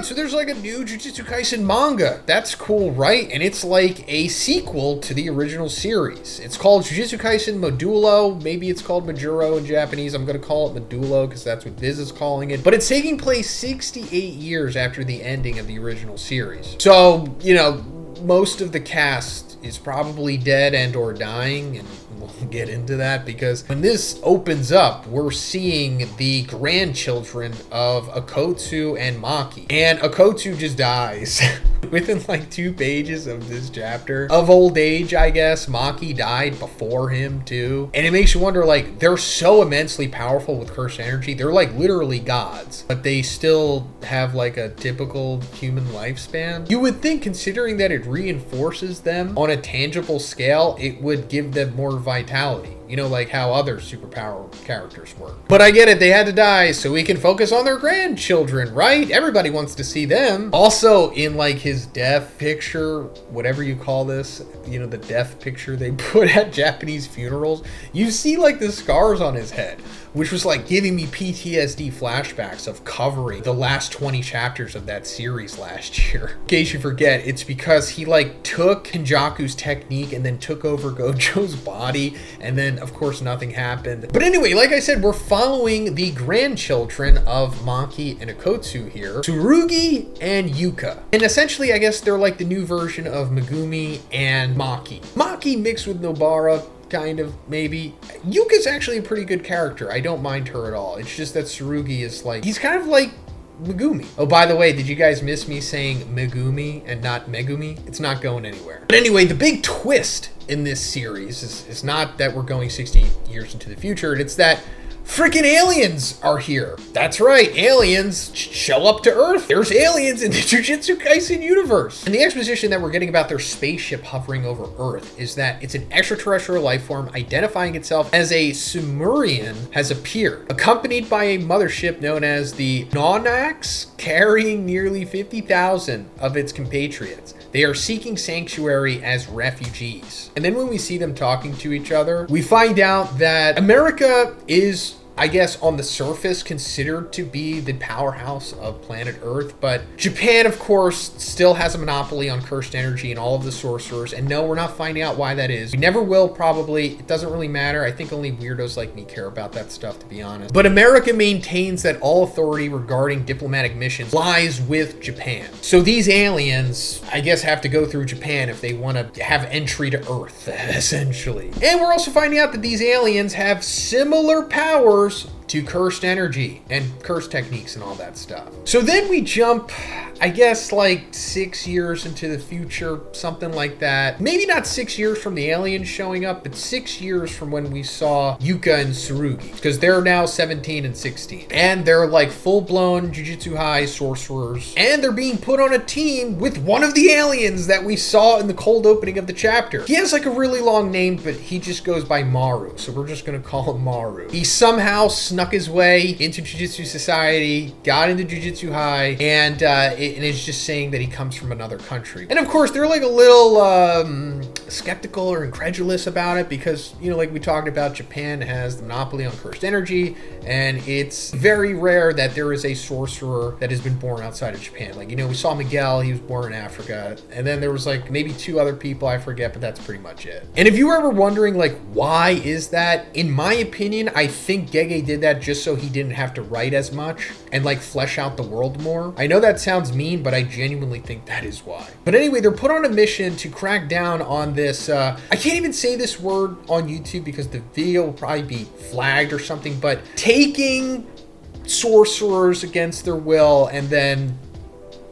on, so there's like a new Jujutsu Kaisen manga. That's cool, right? And it's like a sequel to the original series. It's called Jujutsu Kaisen Modulo. Maybe it's called Majuro in Japanese. I'm going to call it Modulo because that's what Viz is calling it. But it's taking place 68 years after the ending of the original series. So, you know, most of the cast is probably dead and or dying, and we'll get into that because when this opens up, we're seeing the grandchildren of Akotsu and Maki. And Akotsu just dies within like 2 pages of this chapter. Of old age, I guess. Maki died before him too. And it makes you wonder, like, they're so immensely powerful with cursed energy. They're like literally gods, but they still have like a typical human lifespan. You would think, considering that it reinforces them on a tangible scale, it would give them more vitality. You know, like how other superpower characters work. But I get it, they had to die so we can focus on their grandchildren, right? Everybody wants to see them. Also, in like his death picture, whatever you call this, you know, the death picture they put at Japanese funerals, you see like the scars on his head, which was like giving me PTSD flashbacks of covering the last 20 chapters of that series last year. In case you forget, it's because he like took Kenjaku's technique and then took over Gojo's body, and then of course nothing happened. But anyway, like I said, we're following the grandchildren of Maki and Akotsu here, Tsurugi and Yuka. And essentially, I guess they're like the new version of Megumi and Maki. Maki mixed with Nobara, kind of, maybe. Yuka's actually a pretty good character. I don't mind her at all. It's just that Tsurugi is like, he's kind of like Megumi. Oh, by the way, did you guys miss me saying Megumi and not Megumi? It's not going anywhere. But anyway, the big twist in this series is not that we're going 60 years into the future. It's that freaking aliens are here. That's right, aliens show up to Earth. There's aliens in the Jujutsu Kaisen universe. And the exposition that we're getting about their spaceship hovering over Earth is that it's an extraterrestrial life form identifying itself as a Sumerian has appeared, accompanied by a mothership known as the Nonax, carrying nearly 50,000 of its compatriots. They are seeking sanctuary as refugees. And then when we see them talking to each other, we find out that America is, I guess, on the surface considered to be the powerhouse of planet Earth, but Japan, of course, still has a monopoly on cursed energy and all of the sorcerers, and no, we're not finding out why that is. We never will, probably. It doesn't really matter. I think only weirdos like me care about that stuff, to be honest. But America maintains that all authority regarding diplomatic missions lies with Japan. So these aliens, I guess, have to go through Japan if they want to have entry to Earth, essentially. And we're also finding out that these aliens have similar powers to cursed energy and cursed techniques and all that stuff. So then we jump, I guess, like 6 years into the future, something like that. Maybe not 6 years from the aliens showing up, but 6 years from when we saw Yuka and Tsurugi, because they're now 17 and 16. And they're like full-blown Jujutsu High sorcerers. And they're being put on a team with one of the aliens that we saw in the cold opening of the chapter. He has like a really long name, but he just goes by Maru, so we're just gonna call him Maru. He somehow snuck his way into Jujutsu Society, got into Jujutsu High, and it's just saying that he comes from another country. And of course, they're like a little skeptical or incredulous about it because, you know, like we talked about, Japan has the monopoly on cursed energy, and it's very rare that there is a sorcerer that has been born outside of Japan. Like, you know, we saw Miguel, he was born in Africa, and then there was like maybe 2 other people, I forget, but that's pretty much it. And if you were ever wondering, like, why is that? In my opinion, I think Gege did that just so he didn't have to write as much and like flesh out the world more. I know that sounds mean, but I genuinely think that is why. But anyway, they're put on a mission to crack down on this, I can't even say this word on YouTube because the video will probably be flagged or something, but taking sorcerers against their will and then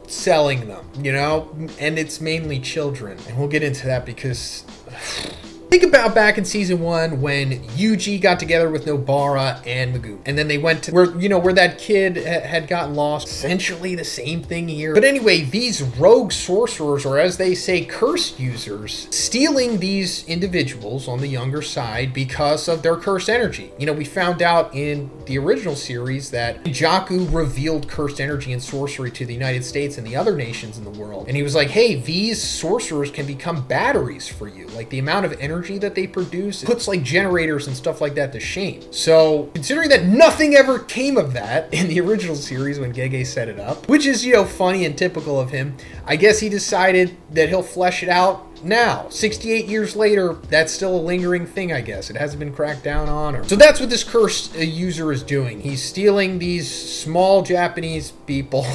selling them, you know? And it's mainly children. And we'll get into that because think about back in season 1 when Yuji got together with Nobara and Megumi, and then they went to where that kid had gotten lost. Essentially the same thing here. But anyway, these rogue sorcerers, or as they say, curse users, stealing these individuals on the younger side because of their cursed energy. You know, we found out in the original series that Jaku revealed cursed energy and sorcery to the United States and the other nations in the world. And he was like, hey, these sorcerers can become batteries for you. Like, the amount of energy energy that they produce puts like generators and stuff like that to shame. So considering that nothing ever came of that in the original series when Gege set it up, which is, you know, funny and typical of him, I guess he decided that he'll flesh it out now. 68 years later, that's still a lingering thing, I guess. It hasn't been cracked down on. So that's what this cursed user is doing. He's stealing these small Japanese people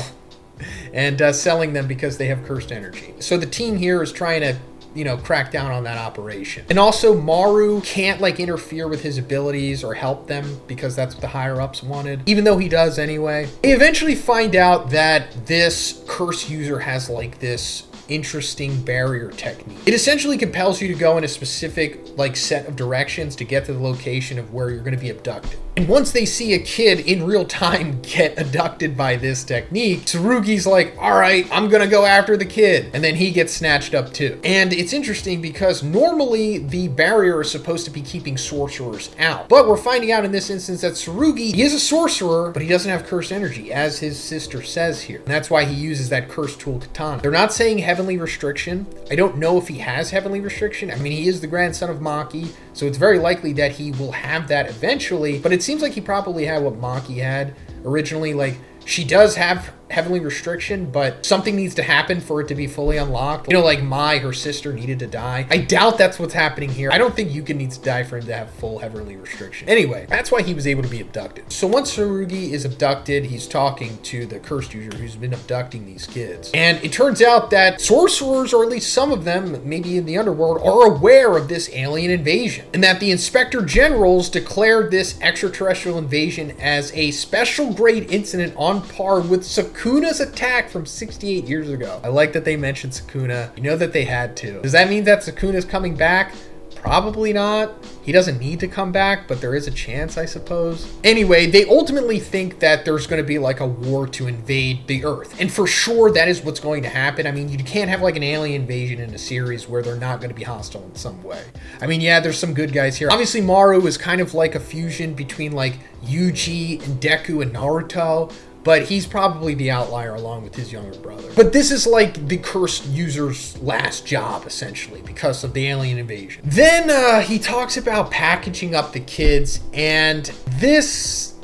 and selling them because they have cursed energy. So the team here is trying to, you know, crack down on that operation. And also Maru can't like interfere with his abilities or help them because that's what the higher ups wanted, even though he does anyway. They eventually find out that this curse user has like this interesting barrier technique. It essentially compels you to go in a specific like set of directions to get to the location of where you're going to be abducted. And once they see a kid in real time get abducted by this technique, Tsurugi's like, all right, I'm going to go after the kid. And then he gets snatched up too. And it's interesting because normally the barrier is supposed to be keeping sorcerers out. But we're finding out in this instance that Tsurugi, he is a sorcerer, but he doesn't have cursed energy, as his sister says here. And that's why he uses that cursed tool katana. They're not saying heavenly restriction. I don't know if he has heavenly restriction. I mean, he is the grandson of Maki, so it's very likely that he will have that eventually, but it seems like he probably had what Maki had originally. Like, she does have heavenly restriction, but something needs to happen for it to be fully unlocked. You know, like Mai, her sister, needed to die. I doubt that's what's happening here. I don't think Yuka needs to die for him to have full heavenly restriction. Anyway, that's why he was able to be abducted. So once Tsurugi is abducted, he's talking to the cursed user who's been abducting these kids. And it turns out that sorcerers, or at least some of them, maybe in the underworld, are aware of this alien invasion. And that the Inspector Generals declared this extraterrestrial invasion as a special grade incident on par with Sukuna's attack from 68 years ago. I like that they mentioned Sukuna. You know that they had to. Does that mean that Sukuna's coming back? Probably not. He doesn't need to come back, but there is a chance, I suppose. Anyway, they ultimately think that there's going to be like a war to invade the Earth. And for sure, that is what's going to happen. I mean, you can't have like an alien invasion in a series where they're not going to be hostile in some way. I mean, yeah, there's some good guys here. Obviously, Maru is kind of like a fusion between like Yuji and Deku and Naruto, but he's probably the outlier along with his younger brother. But this is like the cursed user's last job, essentially, because of the alien invasion. Then he talks about packaging up the kids, and this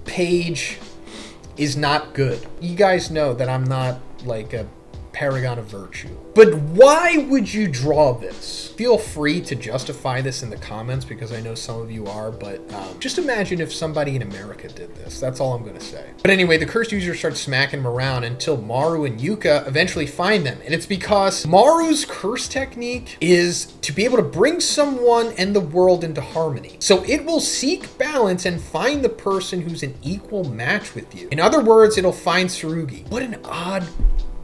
page is not good. You guys know that I'm not like a paragon of virtue. But why would you draw this? Feel free to justify this in the comments, because I know some of you are, but just imagine if somebody in America did this. That's all I'm going to say. But anyway, the cursed user starts smacking them around until Maru and Yuka eventually find them. And it's because Maru's curse technique is to be able to bring someone and the world into harmony. So it will seek balance and find the person who's an equal match with you. In other words, it'll find Tsurugi. What an odd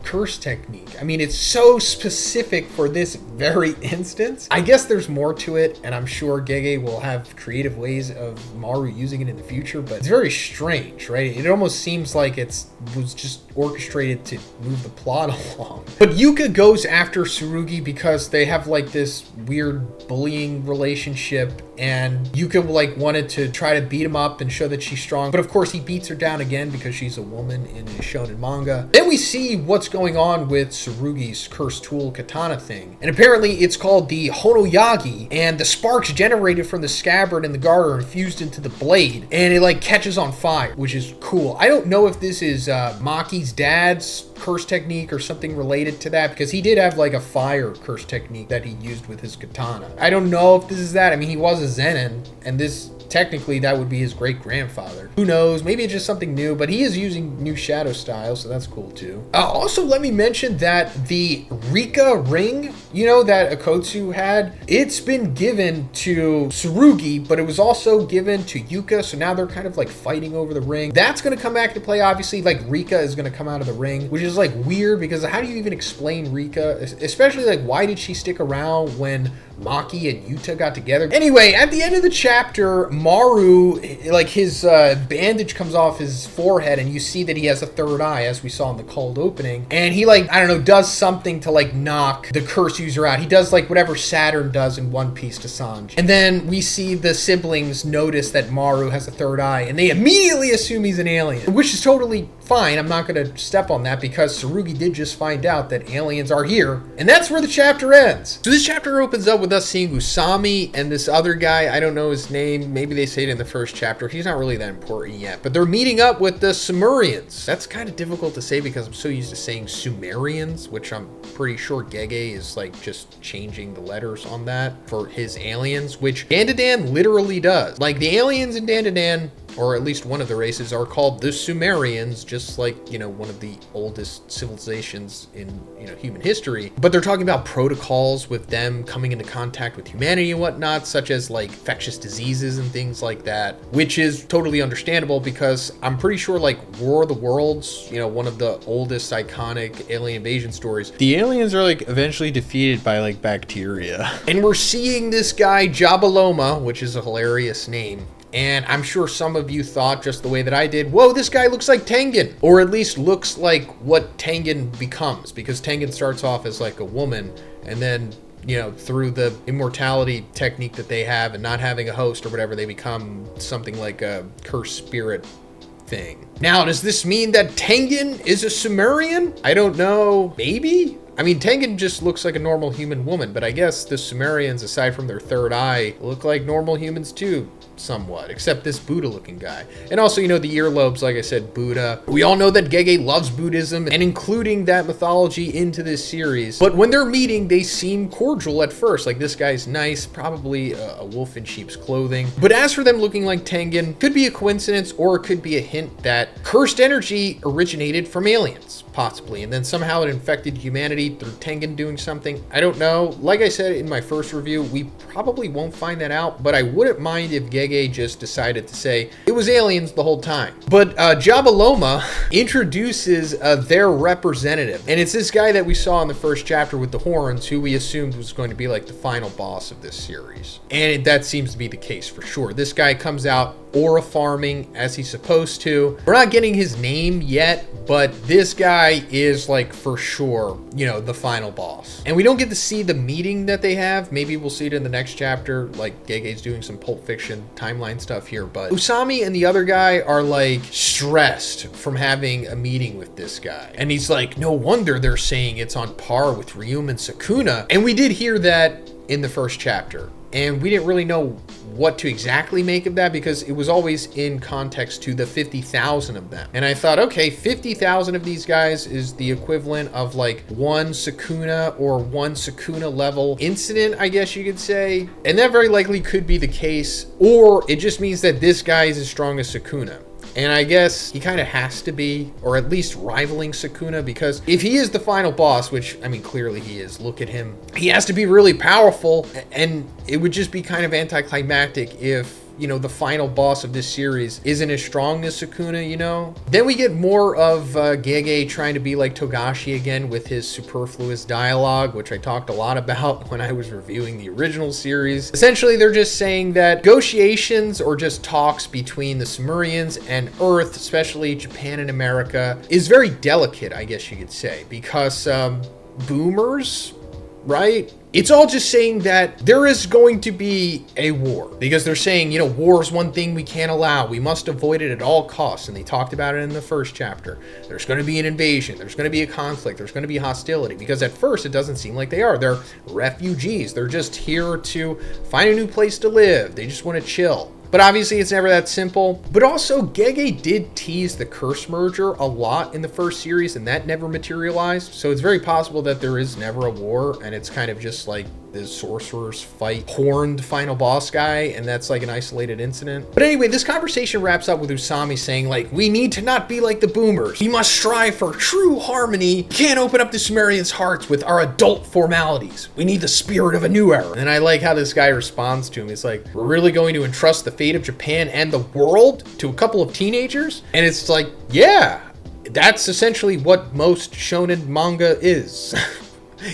curse technique. I mean, it's so specific for this very instance. I guess there's more to it, and I'm sure Gege will have creative ways of Maru using it in the future, but it's very strange, right? It almost seems like it was just orchestrated to move the plot along. But Yuka goes after Tsurugi because they have like this weird bullying relationship, and Yuka like wanted to try to beat him up and show that she's strong, but of course he beats her down again because she's a woman in a shonen manga. Then we see what's going on with Tsurugi's cursed tool katana thing, and apparently it's called the Honoyagi, and the sparks generated from the scabbard and the guard are infused into the blade, and it like catches on fire, which is cool. I don't know if this is Maki's dad's curse technique or something related to that, because he did have like a fire curse technique that he used with his katana. I don't know if this is that. I mean, he was a Zenin, and this technically that would be his great-grandfather. Who knows? Maybe it's just something new, but he is using new shadow style, so that's cool too. Also, let me mention that the Rika ring, you know, that Akotsu had, it's been given to Tsurugi, but it was also given to Yuka, so now they're kind of like fighting over the ring. That's going to come back to play, obviously. Like, Rika is going to come out of the ring, which is like weird, because how do you even explain Rika? Especially like, why did she stick around when Maki and Yuta got together? Anyway, at the end of the chapter, Maru, like his bandage comes off his forehead, and you see that he has a third eye, as we saw in the cold opening. And he like, I don't know, does something to like knock the curse user out. He does like whatever Saturn does in One Piece to Sanji. And then we see the siblings notice that Maru has a third eye, and they immediately assume he's an alien, which is totally fine. fine. I'm not going to step on that because Tsurugi did just find out that aliens are here. And that's where the chapter ends. So this chapter opens up with us seeing Usami and this other guy. I don't know his name. Maybe they say it in the first chapter. He's not really that important yet. But they're meeting up with the Sumerians. That's kind of difficult to say because I'm so used to saying Sumerians, which I'm pretty sure Gege is like just changing the letters on that for his aliens, which Dandadan literally does. Like the aliens in Dandadan, or at least one of the races, are called the Sumerians, just like, you know, one of the oldest civilizations in, you know, human history. But they're talking about protocols with them coming into contact with humanity and whatnot, such as like infectious diseases and things like that, which is totally understandable because I'm pretty sure like War of the Worlds, you know, one of the oldest iconic alien invasion stories, The aliens are like eventually defeated by like bacteria. and we're seeing this guy Jabaloma, which is a hilarious name. And I'm sure some of you thought, just the way that I did, whoa, this guy looks like Tengen. Or at least looks like what Tengen becomes. Because Tengen starts off as like a woman. And then, you know, through the immortality technique that they have and not having a host or whatever, they become something like a cursed spirit thing. Now, does this mean that Tengen is a Sumerian? I don't know. Maybe? I mean, Tengen just looks like a normal human woman, but I guess the Sumerians, aside from their third eye, look like normal humans too, somewhat, except this Buddha-looking guy. And also, you know, the earlobes, like I said, Buddha. We all know that Gege loves Buddhism and including that mythology into this series. But when they're meeting, they seem cordial at first. Like, this guy's nice, probably a wolf in sheep's clothing. But as for them looking like Tengen, could be a coincidence or it could be a hint that cursed energy originated from aliens, possibly. And then somehow it infected humanity through Tengen doing something. I don't know. Like I said in my first review, we probably won't find that out, but I wouldn't mind if Gege just decided to say it was aliens the whole time. But Jabaloma introduces their representative, and it's this guy that we saw in the first chapter with the horns, who we assumed was going to be like the final boss of this series. And that seems to be the case for sure. This guy comes out aura farming as he's supposed to. We're not getting his name yet, but this guy is like for sure, you know, the final boss. And we don't get to see the meeting that they have. Maybe we'll see it in the next chapter, like Gege's doing some Pulp Fiction timeline stuff here. But Usami and the other guy are like stressed from having a meeting with this guy. And he's like, no wonder they're saying it's on par with Ryum and Sukuna. And we did hear that in the first chapter. And we didn't really know what to exactly make of that because it was always in context to the 50,000 of them. And I thought, okay, 50,000 of these guys is the equivalent of like one Sukuna or one Sukuna level incident, I guess you could say. And that very likely could be the case, or it just means that this guy is as strong as Sukuna. And I guess he kind of has to be, or at least rivaling Sukuna, because if he is the final boss, which, I mean, clearly he is, look at him. He has to be really powerful, and it would just be kind of anticlimactic if, you know, the final boss of this series isn't as strong as Sukuna, you know? Then we get more of Gege trying to be like Togashi again with his superfluous dialogue, which I talked a lot about when I was reviewing the original series. Essentially, they're just saying that negotiations or just talks between the Sumerians and Earth, especially Japan and America, is very delicate, I guess you could say, because boomers, right? It's all just saying that there is going to be a war, because they're saying, you know, war is one thing we can't allow. We must avoid it at all costs. And they talked about it in the first chapter. There's going to be an invasion. There's going to be a conflict. There's going to be hostility, because at first it doesn't seem like they are. They're refugees. They're just here to find a new place to live. They just want to chill. But obviously it's never that simple. But also Gege did tease the curse merger a lot in the first series, and that never materialized. So it's very possible that there is never a war, and it's kind of just like the sorcerers fight horned final boss guy, and that's like an isolated incident. But anyway, this conversation wraps up with Usami saying, like, we need to not be like the boomers. We must strive for true harmony. We can't open up the Sumerians' hearts with our adult formalities. We need the spirit of a new era. And I like how this guy responds to him. He's like, we're really going to entrust the fate of Japan and the world to a couple of teenagers? And it's like, yeah, that's essentially what most shonen manga is.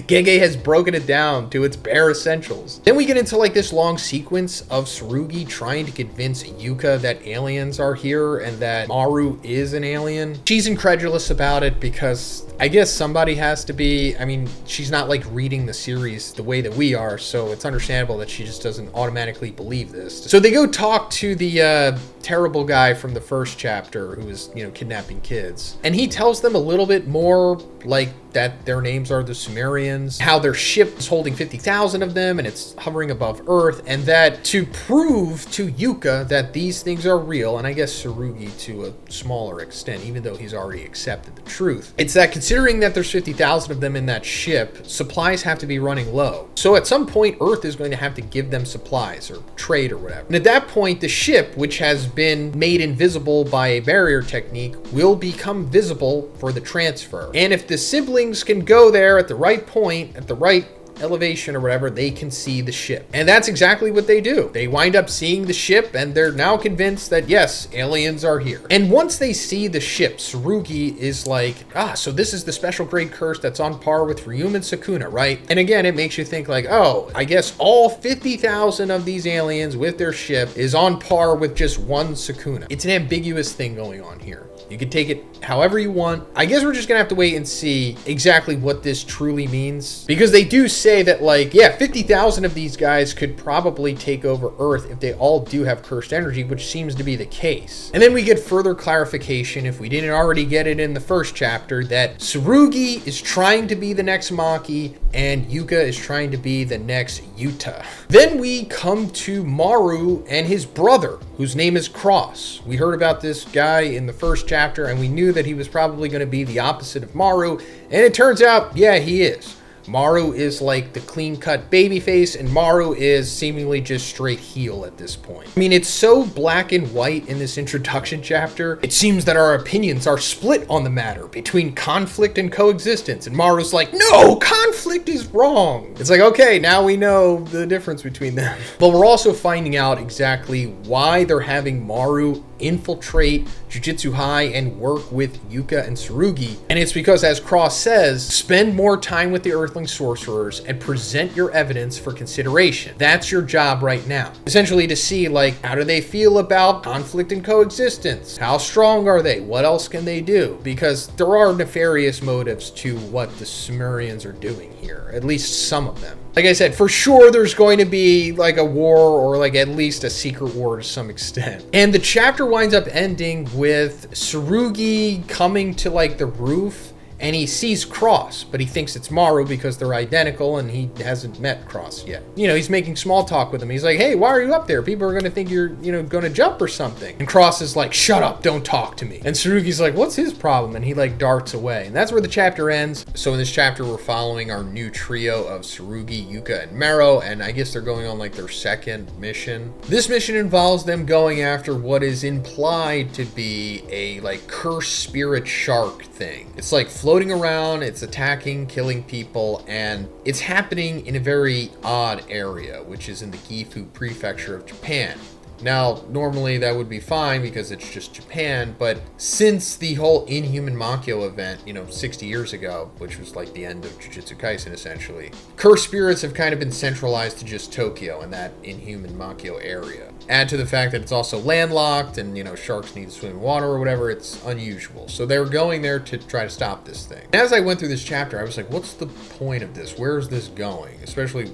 Gege has broken it down to its bare essentials. Then we get into like this long sequence of Tsurugi trying to convince Yuka that aliens are here and that Maru is an alien. She's incredulous about it because I guess somebody has to be. I mean, she's not like reading the series the way that we are, so it's understandable that she just doesn't automatically believe this. So they go talk to the terrible guy from the first chapter who was, kidnapping kids. And he tells them a little bit more, like that their names are the Sumerians, how their ship is holding 50,000 of them and it's hovering above Earth, and that to prove to Yuka that these things are real, and I guess Tsurugi to a smaller extent, even though he's already accepted the truth, it's that considering that there's 50,000 of them in that ship, supplies have to be running low. So at some point, Earth is going to have to give them supplies or trade or whatever. And at that point, the ship, which has been made invisible by a barrier technique, will become visible for the transfer. And if the siblings can go there at the right point, at the right elevation or whatever, they can see the ship. And that's exactly what they do. They wind up seeing the ship and they're now convinced that yes, aliens are here. And once they see the ship, Tsurugi is like, so this is the special grade curse that's on par with Ryum and Sukuna, right? And again, it makes you think like, I guess all 50,000 of these aliens with their ship is on par with just one Sukuna. It's an ambiguous thing going on here. You can take it however you want. I guess we're just gonna have to wait and see exactly what this truly means, because they do say that 50,000 of these guys could probably take over Earth if they all do have cursed energy, which seems to be the case. And then we get further clarification, if we didn't already get it in the first chapter, that Tsurugi is trying to be the next Maki and Yuka is trying to be the next Yuta. Then we come to Maru and his brother, whose name is Cross. We heard about this guy in the first chapter and we knew that he was probably going to be the opposite of Maru, and it turns out, he is. Maru is like the clean-cut babyface, and Maru is seemingly just straight heel at this point. I mean, it's so black and white in this introduction chapter. It seems that our opinions are split on the matter between conflict and coexistence, and Maru's like, no, conflict is wrong. It's like, okay, now we know the difference between them. But we're also finding out exactly why they're having Maru infiltrate Jujutsu High and work with Yuka and Tsurugi. And it's because, as Cross says, spend more time with the Earthling sorcerers and present your evidence for consideration. That's your job right now. Essentially to see, how do they feel about conflict and coexistence? How strong are they? What else can they do? Because there are nefarious motives to what the Sumerians are doing here, at least some of them. Like I said, for sure there's going to be a war or at least a secret war to some extent. And the chapter winds up ending with Tsurugi coming to the roof, and he sees Cross, but he thinks it's Maru because they're identical and he hasn't met Cross yet. He's making small talk with him. He's like, hey, why are you up there? People are going to think you're, going to jump or something. And Cross is like, shut up, don't talk to me. And Tsurugi's like, what's his problem? And he darts away. And that's where the chapter ends. So in this chapter, we're following our new trio of Tsurugi, Yuka, and Mero, and I guess they're going on their second mission. This mission involves them going after what is implied to be a cursed spirit shark thing. It's floating around, it's attacking, killing people, and it's happening in a very odd area, which is in the Gifu prefecture of Japan. Now, normally that would be fine because it's just Japan, but since the whole Inhuman Makyo event, 60 years ago, which was the end of Jujutsu Kaisen essentially, cursed spirits have kind of been centralized to just Tokyo and that Inhuman Makyo area. Add to the fact that it's also landlocked and, sharks need to swim in water or whatever, it's unusual. So they're going there to try to stop this thing. As I went through this chapter, I was like, what's the point of this? Where is this going? Especially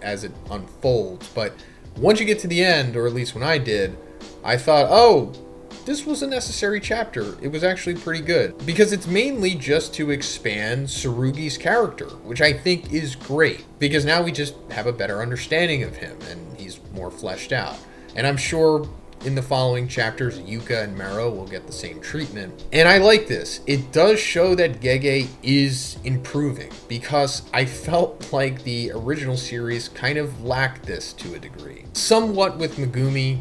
as it unfolds. But once you get to the end, or at least when I did, I thought, this was a necessary chapter. It was actually pretty good. Because it's mainly just to expand Tsurugi's character, which I think is great. Because now we just have a better understanding of him, and he's more fleshed out. And I'm sure in the following chapters, Yuka and Mero will get the same treatment. And I like this. It does show that Gege is improving, because I felt like the original series kind of lacked this to a degree. Somewhat with Megumi,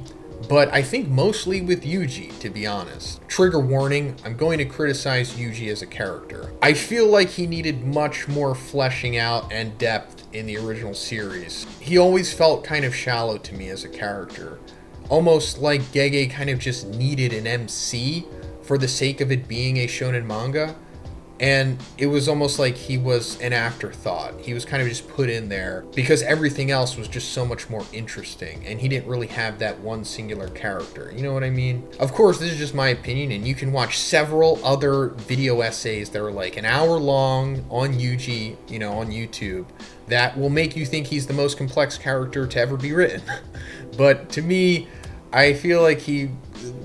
but I think mostly with Yuji, to be honest. Trigger warning, I'm going to criticize Yuji as a character. I feel like he needed much more fleshing out and depth in the original series. He always felt kind of shallow to me as a character. Almost like Gege kind of just needed an MC for the sake of it being a shonen manga. And it was almost like he was an afterthought. He was kind of just put in there because everything else was just so much more interesting, and he didn't really have that one singular character. You know what I mean? Of course, this is just my opinion, and you can watch several other video essays that are like an hour long on Yuji, on YouTube, that will make you think he's the most complex character to ever be written. But to me, I feel like he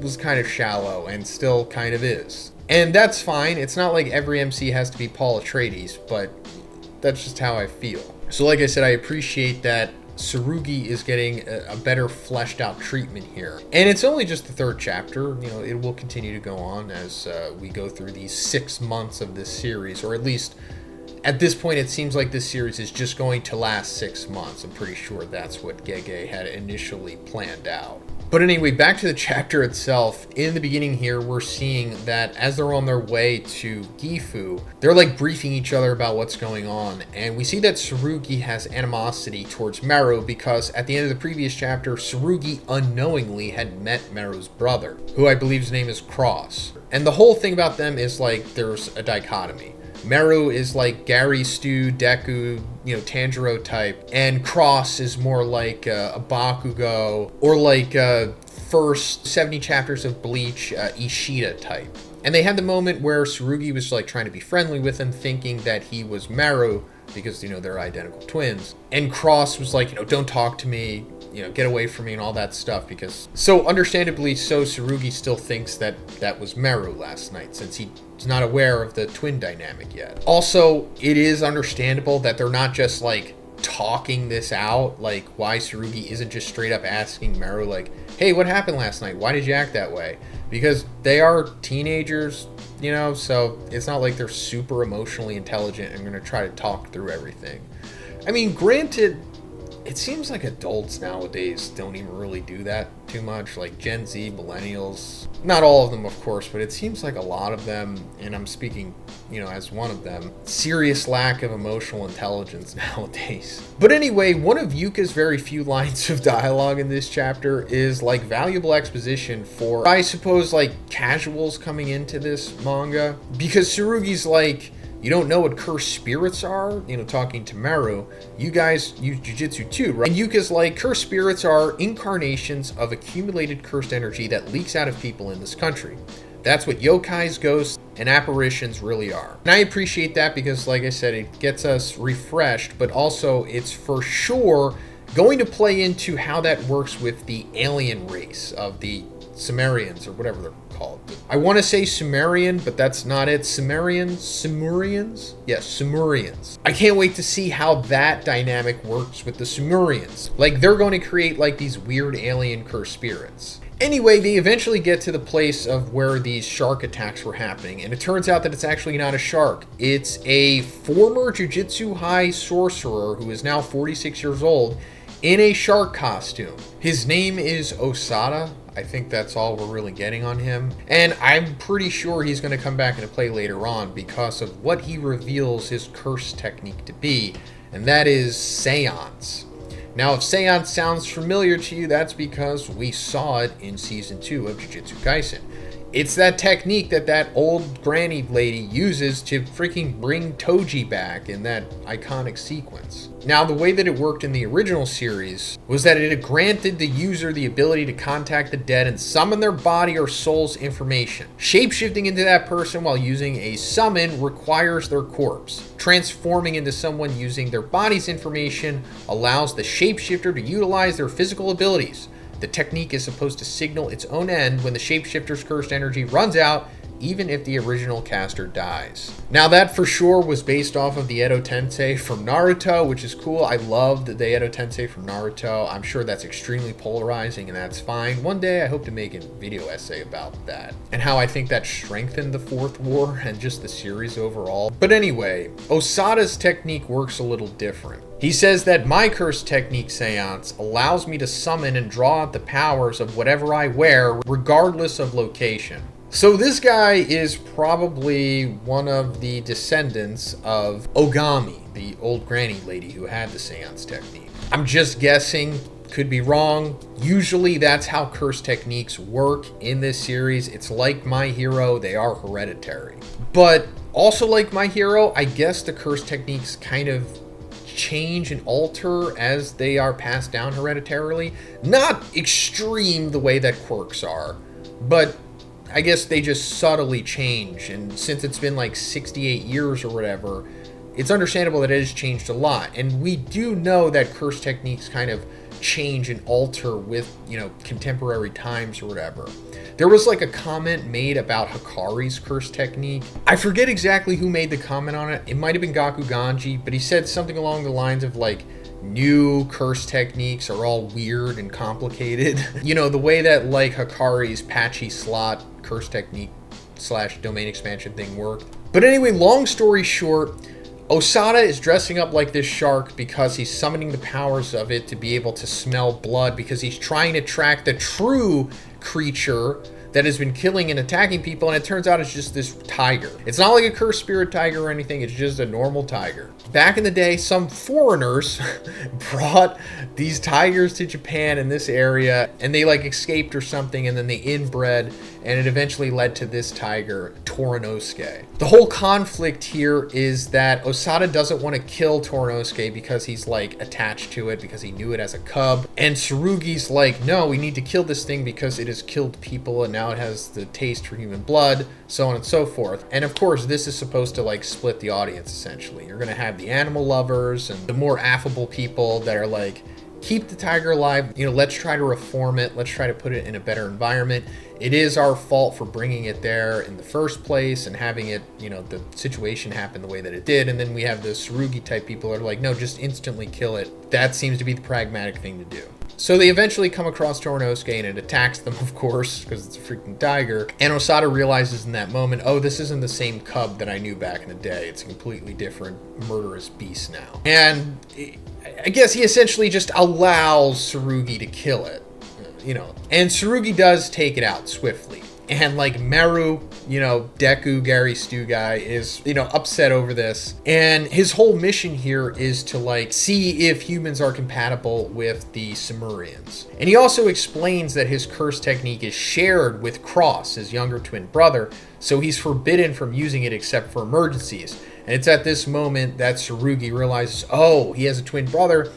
was kind of shallow and still kind of is. And that's fine. It's not like every MC has to be Paul Atreides, but that's just how I feel. So like I said, I appreciate that Tsurugi is getting a better fleshed out treatment here. And it's only just the 3rd chapter. It will continue to go on as we go through these 6 months of this series, or at least at this point, it seems like this series is just going to last 6 months. I'm pretty sure that's what Gege had initially planned out. But anyway, back to the chapter itself. In the beginning here, we're seeing that as they're on their way to Gifu, they're like briefing each other about what's going on. And we see that Tsurugi has animosity towards Meru because at the end of the previous chapter, Tsurugi unknowingly had met Meru's brother, who I believe his name is Cross. And the whole thing about them is like there's a dichotomy. Meru is like Gary, Stu, Deku, Tanjiro type, and Cross is more like a Bakugo, or like first 70 chapters of Bleach, Ishida type. And they had the moment where Tsurugi was like trying to be friendly with him, thinking that he was Meru because they're identical twins, and Cross was like, don't talk to me, get away from me and all that stuff, because so understandably so Tsurugi still thinks that that was Meru last night, since he's not aware of the twin dynamic yet. Also, it is understandable that they're not just like talking this out, like why Tsurugi isn't just straight up asking Meru like, hey, what happened last night? Why did you act that way? Because they are teenagers, so it's not like they're super emotionally intelligent and going to try to talk through everything. I mean, granted, it seems like adults nowadays don't even really do that too much, like Gen Z, millennials. Not all of them, of course, but it seems like a lot of them, and I'm speaking, as one of them, serious lack of emotional intelligence nowadays. But anyway, one of Yuka's very few lines of dialogue in this chapter is like valuable exposition for, I suppose, like casuals coming into this manga, because Tsurugi's like, you don't know what cursed spirits are? Talking to Meru, you guys use Jujutsu too, right? And Yuka's like, cursed spirits are incarnations of accumulated cursed energy that leaks out of people in this country. That's what yokais, ghosts, and apparitions really are. And I appreciate that because, like I said, it gets us refreshed, but also it's for sure going to play into how that works with the alien race of the Sumerians, or whatever they're called. I want to say Sumerian, but that's not it. Sumerians? Yes, Sumerians. I can't wait to see how that dynamic works with the Sumerians. Like, they're going to create like these weird alien cursed spirits. Anyway, they eventually get to the place of where these shark attacks were happening, and it turns out that it's actually not a shark. It's a former Jujutsu High sorcerer who is now 46 years old in a shark costume. His name is Osada. I think that's all we're really getting on him. And I'm pretty sure he's going to come back into play later on because of what he reveals his curse technique to be, and that is seance. Now, if seance sounds familiar to you, that's because we saw it in Season 2 of Jujutsu Kaisen. It's that technique that old granny lady uses to freaking bring Toji back in that iconic sequence. Now, the way that it worked in the original series was that it granted the user the ability to contact the dead and summon their body or soul's information. Shapeshifting into that person while using a summon requires their corpse. Transforming into someone using their body's information allows the shapeshifter to utilize their physical abilities. The technique is supposed to signal its own end when the shapeshifter's cursed energy runs out, even if the original caster dies. Now, that for sure was based off of the Edo Tensei from Naruto, which is cool. I loved the Edo Tensei from Naruto. I'm sure that's extremely polarizing, and that's fine. One day I hope to make a video essay about that and how I think that strengthened the Fourth War and just the series overall. But anyway, Osada's technique works a little different. He says that my curse technique seance allows me to summon and draw out the powers of whatever I wear, regardless of location. So this guy is probably one of the descendants of Ogami, the old granny lady who had the seance technique. I'm just guessing, could be wrong. Usually that's how curse techniques work in this series. It's like My Hero, they are hereditary. But Also, like My Hero, I guess the curse techniques kind of change and alter as they are passed down hereditarily. Not extreme the way that quirks are, but I guess they just subtly change. And since it's been like 68 years or whatever, it's understandable that it has changed a lot. And we do know that curse techniques kind of change and alter with, contemporary times or whatever. There was like a comment made about Hikari's curse technique. I forget exactly who made the comment on it. It might have been Gaku Ganji, but he said something along the lines of like, new curse techniques are all weird and complicated. The way that like Hikari's patchy slot curse technique / domain expansion thing worked. But anyway, long story short, Osada is dressing up like this shark because he's summoning the powers of it to be able to smell blood, because he's trying to track the true creature that has been killing and attacking people, and it turns out it's just this tiger. It's not like a cursed spirit tiger or anything, it's just a normal tiger. Back in the day, some foreigners brought these tigers to Japan in this area, and they like escaped or something, and then they inbred, and it eventually led to this tiger, Torinosuke. The whole conflict here is that Osada doesn't want to kill Torinosuke because he's like attached to it, because he knew it as a cub, and Tsurugi's like, no, we need to kill this thing because it has killed people and now it has the taste for human blood, so on and so forth. And of course, this is supposed to like split the audience essentially. You're gonna have the animal lovers and the more affable people that are like, keep the tiger alive, let's try to reform it, let's try to put it in a better environment. It is our fault for bringing it there in the first place and having it, the situation happen the way that it did. And then we have the Tsurugi type people that are like, no, just instantly kill it. That seems to be the pragmatic thing to do. So they eventually come across Torinosuke and it attacks them, of course, because it's a freaking tiger. And Osada realizes in that moment, oh, this isn't the same cub that I knew back in the day. It's a completely different murderous beast now. And I guess he essentially just allows Tsurugi to kill it, And Tsurugi does take it out swiftly. And like Meru, Deku, Gary Stu guy is, upset over this. And his whole mission here is to like see if humans are compatible with the Sumerians. And he also explains that his curse technique is shared with Cross, his younger twin brother, so he's forbidden from using it except for emergencies. And it's at this moment that Tsurugi realizes, oh, he has a twin brother.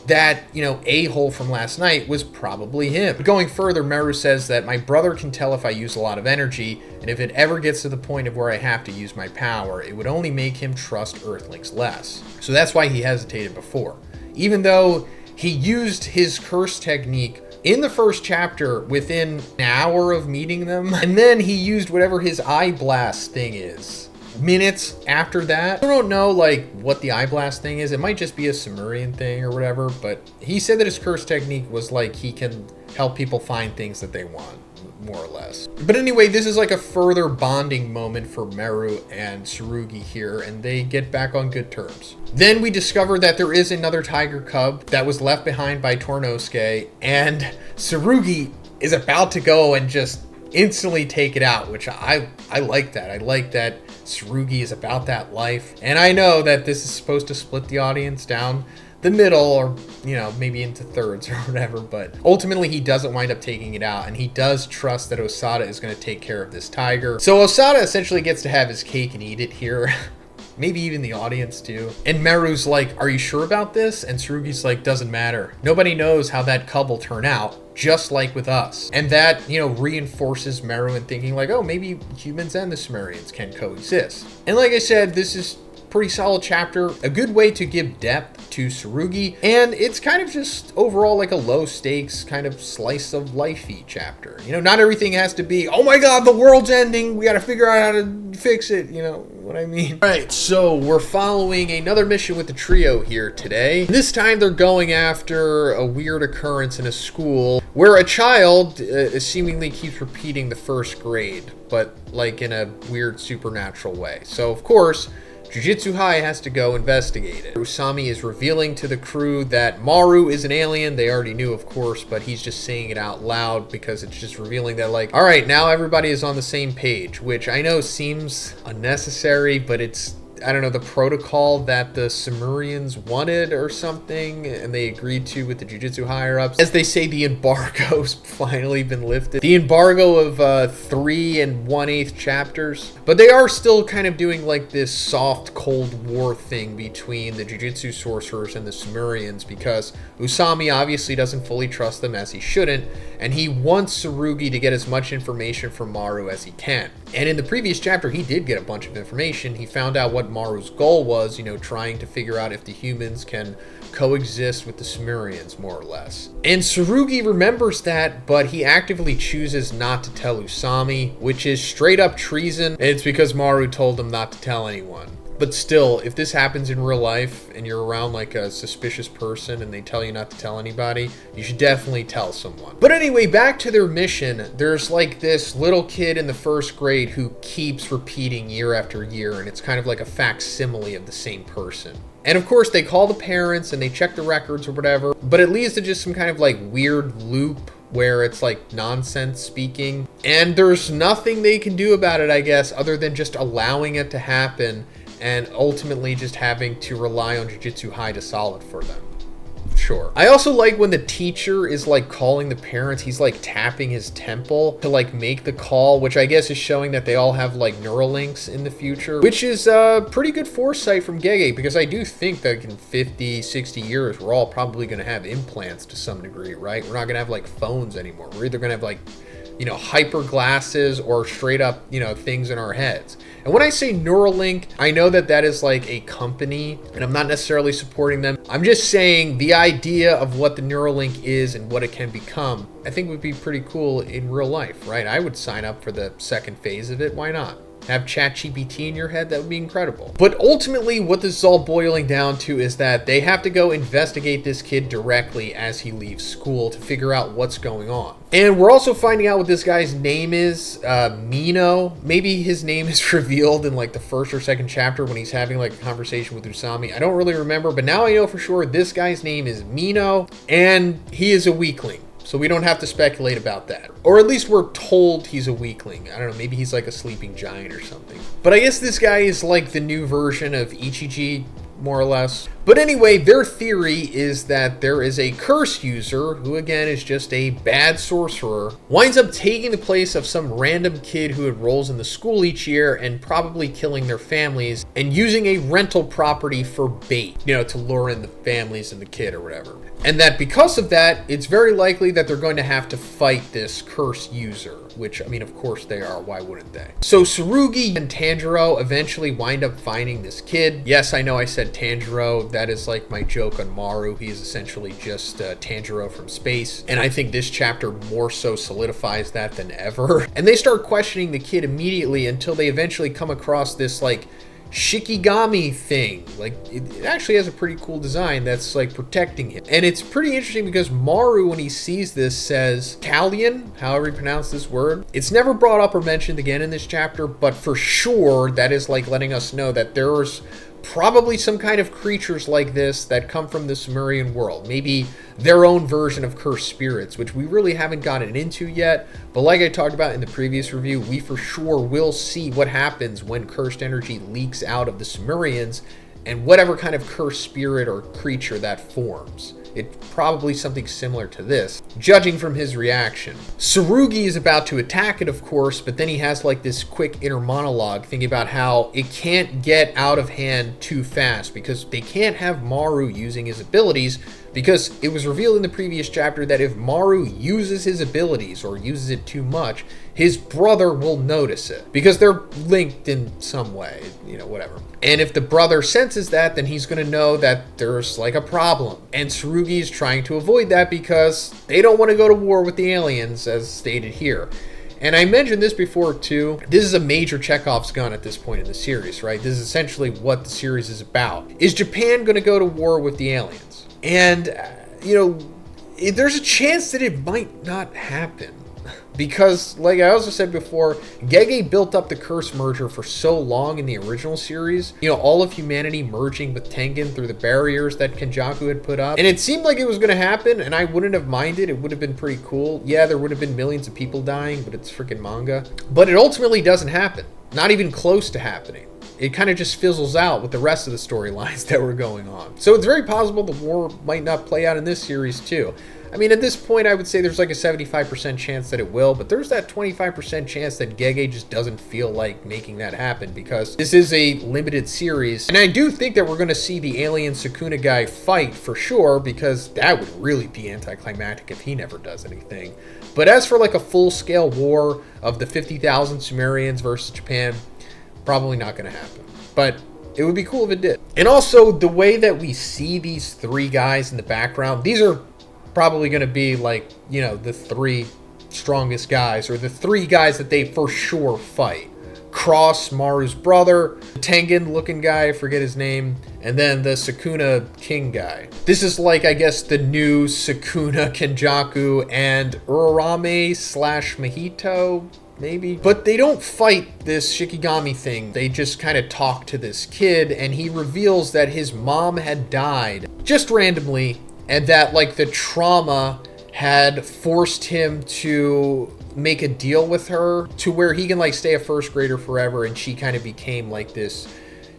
That, a-hole from last night was probably him. But going further, Meru says that my brother can tell if I use a lot of energy, and if it ever gets to the point of where I have to use my power, it would only make him trust Earthlings less. So that's why he hesitated before. Even though he used his curse technique in the first chapter within an hour of meeting them, and then he used whatever his eye blast thing is minutes after that. I don't know like what the eye blast thing is. It might just be a Sumerian thing or whatever, but he said that his curse technique was like he can help people find things that they want, more or less. But anyway, this is like a further bonding moment for Meru and Tsurugi here, and they get back on good terms. Then we discover that there is another tiger cub that was left behind by Torinosuke, and Tsurugi is about to go and just instantly take it out, which I like that. I like that Tsurugi is about that life. And I know that this is supposed to split the audience down the middle, or, maybe into thirds or whatever, but ultimately he doesn't wind up taking it out, and he does trust that Osada is going to take care of this tiger. So Osada essentially gets to have his cake and eat it here. Maybe even the audience too. And Meru's like, are you sure about this? And Tsurugi's like, doesn't matter. Nobody knows how that cub will turn out, just like with us. And that, reinforces Meru in thinking like, oh, maybe humans and the Sumerians can coexist. And like I said, this is pretty solid chapter, a good way to give depth to Tsurugi, and it's kind of just overall like a low stakes kind of slice of life-y chapter. Not everything has to be, oh my god, the world's ending, we gotta figure out how to fix it, what I mean. Alright, so we're following another mission with the trio here today. This time they're going after a weird occurrence in a school where a child seemingly keeps repeating the first grade, but like in a weird supernatural way. So of course, Jujutsu High has to go investigate it. Usami is revealing to the crew that Maru is an alien. They already knew, of course, but he's just saying it out loud because it's just revealing that, like, all right, now everybody is on the same page, which I know seems unnecessary, but it's I don't know, the protocol that the Sumerians wanted or something, and they agreed to with the Jujutsu higher-ups. As they say, the embargo's finally been lifted. The embargo of 3 1/8 chapters. But they are still kind of doing like this soft Cold War thing between the Jujutsu sorcerers and the Sumerians, because Usami obviously doesn't fully trust them, as he shouldn't, and he wants Tsurugi to get as much information from Maru as he can. And in the previous chapter, he did get a bunch of information. He found out what Maru's goal was, trying to figure out if the humans can coexist with the Sumerians, more or less. And Tsurugi remembers that, but he actively chooses not to tell Usami, which is straight up treason, and it's because Maru told him not to tell anyone. But still, if this happens in real life and you're around like a suspicious person and they tell you not to tell anybody, you should definitely tell someone. But anyway, back to their mission. There's like this little kid in the 1st grade who keeps repeating year after year, and it's kind of like a facsimile of the same person. And of course, they call the parents and they check the records or whatever, but it leads to just some kind of like weird loop where it's like nonsense speaking. And there's nothing they can do about it, I guess, other than just allowing it to happen and ultimately just having to rely on Jujutsu High to solve it for them. Sure. I also like when the teacher is like calling the parents, he's like tapping his temple to like make the call, which I guess is showing that they all have like neural links in the future, which is pretty good foresight from Gege, because I do think that in 50, 60 years, we're all probably going to have implants to some degree, right? We're not going to have like phones anymore. We're either going to have like, hyper glasses or straight up, things in our heads. And when I say Neuralink, I know that that is like a company, and I'm not necessarily supporting them. I'm just saying the idea of what the Neuralink is and what it can become, I think would be pretty cool in real life, right? I would sign up for the 2nd phase of it. Why not? Have ChatGPT in your head, that would be incredible. But ultimately, what this is all boiling down to is that they have to go investigate this kid directly as he leaves school to figure out what's going on. And we're also finding out what this guy's name is, Mino. Maybe his name is revealed in like the 1st or 2nd chapter when he's having like a conversation with Usami. I don't really remember, but now I know for sure this guy's name is Mino, and he is a weakling. So we don't have to speculate about that. Or at least we're told he's a weakling. I don't know, maybe he's like a sleeping giant or something. But I guess this guy is like the new version of Ichiji, more or less. But anyway, their theory is that there is a curse user, who again is just a bad sorcerer, winds up taking the place of some random kid who enrolls in the school each year and probably killing their families and using a rental property for bait, to lure in the families and the kid or whatever. And that because of that, it's very likely that they're going to have to fight this curse user, which, of course they are. Why wouldn't they? So Tsurugi and Tanjiro eventually wind up finding this kid. Yes, I know I said Tanjiro. That is like my joke on Maru. He is essentially just Tanjiro from space. And I think this chapter more so solidifies that than ever. And they start questioning the kid immediately until they eventually come across this like Shikigami thing. Like, it actually has a pretty cool design that's like protecting him. And it's pretty interesting because Maru, when he sees this, says Kalian, however you pronounce this word. It's never brought up or mentioned again in this chapter, but for sure that is like letting us know that there's probably some kind of creatures like this that come from the Sumerian world. Maybe their own version of cursed spirits, which we really haven't gotten into yet. But like I talked about in the previous review, we for sure will see what happens when cursed energy leaks out of the Sumerians and whatever kind of cursed spirit or creature that forms. It's probably something similar to this, judging from his reaction. Tsurugi is about to attack it, of course, but then he has like this quick inner monologue thinking about how it can't get out of hand too fast because they can't have Maru using his abilities, because it was revealed in the previous chapter that if Maru uses his abilities or uses it too much, his brother will notice it because they're linked in some way, whatever. And if the brother senses that, then he's going to know that there's like a problem. And Tsurugi is trying to avoid that because they don't want to go to war with the aliens, as stated here. And I mentioned this before too. This is a major Chekhov's gun at this point in the series, right? This is essentially what the series is about. Is Japan going to go to war with the aliens? And, there's a chance that it might not happen. Because, like I also said before, Gege built up the curse merger for so long in the original series. You know, all of humanity merging with Tengen through the barriers that Kenjaku had put up. And it seemed like it was going to happen, and I wouldn't have minded. It would have been pretty cool. Yeah, there would have been millions of people dying, but it's freaking manga. But it ultimately doesn't happen. Not even close to happening. It kind of just fizzles out with the rest of the storylines that were going on. So it's very possible the war might not play out in this series too. I mean, at this point, I would say there's like a 75% chance that it will, but there's that 25% chance that Gege just doesn't feel like making that happen because this is a limited series. And I do think that we're going to see the alien Sukuna guy fight for sure, because that would really be anticlimactic if he never does anything. But as for like a full-scale war of the 50,000 Sumerians versus Japan, probably not going to happen. But it would be cool if it did. And also, the way that we see these three guys in the background, these are probably going to be like, you know, the three strongest guys, or the three guys that they for sure fight. Cross, Maru's brother, the Tengen looking guy, I forget his name, and then the Sukuna King guy. This is like, I guess, the new Sukuna, Kenjaku, and Urarame / Mahito, maybe. But they don't fight this Shikigami thing. They just kind of talk to this kid, and he reveals that his mom had died just randomly, and that, like, the trauma had forced him to make a deal with her to where he can, like, stay a first grader forever, and she kind of became, like, this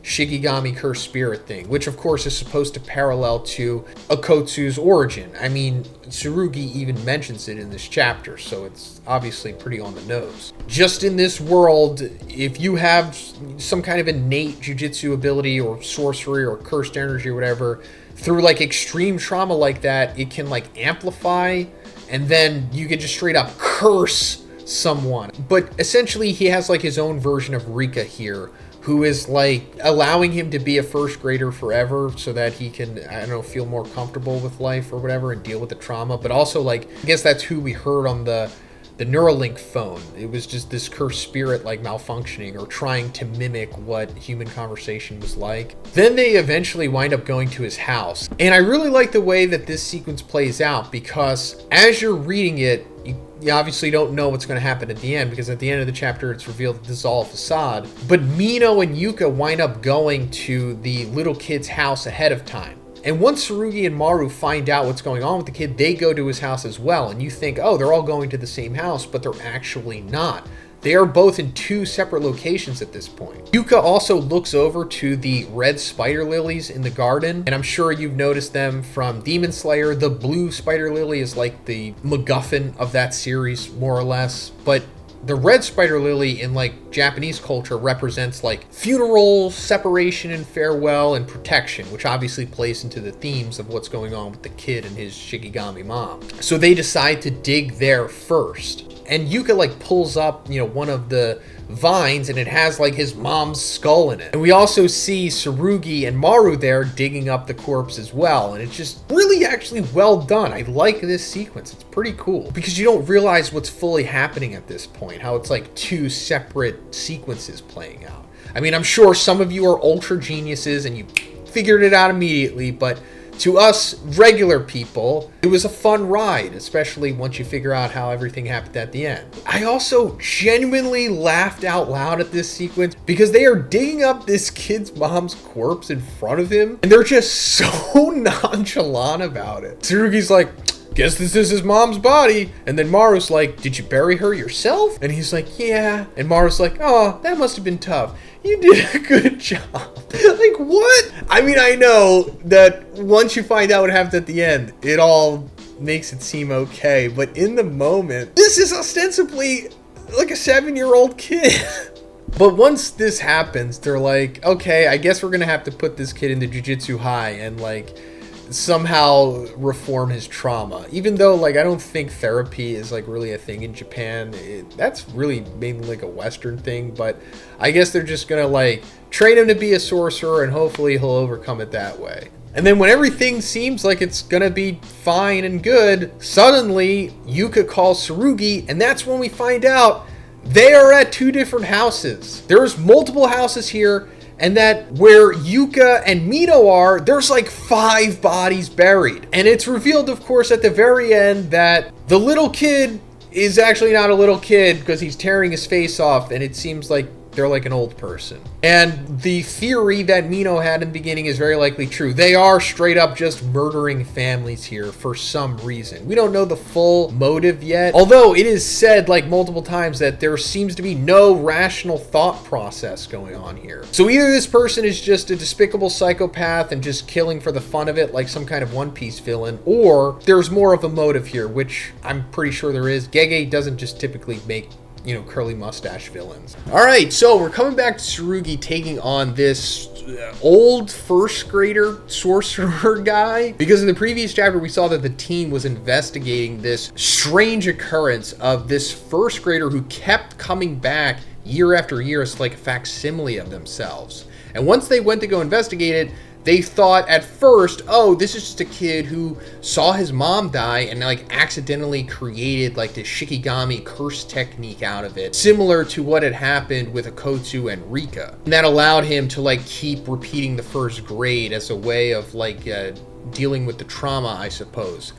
Shikigami cursed spirit thing, which, of course, is supposed to parallel to Akotsu's origin. I mean, Tsurugi even mentions it in this chapter, so it's obviously pretty on the nose. Just in this world, if you have some kind of innate jujitsu ability or sorcery or cursed energy or whatever, through like extreme trauma like that, it can like amplify, and then you can just straight up curse someone. But essentially he has like his own version of Rika here, who is like allowing him to be a first grader forever so that he can, I don't know, feel more comfortable with life or whatever and deal with the trauma. But also, like, I guess that's who we heard on the Neuralink phone. It was just this cursed spirit like malfunctioning or trying to mimic what human conversation was like. Then they eventually wind up going to his house. And I really like the way that this sequence plays out, because as you're reading it, you obviously don't know what's going to happen at the end, because at the end of the chapter it's revealed that this is all a facade. But Mino and Yuka wind up going to the little kid's house ahead of time. And once Tsurugi and Maru find out what's going on with the kid, they go to his house as well. And you think, oh, they're all going to the same house, but they're actually not. They are both in two separate locations at this point. Yuka also looks over to the red spider lilies in the garden, and I'm sure you've noticed them from Demon Slayer. The blue spider lily is like the MacGuffin of that series, more or less. But the red spider lily in like Japanese culture represents like funeral, separation and farewell, and protection, which obviously plays into the themes of what's going on with the kid and his Shikigami mom. So they decide to dig there first. And Yuka like pulls up, you know, one of the vines, and it has like his mom's skull in it. And we also see Tsurugi and Maru there digging up the corpse as well. And it's just really actually well done. I like this sequence. It's pretty cool because you don't realize what's fully happening at this point, how it's like two separate sequences playing out. I mean, I'm sure some of you are ultra geniuses and you figured it out immediately, but to us regular people, it was a fun ride, especially once you figure out how everything happened at the end. I also genuinely laughed out loud at this sequence because they are digging up this kid's mom's corpse in front of him, and they're just so nonchalant about it. Tsurugi's like, guess this is his mom's body. And then Maru's like, did you bury her yourself? And he's like, yeah. And Maru's like, oh, that must have been tough. You did a good job. Like, what? I mean, I know that once you find out what happens at the end, it all makes it seem okay. But in the moment, this is ostensibly like a 7-year-old kid. But once this happens, they're like, okay, I guess we're going to have to put this kid into Jujutsu High and like somehow reform his trauma. Even though like I don't think therapy is like really a thing in Japan. That's really mainly like a Western thing, but I guess they're just gonna like train him to be a sorcerer and hopefully he'll overcome it that way. And then when everything seems like it's gonna be fine and good, suddenly Yuka calls Tsurugi, and that's when we find out they are at two different houses. There's multiple houses here, and that where Yuka and Mino are, there's like 5 bodies buried. And it's revealed, of course, at the very end that the little kid is actually not a little kid because he's tearing his face off, and it seems like they're like an old person. And the theory that Mino had in the beginning is very likely true. They are straight up just murdering families here for some reason. We don't know the full motive yet, although it is said like multiple times that there seems to be no rational thought process going on here. So either this person is just a despicable psychopath and just killing for the fun of it like some kind of One Piece villain, or there's more of a motive here, which I'm pretty sure there is. Gege doesn't just typically make curly mustache villains. All right, so we're coming back to Tsurugi taking on this old first grader sorcerer guy, because in the previous chapter we saw that the team was investigating this strange occurrence of this first grader who kept coming back year after year as like a facsimile of themselves. And once they went to go investigate it, they thought at first, oh, this is just a kid who saw his mom die and like accidentally created like this Shikigami curse technique out of it, similar to what had happened with Akotsu and Rika. And that allowed him to like keep repeating the first grade as a way of like dealing with the trauma, I suppose.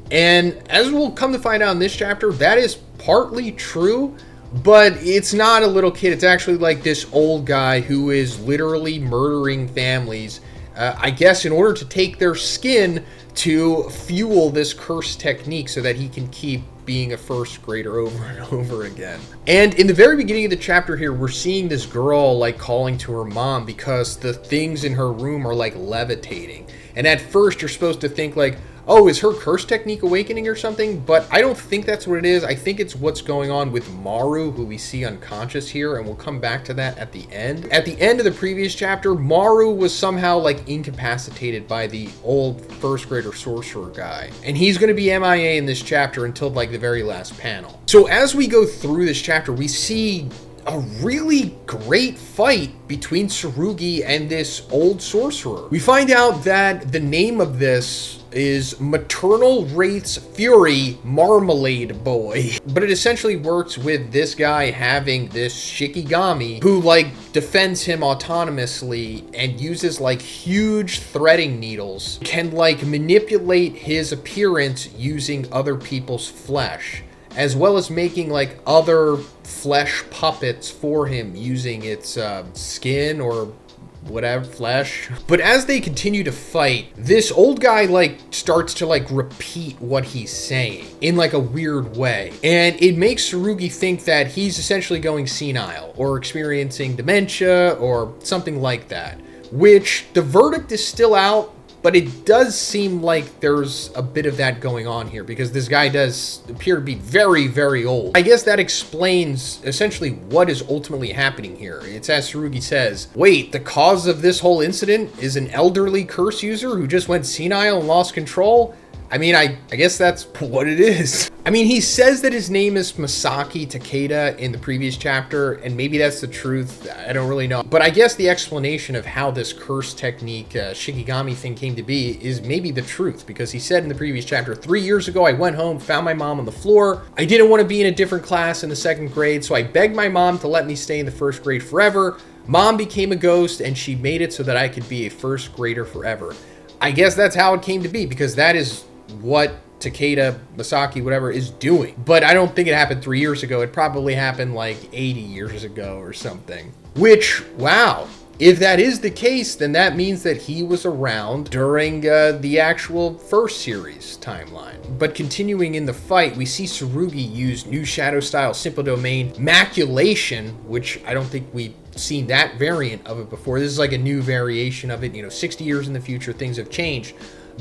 And as we'll come to find out in this chapter, that is partly true, but it's not a little kid. It's actually like this old guy who is literally murdering families, I guess in order to take their skin to fuel this curse technique so that he can keep being a first grader over and over again. And in the very beginning of the chapter here, we're seeing this girl like calling to her mom because the things in her room are like levitating. And at first you're supposed to think like, oh, is her curse technique awakening or something? But I don't think that's what it is. I think it's what's going on with Maru, who we see unconscious here, and we'll come back to that at the end. At the end of the previous chapter, Maru was somehow like incapacitated by the old first grader sorcerer guy. And he's going to be MIA in this chapter until like the very last panel. So as we go through this chapter, we see a really great fight between Tsurugi and this old sorcerer. We find out that the name of this is Maternal Wraith's Fury Marmalade Boy. But it essentially works with this guy having this Shikigami who like defends him autonomously and uses like huge threading needles, can like manipulate his appearance using other people's flesh, as well as making like other flesh puppets for him using its skin or whatever, flesh. But as they continue to fight, this old guy like starts to like repeat what he's saying in like a weird way. And it makes Tsurugi think that he's essentially going senile or experiencing dementia or something like that, which the verdict is still out. But it does seem like there's a bit of that going on here because this guy does appear to be very, very old. I guess that explains essentially what is ultimately happening here. It's as Tsurugi says, wait, the cause of this whole incident is an elderly curse user who just went senile and lost control? I mean, I guess that's what it is. I mean, he says that his name is Masaki Takeda in the previous chapter, and maybe that's the truth. I don't really know. But I guess the explanation of how this curse technique, Shikigami thing came to be is maybe the truth, because he said in the previous chapter, 3 years ago, I went home, found my mom on the floor. I didn't want to be in a different class in the second grade, so I begged my mom to let me stay in the first grade forever. Mom became a ghost, and she made it so that I could be a first grader forever. I guess that's how it came to be, because that is what Takeda, Masaki, whatever, is doing. But I don't think it happened 3 years ago. It probably happened like 80 years ago or something. Which, wow, if that is the case, then that means that he was around during the actual first series timeline. But continuing in the fight, we see Tsurugi use new Shadow Style Simple Domain Maculation, which I don't think we've seen that variant of it before. This is like a new variation of it. 60 years in the future, things have changed.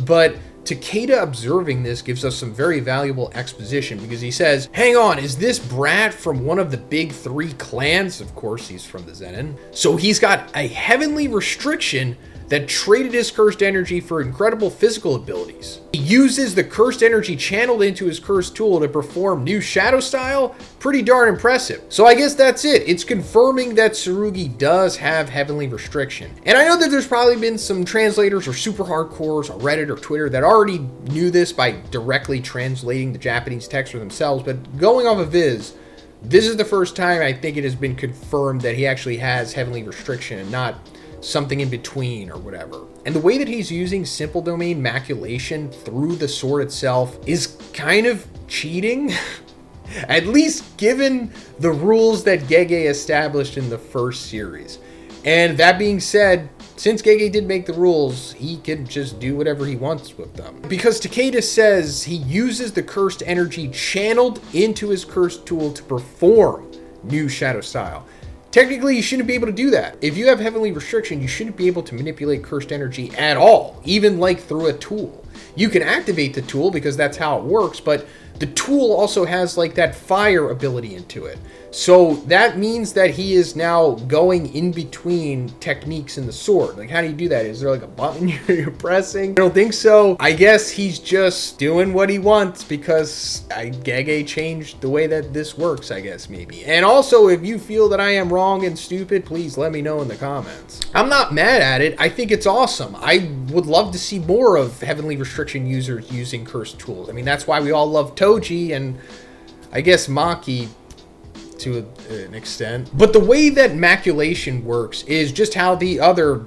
But Takeda observing this gives us some very valuable exposition, because he says, hang on, is this brat from one of the big 3 clans? Of course, he's from the Zenin. So he's got a heavenly restriction that traded his cursed energy for incredible physical abilities. He uses the cursed energy channeled into his cursed tool to perform new Shadow Style. Pretty darn impressive. So I guess that's it. It's confirming that Tsurugi does have heavenly restriction. And I know that there's probably been some translators or super hardcores on Reddit or Twitter that already knew this by directly translating the Japanese text for themselves, but going off of Viz, this is the first time I think it has been confirmed that he actually has heavenly restriction and not something in between or whatever. And the way that he's using Simple Domain Maculation through the sword itself is kind of cheating. At least given the rules that Gege established in the first series. And that being said, since Gege did make the rules, he can just do whatever he wants with them. Because Takeda says he uses the cursed energy channeled into his cursed tool to perform new shadow style. Technically, you shouldn't be able to do that. If you have heavenly restriction, you shouldn't be able to manipulate cursed energy at all, even like through a tool. You can activate the tool because that's how it works, but the tool also has like that fire ability into it. So that means that he is now going in between techniques in the sword. Like, how do you do that? Is there like a button you're pressing? I don't think so. I guess he's just doing what he wants because Gege changed the way that this works, I guess, maybe. And also, if you feel that I am wrong and stupid, please let me know in the comments. I'm not mad at it. I think it's awesome. I would love to see more of Heavenly Restriction users using cursed tools. I mean, that's why we all love Toji and I guess Maki to an extent. But the way that maculation works is just how the other,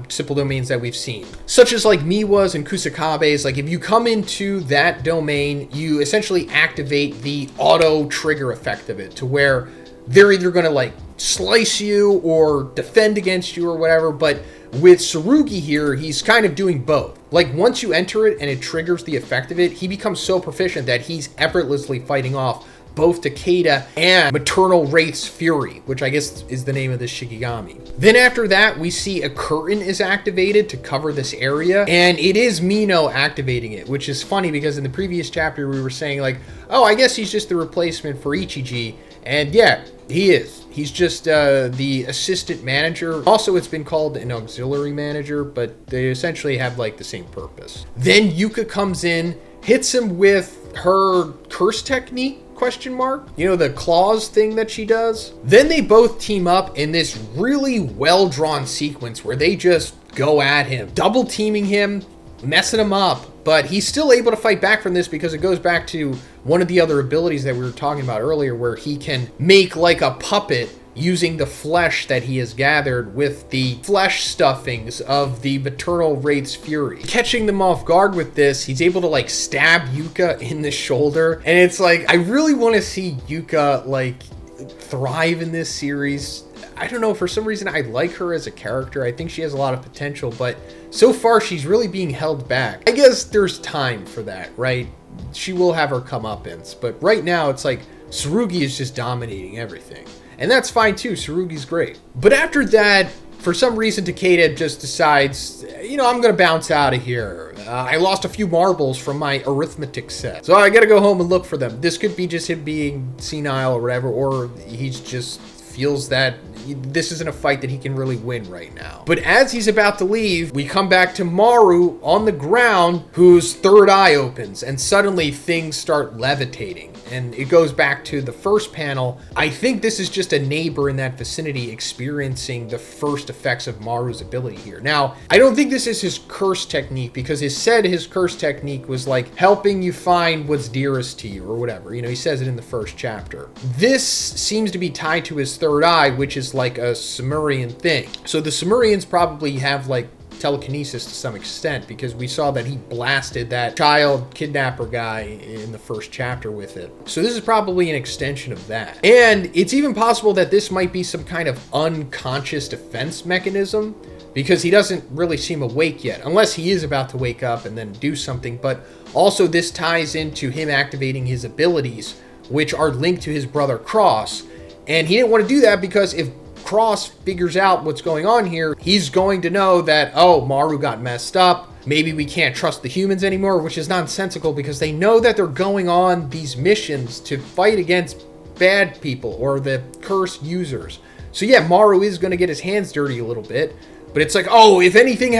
simple domains that we've seen, such as like Miwa's and Kusakabe's, like if you come into that domain, you essentially activate the auto trigger effect of it to where they're either going to like slice you or defend against you or whatever. But with Tsurugi here, he's kind of doing both. Like once you enter it and it triggers the effect of it, he becomes so proficient that he's effortlessly fighting off both Takeda and Maternal Wraith's Fury, which I guess is the name of this Shikigami. Then after that, we see a curtain is activated to cover this area, and it is Mino activating it, which is funny because in the previous chapter we were saying like, oh, I guess he's just the replacement for Ichiji, and yeah, he is. He's just the assistant manager. Also, it's been called an auxiliary manager, but they essentially have like the same purpose. Then Yuka comes in, hits him with her curse technique, ? The claws thing that she does. Then they both team up in this really well-drawn sequence where they just go at him, double teaming him, messing him up. But he's still able to fight back from this because it goes back to one of the other abilities that we were talking about earlier where he can make like a puppet using the flesh that he has gathered with the flesh stuffings of the Maternal Wraith's Fury. Catching them off guard with this, he's able to like stab Yuka in the shoulder. And it's like, I really want to see Yuka like thrive in this series. I don't know, for some reason I like her as a character. I think she has a lot of potential, but so far she's really being held back. I guess there's time for that, right? She will have her comeuppance, but right now it's like Tsurugi is just dominating everything. And that's fine too, Tsurugi's great. But after that, for some reason, Takeda just decides, I'm gonna bounce out of here. I lost a few marbles from my arithmetic set, so I gotta go home and look for them. This could be just him being senile or whatever, or he's just feels that this isn't a fight that he can really win right now. But as he's about to leave, we come back to Maru on the ground, whose third eye opens, and suddenly things start levitating. And it goes back to the first panel. I think this is just a neighbor in that vicinity experiencing the first effects of Maru's ability here. Now, I don't think this is his curse technique because his curse technique was like helping you find what's dearest to you or whatever. He says it in the first chapter. This seems to be tied to his third eye, which is like a Sumerian thing. So the Sumerians probably have like telekinesis to some extent because we saw that he blasted that child kidnapper guy in the first chapter with it. So this is probably an extension of that. And it's even possible that this might be some kind of unconscious defense mechanism because he doesn't really seem awake yet, unless he is about to wake up and then do something. But also this ties into him activating his abilities, which are linked to his brother Cross. And he didn't want to do that because if Cross figures out what's going on here, he's going to know that, oh, Maru got messed up. Maybe we can't trust the humans anymore, which is nonsensical because they know that they're going on these missions to fight against bad people or the cursed users. So yeah, Maru is going to get his hands dirty a little bit, but it's like, oh, if anything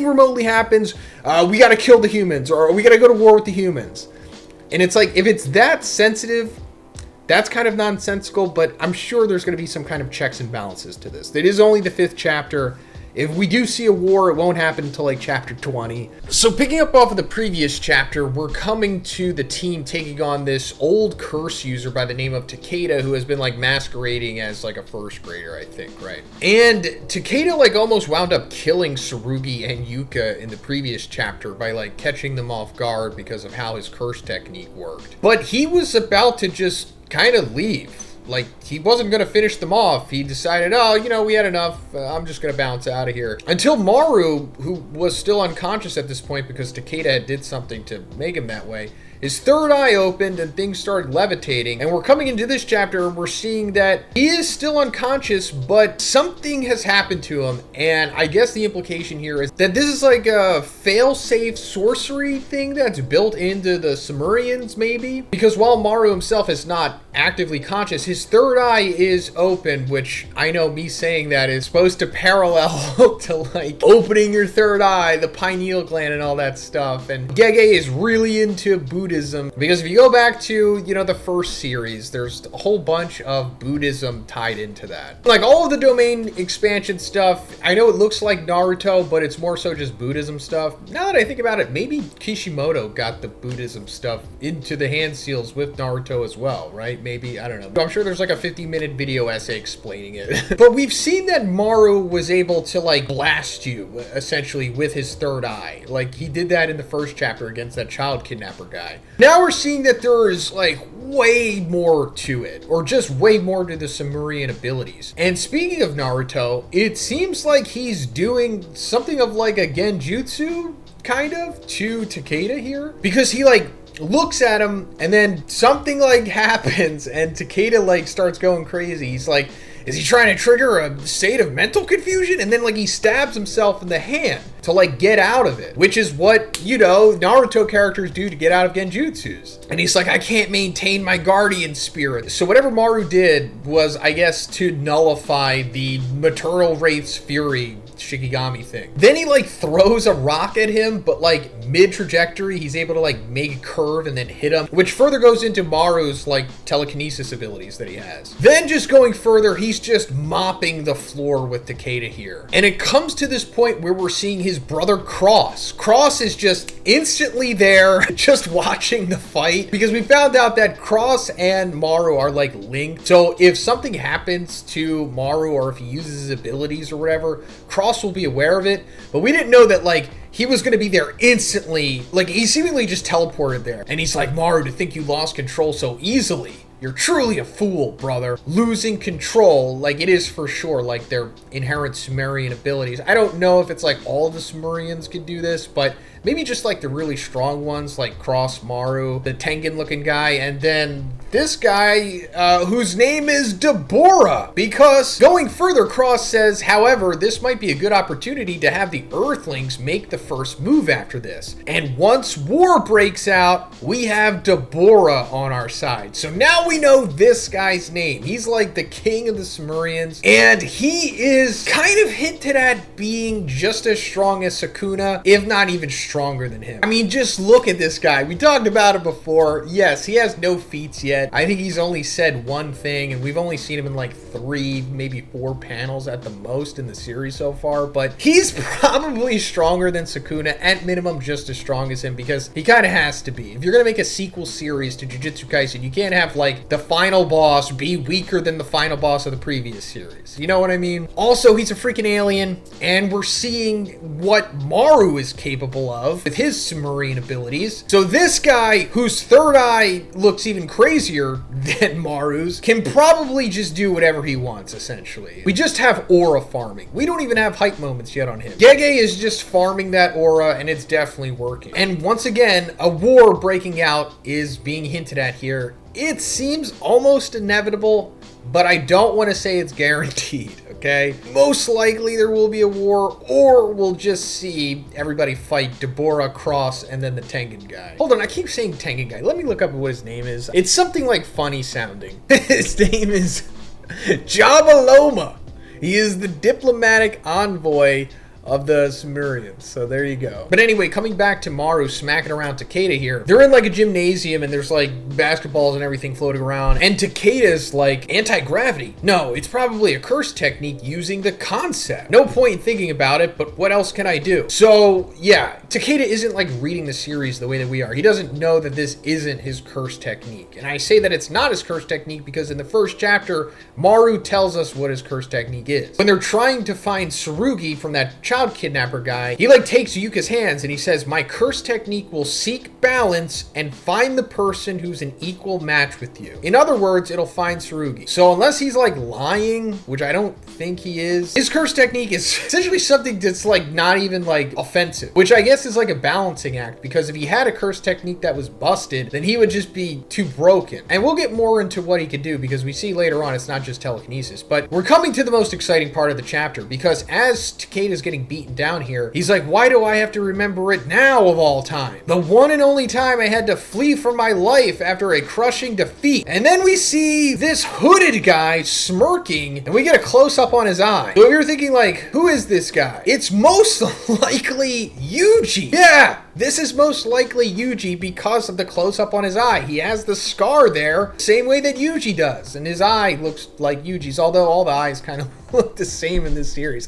remotely happens, we got to kill the humans or we got to go to war with the humans. And it's like, if it's that sensitive, that's kind of nonsensical, but I'm sure there's going to be some kind of checks and balances to this. It is only the 5th chapter, if we do see a war, it won't happen until like chapter 20. So picking up off of the previous chapter, we're coming to the team taking on this old curse user by the name of Takeda, who has been like masquerading as like a first grader, I think, right? And Takeda like almost wound up killing Tsurugi and Yuka in the previous chapter by like catching them off guard because of how his curse technique worked. But he was about to just kind of leave. Like, he wasn't going to finish them off. He decided, oh, you know, we had enough. I'm just going to bounce out of here. Until Maru, who was still unconscious at this point because Takeda did something to make him that way, his third eye opened and things started levitating. And we're coming into this chapter and we're seeing that he is still unconscious, but something has happened to him. And I guess the implication here is that this is like a fail-safe sorcery thing that's built into the Sumerians, maybe? Because while Maru himself is not actively conscious, his third eye is open, which I know me saying that is supposed to parallel to like opening your third eye, the pineal gland and all that stuff. And Gege is really into Buddhism, because if you go back to, you know, the first series, there's a whole bunch of Buddhism tied into that. Like all of the domain expansion stuff, I know it looks like Naruto, but it's more so just Buddhism stuff. Now that I think about it, maybe Kishimoto got the Buddhism stuff into the hand seals with Naruto as well, right? Maybe, I don't know. I'm sure there's like a 50-minute video essay explaining it. But we've seen that Maru was able to like blast you, essentially, with his third eye. Like, he did that in the first chapter against that child kidnapper guy. Now we're seeing that there is like way more to it, or just way more to the Sumerian abilities. And speaking of Naruto, it seems like he's doing something of like a genjutsu, kind of, to Takeda here. Because he like looks at him and then something like happens and Takeda like starts going crazy. He's like, is he trying to trigger a state of mental confusion? And then like he stabs himself in the hand to like get out of it, which is what, you know, Naruto characters do to get out of genjutsus. And he's like, I can't maintain my guardian spirit. So whatever Maru did was, I guess, to nullify the maternal wraith's fury Shikigami thing. Then he like throws a rock at him, but like mid-trajectory he's able to like make a curve and then hit him, which further goes into Maru's like telekinesis abilities that he has. Then just going further, he's just mopping the floor with Takeda here. And it comes to this point where we're seeing his brother Cross. Cross is just instantly there, just watching the fight, because we found out that Cross and Maru are like linked. So if something happens to Maru, or if he uses his abilities or whatever, Cross will be aware of it. But we didn't know that like he was going to be there instantly. Like, he seemingly just teleported there. And he's like, Maru, to think you lost control so easily. You're truly a fool, brother. Losing control, like, it is for sure, like, their inherent Sumerian abilities. I don't know if it's like all the Sumerians can do this, but maybe just like the really strong ones, like Cross, Maru, the Tengen looking guy, and then this guy whose name is Deborah. Because going further, Cross says, however, this might be a good opportunity to have the Earthlings make the first move after this. And once war breaks out, we have Deborah on our side. So now we know this guy's name. He's like the king of the Sumerians, and he is kind of hinted at being just as strong as Sukuna, if not even stronger than him. I mean, just look at this guy. We talked about it before. Yes, he has no feats yet. I think he's only said one thing, and we've only seen him in like 3, maybe 4 panels at the most in the series so far, but he's probably stronger than Sukuna, at minimum just as strong as him, because he kind of has to be. If you're gonna make a sequel series to Jujutsu Kaisen, you can't have like the final boss be weaker than the final boss of the previous series. You know what I mean? Also, he's a freaking alien, and we're seeing what Maru is capable of with his Sumerian abilities. So this guy, whose third eye looks even crazier than Maru's, can probably just do whatever he wants, essentially. We just have aura farming. We don't even have hype moments yet on him. Gege is just farming that aura, and it's definitely working. And once again, a war breaking out is being hinted at here. It seems almost inevitable, but I don't want to say it's guaranteed, okay? Most likely there will be a war, or we'll just see everybody fight Deborah, Cross, and then the Tengen guy. Hold on, I keep saying Tengen guy. Let me look up what his name is. It's something like funny sounding. His name is Jabaloma. He is the diplomatic envoy of the Sumerians. So there you go. But anyway, coming back to Maru smacking around Takeda here. They're in like a gymnasium and there's like basketballs and everything floating around. And Takeda's like, anti-gravity. No, it's probably a curse technique using the concept. No point in thinking about it, but what else can I do? So yeah, Takeda isn't like reading the series the way that we are. He doesn't know that this isn't his curse technique. And I say that it's not his curse technique because in the first chapter, Maru tells us what his curse technique is. When they're trying to find Tsurugi from that child kidnapper guy, he like takes Yuka's hands and he says, my curse technique will seek balance and find the person who's an equal match with you. In other words, it'll find Tsurugi. So unless he's like lying, which I don't think he is, his curse technique is essentially something that's like not even like offensive, which I guess is like a balancing act, because if he had a curse technique that was busted, then he would just be too broken. And we'll get more into what he could do because we see later on it's not just telekinesis. But we're coming to the most exciting part of the chapter, because as Takeda's getting beaten down here, he's like, why do I have to remember it now of all time? The one and only time I had to flee for my life after a crushing defeat. And then we see this hooded guy smirking and we get a close-up on his eye. So if you're thinking like, who is this guy? It's most likely Yuji. Yeah, this is most likely Yuji because of the close-up on his eye. He has the scar there, same way that Yuji does. And his eye looks like Yuji's, although all the eyes kind of look the same in this series.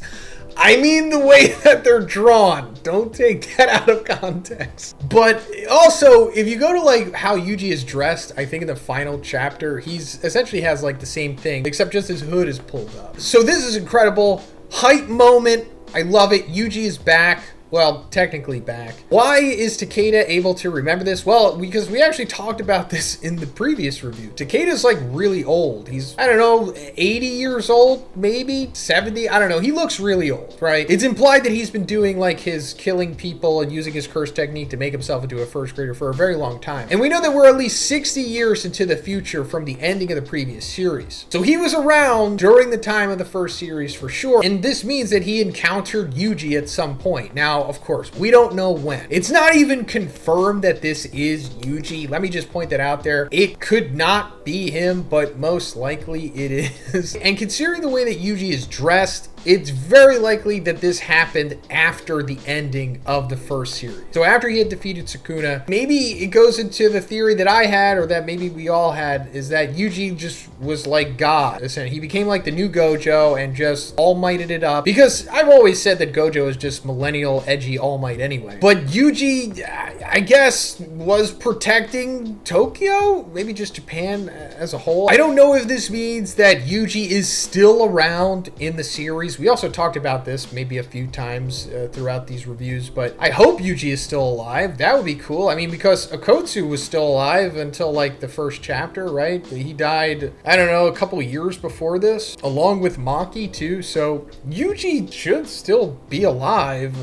I mean the way that they're drawn. Don't take that out of context. But also, if you go to like how Yuji is dressed, I think in the final chapter, he's essentially has like the same thing, except just his hood is pulled up. So this is incredible. Hype moment. I love it. Yuji is back. Well, technically back. Why is Takeda able to remember this? Well, because we actually talked about this in the previous review. Takeda's like really old. He's, I don't know, 80 years old, maybe 70. I don't know. He looks really old, right? It's implied that he's been doing like his killing people and using his curse technique to make himself into a first grader for a very long time. And we know that we're at least 60 years into the future from the ending of the previous series. So he was around during the time of the first series for sure. And this means that he encountered Yuji at some point. Now, of course, we don't know when. It's not even confirmed that this is Yuji. Let me just point that out there. It could not be him, but most likely it is. And considering the way that Yuji is dressed, it's very likely that this happened after the ending of the first series. So after he had defeated Sukuna, maybe it goes into the theory that I had, or that maybe we all had, is that Yuji just was like God. He became like the new Gojo and just all-mighted it up. Because I've always said that Gojo is just millennial, edgy All Might anyway. But Yuji, I guess, was protecting Tokyo? Maybe just Japan as a whole? I don't know if this means that Yuji is still around in the series. We also talked about this maybe a few times throughout these reviews, but I hope Yuji is still alive. That would be cool. I mean, because Okotsu was still alive until like the first chapter, right? He died, I don't know, a couple of years before this, along with Maki too. So Yuji should still be alive.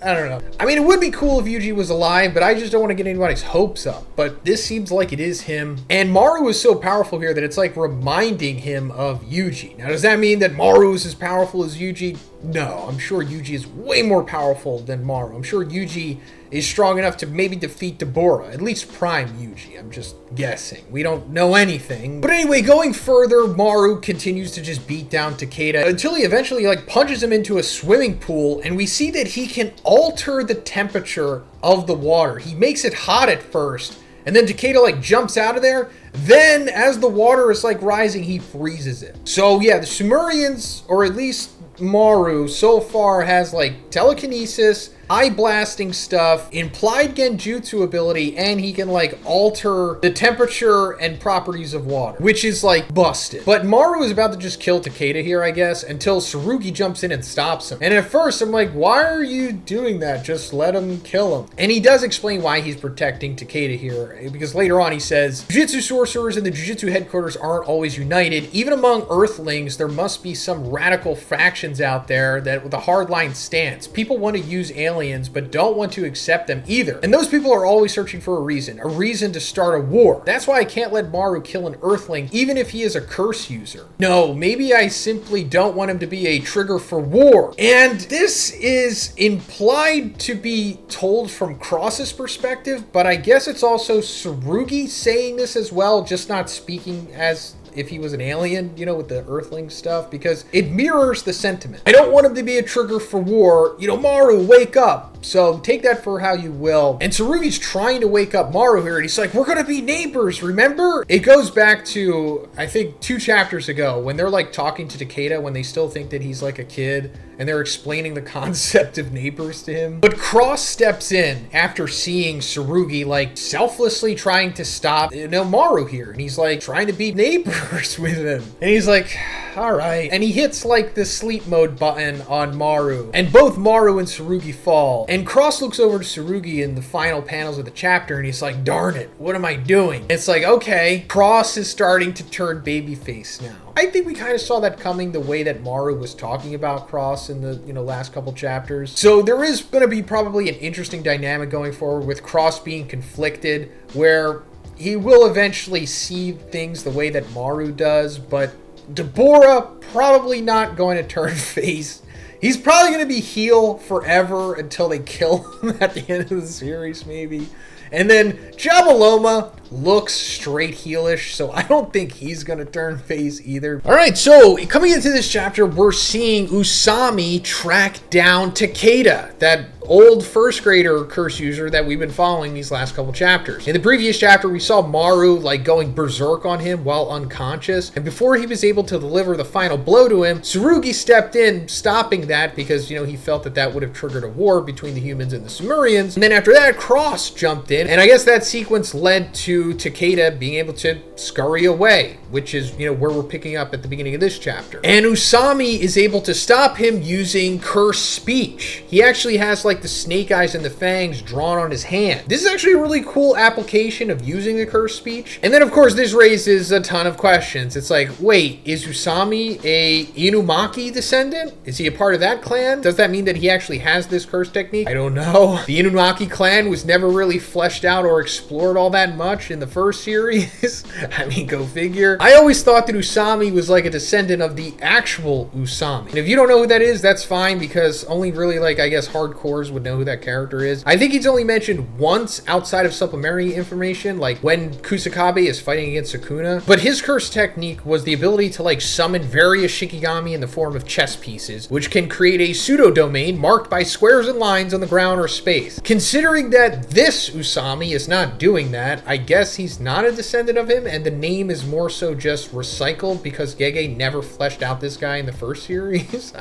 I don't know. I mean, it would be cool if Yuji was alive, but I just don't want to get anybody's hopes up. But this seems like it is him. And Maru is so powerful here that it's like reminding him of Yuji. Now, does that mean that Maru is as powerful as Yuji? No, I'm sure Yuji is way more powerful than Maru. I'm sure Yuji is strong enough to maybe defeat Deborah, at least prime Yuji. I'm just guessing. We don't know anything. But anyway, going further, Maru continues to just beat down Takeda until he eventually like punches him into a swimming pool, and we see that he can alter the temperature of the water. He makes it hot at first, and then Takeda like jumps out of there. Then as the water is like rising, he freezes it. So yeah, the Sumerians, or at least Maru, so far has like telekinesis, eye blasting stuff, implied genjutsu ability, and he can like alter the temperature and properties of water, which is like busted. But Maru is about to just kill Takeda here, I guess, until Tsurugi jumps in and stops him. And at first I'm like, why are you doing that? Just let him kill him. And he does explain why he's protecting Takeda here, because later on he says, Jujutsu sorcerers and the Jujutsu headquarters aren't always united. Even among Earthlings, there must be some radical factions out there that with a hardline stance. People want to use aliens, but don't want to accept them either. And those people are always searching for a reason to start a war. That's why I can't let Maru kill an Earthling, even if he is a curse user. No, maybe I simply don't want him to be a trigger for war. And this is implied to be told from Cross's perspective, but I guess it's also Tsurugi saying this as well, just not speaking as if he was an alien, you know, with the Earthling stuff, because it mirrors the sentiment. I don't want him to be a trigger for war. You know, Maru, wake up. So take that for how you will. And Tsurugi's trying to wake up Maru here, and he's like, we're gonna be neighbors, remember? It goes back to, I think, 2 chapters ago, when they're like talking to Takeda when they still think that he's like a kid, and they're explaining the concept of neighbors to him. But Cross steps in after seeing Tsurugi like selflessly trying to stop, you know, Maru here, and he's like trying to be neighbors with him. And he's like, all right. And he hits like the sleep mode button on Maru, and both Maru and Tsurugi fall. And Cross looks over to Tsurugi in the final panels of the chapter, and he's like, darn it, what am I doing? It's like, okay, Cross is starting to turn babyface now. I think we kind of saw that coming the way that Maru was talking about Cross in the, you know, last couple chapters. So there is going to be probably an interesting dynamic going forward with Cross being conflicted, where he will eventually see things the way that Maru does, but Deborah probably not going to turn face. He's probably going to be heel forever until they kill him at the end of the series, maybe. And then Jabaloma looks straight heelish, so I don't think he's going to turn face either. All right, so coming into this chapter, we're seeing Usami track down Takeda, that old first grader curse user that we've been following these last couple chapters. In the previous chapter, we saw Maru like going berserk on him while unconscious, and before he was able to deliver the final blow to him, Tsurugi stepped in, stopping that because, you know, he felt that that would have triggered a war between the humans and the Sumerians. And then after that, Cross jumped in, and I guess that sequence led to Takeda being able to scurry away, which is, you know, where we're picking up at the beginning of this chapter. And Usami is able to stop him using curse speech. He actually has like the snake eyes and the fangs drawn on his hand. This is actually a really cool application of using the curse speech. And then of course this raises a ton of questions. It's like, wait, is Usami a Inumaki descendant? Is he a part of that clan? Does that mean that he actually has this curse technique? I don't know. The Inumaki clan was never really fleshed out or explored all that much in the first series. I mean, go figure. I always thought that Usami was like a descendant of the actual Usami. And if you don't know who that is, that's fine, because only really like, I guess, hardcores would know who that character is. I think he's only mentioned once outside of supplementary information, like when Kusakabe is fighting against Sukuna. But his curse technique was the ability to like summon various Shikigami in the form of chess pieces, which can create a pseudo-domain marked by squares and lines on the ground or space. Considering that this Usami is not doing that, I guess he's not a descendant of him, and the name is more so just recycled because Gege never fleshed out this guy in the first series.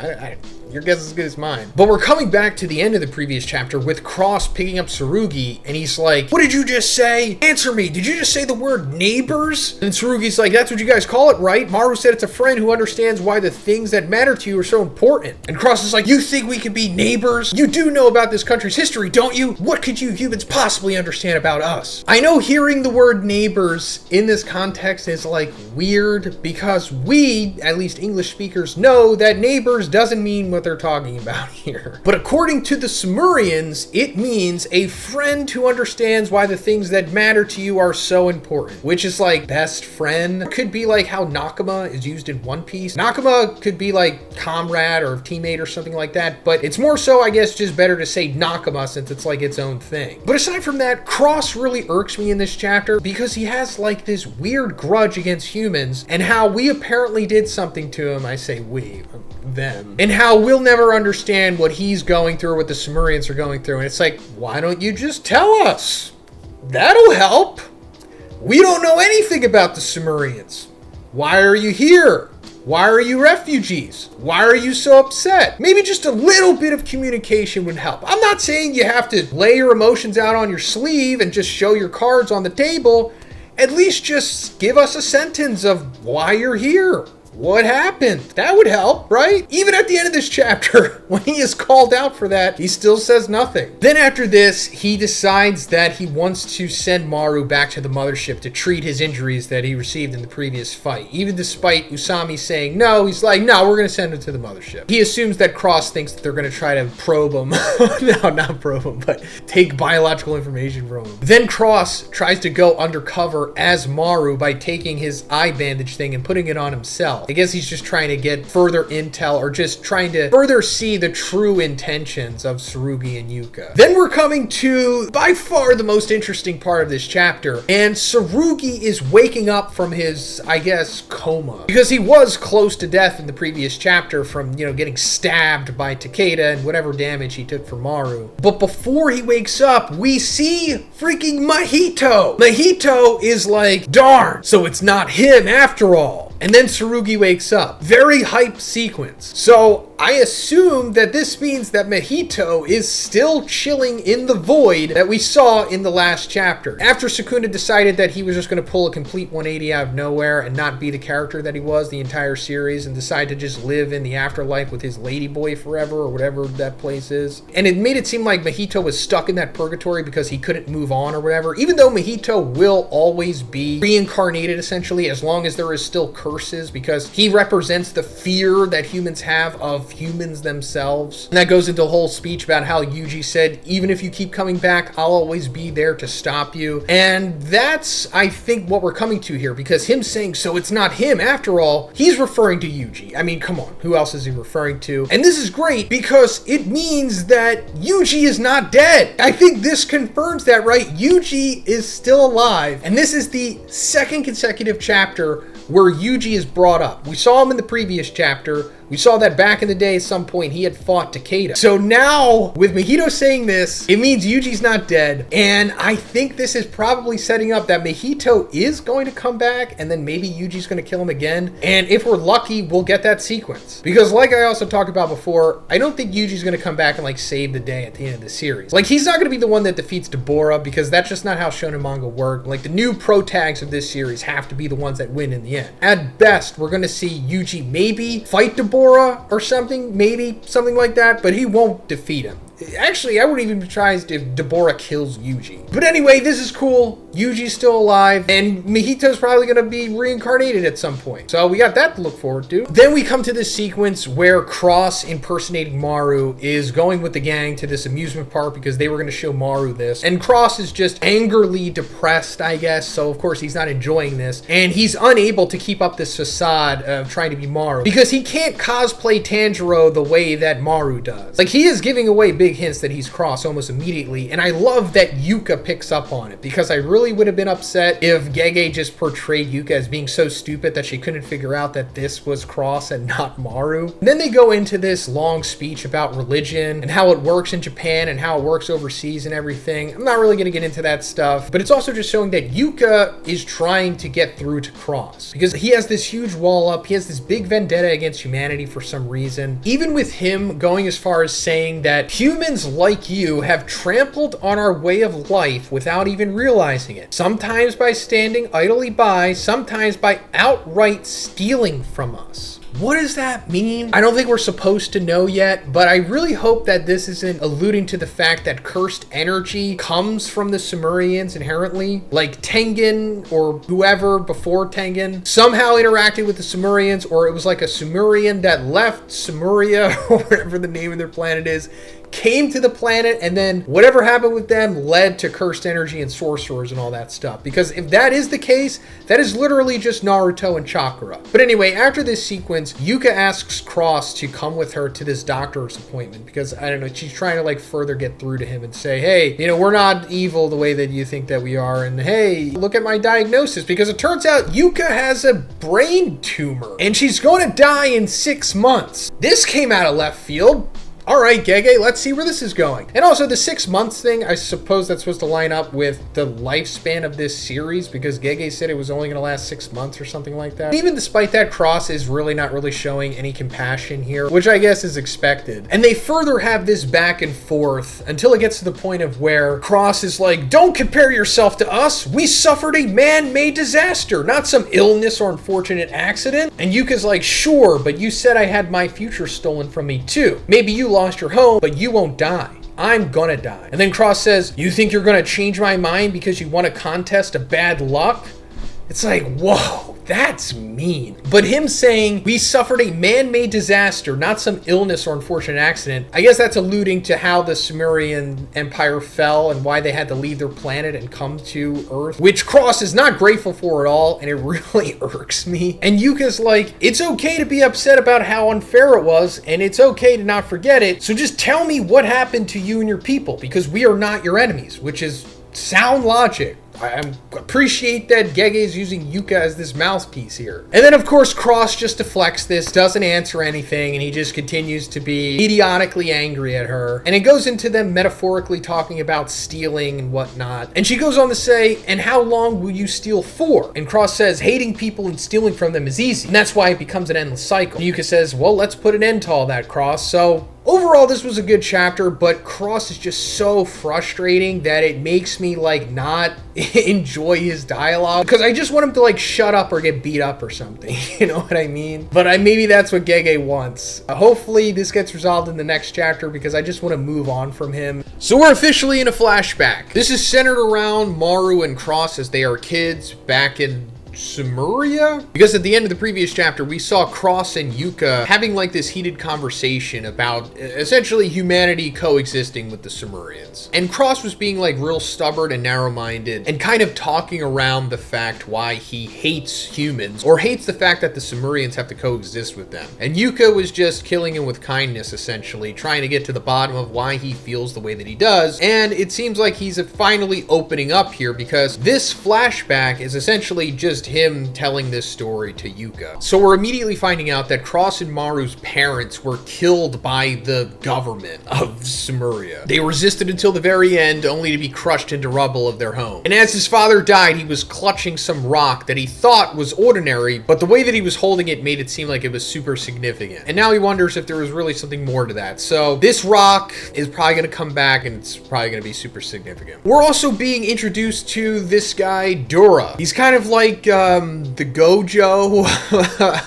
Your guess is as good as mine. But we're coming back to the end of the previous chapter with Cross picking up Tsurugi, and he's like, what did you just say? Answer me, did you just say the word neighbors? And Tsurugi's like, that's what you guys call it, right? Maru said it's a friend who understands why the things that matter to you are so important. And Cross is like, you think we could be neighbors? You do know about this country's history, don't you? What could you humans possibly understand about us? I know hearing the word neighbors in this context is like weird, because we, at least English speakers, know that neighbors doesn't mean what they're talking about here. But according to the Sumerians, it means a friend who understands why the things that matter to you are so important, which is like best friend. It could be like how Nakama is used in One Piece. Nakama could be like comrade or teammate or something like that, but it's more so, I guess, just better to say Nakama since it's like its own thing. But aside from that, Cross really irks me in this chapter because he has like this weird grudge against humans, and how we apparently did something to him. I say we, them, and how we'll never understand what he's going through or what the Sumerians are going through. And it's like, why don't you just tell us? That'll help. We don't know anything about the Sumerians. Why are you here? Why are you refugees? Why are you so upset? Maybe just a little bit of communication would help. I'm not saying you have to lay your emotions out on your sleeve and just show your cards on the table. At least just give us a sentence of why you're here. What happened? That would help, right? Even at the end of this chapter, when he is called out for that, he still says nothing. Then after this, he decides that he wants to send Maru back to the mothership to treat his injuries that he received in the previous fight. Even despite Usami saying no, he's like, no, we're going to send him to the mothership. He assumes that Cross thinks that they're going to try to probe him. No, not probe him, but take biological information from him. Then Cross tries to go undercover as Maru by taking his eye bandage thing and putting it on himself. himself. I guess he's just trying to get further intel, or just trying to further see the true intentions of Tsurugi and Yuka. Then we're coming to by far the most interesting part of this chapter, and Tsurugi is waking up from his, I guess, coma, because he was close to death in the previous chapter from, getting stabbed by Takeda and whatever damage he took from Maru. But before he wakes up, we see freaking Mahito. Mahito is like, darn, so it's not him after all. And then Tsurugi wakes up. Very hype sequence. So I assume that this means that Mahito is still chilling in the void that we saw in the last chapter. After Sukuna decided that he was just going to pull a complete 180 out of nowhere and not be the character that he was the entire series, and decide to just live in the afterlife with his ladyboy forever, or whatever that place is. And it made it seem like Mahito was stuck in that purgatory because he couldn't move on or whatever, even though Mahito will always be reincarnated essentially, as long as there is still curses, because he represents the fear that humans have of humans themselves. And that goes into a whole speech about how Yuji said, even if you keep coming back, I'll always be there to stop you. And that's, I think, what we're coming to here, because him saying, so it's not him after all, he's referring to Yuji. I mean, come on, who else is he referring to? And this is great because it means that Yuji is not dead. I think this confirms that, right? Yuji is still alive, and this is the second consecutive chapter where Yuji is brought up. We saw him in the previous chapter. We saw that back in the day at some point he had fought Takeda. So now, with Mahito saying this, it means Yuji's not dead. And I think this is probably setting up that Mahito is going to come back, and then maybe Yuji's going to kill him again. And if we're lucky, we'll get that sequence. Because like I also talked about before, I don't think Yuji's going to come back and like save the day at the end of the series. Like, he's not going to be the one that defeats Deborah, because that's just not how shonen manga work. Like, the new pro tags of this series have to be the ones that win in the end. At best, we're going to see Yuji maybe fight Deborah or something, maybe something like that, but he won't defeat him. Actually, I wouldn't even be surprised if Deborah kills Yuji. But anyway, this is cool. Yuji's still alive, and Mahito's probably going to be reincarnated at some point. So we got that to look forward to. Then we come to this sequence where Cross, impersonating Maru, is going with the gang to this amusement park because they were going to show Maru this. And Cross is just angrily depressed, I guess, so of course he's not enjoying this. And he's unable to keep up this facade of trying to be Maru, because he can't cosplay Tanjiro the way that Maru does. Like, he is giving away big hints that he's Cross almost immediately, and I love that Yuka picks up on it, because I really would have been upset if Gege just portrayed Yuka as being so stupid that she couldn't figure out that this was Cross and not Maru. And then they go into this long speech about religion and how it works in Japan and how it works overseas and everything. I'm not really going to get into that stuff, but it's also just showing that Yuka is trying to get through to Cross, because he has this huge wall up, he has this big vendetta against humanity for some reason, even with him going as far as saying that humans like you have trampled on our way of life without even realizing it. Sometimes by standing idly by, sometimes by outright stealing from us. What does that mean? I don't think we're supposed to know yet, but I really hope that this isn't alluding to the fact that cursed energy comes from the Sumerians inherently. Like Tengen, or whoever before Tengen, somehow interacted with the Sumerians, or it was like a Sumerian that left Sumeria, or whatever the name of their planet is, came to the planet, and then whatever happened with them led to cursed energy and sorcerers and all that stuff. Because if that is the case, that is literally just Naruto and Chakra. But anyway, after this sequence, Yuka asks Cross to come with her to this doctor's appointment, because, I don't know, she's trying to like further get through to him and say, hey, we're not evil the way that you think that we are, and hey, look at my diagnosis, because it turns out Yuka has a brain tumor and she's going to die in 6 months. This came out of left field. All right, Gege, let's see where this is going. And also the 6 months thing, I suppose that's supposed to line up with the lifespan of this series, because Gege said it was only going to last 6 months or something like that. Even despite that, Cross is really not really showing any compassion here, which I guess is expected. And they further have this back and forth until it gets to the point of where Cross is like, don't compare yourself to us. We suffered a man-made disaster, not some illness or unfortunate accident. And Yuka's like, sure, but you said I had my future stolen from me too. Maybe you lost your home, but you won't die. I'm gonna die. And then Cross says, you think you're gonna change my mind because you won a contest of bad luck? It's like, whoa, That's mean. But him saying, we suffered a man-made disaster, not some illness or unfortunate accident, I guess that's alluding to how the Sumerian Empire fell and why they had to leave their planet and come to Earth, which Cross is not grateful for at all, and it really irks me. And Yuka's like, it's okay to be upset about how unfair it was, and it's okay to not forget it, so just tell me what happened to you and your people, because we are not your enemies, which is sound logic. I appreciate that Gege is using Yuka as this mouthpiece here. And then, of course, Cross just deflects this, doesn't answer anything, and he just continues to be idiotically angry at her. And it goes into them metaphorically talking about stealing and whatnot. And she goes on to say, and how long will you steal for? And Cross says, hating people and stealing from them is easy. And that's why it becomes an endless cycle. And Yuka says, well, let's put an end to all that, Cross. So overall, this was a good chapter, but Cross is just so frustrating that it makes me, like, not enjoy his dialogue, because I just want him to, like, shut up or get beat up or something, you know what I mean? But maybe that's what Gege wants. Hopefully this gets resolved in the next chapter, because I just want to move on from him. So we're officially in a flashback. This is centered around Maru and Cross as they are kids back in Sumeria? Because at the end of the previous chapter, we saw Cross and Yuka having like this heated conversation about essentially humanity coexisting with the Sumerians. And Cross was being like real stubborn and narrow-minded and kind of talking around the fact why he hates humans, or hates the fact that the Sumerians have to coexist with them. And Yuka was just killing him with kindness, essentially, trying to get to the bottom of why he feels the way that he does. And it seems like he's finally opening up here, because this flashback is essentially just him telling this story to Yuka. So we're immediately finding out that Cross and Maru's parents were killed by the government of Sumeria. They resisted until the very end, only to be crushed into rubble of their home. And as his father died, he was clutching some rock that he thought was ordinary, but the way that he was holding it made it seem like it was super significant. And now he wonders if there was really something more to that. So this rock is probably going to come back, and it's probably going to be super significant. We're also being introduced to this guy, Dura. He's kind of like the Gojo,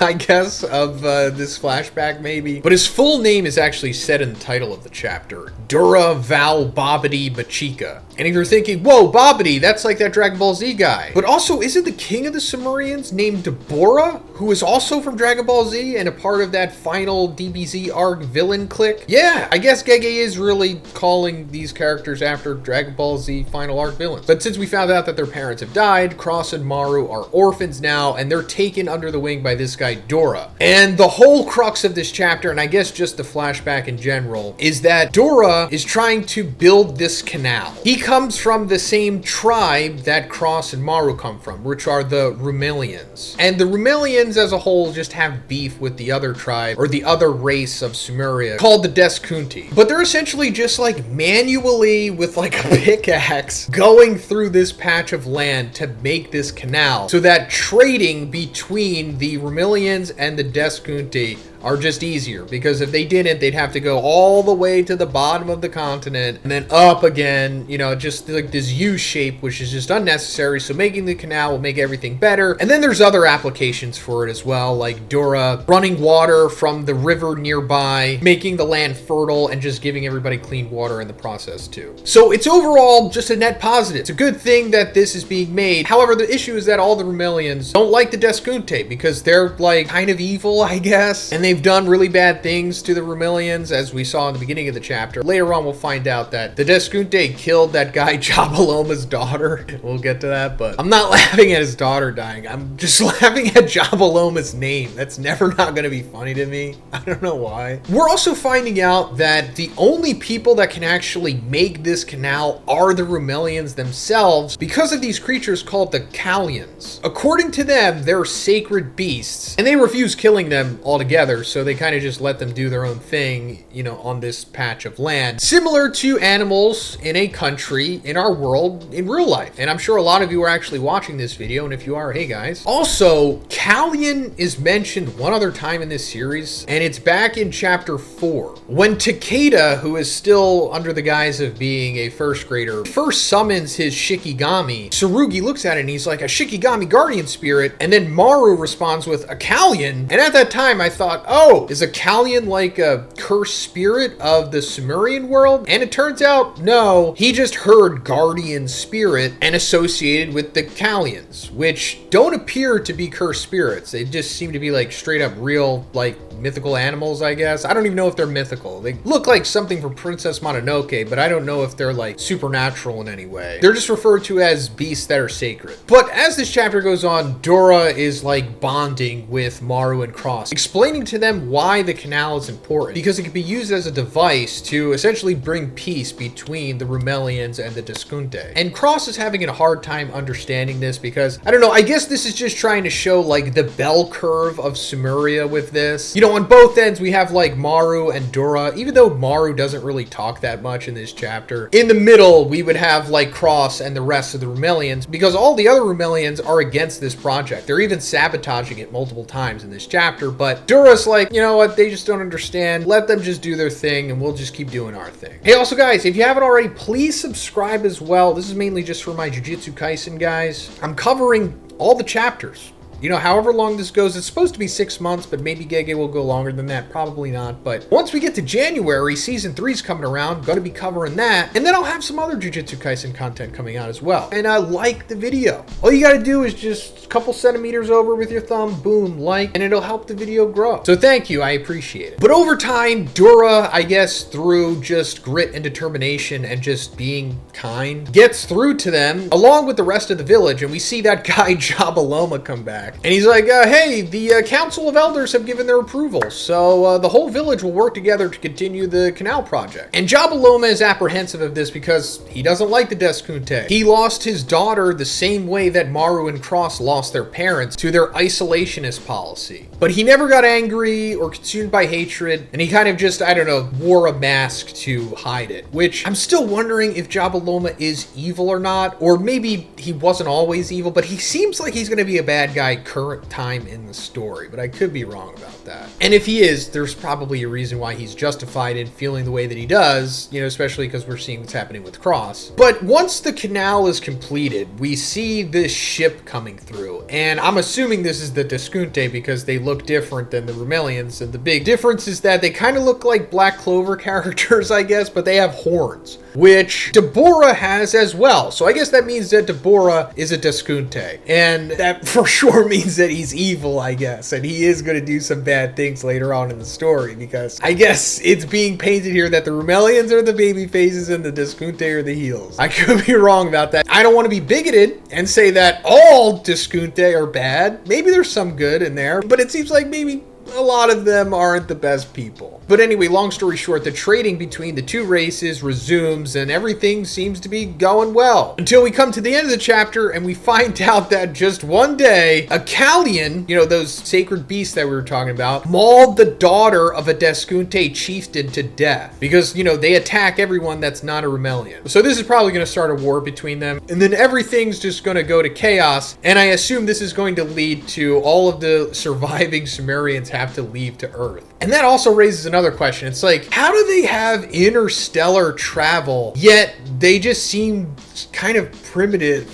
I guess, of this flashback, maybe. But his full name is actually said in the title of the chapter, Dura Val Babidi Machika. And if you're thinking, whoa, Babidi, that's like that Dragon Ball Z guy. But also, isn't the king of the Sumerians named Deborah, who is also from Dragon Ball Z and a part of that final DBZ arc villain clique? Yeah, I guess Gege is really calling these characters after Dragon Ball Z final arc villains. But since we found out that their parents have died, Cross and Maru are orphans now, and they're taken under the wing by this guy, Dora. And the whole crux of this chapter, and I guess just the flashback in general, is that Dora is trying to build this canal. He comes from the same tribe that Cross and Maru come from, which are the Rumelians. And the Rumelians as a whole just have beef with the other tribe, or the other race of Sumeria, called the Deskunti. But they're essentially just like manually, with like a pickaxe, going through this patch of land to make this canal, so that trading between the Rumelians and the Deskunti are just easier, because if they didn't, they'd have to go all the way to the bottom of the continent and then up again, you know, just like this U shape, which is just unnecessary. So making the canal will make everything better. And then there's other applications for it as well, like Dora running water from the river nearby, making the land fertile, and just giving everybody clean water in the process too. So it's overall just a net positive. It's a good thing that this is being made. However, the issue is that all the Rumelians don't like the Deskunte, because they're like kind of evil, I guess, and they've done really bad things to the Rumelians, as we saw in the beginning of the chapter. Later on, we'll find out that the Deskunte killed that guy Jabaloma's daughter. We'll get to that, but I'm not laughing at his daughter dying. I'm just laughing at Jabaloma's name. That's never not going to be funny to me. I don't know why. We're also finding out that the only people that can actually make this canal are the Rumelians themselves, because of these creatures called the Kalians. According to them, they're sacred beasts, and they refuse killing them altogether, so they kind of just let them do their own thing, you know, on this patch of land. Similar to animals in a country, in our world, in real life. And I'm sure a lot of you are actually watching this video, and if you are, hey guys. Also, Kalian is mentioned one other time in this series, and it's back in chapter 4. When Takeda, who is still under the guise of being a first grader, first summons his Shikigami, Tsurugi looks at it and he's like, a Shikigami guardian spirit, and then Maru responds with a Kalian, and at that time I thought, oh, is a Kallian like a cursed spirit of the Sumerian world? And it turns out, no, he just heard guardian spirit and associated with the Kallians, which don't appear to be cursed spirits. They just seem to be like straight up real, like mythical animals, I guess. I don't even know if they're mythical. They look like something from Princess Mononoke, but I don't know if they're like supernatural in any way. They're just referred to as beasts that are sacred. But as this chapter goes on, Dora is like bonding with Maru and Cross, explaining to them why the canal is important, because it can be used as a device to essentially bring peace between the Rumelians and the Deskunte. And Cross is having a hard time understanding this because, I don't know, I guess this is just trying to show like the bell curve of Sumeria with this. You know, on both ends we have like Maru and Dora, even though Maru doesn't really talk that much in this chapter. In the middle, we would have like Cross and the rest of the Rumelians, because all the other Rumelians are against this project. They're even sabotaging it multiple times in this chapter, but Dora's like, you know what, they just don't understand. Let them just do their thing and we'll just keep doing our thing. Hey, also guys, if you haven't already, please subscribe as well. This is mainly just for my Jujutsu Kaisen guys. I'm covering all the chapters. You know, however long this goes, it's supposed to be 6 months, but maybe Gege will go longer than that. Probably not. But once we get to January, Season 3's coming around. Going to be covering that. And then I'll have some other Jujutsu Kaisen content coming out as well. And I like the video. All you got to do is just a couple centimeters over with your thumb, boom, like, and it'll help the video grow. So thank you. I appreciate it. But over time, Dora, I guess through just grit and determination and just being kind, gets through to them along with the rest of the village. And we see that guy Jabaloma come back. And he's like, hey, the Council of Elders have given their approval, so the whole village will work together to continue the canal project. And Jabaloma is apprehensive of this because he doesn't like the Deskunte. He lost his daughter the same way that Maru and Cross lost their parents, to their isolationist policy. But he never got angry or consumed by hatred, and he kind of just, I don't know, wore a mask to hide it. Which, I'm still wondering if Jabaloma is evil or not, or maybe he wasn't always evil, but he seems like he's going to be a bad guy current time in the story, but I could be wrong about that. And if he is, there's probably a reason why he's justified in feeling the way that he does, you know, especially because we're seeing what's happening with Cross. But once the canal is completed, we see this ship coming through, and I'm assuming this is the Deskunte because they look different than the Rumelians, and the big difference is that they kind of look like Black Clover characters, I guess, but they have horns, which Deborah has as well. So I guess that means that Deborah is a Deskunte, and that for sure means that he's evil, I guess, and he is going to do some bad things later on in the story, because I guess it's being painted here that the Rumelians are the baby faces and the Deskunte are the heels. I could be wrong about that. I don't want to be bigoted and say that all Deskunte are bad. Maybe there's some good in there, but it seems like maybe a lot of them aren't the best people. But anyway, long story short, the trading between the two races resumes and everything seems to be going well. Until we come to the end of the chapter and we find out that just one day, a Kallian, you know, those sacred beasts that we were talking about, mauled the daughter of a Deskunte chieftain to death. Because, you know, they attack everyone that's not a Rumelian. So this is probably going to start a war between them. And then everything's just going to go to chaos. And I assume this is going to lead to all of the surviving Sumerians have to leave to Earth. And that also raises another question. It's like, how do they have interstellar travel, yet they just seem kind of primitive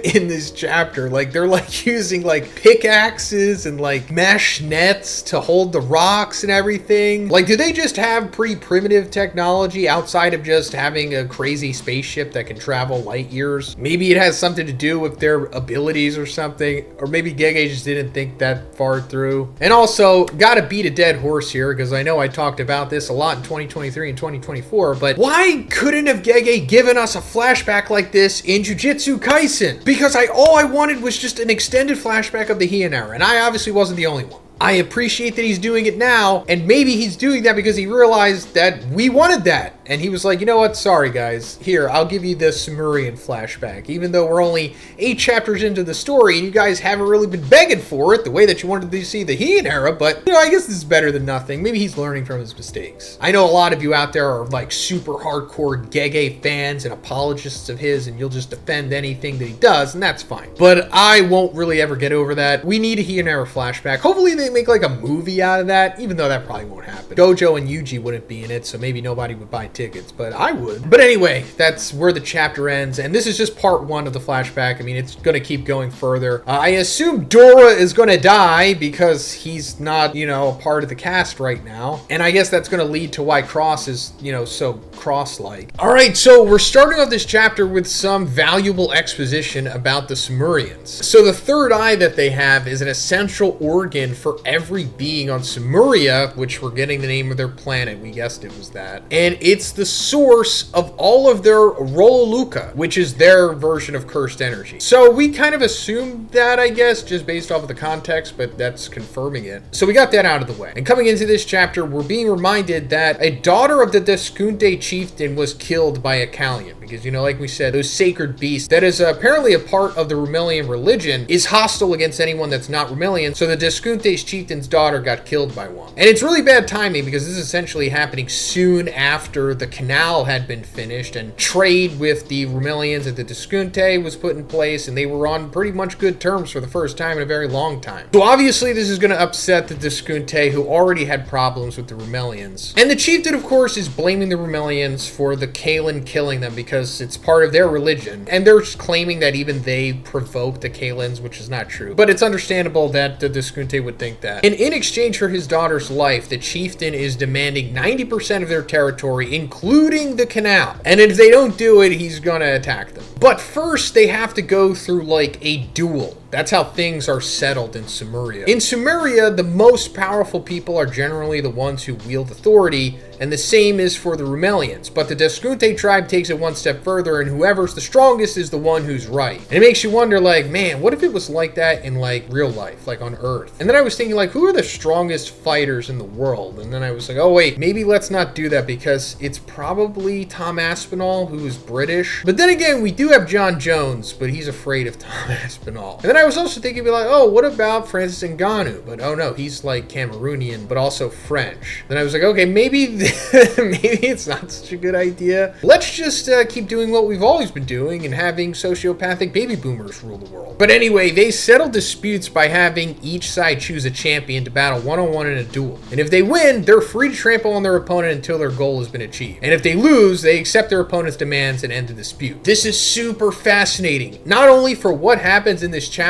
in this chapter? Like, they're like using like pickaxes and like mesh nets to hold the rocks and everything. Like, do they just have pretty primitive technology outside of just having a crazy spaceship that can travel light years? Maybe it has something to do with their abilities or something, or maybe Gege just didn't think that far through. And also, gotta beat a dead horse here, because I know I talked about this a lot in 2023 and 2024, but why couldn't have Gege given us a flashback like this in Jujutsu Kaisen? Because all I wanted was just an extended flashback of the Heian era, and I obviously wasn't the only one. I appreciate that he's doing it now, and maybe he's doing that because he realized that we wanted that. And he was like, you know what, sorry guys, here, I'll give you the Sumerian flashback, even though we're only 8 chapters into the story and you guys haven't really been begging for it the way that you wanted to see the Heian era, but, you know, I guess this is better than nothing. Maybe he's learning from his mistakes. I know a lot of you out there are like super hardcore Gege fans and apologists of his, and you'll just defend anything that he does, and that's fine. But I won't really ever get over that. We need a Heian era flashback. Hopefully they make like a movie out of that, even though that probably won't happen. Gojo and Yuji wouldn't be in it, so maybe nobody would buy tickets, but I would. But anyway, that's where the chapter ends, and this is just part 1 of the flashback. I mean, it's going to keep going further. I assume Dora is going to die because he's not, a part of the cast right now, and I guess that's going to lead to why Cross is, so Cross-like. All right, so we're starting off this chapter with some valuable exposition about the Sumerians. So the third eye that they have is an essential organ for every being on Sumeria, which we're getting the name of their planet. We guessed it was that. And it's the source of all of their Rololuka, which is their version of cursed energy. So we kind of assumed that, I guess, just based off of the context, but that's confirming it. So we got that out of the way. And coming into this chapter, we're being reminded that a daughter of the Deskunte chieftain was killed by a Callion. Because, like we said, those sacred beasts that is apparently a part of the Rumelian religion is hostile against anyone that's not Rumelian. So the Deskunte's chieftain's daughter got killed by one. And it's really bad timing because this is essentially happening soon after the canal had been finished and trade with the Rumelians at the Deskunte was put in place, and they were on pretty much good terms for the first time in a very long time. So obviously this is going to upset the Deskunte, who already had problems with the Rumelians. And the chieftain, of course, is blaming the Rumelians for the Kaelin killing them because it's part of their religion. And they're claiming that even they provoked the Kaelins, which is not true. But it's understandable that the Deskunte would think that. And in exchange for his daughter's life, the chieftain is demanding 90% of their territory, including the canal. And if they don't do it, he's gonna attack them. But first, they have to go through like a duel. That's how things are settled in Sumeria. In Sumeria, the most powerful people are generally the ones who wield authority, and the same is for the Rumelians. But the Deskunte tribe takes it one step further, and whoever's the strongest is the one who's right. And it makes you wonder, like, man, what if it was like that in, like, real life, like on Earth? And then I was thinking, like, who are the strongest fighters in the world? And then I was like, oh, wait, maybe let's not do that because it's probably Tom Aspinall, who is British. But then again, we do have John Jones, but he's afraid of Tom Aspinall. And then I was also thinking, like, oh, what about Francis Ngannou? But oh no, he's like Cameroonian, but also French. Then I was like, okay, maybe it's not such a good idea. Let's just keep doing what we've always been doing and having sociopathic baby boomers rule the world. But anyway, they settle disputes by having each side choose a champion to battle one-on-one in a duel. And if they win, they're free to trample on their opponent until their goal has been achieved. And if they lose, they accept their opponent's demands and end the dispute. This is super fascinating, not only for what happens in this chapter,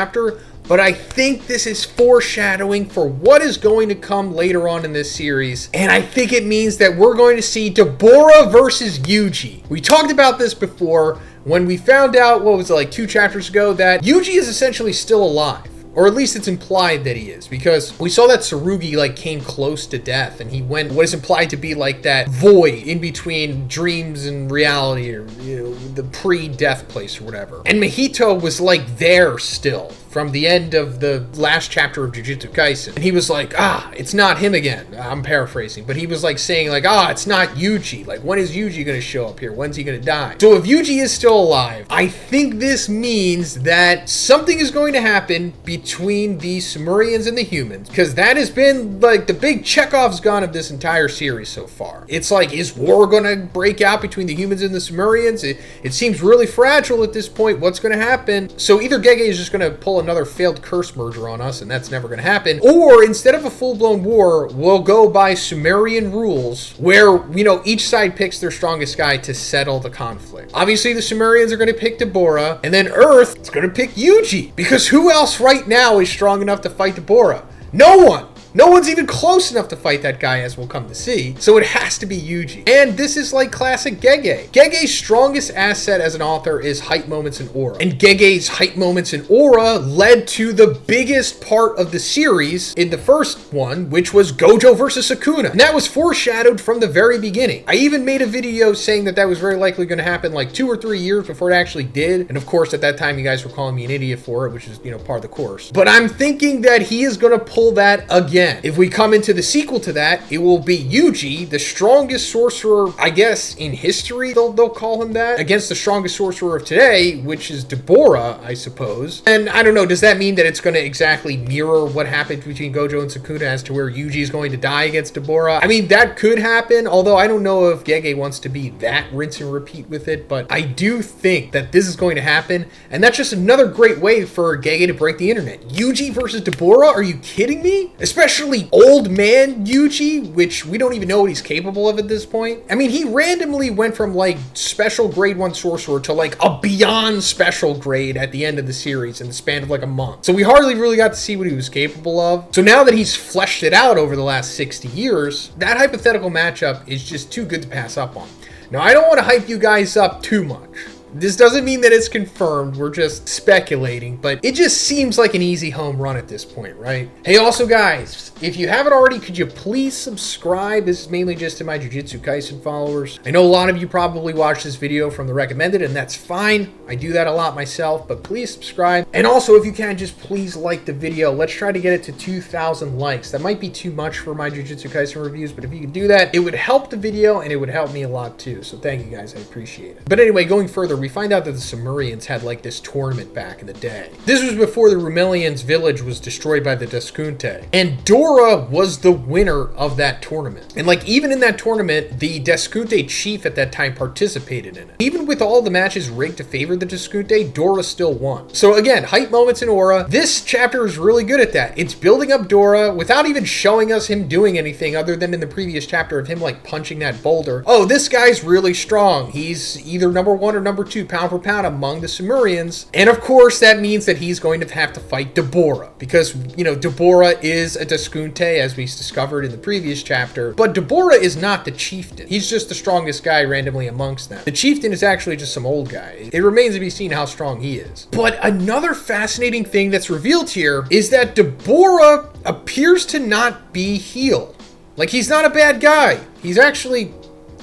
but I think this is foreshadowing for what is going to come later on in this series. And I think it means that we're going to see Deborah versus Yuji. We talked about this before when we found out, what was it, like 2 chapters ago, that Yuji is essentially still alive. Or at least it's implied that he is, because we saw that Tsurugi like came close to death, and he went what is implied to be like that void in between dreams and reality, or the pre-death place or whatever. And Mahito was like there still from the end of the last chapter of Jujutsu Kaisen. And he was like, it's not him again. I'm paraphrasing, but he was like saying like, it's not Yuji. Like, when is Yuji going to show up here? When's he going to die? So if Yuji is still alive, I think this means that something is going to happen between the Sumerians and the humans, because that has been like the big Chekhov's gun of this entire series so far. It's like, is war going to break out between the humans and the Sumerians? It seems really fragile at this point. What's going to happen? So either Gege is just going to pull another failed curse merger on us, and that's never going to happen, or instead of a full-blown war, we'll go by Sumerian rules where, each side picks their strongest guy to settle the conflict. Obviously, the Sumerians are going to pick Deborah, and then Earth is going to pick Yuji, because who else right now is strong enough to fight Deborah? No one! No one's even close enough to fight that guy, as we'll come to see. So it has to be Yuji. And this is like classic Gege. Gege's strongest asset as an author is hype moments and aura. And Gege's hype moments and aura led to the biggest part of the series in the first one, which was Gojo versus Sukuna. And that was foreshadowed from the very beginning. I even made a video saying that was very likely going to happen like 2 or 3 years before it actually did. And of course, at that time, you guys were calling me an idiot for it, which is, part of the course. But I'm thinking that he is going to pull that again. If we come into the sequel to that, it will be Yuji, the strongest sorcerer, I guess, in history, they'll call him that, against the strongest sorcerer of today, which is Deborah, I suppose. And I don't know, does that mean that it's going to exactly mirror what happened between Gojo and Sukuna as to where Yuji is going to die against Deborah? I mean, that could happen, although I don't know if Gege wants to be that rinse and repeat with it, but I do think that this is going to happen, and that's just another great way for Gege to break the internet. Yuji versus Deborah? Are you kidding me? Especially especially old man Yuji, which we don't even know what he's capable of at this point. I mean, he randomly went from like special grade 1 sorcerer to like a beyond special grade at the end of the series in the span of like a month. So we hardly really got to see what he was capable of. So now that he's fleshed it out over the last 60 years, that hypothetical matchup is just too good to pass up on. Now, I don't want to hype you guys up too much. This doesn't mean that it's confirmed, we're just speculating, but it just seems like an easy home run at this point, right? Hey, also guys, if you haven't already, could you please subscribe? This is mainly just to my Jujutsu Kaisen followers. I know a lot of you probably watched this video from the recommended, and that's fine. I do that a lot myself, but please subscribe. And also, if you can, just please like the video. Let's try to get it to 2,000 likes. That might be too much for my Jujutsu Kaisen reviews, but if you could do that, it would help the video, and it would help me a lot too. So thank you guys, I appreciate it. But anyway, going further, we find out that the Sumerians had like this tournament back in the day. This was before the Rumelians' village was destroyed by the Deskunte. And Dora was the winner of that tournament. And like even in that tournament, the Deskunte chief at that time participated in it. Even with all the matches rigged to favor the Deskunte, Dora still won. So again, hype moments in Aura. This chapter is really good at that. It's building up Dora without even showing us him doing anything other than in the previous chapter of him like punching that boulder. Oh, this guy's really strong. He's either number 1 or number 2 pound for pound among the Sumerians. And of course, that means that he's going to have to fight Deborah because, you know, Deborah is a Deskunte, as we discovered in the previous chapter. But Deborah is not the chieftain. He's just the strongest guy randomly amongst them. The chieftain is actually just some old guy. It remains to be seen how strong he is. But another fascinating thing that's revealed here is that Deborah appears to not be healed. Like, he's not a bad guy. He's actually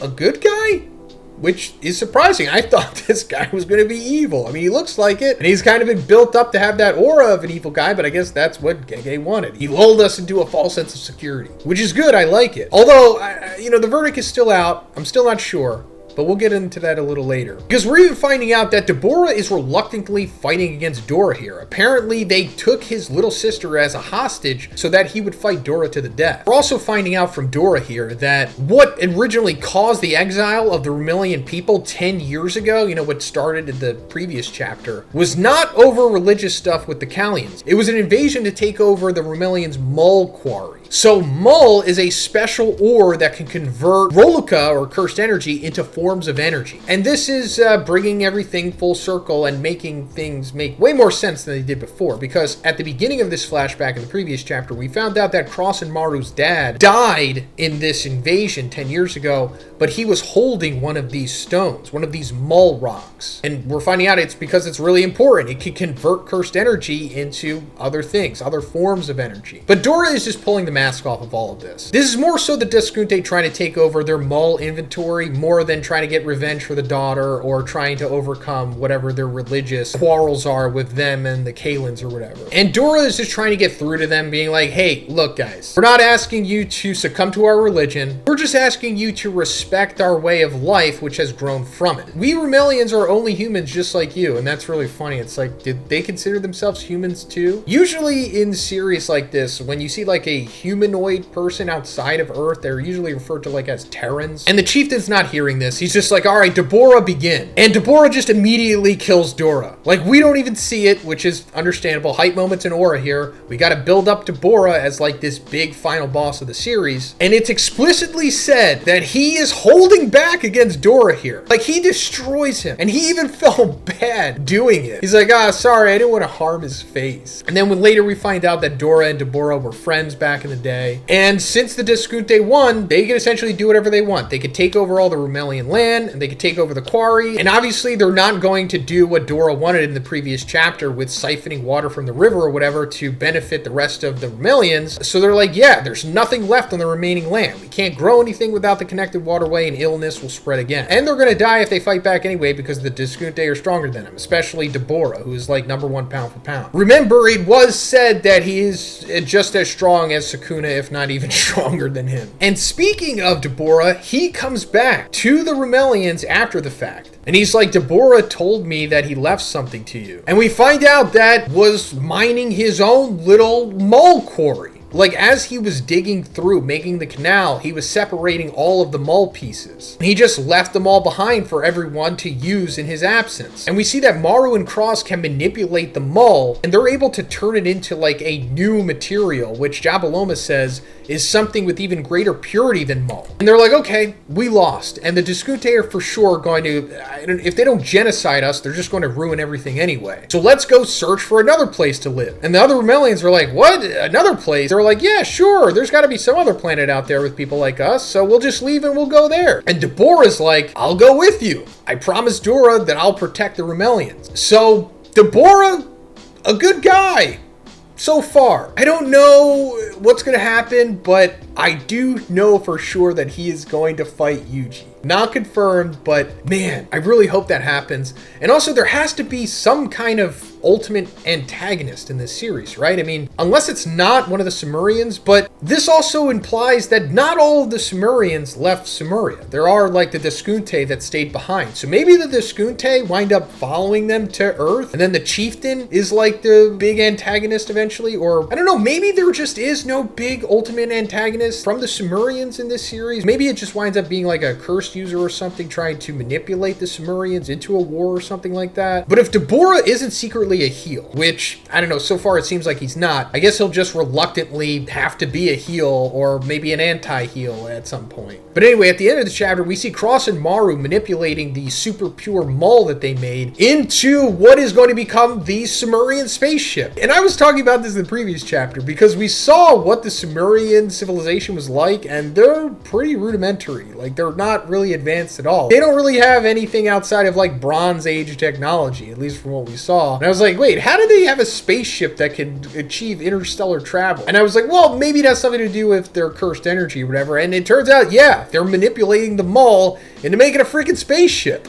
a good guy? Which is surprising. I thought this guy was going to be evil. I mean, he looks like it, and he's kind of been built up to have that aura of an evil guy, but I guess that's what Gege wanted. He lulled us into a false sense of security, which is good. I like it. Although, you know, the verdict is still out. I'm still not sure. But we'll get into that a little later. Because we're even finding out that Deborah is reluctantly fighting against Dora here. Apparently, they took his little sister as a hostage so that he would fight Dora to the death. We're also finding out from Dora here that what originally caused the exile of the Rumelian people 10 years ago, you know, what started in the previous chapter, was not over religious stuff with the Kallians. It was an invasion to take over the Rumelians' Mul quarry. So Mul is a special ore that can convert Roluka, or cursed energy, into forms of energy. And this is bringing everything full circle and making things make way more sense than they did before. Because at the beginning of this flashback in the previous chapter, we found out that Cross and Maru's dad died in this invasion 10 years ago, but he was holding one of these stones, one of these Mul rocks. And we're finding out it's because it's really important. It can convert cursed energy into other things, other forms of energy. But Dora is just pulling the mask off of all of this. This is more so the Deskunte trying to take over their Mul inventory more than trying to get revenge for the daughter or trying to overcome whatever their religious quarrels are with them and the Kalins or whatever. And Dora is just trying to get through to them, being like, hey, look guys, we're not asking you to succumb to our religion. We're just asking you to respect our way of life, which has grown from it. We Rumelians are only humans just like you, and that's really funny. It's like, did they consider themselves humans too? Usually in series like this, when you see like a humanoid person outside of Earth, they're usually referred to like as Terrans. And the chieftain's not hearing this. He's just like, all right, Deborah, begin. And Deborah just immediately kills Dora. Like, we don't even see it, which is understandable. Hype moments in Aura here. We got to build up Deborah as like this big final boss of the series. And it's explicitly said that he is holding back against Dora here. Like, he destroys him. And he even felt bad doing it. He's like, sorry, I didn't want to harm his face. And then when later we find out that Dora and Deborah were friends back in the day. And since the Deskunte won, they could essentially do whatever they want. They could take over all the Rumelian land, and they could take over the quarry. And obviously, they're not going to do what Dora wanted in the previous chapter with siphoning water from the river or whatever to benefit the rest of the Rumelians. So they're like, yeah, there's nothing left on the remaining land. We can't grow anything without the connected waterway, and illness will spread again. And they're going to die if they fight back anyway because the Deskunte are stronger than them, especially Deborah, who is like number 1 pound for pound. Remember, it was said that he is just as strong as Sukuna, if not even stronger than him. And speaking of Deborah, he comes back to the Rumelians after the fact. And he's like, Deborah told me that he left something to you. And we find out that was mining his own little Mul quarry. Like, as he was digging through, making the canal, he was separating all of the mall pieces. He just left them all behind for everyone to use in his absence. And we see that Maru and Cross can manipulate the mall, and they're able to turn it into like a new material, which Jabaloma says is something with even greater purity than mall. And they're like, okay, we lost. And the Discute are for sure going to, if they don't genocide us, they're just going to ruin everything anyway. So let's go search for another place to live. And the other Remelians are like, what? Another place? They're like, yeah, sure. There's got to be some other planet out there with people like us. So we'll just leave and we'll go there. And Deborah's like, I'll go with you. I promised Dora that I'll protect the Remelians. So Deborah, a good guy. So far. I don't know what's going to happen, but I do know for sure that he is going to fight Yuji. Not confirmed, but man, I really hope that happens. And also, there has to be some kind of ultimate antagonist in this series, right? I mean, unless it's not one of the Sumerians, but this also implies that not all of the Sumerians left Sumeria. There are like the Discute that stayed behind. So maybe the Discute wind up following them to Earth, and then the chieftain is like the big antagonist eventually, or I don't know, maybe there just is no big ultimate antagonist from the Sumerians in this series. Maybe it just winds up being like a cursed user or something trying to manipulate the Sumerians into a war or something like that. But if Deborah isn't secretly a heel, which I don't know, so far it seems like he's not, I guess he'll just reluctantly have to be a heel or maybe an anti-heel at some point. But anyway, at the end of the chapter, we see Cross and Maru manipulating the super pure mall that they made into what is going to become the Sumerian spaceship. And I was talking about this in the previous chapter because we saw what the Sumerian civilization was like, and they're pretty rudimentary. Like, they're not really advanced at all. They don't really have anything outside of like Bronze Age technology, at least from what we saw. And I was like, wait, how do they have a spaceship that can achieve interstellar travel? And I was like, well, maybe it has something to do with their cursed energy or whatever. And it turns out, yeah, they're manipulating the mall into making a freaking spaceship.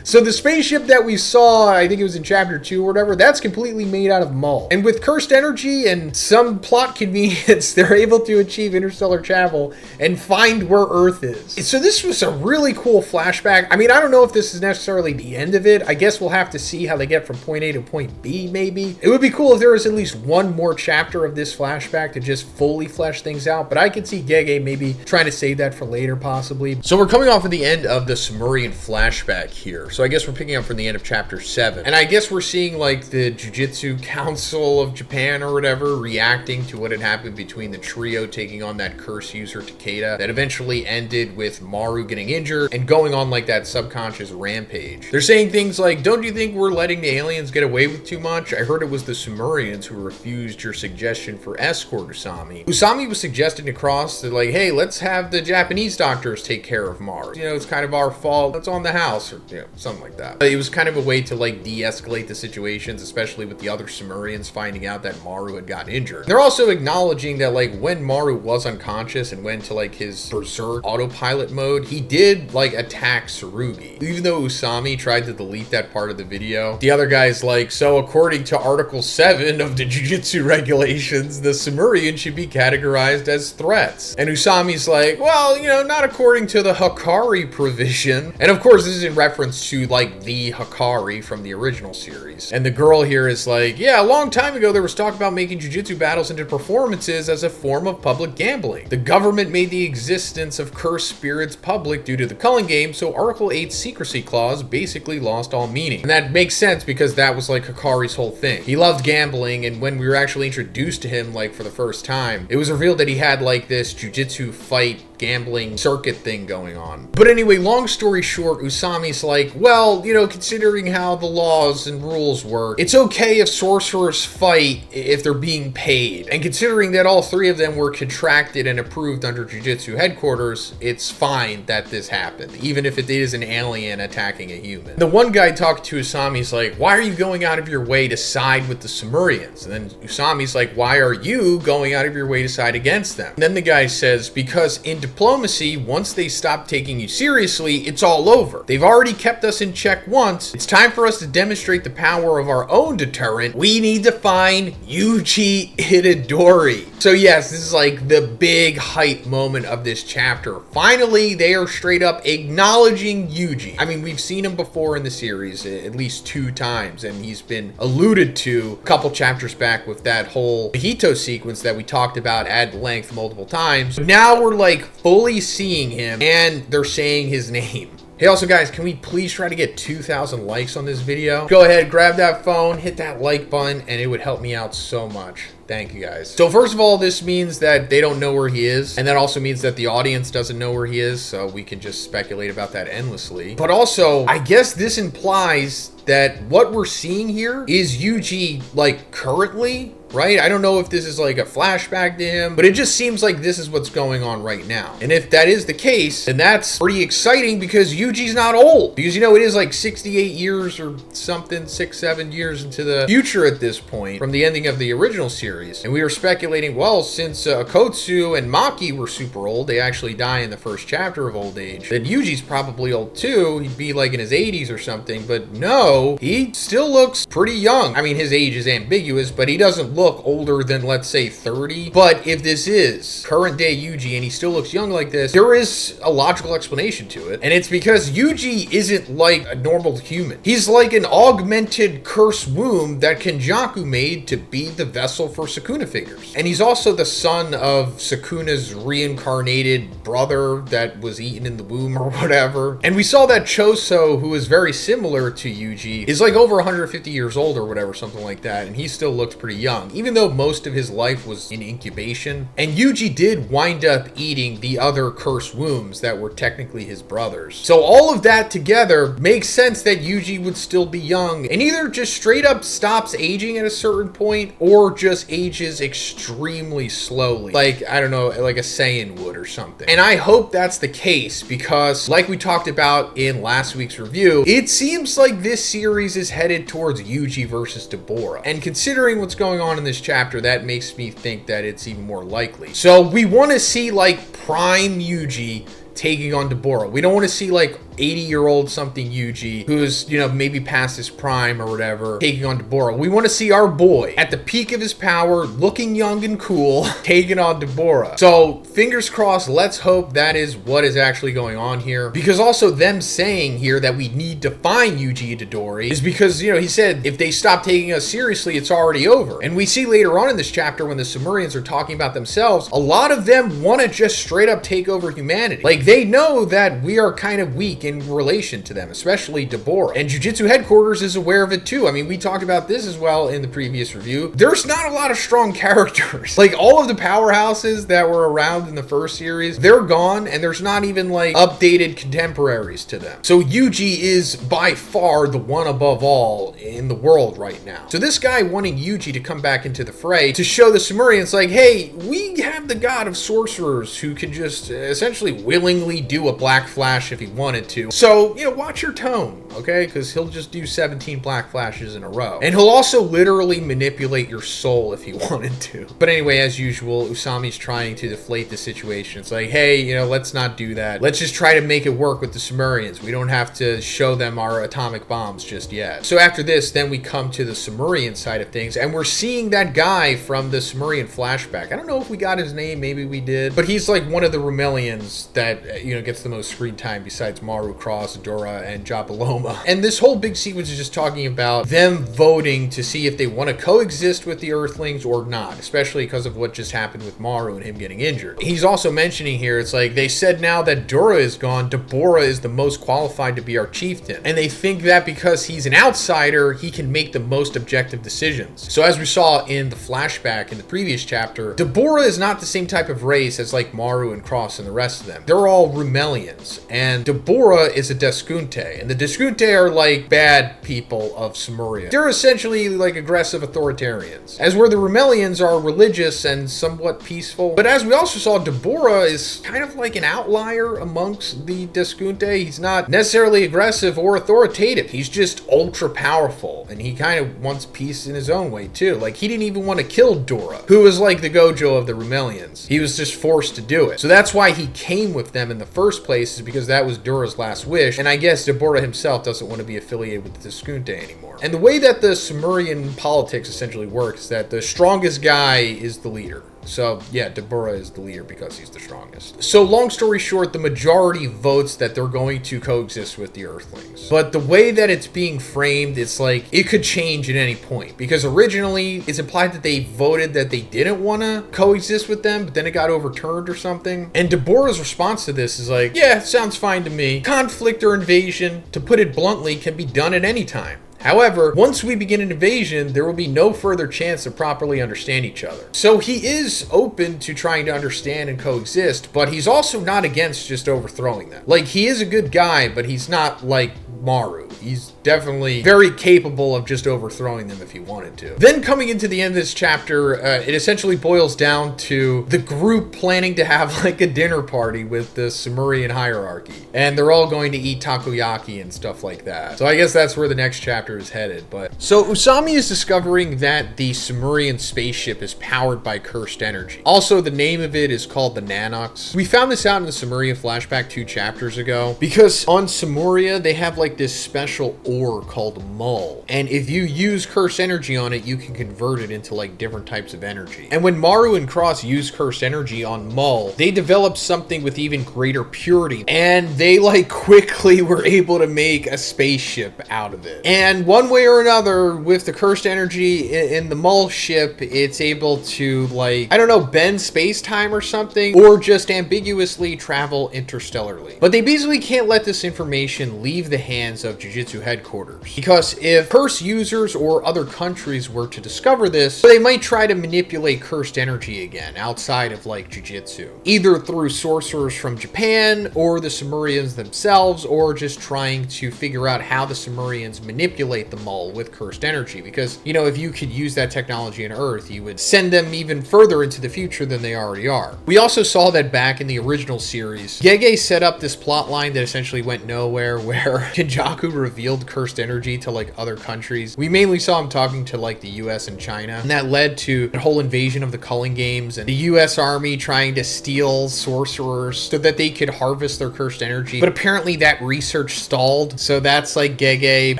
So the spaceship that we saw, I think it was in chapter 2 or whatever, that's completely made out of mall. And with cursed energy and some plot convenience, they're able to achieve interstellar travel and find where Earth is. So this was a really cool flashback. I mean, I don't know if this is necessarily the end of it. I guess we'll have to see how they get from point A to point B, maybe. It would be cool if there was at least one more chapter of this flashback to just fully flesh things out, but I could see Gege maybe trying to save that for later, possibly. So we're coming off of the end of the Sumerian flashback here. So I guess we're picking up from the end of chapter 7. And I guess we're seeing like the Jujutsu Council of Japan or whatever reacting to what had happened between the trio taking on that curse user Takeda that eventually ended with Maru getting injured and going on like that subconscious rampage. They're saying things like, don't you think we're letting the aliens get away with too much? I heard it was the Sumerians who refused your suggestion for escort Usami. Usami was suggesting to Cross that like, hey, let's have the Japanese doctors take care of Maru. You know, it's kind of our fault. It's on the house, or you know, something like that. But it was kind of a way to like de-escalate the situations, especially with the other Sumerians finding out that Maru had gotten injured. They're also acknowledging that like when Maru was unconscious and went to like his berserk autopilot mode, he did like attack Tsurugi. Even though Usami tried to delete that part of the video, the other guy's like, so according to Article 7 of the Jujutsu regulations, the Sumerian should be categorized as threats. And Usami's like, well, you know, not according to the Hikari provision. And of course, this is in reference to like the Hikari from the original series. And the girl here is like, yeah, a long time ago there was talk about making Jujutsu battles into performances as a form of public gambling. The government made the existence of cursed spirits public due to the culling game, so Article 8's secrecy clause basically lost all meaning. And that makes sense because that was like Hikari's whole thing. He loved gambling, and when we were actually introduced to him like for the first time, it was revealed that he had like this Jujutsu fight gambling circuit thing going on. But anyway, long story short, Usami's like, well, you know, considering how the laws and rules work, it's okay if sorcerers fight if they're being paid. And considering that all three of them were contracted and approved under Jujutsu headquarters, it's fine that this happened, even if it is an alien attacking a human. The one guy talked to Usami's like, why are you going out of your way to side with the Sumerians? And then Usami's like, why are you going out of your way to side against them? And then the guy says, because independent diplomacy, once they stop taking you seriously, it's all over. They've already kept us in check once. It's time for us to demonstrate the power of our own deterrent. We need to find Yuji Itadori. So yes, this is like the big hype moment of this chapter. Finally, they are straight up acknowledging Yuji. I mean, we've seen him before in the series at least 2 times, and he's been alluded to a couple chapters back with that whole Hito sequence that we talked about at length multiple times. Now we're like fully seeing him, and they're saying his name. Hey, also guys, can we please try to get 2,000 likes on this video? Go ahead, grab that phone, hit that like button, and it would help me out so much. Thank you guys. So first of all, this means that they don't know where he is, and that also means that the audience doesn't know where he is, so we can just speculate about that endlessly. But also, I guess this implies that what we're seeing here is Yuji, like, currently, right? I don't know if this is like a flashback to him, but it just seems like this is what's going on right now. And if that is the case, then that's pretty exciting because Yuji's not old. Because, you know, it is like 68 years or something, 6-7 years into the future at this point from the ending of the original series. And we were speculating, well, since Kotsu and Maki were super old, they actually die in the first chapter of old age, then Yuji's probably old too. He'd be like in his 80s or something, but no, he still looks pretty young. I mean, his age is ambiguous, but he doesn't look older than, let's say, 30. But if this is current day Yuji and he still looks young like this, there is a logical explanation to it. And it's because Yuji isn't like a normal human. He's like an augmented curse womb that Kenjaku made to be the vessel for Sukuna figures. And he's also the son of Sukuna's reincarnated brother that was eaten in the womb or whatever. And we saw that Choso, who is very similar to Yuji, is like over 150 years old or whatever, something like that. And he still looked pretty young, even though most of his life was in incubation. And Yuji did wind up eating the other cursed wombs that were technically his brothers. So all of that together makes sense that Yuji would still be young and either just straight up stops aging at a certain point or just ages extremely slowly. Like, I don't know, like a Saiyan would or something. And I hope that's the case because, like we talked about in last week's review, it seems like this series is headed towards Yuji versus Deborah. And considering what's going on in this chapter, that makes me think that it's even more likely. So we want to see like prime Yuji taking on Deborah. We don't want to see like 80-year-old something Yuji, who's, you know, maybe past his prime or whatever, taking on Deborah. We want to see our boy at the peak of his power, looking young and cool, taking on Deborah. So fingers crossed, let's hope that is what is actually going on here. Because also them saying here that we need to find Yuji Itadori is because, you know, he said if they stop taking us seriously, it's already over. And we see later on in this chapter when the Sumerians are talking about themselves, a lot of them want to just straight up take over humanity. Like, they know that we are kind of weak in relation to them, especially Deborah. And Jujutsu headquarters is aware of it too. I mean, we talked about this as well in the previous review. There's not a lot of strong characters. Like, all of the powerhouses that were around in the first series, they're gone, and there's not even like updated contemporaries to them. So Yuji is by far the one above all in the world right now. So this guy wanting Yuji to come back into the fray to show the Sumerians like, hey, we have the god of sorcerers who can just essentially willingly do a black flash if he wanted to. So, you know, watch your tone, okay? Because he'll just do 17 black flashes in a row. And he'll also literally manipulate your soul if he wanted to. But anyway, as usual, Usami's trying to deflate the situation. It's like, hey, you know, let's not do that. Let's just try to make it work with the Sumerians. We don't have to show them our atomic bombs just yet. So after this, then we come to the Sumerian side of things, and we're seeing that guy from the Sumerian flashback. I don't know if we got his name, maybe we did, but he's like one of the Rumelians that, you know, gets the most screen time besides Maru, Cross, Dora, and Japaloma. And this whole big sequence is just talking about them voting to see if they want to coexist with the Earthlings or not, especially because of what just happened with Maru and him getting injured. He's also mentioning here, it's like, they said now that Dora is gone, Deborah is the most qualified to be our chieftain. And they think that because he's an outsider, he can make the most objective decisions. So as we saw in the flashback in the previous chapter, Deborah is not the same type of race as like Maru and Cross and the rest of them. They're all Rumelians. And Deborah is a Deskunte. And the Deskunte Deskunte are like bad people of Sumeria. They're essentially like aggressive authoritarians, as where the Rumelians are religious and somewhat peaceful. But as we also saw, Deborah is kind of like an outlier amongst the Deskunte. He's not necessarily aggressive or authoritative. He's just ultra powerful, and he kind of wants peace in his own way too. Like, he didn't even want to kill Dora, who was like the Gojo of the Rumelians. He was just forced to do it. So that's why he came with them in the first place, is because that was Dora's last wish. And I guess Deborah himself doesn't want to be affiliated with the Deskunte anymore. And the way that the Sumerian politics essentially works is that the strongest guy is the leader. So, yeah, Deborah is the leader because he's the strongest. So, long story short, the majority votes that they're going to coexist with the Earthlings. But the way that it's being framed, it's like, it could change at any point. Because originally, it's implied that they voted that they didn't want to coexist with them, but then it got overturned or something. And Deborah's response to this is like, yeah, sounds fine to me. Conflict or invasion, to put it bluntly, can be done at any time. However, once we begin an invasion, there will be no further chance to properly understand each other. So he is open to trying to understand and coexist, but he's also not against just overthrowing them. Like, he is a good guy, but he's not like Maru. He's definitely very capable of just overthrowing them if he wanted to. Then coming into the end of this chapter, it essentially boils down to the group planning to have like a dinner party with the Sumerian hierarchy. And they're all going to eat takoyaki and stuff like that. So I guess that's where the next chapter is headed. But so Usami is discovering that the Sumerian spaceship is powered by cursed energy. Also, the name of it is called the Nanox. We found this out in the Sumeria flashback 2 chapters ago, because on Sumeria, they have like this special ore called Mull. And if you use cursed energy on it, you can convert it into like different types of energy. And when Maru and Cross used cursed energy on Mull, they developed something with even greater purity. And they like quickly were able to make a spaceship out of it. And one way or another, with the cursed energy in the Mull ship, it's able to like, I don't know, bend space-time or something, or just ambiguously travel interstellarly. But they basically can't let this information leave the hands of Jujutsu headquarters, because if curse users or other countries were to discover this, they might try to manipulate cursed energy again outside of like Jujutsu, either through sorcerers from Japan or the Sumerians themselves, or just trying to figure out how the Sumerians manipulate the Mull with cursed energy. Because, you know, if you could use that technology on Earth, you would send them even further into the future than they already are. We also saw that back in the original series, Gege set up this plot line that essentially went nowhere, where Kenjaku revealed cursed energy to like other countries. We mainly saw him talking to like the US and China, and that led to the whole invasion of the Culling Games and the US Army trying to steal sorcerers so that they could harvest their cursed energy. But apparently that research stalled, so that's like Gege,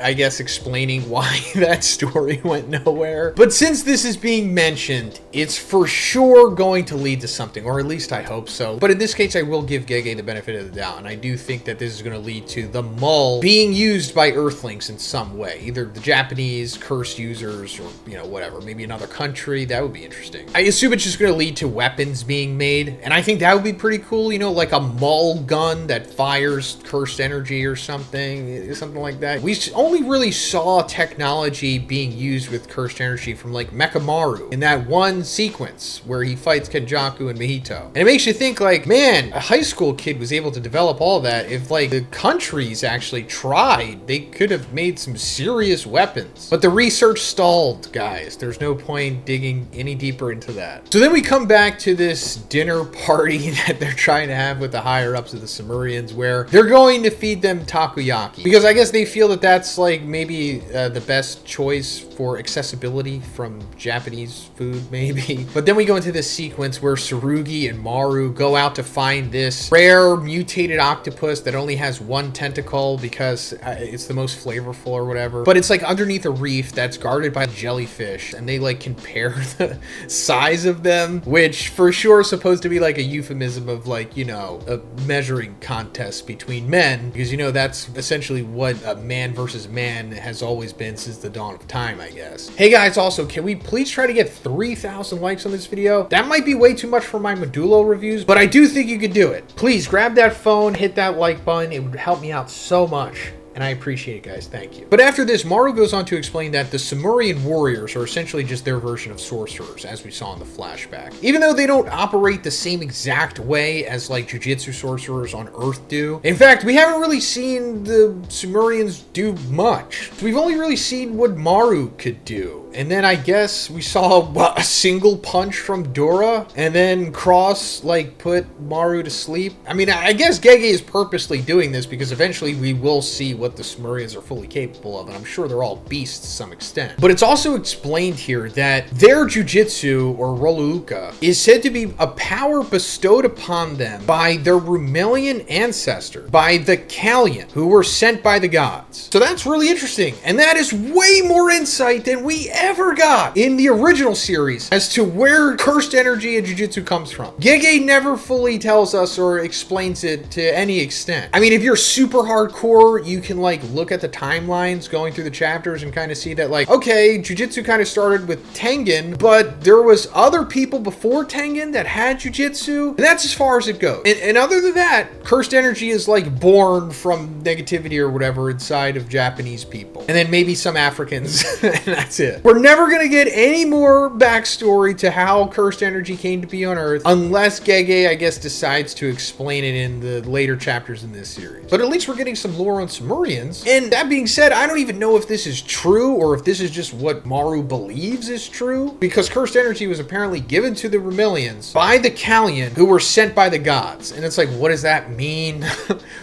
I guess, explaining why that story went nowhere. But since this is being mentioned, it's for sure going to lead to something, or at least I hope so. But in this case, I will give Gege the benefit of the doubt, and I do think that this is going to lead to the Mull being used by Earthlings in some way, either the Japanese curse users or, you know, whatever, maybe another country. That would be interesting. I assume it's just going to lead to weapons being made, and I think that would be pretty cool, you know, like a Mull gun that fires cursed energy or something like that. We only really saw technology being used with cursed energy from like Mechamaru in that one sequence where he fights Kenjaku and Mahito. And it makes you think like, man, a high school kid was able to develop all that. If like the countries actually tried, they could have made some serious weapons. But the research stalled, guys. There's no point digging any deeper into that. So then we come back to this dinner party that they're trying to have with the higher ups of the Sumerians, where they're going to feed them takoyaki, because I guess they feel that that's like maybe the best choice for accessibility from Japanese food, maybe. But then we go into this sequence where Tsurugi and Maru go out to find this rare mutated octopus that only has one tentacle because it's the most flavorful or whatever. But it's like underneath a reef that's guarded by jellyfish, and they like compare the size of them, which for sure is supposed to be like a euphemism of like, you know, a measuring contest between men, because, you know, that's essentially what a man versus man has always been since the dawn of time, I guess. Hey guys, also, can we please try to get 3,000 likes on this video? That might be way too much for my Modulo reviews, but I do think you could do it. Please grab that phone, hit that like button. It would help me out so much. And I appreciate it, guys. Thank you. But after this, Maru goes on to explain that the Sumerian warriors are essentially just their version of sorcerers, as we saw in the flashback. Even though they don't operate the same exact way as like Jujutsu sorcerers on Earth do. In fact, we haven't really seen the Sumerians do much. We've only really seen what Maru could do. And then I guess we saw a single punch from Dora, and then Cross like put Maru to sleep. I mean, I guess Gege is purposely doing this because eventually we will see what the Sumerians are fully capable of, and I'm sure they're all beasts to some extent. But it's also explained here that their Jujutsu, or Roluka, is said to be a power bestowed upon them by their Rumelian ancestor, by the Kalyan, who were sent by the gods. So that's really interesting, and that is way more insight than we ever got in the original series as to where cursed energy and Jujutsu comes from. Gege never fully tells us or explains it to any extent. I mean, if you're super hardcore, you can like look at the timelines going through the chapters and kind of see that like, okay, Jujutsu kind of started with Tengen, but there was other people before Tengen that had Jujutsu, and that's as far as it goes. And other than that, cursed energy is like born from negativity or whatever inside of Japanese people. And then maybe some Africans, and that's it. We're never going to get any more backstory to how cursed energy came to be on Earth unless Gege, I guess, decides to explain it in the later chapters in this series. But at least we're getting some lore on Sumerians. And that being said, I don't even know if this is true or if this is just what Maru believes is true, because cursed energy was apparently given to the Rumelians by the Kalyan, who were sent by the gods. And it's like, what does that mean?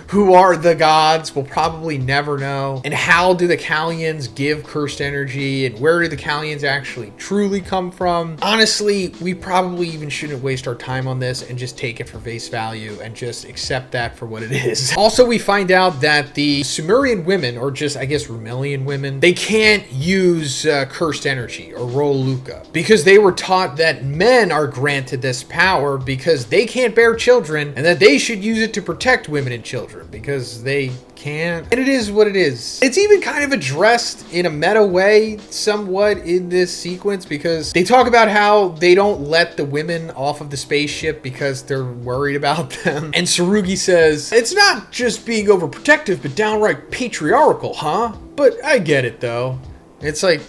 Who are the gods? We'll probably never know. And how do the Kalyans give cursed energy? And where do the Kalyans actually truly come from? Honestly, we probably even shouldn't waste our time on this and just take it for face value and just accept that for what it is. Also, we find out that the Sumerian women, or just, I guess, Rumelian women, they can't use cursed energy or Roluka because they were taught that men are granted this power because they can't bear children and that they should use it to protect women and children because they can't. And it is what it is. It's even kind of addressed in a meta way somewhat in this sequence because they talk about how they don't let the women off of the spaceship because they're worried about them. And Tsurugi says, it's not just being overprotective, but downright patriarchal, huh? But I get it though. It's like,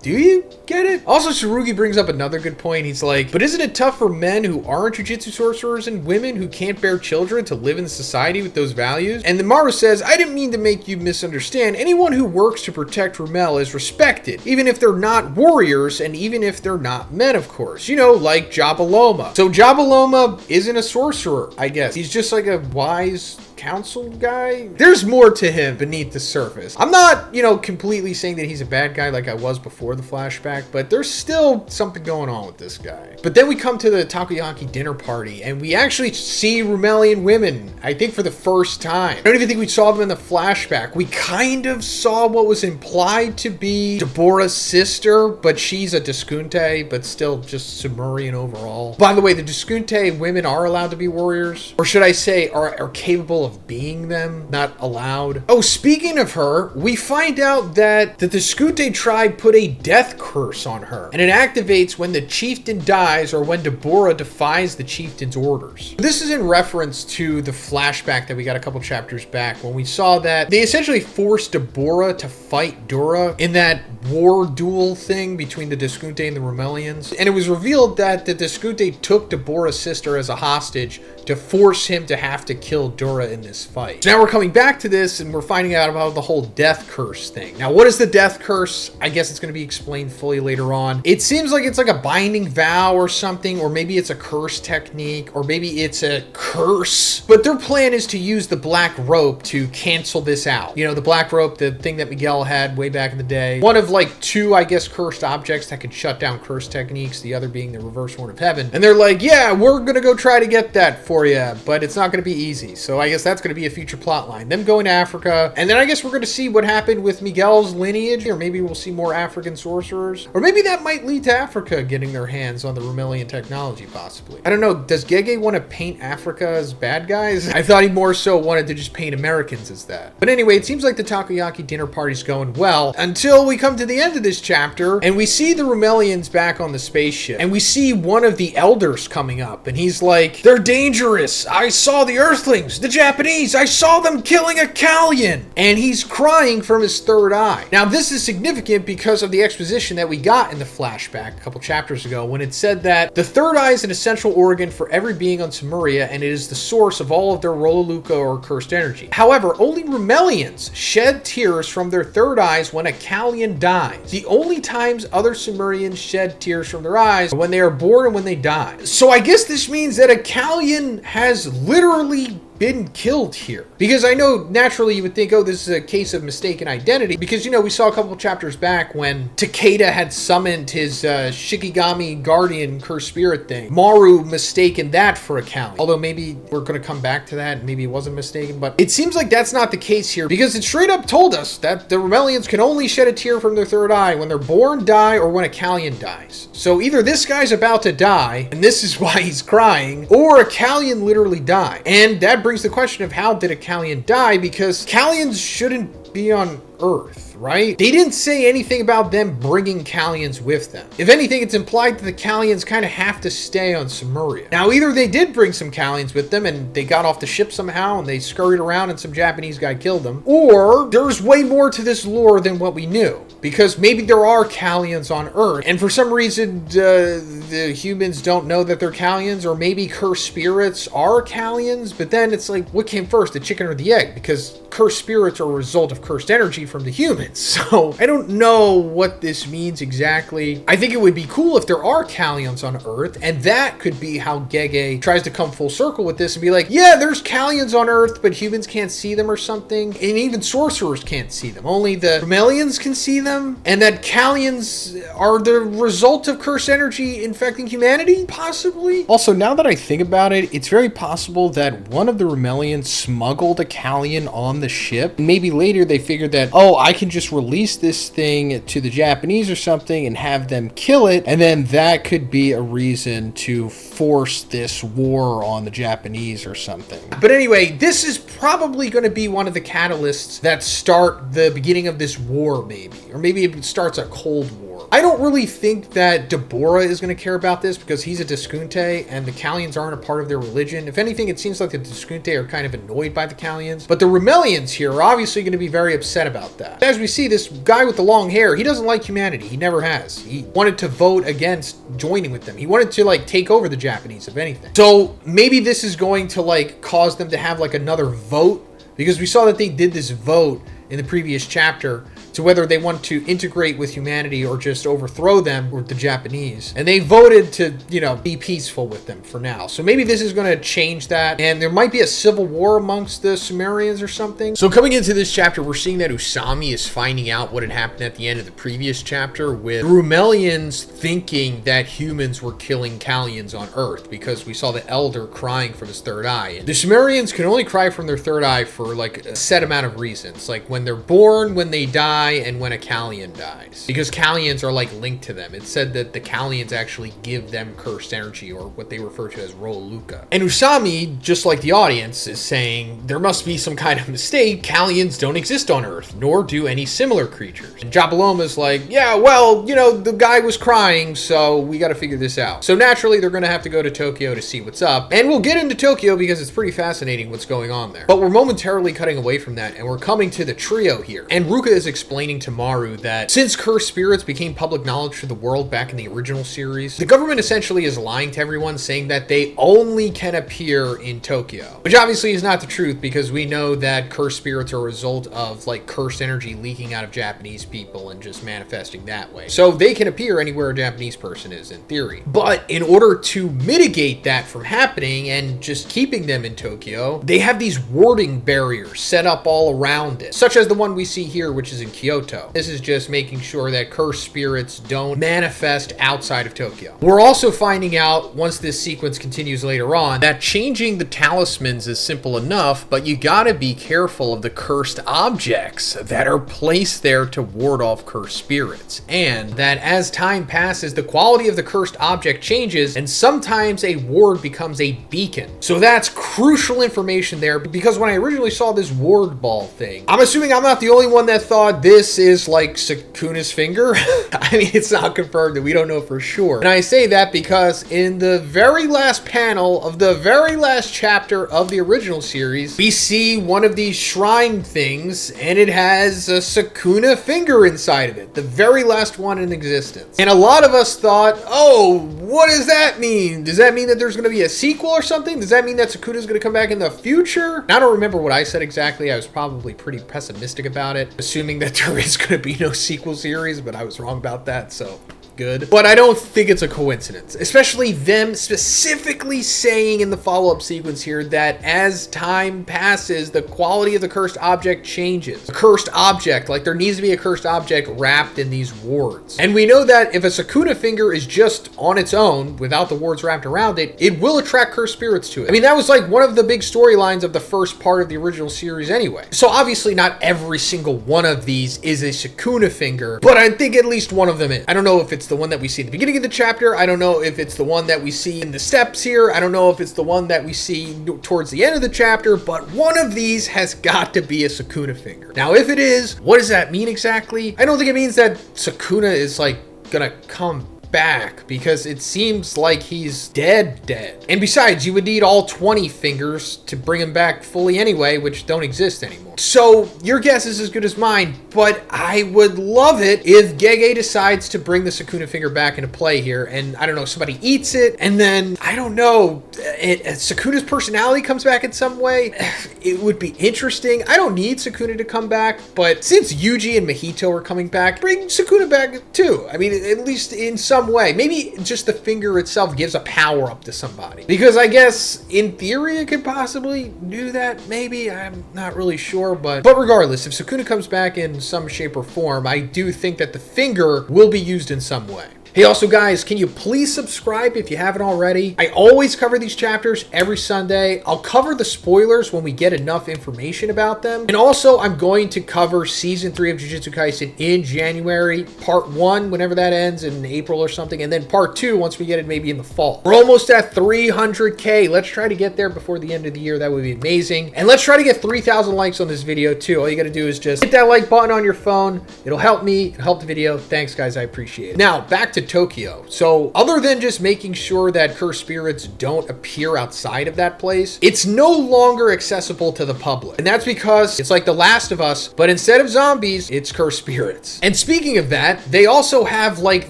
do you get it? Also, Tsurugi brings up another good point. He's like, but isn't it tough for men who aren't Jujutsu sorcerers and women who can't bear children to live in society with those values? And then Maru says, I didn't mean to make you misunderstand. Anyone who works to protect Rumel is respected, even if they're not warriors and even if they're not men, of course. You know, like Jabaloma. So Jabaloma isn't a sorcerer, I guess. He's just like a wise council guy. There's more to him beneath the surface. I'm not, completely saying that he's a bad guy like I was before the flashback, but there's still something going on with this guy. But then we come to the takoyaki dinner party and we actually see Rumelian women, I think for the first time. I don't even think we saw them in the flashback. We kind of saw what was implied to be Deborah's sister, but she's a Diskunte, but still just Sumerian overall. By the way, the Diskunte women are allowed to be warriors, or should I say are capable of being them, not allowed. Oh, speaking of her, we find out that the Diskunte tribe put a death curse on her, and it activates when the chieftain dies or when Deborah defies the chieftain's orders. This is in reference to the flashback that we got a couple chapters back when we saw that they essentially forced Deborah to fight Dora in that war duel thing between the Diskunte and the Rumelians, and it was revealed that the Diskunte took Deborah's sister as a hostage to force him to have to kill Dora in this fight. So now we're coming back to this and we're finding out about the whole death curse thing. Now, what is the death curse? I guess it's going to be explained fully later on. It seems like it's like a binding vow or something, or maybe it's a curse technique, or maybe it's a curse. But their plan is to use the black rope to cancel this out. You know, the black rope, the thing that Miguel had way back in the day. One of like two, I guess, cursed objects that could shut down curse techniques, the other being the reverse horn of heaven. And they're like, yeah, we're going to go try to get that for you, but it's not going to be easy. So I guess that's going to be a future plot line. Them going to Africa, and then I guess we're going to see what happened with Miguel's lineage, or maybe we'll see more African sorcerers, or maybe that might lead to Africa getting their hands on the Rumelian technology, possibly. I don't know. Does Gege want to paint Africa as bad guys? I thought he more so wanted to just paint Americans as that. But anyway, it seems like the takoyaki dinner party's going well until we come to the end of this chapter, and we see the Rumelians back on the spaceship, and we see one of the elders coming up, and he's like, they're dangerous. I saw the Earthlings, the Japanese Japanese, I saw them killing a Callion! And he's crying from his third eye. Now, this is significant because of the exposition that we got in the flashback a couple chapters ago when it said that the third eye is an essential organ for every being on Samuria, and it is the source of all of their Rololuka or cursed energy. However, only Rumelians shed tears from their third eyes when a Callion dies. The only times other Sumerians shed tears from their eyes are when they are born and when they die. So I guess this means that a Callion has literally been killed here. Because I know naturally you would think, oh, this is a case of mistaken identity, because, you know, we saw a couple chapters back when Takeda had summoned his Shikigami Guardian Cursed Spirit thing. Maru mistaken that for a Callion. Although maybe we're going to come back to that and maybe it wasn't mistaken, but it seems like that's not the case here, because it straight up told us that the Rumelians can only shed a tear from their third eye when they're born, die, or when a Callion dies. So either this guy's about to die, and this is why he's crying, or a Callion literally died. And that brings the question of how did a Callion die, because Callions shouldn't be on Earth, right? They didn't say anything about them bringing Callions with them. If anything, it's implied that the Callions kind of have to stay on Samuria. Now, either they did bring some Callions with them and they got off the ship somehow and they scurried around and some Japanese guy killed them, or there's way more to this lore than what we knew, because maybe there are Callions on Earth and for some reason the humans don't know that they're Callions, or maybe cursed spirits are Callions, but then it's like, what came first, the chicken or the egg? Because cursed spirits are a result of cursed energy from the humans. So I don't know what this means exactly. I think it would be cool if there are Callions on Earth, and that could be how Gege tries to come full circle with this and be like, yeah, there's Callions on Earth, but humans can't see them or something, and even sorcerers can't see them. Only the Rumelians can see them, and that Callions are the result of cursed energy infecting humanity, possibly? Also, now that I think about it, it's very possible that one of the Rumelians smuggled a Callion on the ship. Maybe later they figured that, oh, I can just release this thing to the Japanese or something and have them kill it, and then that could be a reason to force this war on the Japanese or something. But anyway, this is probably going to be one of the catalysts that start the beginning of this war, maybe. Or maybe it starts a Cold War. I don't really think that Deborah is going to care about this because he's a Diskunte and the Callions aren't a part of their religion. If anything, it seems like the Diskunte are kind of annoyed by the Callions. But the Rumelians here are obviously going to be very upset about that. As we see, this guy with the long hair, he doesn't like humanity. He never has. He wanted to vote against joining with them. He wanted to like take over the Japanese, if anything. So maybe this is going to like cause them to have like another vote, because we saw that they did this vote in the previous chapter to whether they want to integrate with humanity or just overthrow them or the Japanese. And they voted to, you know, be peaceful with them for now. So maybe this is going to change that. And there might be a civil war amongst the Sumerians or something. So coming into this chapter, we're seeing that Usami is finding out what had happened at the end of the previous chapter with Rumelians thinking that humans were killing Callions on Earth because we saw the elder crying from his third eye. And the Sumerians can only cry from their third eye for like a set amount of reasons. Like when they're born, when they die, and when a Callion dies. Because Callions are like linked to them. It said that the Callions actually give them cursed energy, or what they refer to as Rololuka. And Usami, just like the audience, is saying there must be some kind of mistake. Callions don't exist on Earth, nor do any similar creatures. And Jabaloma's like, yeah, well, you know, the guy was crying, so we gotta figure this out. So naturally, they're gonna have to go to Tokyo to see what's up. And we'll get into Tokyo because it's pretty fascinating what's going on there. But we're momentarily cutting away from that, and we're coming to the trio here. And Ruka is explaining to Maru that since cursed spirits became public knowledge to the world back in the original series, the government essentially is lying to everyone, saying that they only can appear in Tokyo. Which obviously is not the truth, because we know that cursed spirits are a result of like cursed energy leaking out of Japanese people and just manifesting that way. So they can appear anywhere a Japanese person is, in theory. But in order to mitigate that from happening and just keeping them in Tokyo, they have these warding barriers set up all around it, such as the one we see here, which is in Kyoto. This is just making sure that cursed spirits don't manifest outside of Tokyo. We're also finding out, once this sequence continues later on, that changing the talismans is simple enough, but you gotta be careful of the cursed objects that are placed there to ward off cursed spirits. And that as time passes, the quality of the cursed object changes, and sometimes a ward becomes a beacon. So that's crucial information there, because when I originally saw this ward ball thing, I'm assuming I'm not the only one that thought this is like Sukuna's finger. I mean, it's not confirmed and we don't know for sure. And I say that because in the very last panel of the very last chapter of the original series, we see one of these shrine things and it has a Sukuna finger inside of it. The very last one in existence. And a lot of us thought, oh, what does that mean? Does that mean that there's going to be a sequel or something? Does that mean that Sukuna's going to come back in the future? I don't remember what I said exactly. I was probably pretty pessimistic about it, assuming that there is going to be no sequel series, but I was wrong about that, so good. But I don't think it's a coincidence, especially them specifically saying in the follow-up sequence here that as time passes, the quality of the cursed object changes. A cursed object, like there needs to be a cursed object wrapped in these wards. And we know that if a Sukuna finger is just on its own, without the wards wrapped around it, it will attract cursed spirits to it. I mean, that was like one of the big storylines of the first part of the original series anyway. So obviously not every single one of these is a Sukuna finger, but I think at least one of them is. I don't know if it's the one that we see at the beginning of the chapter. I don't know if it's the one that we see in the steps here. I don't know if it's the one that we see towards the end of the chapter, but one of these has got to be a Sukuna finger. Now, if it is, what does that mean exactly? I don't think it means that Sukuna is like gonna come back, because it seems like he's dead. And besides, you would need all 20 fingers to bring him back fully anyway, which don't exist anymore. So your guess is as good as mine, but I would love it if Gege decides to bring the Sukuna finger back into play here, and I don't know, somebody eats it, and then, I don't know, Sukuna's personality comes back in some way. It would be interesting. I don't need Sukuna to come back, but since Yuji and Mahito are coming back, bring Sukuna back too. I mean, at least in some way. Maybe just the finger itself gives a power up to somebody. Because I guess in theory it could possibly do that. Maybe. I'm not really sure. But regardless, if Sukuna comes back in some shape or form, I do think that the finger will be used in some way. Hey, also guys, can you please subscribe if you haven't already? I always cover these chapters every Sunday. I'll cover the spoilers when we get enough information about them. And also, I'm going to cover Season 3 of Jujutsu Kaisen in January, Part 1, whenever that ends, in April or something, and then Part 2 once we get it maybe in the fall. We're almost at 300K. Let's try to get there before the end of the year. That would be amazing. And let's try to get 3,000 likes on this video too. All you gotta do is just hit that like button on your phone. It'll help me, it'll help the video. Thanks guys, I appreciate it. Now, back to Tokyo. So other than just making sure that cursed spirits don't appear outside of that place, it's no longer accessible to the public. And that's because it's like The Last of Us, but instead of zombies, it's cursed spirits. And speaking of that, they also have like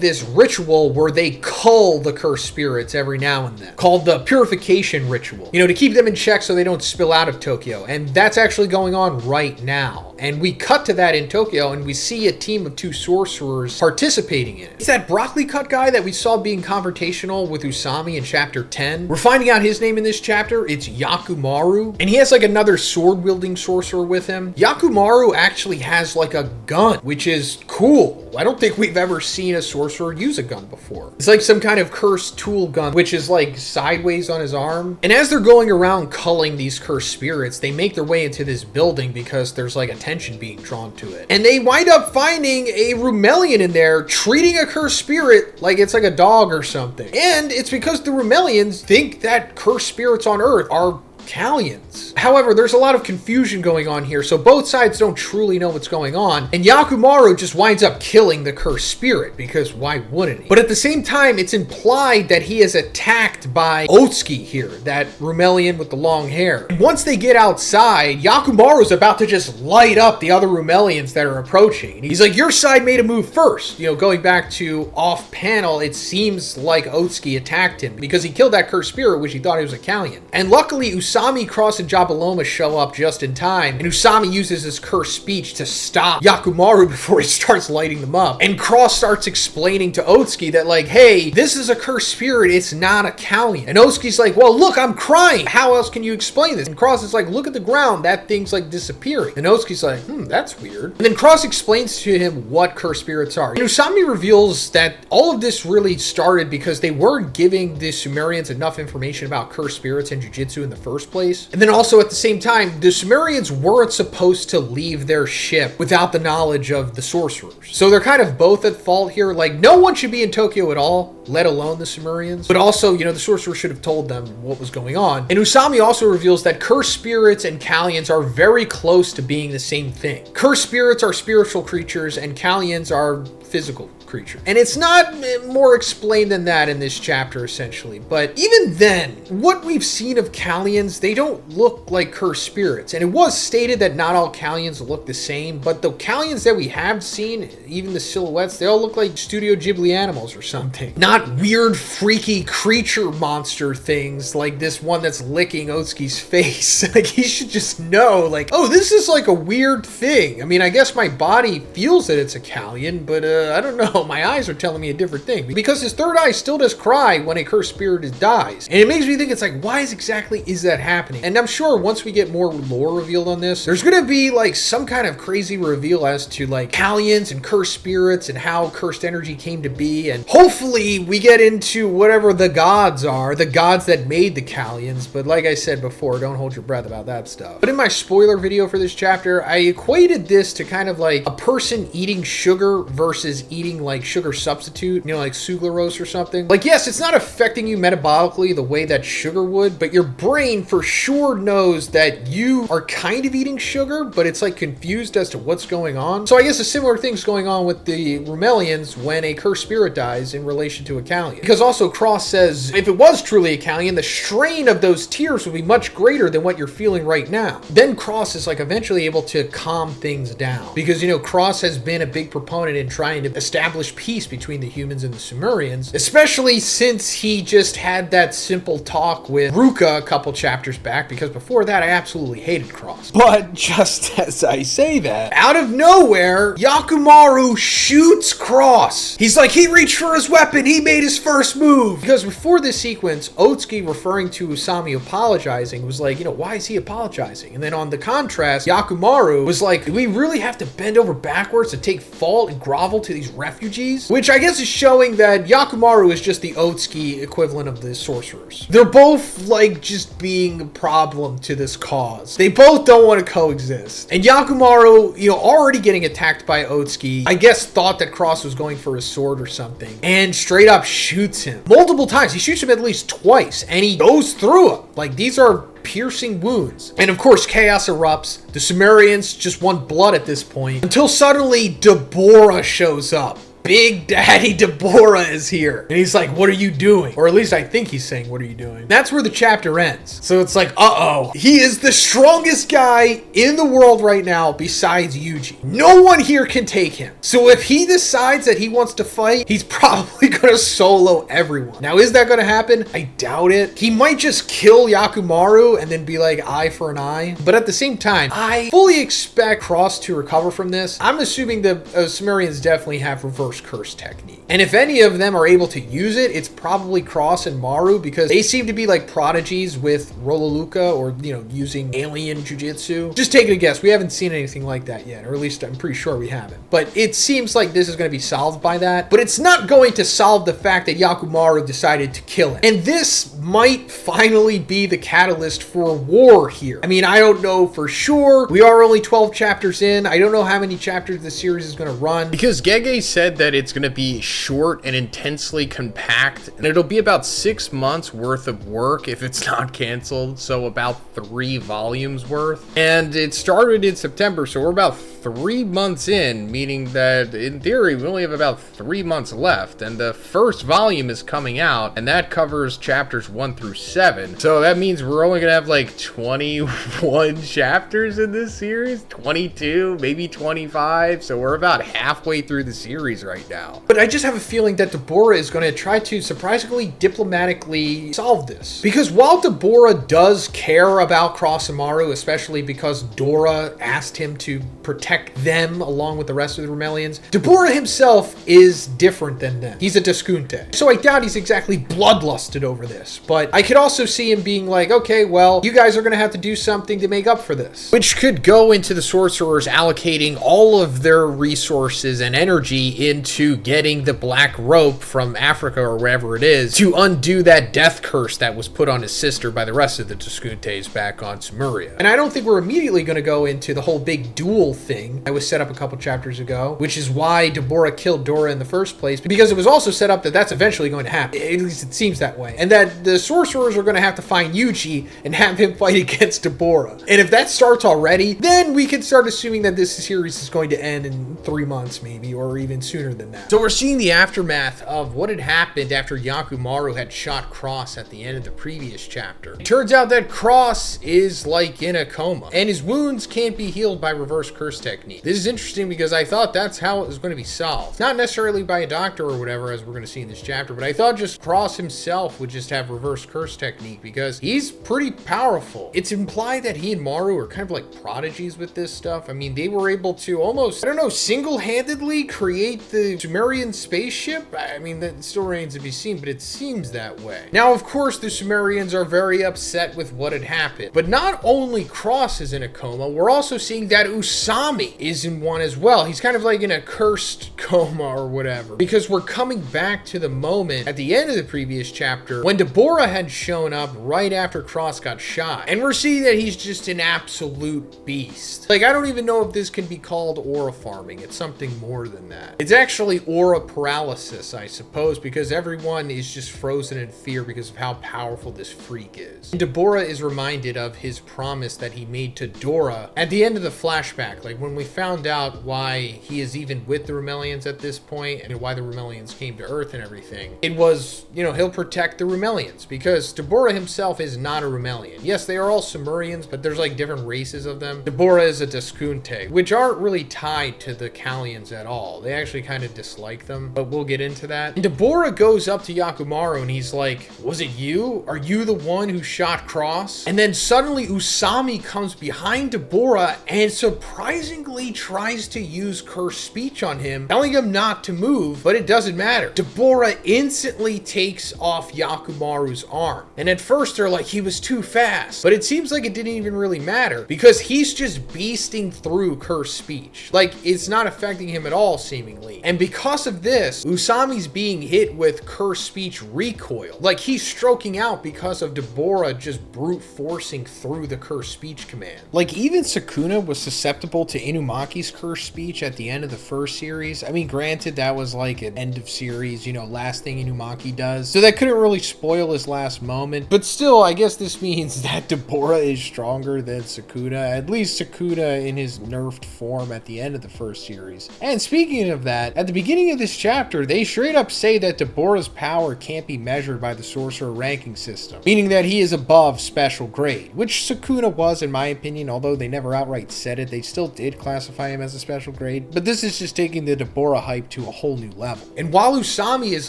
this ritual where they cull the cursed spirits every now and then, called the purification ritual, you know, to keep them in check so they don't spill out of Tokyo. And that's actually going on right now. And we cut to that in Tokyo and we see a team of 2 sorcerers participating in it. It's that broccoli cut guy that we saw being confrontational with Usami in chapter 10. We're finding out his name in this chapter. It's Yakumaru. And he has like another sword-wielding sorcerer with him. Yakumaru actually has like a gun, which is cool. I don't think we've ever seen a sorcerer use a gun before. It's like some kind of cursed tool gun, which is like sideways on his arm. And as they're going around culling these cursed spirits, they make their way into this building because there's like attention being drawn to it. And they wind up finding a Rumelian in there treating a cursed spirit like it's like a dog or something. And it's because the Rumelians think that cursed spirits on Earth are Callians. However, there's a lot of confusion going on here, so both sides don't truly know what's going on, and Yakumaru just winds up killing the cursed spirit, because why wouldn't he? But at the same time, it's implied that he is attacked by Otsuki here, that Rumelian with the long hair. And once they get outside, Yakumaru's about to just light up the other Rumelians that are approaching. And he's like, your side made a move first. You know, going back to off panel, it seems like Otsuki attacked him because he killed that cursed spirit, which he thought he was a Callian. And luckily, Usami, Cross, and Jabaloma show up just in time, and Usami uses his cursed speech to stop Yakumaru before he starts lighting them up. And Cross starts explaining to Otsuki that like, hey, this is a cursed spirit, it's not a Callian. And Otsuki's like, well, look, I'm crying. How else can you explain this? And Cross is like, look at the ground, that thing's like disappearing. And Otsuki's like, that's weird. And then Cross explains to him what cursed spirits are. And Usami reveals that all of this really started because they weren't giving the Sumerians enough information about cursed spirits and Jujutsu in the first first place. And then also at the same time, the Sumerians weren't supposed to leave their ship without the knowledge of the sorcerers. So they're kind of both at fault here. Like, no one should be in Tokyo at all, let alone the Sumerians. But also, you know, the sorcerer should have told them what was going on. And Usami also reveals that cursed spirits and Kallians are very close to being the same thing. Cursed spirits are spiritual creatures and Kallians are physical creature. And it's not more explained than that in this chapter, essentially. But even then, what we've seen of Kallians, they don't look like cursed spirits. And it was stated that not all Kallians look the same, but the Kallians that we have seen, even the silhouettes, they all look like Studio Ghibli animals or something. Not weird, freaky creature monster things like this one that's licking Otsuki's face. Like, he should just know, like, oh, this is like a weird thing. I mean, I guess my body feels that it's a Kallian, but I don't know. My eyes are telling me a different thing, because his third eye still does cry when a cursed spirit dies. And it makes me think, it's like, why exactly is that happening? And I'm sure once we get more lore revealed on this, there's gonna be like some kind of crazy reveal as to like Kallians and cursed spirits and how cursed energy came to be. And hopefully we get into whatever the gods are, the gods that made the Kallians. But like I said before, don't hold your breath about that stuff. But in my spoiler video for this chapter, I equated this to kind of like a person eating sugar versus eating like sugar substitute, you know, like sucralose or something. Like, yes, it's not affecting you metabolically the way that sugar would, but your brain for sure knows that you are kind of eating sugar, but it's like confused as to what's going on. So I guess a similar thing's going on with the Rumelians when a cursed spirit dies in relation to a Kallian. Because also Cross says, if it was truly a Kallian, the strain of those tears would be much greater than what you're feeling right now. Then Cross is like eventually able to calm things down. Because, you know, Cross has been a big proponent in trying to establish peace between the humans and the Sumerians, especially since he just had that simple talk with Ruka a couple chapters back, because before that I absolutely hated Cross. But just as I say that, out of nowhere, Yakumaru shoots Cross. He's like, he reached for his weapon, he made his first move. Because before this sequence, Otsuki, referring to Usami apologizing, was like, you know, why is he apologizing? And then on the contrast, Yakumaru was like, do we really have to bend over backwards to take fault and grovel to these refugees? Which I guess is showing that Yakumaru is just the Otsuki equivalent of the sorcerers. They're both like just being a problem to this cause. They both don't want to coexist. And Yakumaru, you know, already getting attacked by Otsuki, I guess thought that Cross was going for his sword or something, and straight up shoots him multiple times. He shoots him at least twice, and he goes through him. Like, these are piercing wounds. And of course, chaos erupts. The Sumerians just want blood at this point, until suddenly Deborah shows up. Big Daddy Deborah is here. And he's like, what are you doing? Or at least I think he's saying, what are you doing? That's where the chapter ends. So it's like, uh-oh. He is the strongest guy in the world right now besides Yuji. No one here can take him. So if he decides that he wants to fight, he's probably gonna solo everyone. Now, is that gonna happen? I doubt it. He might just kill Yakumaru and then be like, eye for an eye. But at the same time, I fully expect Cross to recover from this. I'm assuming the Sumerians definitely have reverse curse technique. And if any of them are able to use it, it's probably Cross and Maru, because they seem to be like prodigies with Rololuka, or, you know, using alien jujitsu. Just taking a guess. We haven't seen anything like that yet, or at least I'm pretty sure we haven't. But it seems like this is going to be solved by that. But it's not going to solve the fact that Yakumaru decided to kill him. And this might finally be the catalyst for war here. I mean, I don't know for sure. We are only 12 chapters in. I don't know how many chapters the series is going to run, because Gege said that it's going to be short and intensely compact, and it'll be about 6 months worth of work if it's not canceled, so about 3 volumes worth. And it started in September, so we're about 3 months in, meaning that in theory we only have about 3 months left, and the first volume is coming out, and that covers chapters 1 through 7. So that means we're only gonna have like 21 chapters in this series, 22, maybe 25. So we're about halfway through the series right now. But I just have a feeling that Deborah is going to try to surprisingly diplomatically solve this. Because while Deborah does care about Cross and Maru, especially because Dora asked him to protect protect them along with the rest of the Remelians. Dabura himself is different than them. He's a Deskunte. So I doubt he's exactly bloodlusted over this, but I could also see him being like, okay, well, you guys are going to have to do something to make up for this. Which could go into the sorcerers allocating all of their resources and energy into getting the black rope from Africa or wherever it is to undo that death curse that was put on his sister by the rest of the Deskuntes back on Sumeria. And I don't think we're immediately going to go into the whole big duel thing that was set up a couple chapters ago, which is why Dabura killed Dora in the first place, because it was also set up that that's eventually going to happen. At least it seems that way. And that the sorcerers are going to have to find Yuji and have him fight against Dabura. And if that starts already, then we can start assuming that this series is going to end in 3 months maybe, or even sooner than that. So we're seeing the aftermath of what had happened after Yakumaru had shot Cross at the end of the previous chapter. It turns out that Cross is like in a coma, and his wounds can't be healed by reverse curse technique. This is interesting because I thought that's how it was going to be solved. Not necessarily by a doctor or whatever, as we're going to see in this chapter, but I thought just Cross himself would just have reverse curse technique because he's pretty powerful. It's implied that he and Maru are kind of like prodigies with this stuff. I mean, they were able to almost, I don't know, single-handedly create the Sumerian spaceship. I mean, that still remains to be seen, but it seems that way. Now, of course, the Sumerians are very upset with what had happened, but not only Cross is in a coma, we're also seeing that Usami is in one as well. He's kind of like in a cursed coma or whatever, because we're coming back to the moment at the end of the previous chapter when Dabura had shown up right after Cross got shot, and we're seeing that he's just an absolute beast. Like, I don't even know if this can be called aura farming. It's something more than that. It's actually aura paralysis, I suppose, because everyone is just frozen in fear because of how powerful this freak is. And Dabura is reminded of his promise that he made to Dora at the end of the flashback, like when we found out why he is even with the Remelians at this point and why the Remelians came to Earth and everything. It was, you know, he'll protect the Remelians because Dabura himself is not a Remelian. Yes, they are all Sumerians, but there's like different races of them. Dabura is a Deskunte, which aren't really tied to the Kallians at all. They actually kind of dislike them, but we'll get into that. And Dabura goes up to Yakumaru and he's like, was it you? Are you the one who shot Cross? And then suddenly Usami comes behind Dabura and surprisingly tries to use curse speech on him, telling him not to move, but it doesn't matter. Dabura instantly takes off Yakumaru's arm. And at first they're like, he was too fast, but it seems like it didn't even really matter because he's just beasting through curse speech. Like, it's not affecting him at all, seemingly. And because of this, Usami's being hit with curse speech recoil. Like, he's stroking out because of Dabura just brute forcing through the curse speech command. Like, even Sukuna was susceptible to Inumaki's curse speech at the end of the first series. I mean, granted, that was like an end of series, you know, last thing Inumaki does. So that couldn't really spoil his last moment. But still, I guess this means that Dabura is stronger than Sukuna. At least Sukuna in his nerfed form at the end of the first series. And speaking of that, at the beginning of this chapter, they straight up say that Dabura's power can't be measured by the sorcerer ranking system, meaning that he is above special grade, which Sukuna was in my opinion, although they never outright said it, they still did classify him as a special grade. But this is just taking the Dabura hype to a whole new level. And while Usami is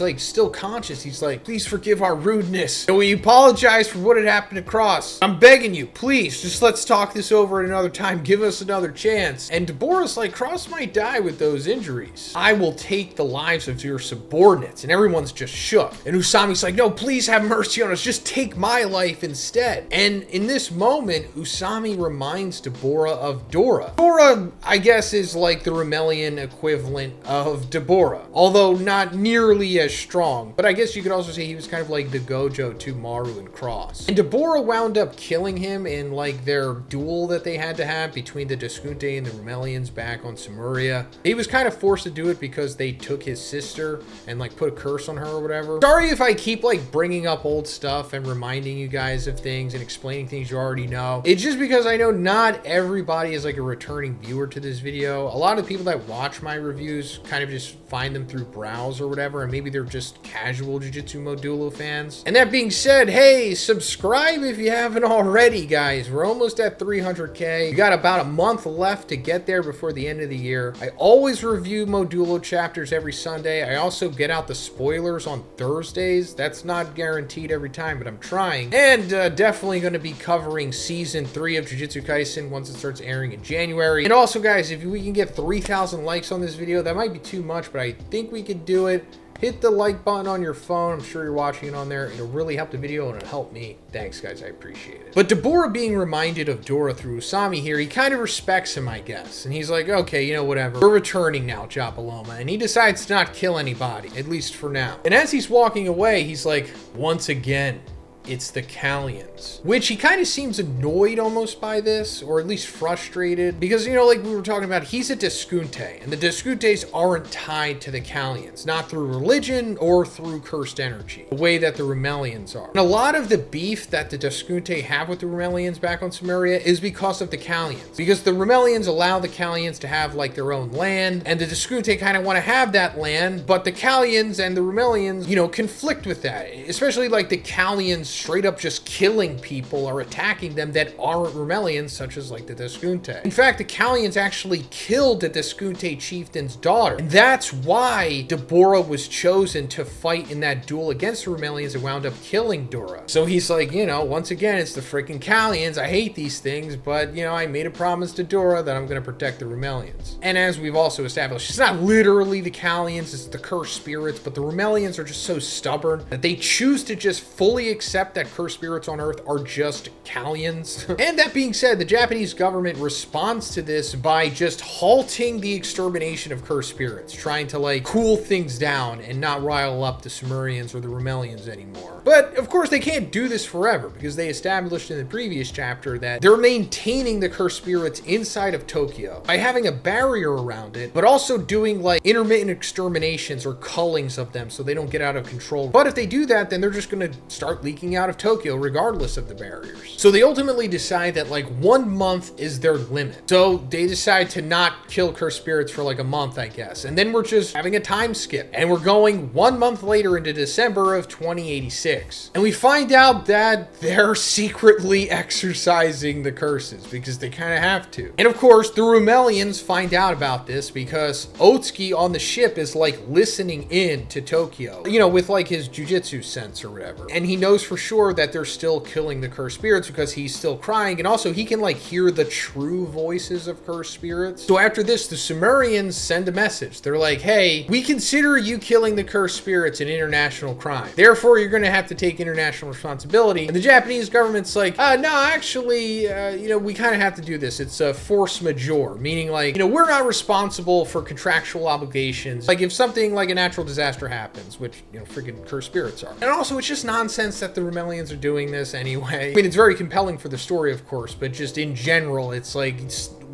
like still conscious, he's like, please forgive our rudeness. And we apologize for what had happened to Cross. I'm begging you, please, just let's talk this over at another time. Give us another chance. And Dabura's like, Cross might die with those injuries. I will take the lives of your subordinates. And everyone's just shook. And Usami's like, no, please have mercy on us. Just take my life instead. And in this moment, Usami reminds Dabura of Dora. Dora, I guess, is like the Remelian equivalent of Dabura, although not nearly as strong. But I guess you could also say he was kind of like the Gojo to Maru and Cross. And Dabura wound up killing him in like their duel that they had to have between the Deskunte and the Remelians back on Sumeria. He was kind of forced to do it because they took his sister and like put a curse on her or whatever. Sorry if I keep like bringing up old stuff and reminding you guys of things and explaining things you already know. It's just because I know not everybody is like a returning viewer to this video. A lot of people that watch my reviews kind of just find them through browse or whatever, and maybe they're just casual Jujutsu Modulo fans. And that being said, hey, subscribe if you haven't already, guys. We're almost at 300k. We got about a month left to get there before the end of the year. I always review Modulo chapters every Sunday. I also get out the spoilers on Thursdays. That's not guaranteed every time, but I'm trying. And definitely going to be covering season 3 of Jujutsu Kaisen once it starts airing in January. And also, guys, if we can get 3,000 likes on this video, that might be too much, but I think we could do it. Hit the like button on your phone. I'm sure you're watching it on there. It'll really help the video and it'll help me. Thanks, guys. I appreciate it. But Deborah being reminded of Dora through Usami here, he kind of respects him, I guess. And he's like, okay, you know, whatever. We're returning now, Japaloma. And he decides to not kill anybody, at least for now. And as he's walking away, he's like, once again, it's the Callians. Which he kind of seems annoyed almost by this, or at least frustrated. Because, you know, like we were talking about, he's a Discunte, and the Discuntes aren't tied to the Callians, not through religion or through cursed energy, the way that the Rumelians are. And a lot of the beef that the Discunte have with the Rumelians back on Sumeria is because of the Callians. Because the Rumelians allow the Callians to have like their own land, and the Discunte kind of want to have that land, but the Callians and the Rumelians, you know, conflict with that. Especially like the Callians straight up just killing people or attacking them that aren't Rumelians, such as like the Discunte. In fact, the Callians actually killed the Discunte chieftain's daughter. And that's why Deborah was chosen to fight in that duel against the Rumelians and wound up killing Dora. So he's like, you know, once again, it's the freaking Callians. I hate these things, but, you know, I made a promise to Dora that I'm going to protect the Rumelians. And as we've also established, it's not literally the Callians, it's the cursed spirits, but the Rumelians are just so stubborn that they choose to just fully accept that cursed spirits on Earth are just Callians. And that being said, the Japanese government responds to this by just halting the extermination of cursed spirits, trying to like cool things down and not rile up the Sumerians or the Rumelians anymore. But of course they can't do this forever, because they established in the previous chapter that they're maintaining the cursed spirits inside of Tokyo by having a barrier around it, but also doing like intermittent exterminations or cullings of them so they don't get out of control. But if they do that, then they're just going to start leaking out of Tokyo regardless of the barriers. So they ultimately decide that like 1 month is their limit. So they decide to not kill cursed spirits for like a month, I guess. And then we're just having a time skip, and we're going 1 month later into December of 2086. And we find out that they're secretly exercising the curses because they kind of have to. And of course, the Rumelians find out about this because Otsuki on the ship is like listening in to Tokyo, you know, with like his jujutsu sense or whatever. And he knows for sure that they're still killing the cursed spirits because he's still crying, and also he can like hear the true voices of cursed spirits. So after this, the Sumerians send a message. They're like, hey, we consider you killing the cursed spirits an international crime. Therefore, you're going to have to take international responsibility. And the Japanese government's like, no, actually, you know, we kind of have to do this. It's a force majeure, meaning like, you know, we're not responsible for contractual obligations. Like if something like a natural disaster happens, which, you know, freaking cursed spirits are. And also, it's just nonsense that the Rumelians are doing this anyway. I mean, it's very compelling for the story, of course, but just in general, it's like,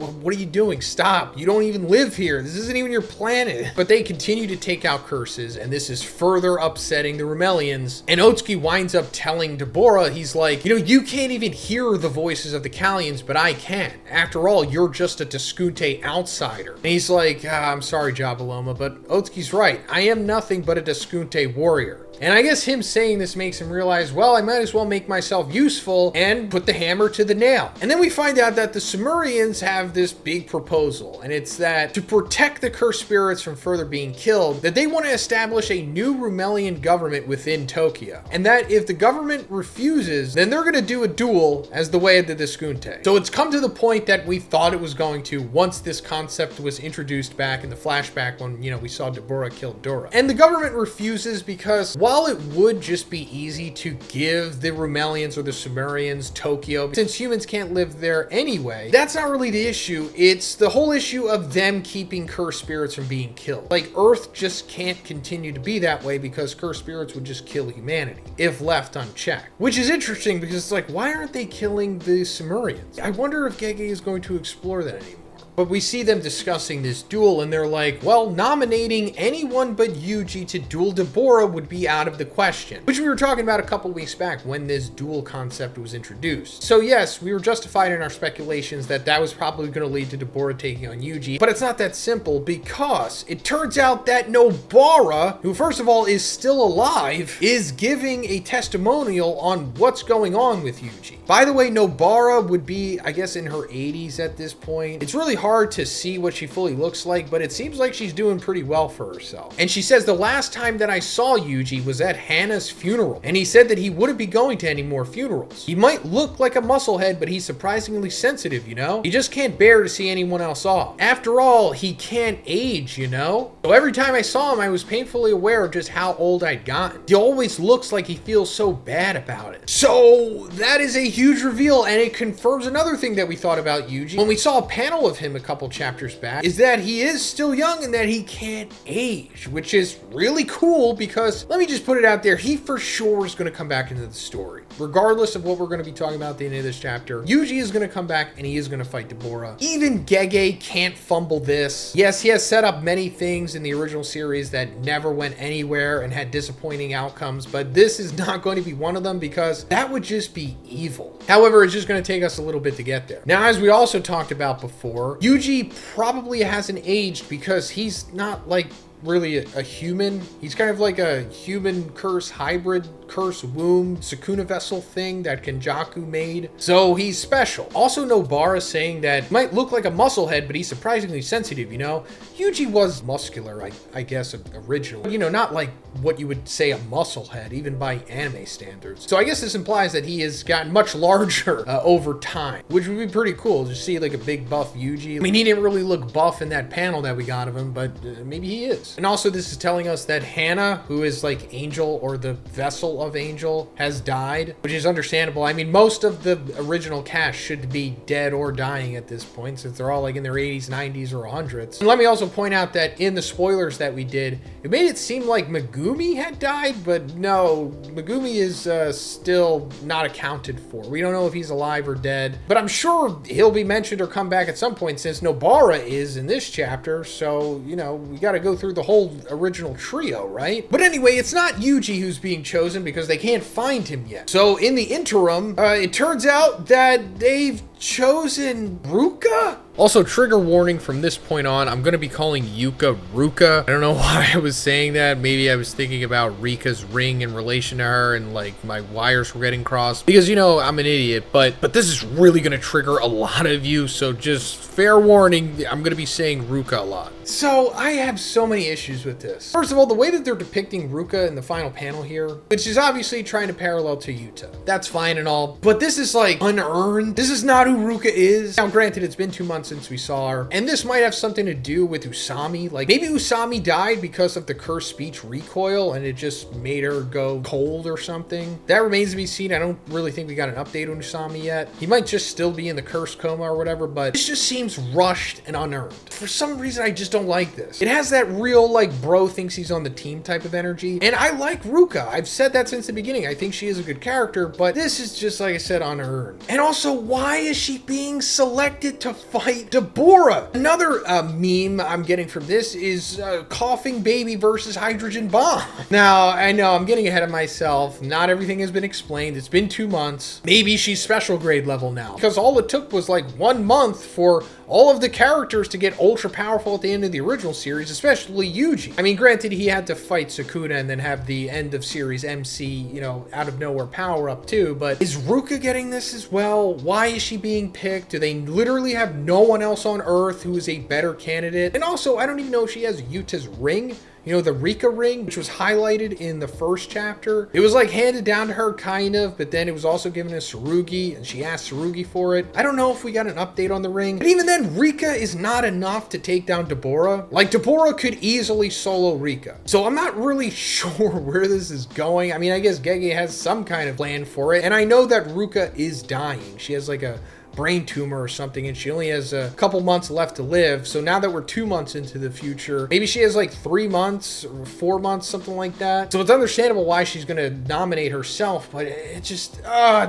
what are you doing? Stop. You don't even live here. This isn't even your planet. But they continue to take out curses, and this is further upsetting the Rumelians. And Otsuki winds up telling Deborah, he's like, you know, you can't even hear the voices of the Callians, but I can. After all, you're just a Discunte outsider. And he's like, I'm sorry, Japaloma, but Otsuki's right. I am nothing but a Discunte warrior. And I guess him saying this makes him realize, well, I might as well make myself useful and put the hammer to the nail. And then we find out that the Sumerians have this big proposal, and it's that to protect the cursed spirits from further being killed, that they want to establish a new Rumelian government within Tokyo. And that if the government refuses, then they're going to do a duel as the way of the Discunte. So it's come to the point that we thought it was going to once this concept was introduced back in the flashback when, you know, we saw Deborah kill Dora. And the government refuses because while it would just be easy to give the Rumelians or the Sumerians Tokyo, since humans can't live there anyway, that's not really the issue. It's the whole issue of them keeping cursed spirits from being killed. Like, Earth just can't continue to be that way because cursed spirits would just kill humanity if left unchecked. Which is interesting because it's like, why aren't they killing the Sumerians? I wonder if Gege is going to explore that anymore. But we see them discussing this duel, and they're like, well, nominating anyone but Yuji to duel Deborah would be out of the question. Which we were talking about a couple weeks back when this duel concept was introduced. So yes, we were justified in our speculations that that was probably going to lead to Deborah taking on Yuji. But it's not that simple, because it turns out that Nobara, who first of all is still alive, is giving a testimonial on what's going on with Yuji. By the way, Nobara would be, I guess, in her 80s at this point. It's really hard hard to see what she fully looks like, but it seems like she's doing pretty well for herself. And she says, the last time that I saw Yuji was at Hana's funeral, and he said that he wouldn't be going to any more funerals. He might look like a musclehead, but he's surprisingly sensitive, you know? He just can't bear to see anyone else off. After all, he can't age, you know? So every time I saw him, I was painfully aware of just how old I'd gotten. He always looks like he feels so bad about it. So that is a huge reveal, and it confirms another thing that we thought about Yuji when we saw a panel of him a couple chapters back, is that he is still young and that he can't age, which is really cool because, let me just put it out there, he for sure is going to come back into the story. Regardless of what we're going to be talking about at the end of this chapter, Yuji is going to come back and he is going to fight Deborah. Even Gege can't fumble this. Yes, he has set up many things in the original series that never went anywhere and had disappointing outcomes, but this is not going to be one of them because that would just be evil. However, it's just going to take us a little bit to get there. Now, as we also talked about before, Yuji probably hasn't aged because he's not like really a human. He's kind of like a human curse hybrid, curse womb, Sukuna vessel thing that Kenjaku made. So he's special. Also, Nobara saying that might look like a musclehead, but he's surprisingly sensitive, you know? Yuji was muscular, I guess, originally. You know, not like what you would say a musclehead, even by anime standards. So I guess this implies that he has gotten much larger over time, which would be pretty cool to see like a big buff Yuji. I mean, he didn't really look buff in that panel that we got of him, but maybe he is. And also this is telling us that Hana, who is like Angel or the vessel of Angel, has died, which is understandable. I mean, most of the original cast should be dead or dying at this point, since they're all like in their 80s, 90s, or 100s. And let me also point out that in the spoilers that we did, it made it seem like Megumi had died, but no, Megumi is still not accounted for. We don't know if he's alive or dead, but I'm sure he'll be mentioned or come back at some point, since Nobara is in this chapter. So, you know, we got to go through the whole original trio, right? But anyway, it's not Yuji who's being chosen because they can't find him yet. So in the interim, it turns out that they've chosen Ruka? Also, trigger warning from this point on, I'm going to be calling Yuka Ruka. I don't know why I was saying that. Maybe I was thinking about Rika's ring in relation to her and like my wires were getting crossed. Because, you know, I'm an idiot, but this is really going to trigger a lot of you. So just fair warning, I'm going to be saying Ruka a lot. So I have so many issues with this. First of all, the way that they're depicting Ruka in the final panel here, which is obviously trying to parallel to Yuta. That's fine and all, but this is like unearned. This is not who Ruka is. Now, granted, it's been 2 months since we saw her, and this might have something to do with Usami. Like, maybe Usami died because of the cursed speech recoil, and it just made her go cold or something. That remains to be seen. I don't really think we got an update on Usami yet. He might just still be in the cursed coma or whatever, but this just seems rushed and unearned. For some reason, I just don't like this. It has that real, like, bro thinks he's on the team type of energy, and I like Ruka. I've said that since the beginning. I think she is a good character, but this is just, like I said, unearned. And also, why is she being selected to fight Deborah? Another meme I'm getting from this is coughing baby versus hydrogen bomb. Now, I know I'm getting ahead of myself. Not everything has been explained. It's been 2 months. Maybe she's special grade level now, because all it took was like 1 month for all of the characters to get ultra powerful at the end of the original series, especially Yuji. I mean, granted, he had to fight Sukuna and then have the end of series MC, you know, out of nowhere power up too, but is Ruka getting this as well? Why is she being picked? Do they literally have no one else on Earth who is a better candidate? And also, I don't even know if she has Yuta's ring. You know, the Rika ring, which was highlighted in the first chapter. It was like handed down to her kind of, but then it was also given to Tsurugi, and she asked Tsurugi for it. I don't know if we got an update on the ring. But even then, Rika is not enough to take down Deborah. Like, Deborah could easily solo Rika. So I'm not really sure where this is going. I mean, I guess Gege has some kind of plan for it. And I know that Ruka is dying. She has like a brain tumor or something, and she only has a couple months left to live. So now that we're 2 months into the future, maybe she has like 3 months or 4 months, something like that. So it's understandable why she's going to nominate herself, but it just,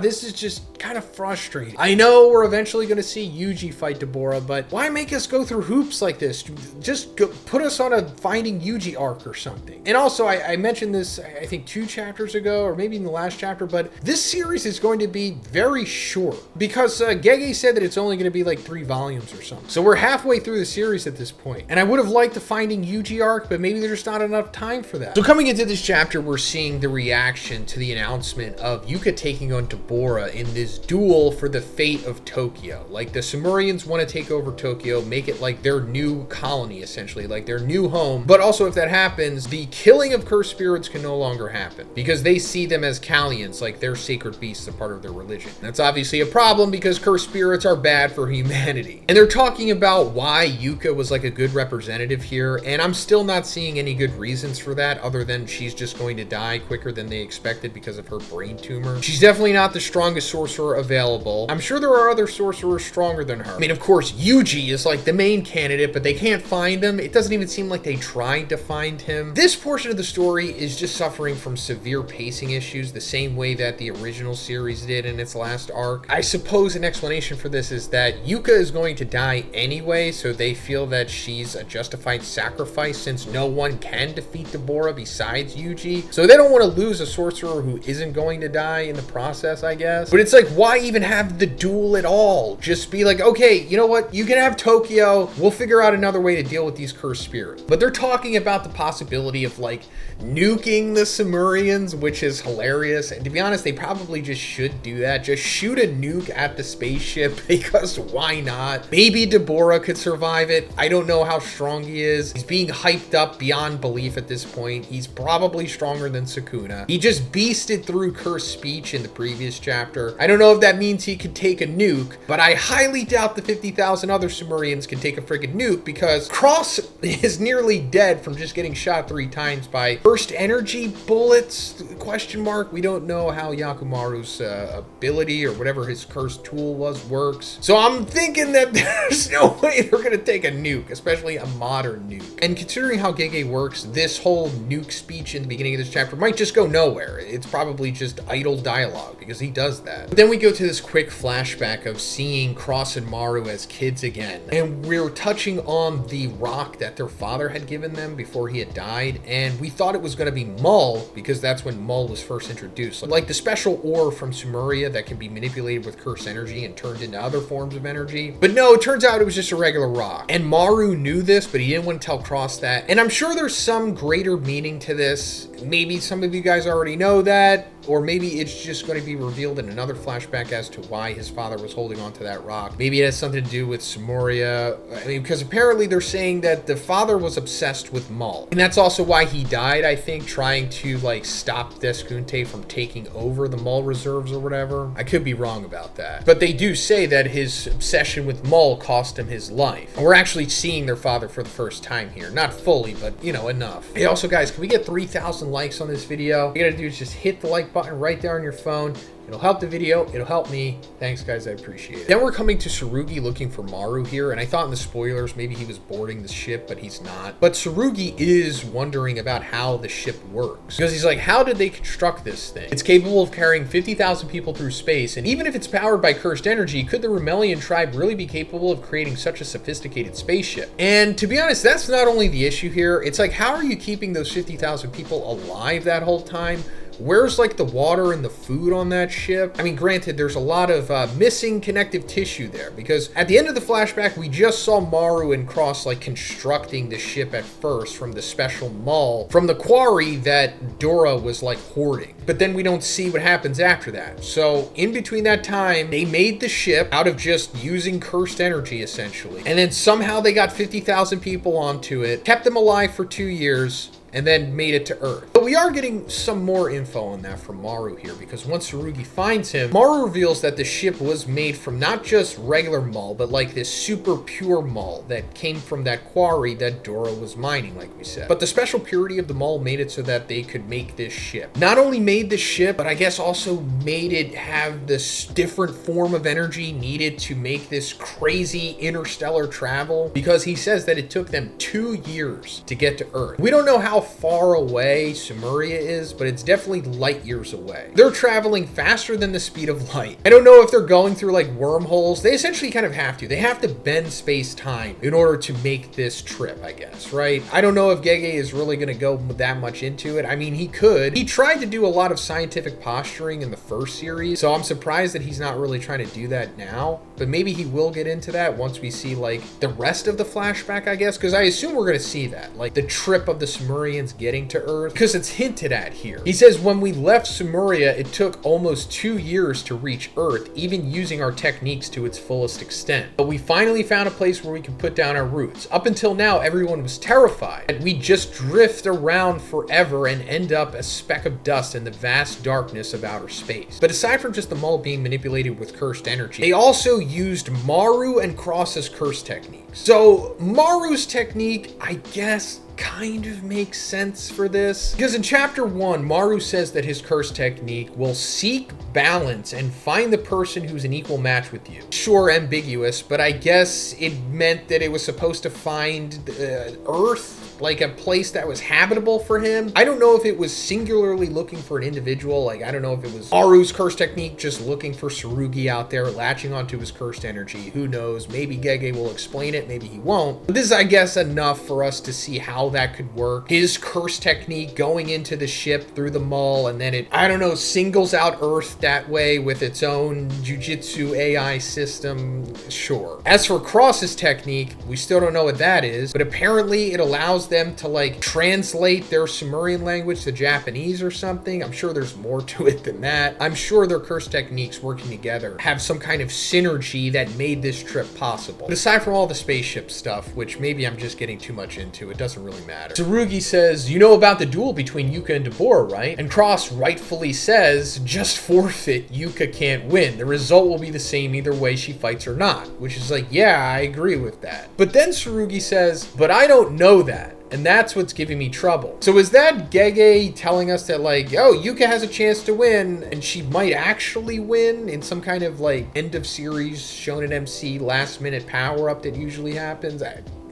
this is just kind of frustrating. I know we're eventually going to see Yuji fight Deborah, but why make us go through hoops like this? Just put us on a Finding Yuji arc or something. And also, I mentioned this, I think 2 chapters ago, or maybe in the last chapter, but this series is going to be very short because Gege said that it's only going to be like 3 volumes or something. So we're halfway through the series at this point. And I would have liked the Finding Yuji arc, but maybe there's not enough time for that. So coming into this chapter, we're seeing the reaction to the announcement of Yuka taking on Deborah in this this duel for the fate of Tokyo. Like, the Sumerians want to take over Tokyo, make it like their new colony, essentially, like their new home. But also, if that happens, the killing of cursed spirits can no longer happen because they see them as Kallians, like they're sacred beasts, a part of their religion. That's obviously a problem because cursed spirits are bad for humanity. And they're talking about why Yuka was like a good representative here, and I'm still not seeing any good reasons for that other than she's just going to die quicker than they expected because of her brain tumor. She's definitely not the strongest sorcerer available. I'm sure there are other sorcerers stronger than her. I mean, of course, Yuji is like the main candidate, but they can't find him. It doesn't even seem like they tried to find him. This portion of the story is just suffering from severe pacing issues, the same way that the original series did in its last arc. I suppose an explanation for this is that Yuka is going to die anyway, so they feel that she's a justified sacrifice since no one can defeat Deborah besides Yuji. So they don't want to lose a sorcerer who isn't going to die in the process, I guess. But it's like, why even have the duel at all? Just be like, okay, you know what? You can have Tokyo. We'll figure out another way to deal with these cursed spirits. But they're talking about the possibility of like nuking the Sumerians, which is hilarious. And to be honest, they probably just should do that. Just shoot a nuke at the spaceship because why not? Maybe Deborah could survive it. I don't know how strong he is. He's being hyped up beyond belief at this point. He's probably stronger than Sukuna. He just beasted through cursed speech in the previous chapter. I don't know if that means he could take a nuke, but I highly doubt the 50,000 other Sumerians can take a friggin' nuke because Cross is nearly dead from just getting shot 3 times by burst energy bullets, question mark. We don't know how Yakumaru's ability or whatever his cursed tool was works. So I'm thinking that there's no way they're gonna take a nuke, especially a modern nuke. And considering how Gege works, this whole nuke speech in the beginning of this chapter might just go nowhere. It's probably just idle dialogue because he does that. But then we go to this quick flashback of seeing Cross and Maru as kids again. And we're touching on the rock that their father had given them before he had died. And we thought it was going to be Mull because that's when Mull was first introduced. Like the special ore from Sumeria that can be manipulated with cursed energy and turned into other forms of energy. But no, it turns out it was just a regular rock. And Maru knew this, but he didn't want to tell Cross that. And I'm sure there's some greater meaning to this. Maybe some of you guys already know that, or maybe it's just going to be revealed in another flashback as to why his father was holding on to that rock. Maybe it has something to do with Sumeria. I mean, because apparently they're saying that the father was obsessed with Mull. And that's also why he died, I think, trying to like stop Deskunte from taking over the Mull reserves or whatever. I could be wrong about that. But they do say that his obsession with Mull cost him his life. And we're actually seeing their father for the first time here. Not fully, but you know, enough. Hey, also guys, can we get 3,000 likes on this video? All you gotta do is just hit the like button right there on your phone. It'll help the video. It'll help me. Thanks, guys. I appreciate it. Then we're coming to Tsurugi looking for Maru here, and I thought in the spoilers maybe he was boarding the ship, but he's not. But Tsurugi is wondering about how the ship works. Because he's like, how did they construct this thing? It's capable of carrying 50,000 people through space, and even if it's powered by cursed energy, could the Remelian tribe really be capable of creating such a sophisticated spaceship? And to be honest, that's not only the issue here. It's like, how are you keeping those 50,000 people alive that whole time? Where's like the water and the food on that ship? I mean, granted, there's a lot of missing connective tissue there because at the end of the flashback, we just saw Maru and Cross like constructing the ship at first from the special Mull from the quarry that Dora was like hoarding. But then we don't see what happens after that. So in between that time, they made the ship out of just using cursed energy essentially. And then somehow they got 50,000 people onto it, kept them alive for 2 years, and then made it to Earth. But we are getting some more info on that from Maru here, because once Tsurugi finds him, Maru reveals that the ship was made from not just regular Mull, but like this super pure Mull that came from that quarry that Dora was mining, like we said. But the special purity of the Mull made it so that they could make this ship. Not only made the ship, but I guess also made it have this different form of energy needed to make this crazy interstellar travel, because he says that it took them 2 years to get to Earth. We don't know how far away Sumeria is, but it's definitely light years away. They're traveling faster than the speed of light. I don't know if they're going through like wormholes. They essentially kind of have to. They have to bend space-time in order to make this trip, I guess, right? I don't know if Gege is really going to go that much into it. I mean, he could. He tried to do a lot of scientific posturing in the first series, so I'm surprised that he's not really trying to do that now, but maybe he will get into that once we see like the rest of the flashback, I guess, because I assume we're going to see that, like the trip of the Sumerians getting to Earth, because it's hinted at here. He says, when we left Sumeria, it took almost 2 years to reach Earth, even using our techniques to its fullest extent. But we finally found a place where we could put down our roots. Up until now, everyone was terrified that we'd just drift around forever and end up a speck of dust in the vast darkness of outer space. But aside from just the mall being manipulated with cursed energy, they also used Maru and Cross's curse techniques. So Maru's technique, I guess, kind of makes sense for this, because in chapter 1, Maru says that his curse technique will seek balance and find the person who's an equal match with you. Sure, ambiguous, but I guess it meant that it was supposed to find Earth, like a place that was habitable for him. I don't know if it was singularly looking for an individual. Like, I don't know if it was Maru's curse technique just looking for Tsurugi out there, latching onto his cursed energy. Who knows? Maybe Gege will explain it, maybe he won't. But this is, I guess, enough for us to see how that could work. His curse technique going into the ship through the mall, and then it, I don't know, singles out Earth that way with its own Jujutsu AI system. Sure. As for Cross's technique, we still don't know what that is, but apparently it allows them to like translate their Sumerian language to Japanese or something. I'm sure there's more to it than that. I'm sure their curse techniques working together have some kind of synergy that made this trip possible. But aside from all the spaceship stuff, which maybe I'm just getting too much into, it doesn't really matter. Tsurugi says, you know about the duel between Yuka and Deborah, right? And Cross rightfully says, just forfeit, Yuka can't win. The result will be the same either way she fights or not. Which is like, yeah, I agree with that. But then Tsurugi says, but I don't know that. And that's what's giving me trouble. So is that Gege telling us that like, oh, Yuka has a chance to win and she might actually win in some kind of like end of series Shonen MC last minute power up that usually happens?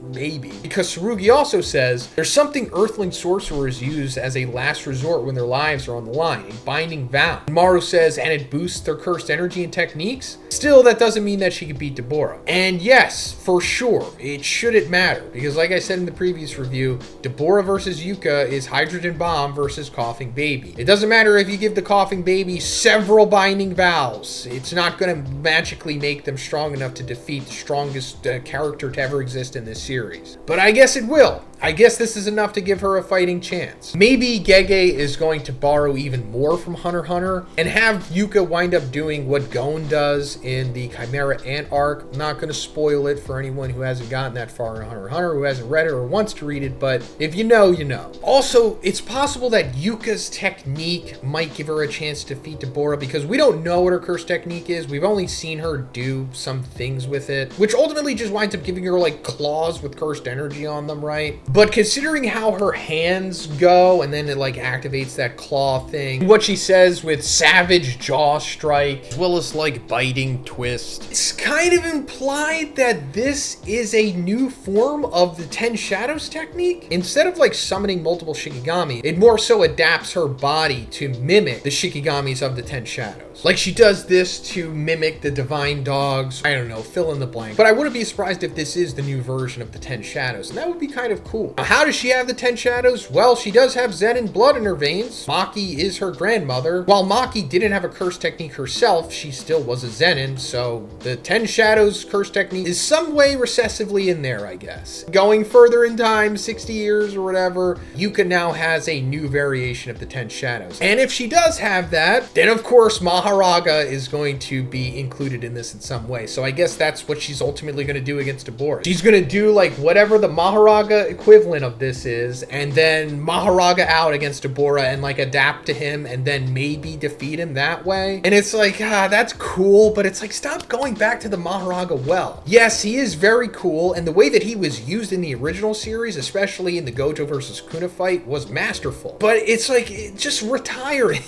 Maybe. Because Tsurugi also says there's something Earthling sorcerers use as a last resort when their lives are on the line, a binding vow. And Maru says, and it boosts their cursed energy and techniques. Still, that doesn't mean that she could beat Deborah. And yes, for sure, it shouldn't matter. Because like I said in the previous review, Deborah versus Yuka is Hydrogen Bomb versus Coughing Baby. It doesn't matter if you give the Coughing Baby several binding vows. It's not going to magically make them strong enough to defeat the strongest character to ever exist in this series. But I guess it will. I guess this is enough to give her a fighting chance. Maybe Gege is going to borrow even more from Hunter x Hunter and have Yuka wind up doing what Gon does in the Chimera Ant arc. I'm not going to spoil it for anyone who hasn't gotten that far in Hunter x Hunter, who hasn't read it or wants to read it, but if you know, you know. Also, it's possible that Yuka's technique might give her a chance to defeat Deborah because we don't know what her curse technique is. We've only seen her do some things with it, which ultimately just winds up giving her like claws with cursed energy on them, right? But considering how her hands go and then it like activates that claw thing, what she says with savage jaw strike, as well as like biting twist, it's kind of implied that this is a new form of the Ten Shadows technique. Instead of like summoning multiple Shikigami, it more so adapts her body to mimic the Shikigamis of the Ten Shadows. Like she does this to mimic the Divine Dogs. I don't know, fill in the blank. But I wouldn't be surprised if this is the new version of the Ten Shadows, and that would be kind of cool. Now, how does she have the Ten Shadows? Well, she does have Zenin blood in her veins. Maki is her grandmother. While Maki didn't have a curse technique herself, she still was a Zenin, so the Ten Shadows curse technique is some way recessively in there, I guess. Going further in time, 60 years or whatever, Yuka now has a new variation of the Ten Shadows. And if she does have that, then of course Maharaga is going to be included in this in some way. So I guess that's what she's ultimately going to do against Deborah. She's going to do like whatever the Maharaga equivalent of this is, and then Maharaga out against Deborah and like adapt to him and then maybe defeat him that way. And it's like, that's cool, but it's like, stop going back to the Maharaga well. Yes, he is very cool, and the way that he was used in the original series, especially in the Gojo versus Kuna fight, was masterful. But it's like, just retire him.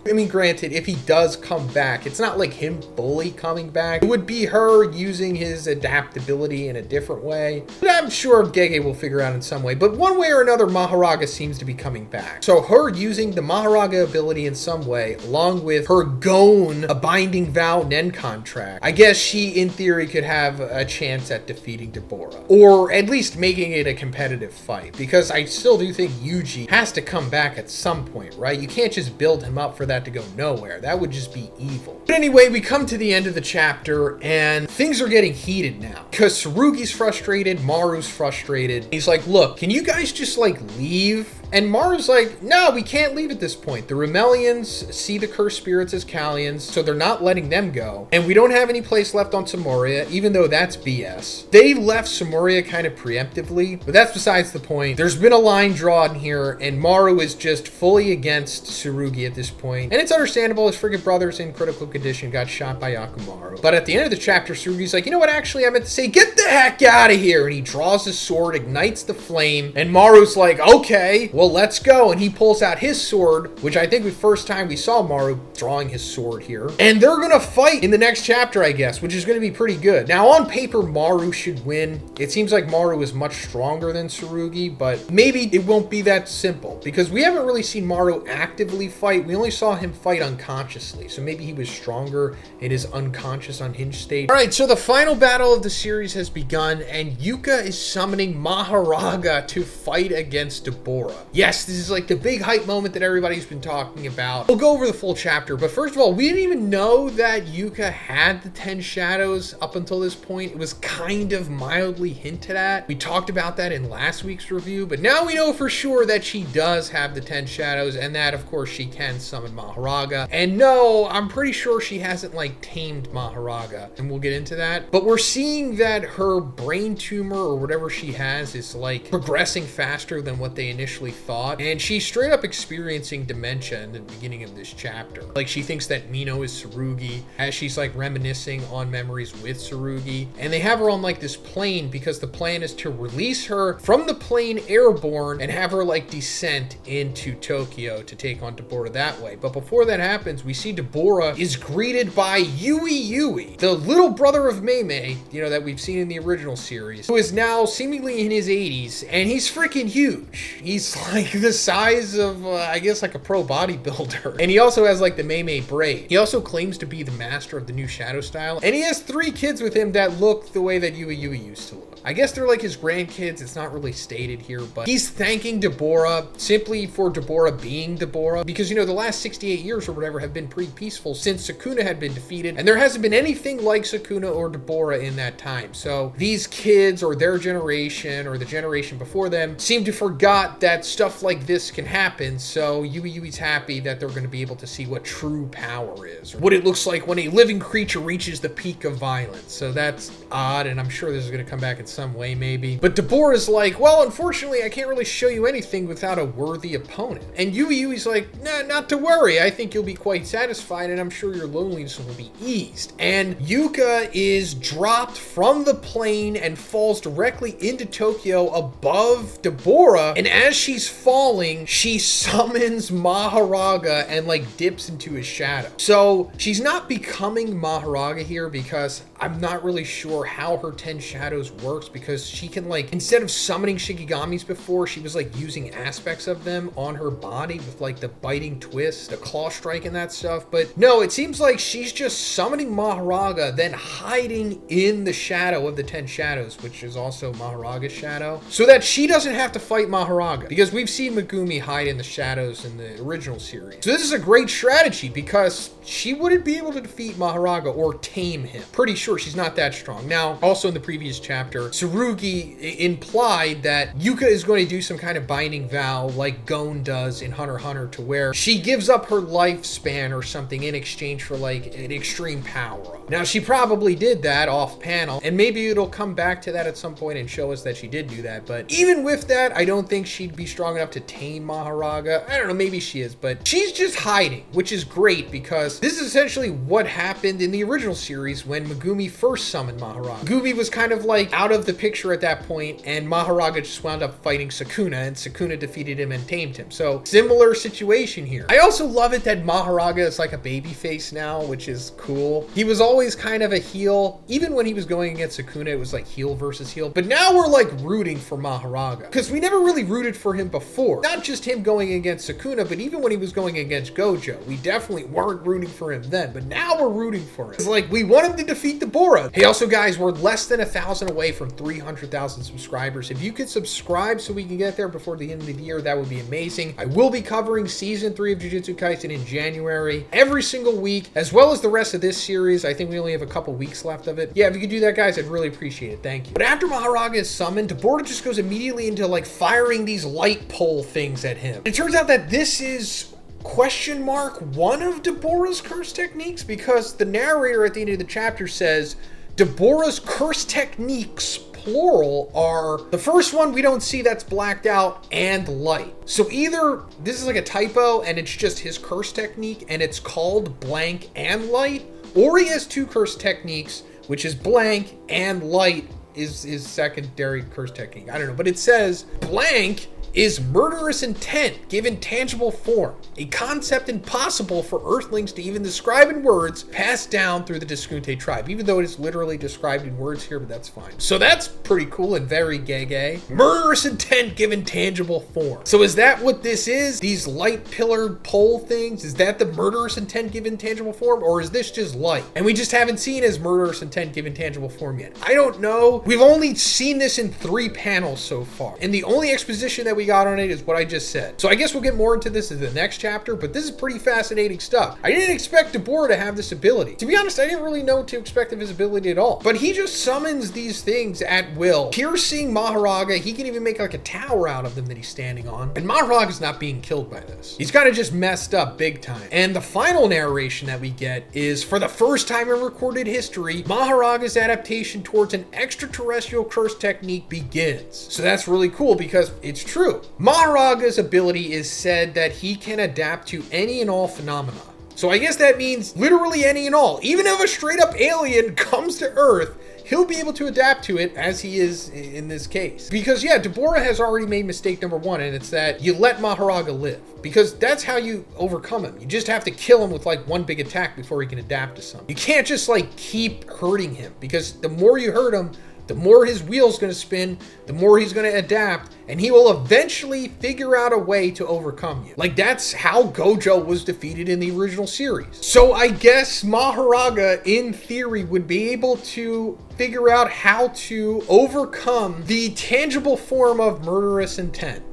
I mean, granted, if he does come back, it's not like him fully coming back. It would be her using his adaptability in a different way. But I'm sure Gege will figure out in some way. But one way or another, Maharaga seems to be coming back. So her using the Maharaga ability in some way, along with her Gon, a binding vow Nen contract, I guess she, in theory, could have a chance at defeating Deborah. Or at least making it a competitive fight. Because I still do think Yuji has to come back at some point, right? You can't just build him up for that to go nowhere. That would just be evil. But anyway, we come to the end of the chapter and things are getting heated now because Tsurugi's frustrated, Maru's frustrated. He's like, look, can you guys just like leave? And Maru's like, no, we can't leave at this point. The Remelians see the cursed spirits as Kallians, so they're not letting them go. And we don't have any place left on Samoria, even though that's BS. They left Samoria kind of preemptively, but that's besides the point. There's been a line drawn here, and Maru is just fully against Tsurugi at this point. And it's understandable, his friggin' brothers in critical condition got shot by Yakumaru. But at the end of the chapter, Tsurugi's like, you know what, actually, I meant to say, get the heck out of here. And he draws his sword, ignites the flame, and Maru's like, okay, well, let's go. And he pulls out his sword, which I think was the first time we saw Maru drawing his sword here. And they're gonna fight in the next chapter, I guess, which is gonna be pretty good. Now, on paper, Maru should win. It seems like Maru is much stronger than Tsurugi, but maybe it won't be that simple, because we haven't really seen Maru actively fight. We only saw him fight unconsciously, so maybe he was stronger in his unconscious unhinged state. All right, so the final battle of the series has begun, and Yuka is summoning Maharaga to fight against Deborah. Yes, this is like the big hype moment that everybody's been talking about. We'll go over the full chapter, but first of all, we didn't even know that Yuka had the 10 shadows up until this point. It was kind of mildly hinted at. We talked about that in last week's review, but now we know for sure that she does have the 10 shadows, and that of course she can summon Maharaga. And no, I'm pretty sure she hasn't like tamed Maharaga, and we'll get into that. But we're seeing that her brain tumor or whatever she has is like progressing faster than what they initially thought, and she's straight up experiencing dementia in the beginning of this chapter. Like, she thinks that Mino is Tsurugi as she's like reminiscing on memories with Tsurugi, and they have her on like this plane because the plan is to release her from the plane airborne and have her like descent into Tokyo to take on Deborah that way. But before that happens, we see Deborah is greeted by Yui, the little brother of Mei, you know, that we've seen in the original series, who is now seemingly in his 80s, and he's freaking huge. He's like the size of, I guess, like a pro bodybuilder. And he also has like the Mei braid. He also claims to be the master of the new shadow style, and he has 3 kids with him that look the way that Yui used to look. I guess they're like his grandkids. It's not really stated here, but he's thanking Deborah simply for Deborah being Deborah, because, you know, the last 68 years or whatever have been pretty peaceful since Sukuna had been defeated, and there hasn't been anything like Sukuna or Deborah in that time. So these kids, or their generation or the generation before them, seem to forgot that stuff like this can happen. So Yui's happy that they're going to be able to see what true power is, or what it looks like when a living creature reaches the peak of violence. So that's odd, and I'm sure this is going to come back in some way maybe. But Deborah's like, well, unfortunately, I can't really show you anything without a worthy opponent. And Yui's like, nah, not to worry. I think you'll be quite satisfied, and I'm sure your loneliness will be eased. And Yuka is dropped from the plane and falls directly into Tokyo above Deborah. And as she's falling, she summons Maharaga and like dips into his shadow. So she's not becoming Maharaga here, because I'm not really sure how her 10 shadows works, because she can like, instead of summoning Shikigamis before, she was like using aspects of them on her body with like the biting twist, the claw strike and that stuff. But no, it seems like she's just summoning Maharaga, then hiding in the shadow of the 10 shadows, which is also Maharaga's shadow, so that she doesn't have to fight Maharaga, because we've seen Megumi hide in the shadows in the original series. So this is a great strategy, because she wouldn't be able to defeat Maharaga or tame him. Pretty sure she's not that strong. Now, also in the previous chapter, Tsurugi implied that Yuka is going to do some kind of binding vow like Gon does in Hunter x Hunter, to where she gives up her lifespan or something in exchange for like an extreme power up. Now, she probably did that off panel, and maybe it'll come back to that at some point and show us that she did do that. But even with that, I don't think she'd be strong enough to tame Maharaga. I don't know, maybe she is, but she's just hiding, which is great, because this is essentially what happened in the original series when Megumi first summoned Maharaga. Megumi was kind of like out of the picture at that point, and Maharaga just wound up fighting Sukuna, and Sukuna defeated him and tamed him. So similar situation here. I also love it that Maharaga is like a baby face now, which is cool. He was always kind of a heel. Even when he was going against Sukuna, it was like heel versus heel. But now we're like rooting for Maharaga, because we never really rooted for him before. Not just him going against Sukuna, but even when he was going against Gojo, we definitely weren't rooting for him then. But now we're rooting for him. It's like, we want him to defeat Deborah. Hey, also guys, we're less than 1,000 away from 300,000 subscribers. If you could subscribe so we can get there before the end of the year, that would be amazing. I will be covering season 3 of Jujutsu Kaisen in January, every single week, as well as the rest of this series. I think we only have a couple weeks left of it. Yeah, if you could do that, guys, I'd really appreciate it. Thank you. But after Maharaga is summoned, Deborah just goes immediately into like firing these light light pole things at him. It turns out that this is question mark one of Deborah's curse techniques, because the narrator at the end of the chapter says Deborah's curse techniques, plural, are the first one we don't see that's blacked out and light. So either this is like a typo and it's just his curse technique and it's called blank and light, or he has two curse techniques, which is blank and light is his secondary curse technique. I don't know, but it says blank is murderous intent given tangible form, a concept impossible for Earthlings to even describe in words, passed down through the Diskunte tribe, even though it is literally described in words here, but that's fine. So that's pretty cool and very gay. Murderous intent given tangible form. So is that what this is? These light pillar pole things? Is that the murderous intent given tangible form, or is this just light? And we just haven't seen his murderous intent given tangible form yet. I don't know. We've only seen this in 3 panels so far, and the only exposition that we got on it is what I just said. So I guess we'll get more into this in the next chapter, but this is pretty fascinating stuff. I didn't expect Deborah to have this ability. To be honest, I didn't really know what to expect of his ability at all. But he just summons these things at will, piercing Maharaga. He can even make like a tower out of them that he's standing on. And Maharaga's not being killed by this. He's kind of just messed up big time. And the final narration that we get is, for the first time in recorded history, Maharaga's adaptation towards an extraterrestrial curse technique begins. So that's really cool because it's true. Maharaga's ability is said that he can adapt to any and all phenomena. So I guess that means literally any and all. Even if a straight up alien comes to Earth, he'll be able to adapt to it, as he is in this case. Because yeah, Deborah has already made mistake number 1, and it's that you let Maharaga live. Because that's how you overcome him. You just have to kill him with like one big attack before he can adapt to something. You can't just like keep hurting him, because the more you hurt him, the more his wheel's going to spin, the more he's going to adapt, and he will eventually figure out a way to overcome you. Like, that's how Gojo was defeated in the original series. So I guess Maharaga, in theory, would be able to figure out how to overcome the tangible form of murderous intent.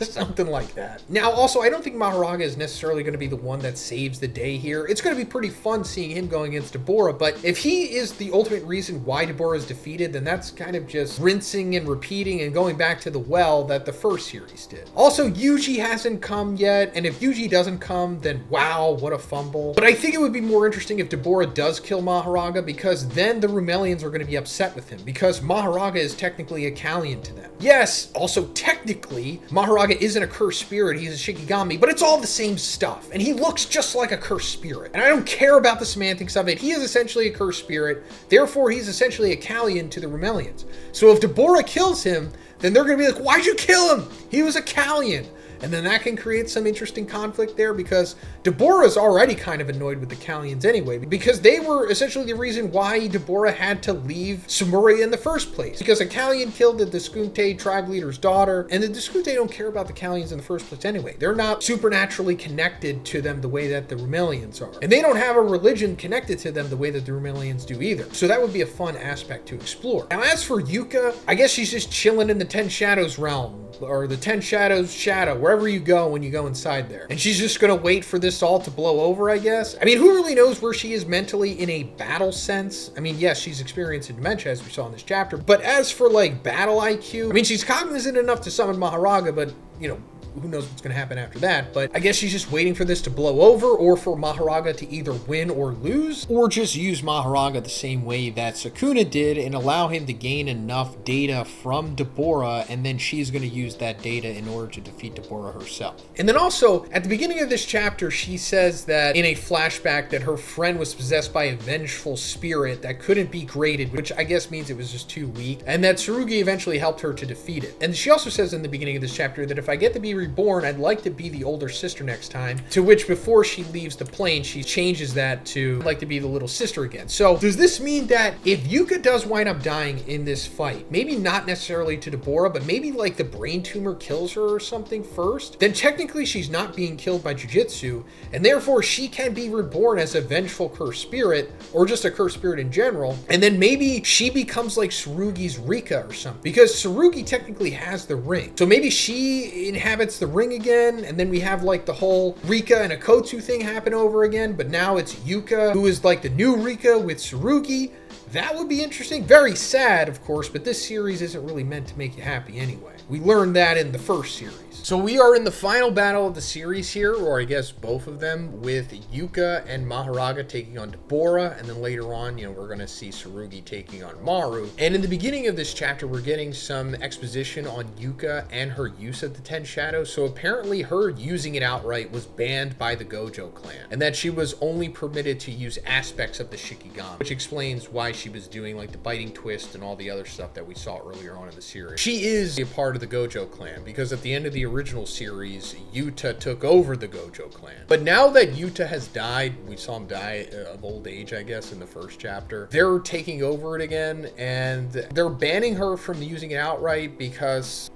Something like that. Now, also, I don't think Maharaga is necessarily going to be the one that saves the day here. It's going to be pretty fun seeing him going against Deborah, but if he is the ultimate reason why Deborah is defeated, then that's kind of just rinsing and repeating and going back to the well that the first series did. Also, Yuji hasn't come yet, and if Yuji doesn't come, then wow, what a fumble. But I think it would be more interesting if Deborah does kill Maharaga, because then the Rumelians are going to be upset with him, because Maharaga is technically a Kallian to them. Yes, also technically, Maharaga isn't a cursed spirit, he's a Shikigami, but it's all the same stuff, and he looks just like a cursed spirit. And I don't care about the semantics of it. He is essentially a cursed spirit, therefore he's essentially a Kallian to the Rumelians. So if Deborah kills him, then they're going to be like, why'd you kill him? He was a Kallian. And then that can create some interesting conflict there, because Deborah's already kind of annoyed with the Kallians anyway, because they were essentially the reason why Deborah had to leave Sumeria in the first place. Because a Kallian killed the Diskunte tribe leader's daughter, and the Diskunte don't care about the Kallians in the first place anyway. They're not supernaturally connected to them the way that the Rumelians are. And they don't have a religion connected to them the way that the Rumelians do either. So that would be a fun aspect to explore. Now, as for Yuka, I guess she's just chilling in the Ten Shadows realm, or the Ten Shadows shadow, wherever you go when you go inside there. And she's just gonna wait for this all to blow over, I guess. I mean, who really knows where she is mentally in a battle sense? I mean, yes, she's experiencing dementia, as we saw in this chapter, but as for like battle IQ, I mean, she's cognizant enough to summon Maharaga, but you know, who knows what's going to happen after that. But I guess she's just waiting for this to blow over, or for Maharaga to either win or lose, or just use Maharaga the same way that Sukuna did and allow him to gain enough data from Deborah, and then she's going to use that data in order to defeat Deborah herself. And then also, at the beginning of this chapter, she says that in a flashback that her friend was possessed by a vengeful spirit that couldn't be graded, which I guess means it was just too weak, and that Tsurugi eventually helped her to defeat it. And she also says in the beginning of this chapter that if I get to be reborn, I'd like to be the older sister next time, to which before she leaves the plane, she changes that to I'd like to be the little sister again. So does this mean that if Yuka does wind up dying in this fight, maybe not necessarily to Deborah, but maybe like the brain tumor kills her or something first, then technically she's not being killed by Jujutsu, and therefore she can be reborn as a vengeful cursed spirit, or just a cursed spirit in general, and then maybe she becomes like Tsurugi's Rika or something, because Tsurugi technically has the ring. So maybe she inhabits the ring again, and then we have like the whole Rika and Akotsu thing happen over again, but now it's Yuka who is like the new Rika with Tsurugi. That would be interesting. Very sad, of course, but this series isn't really meant to make you happy anyway. We learned that in the first series. So we are in the final battle of the series here, or I guess both of them, with Yuka and Maharaga taking on Deborah, and then later on, we're going to see Tsurugi taking on Maru. And in the beginning of this chapter, we're getting some exposition on Yuka and her use of the Ten Shadows. So apparently her using it outright was banned by the Gojo clan, and that she was only permitted to use aspects of the Shikigami, which explains why she was doing like the biting twist and all the other stuff that we saw earlier on in the series. She is a part of the Gojo clan, because at the end of the original series, Yuta took over the Gojo clan. But now that Yuta has died, we saw him die of old age, I guess, in the first chapter, they're taking over it again, and they're banning her from using it outright because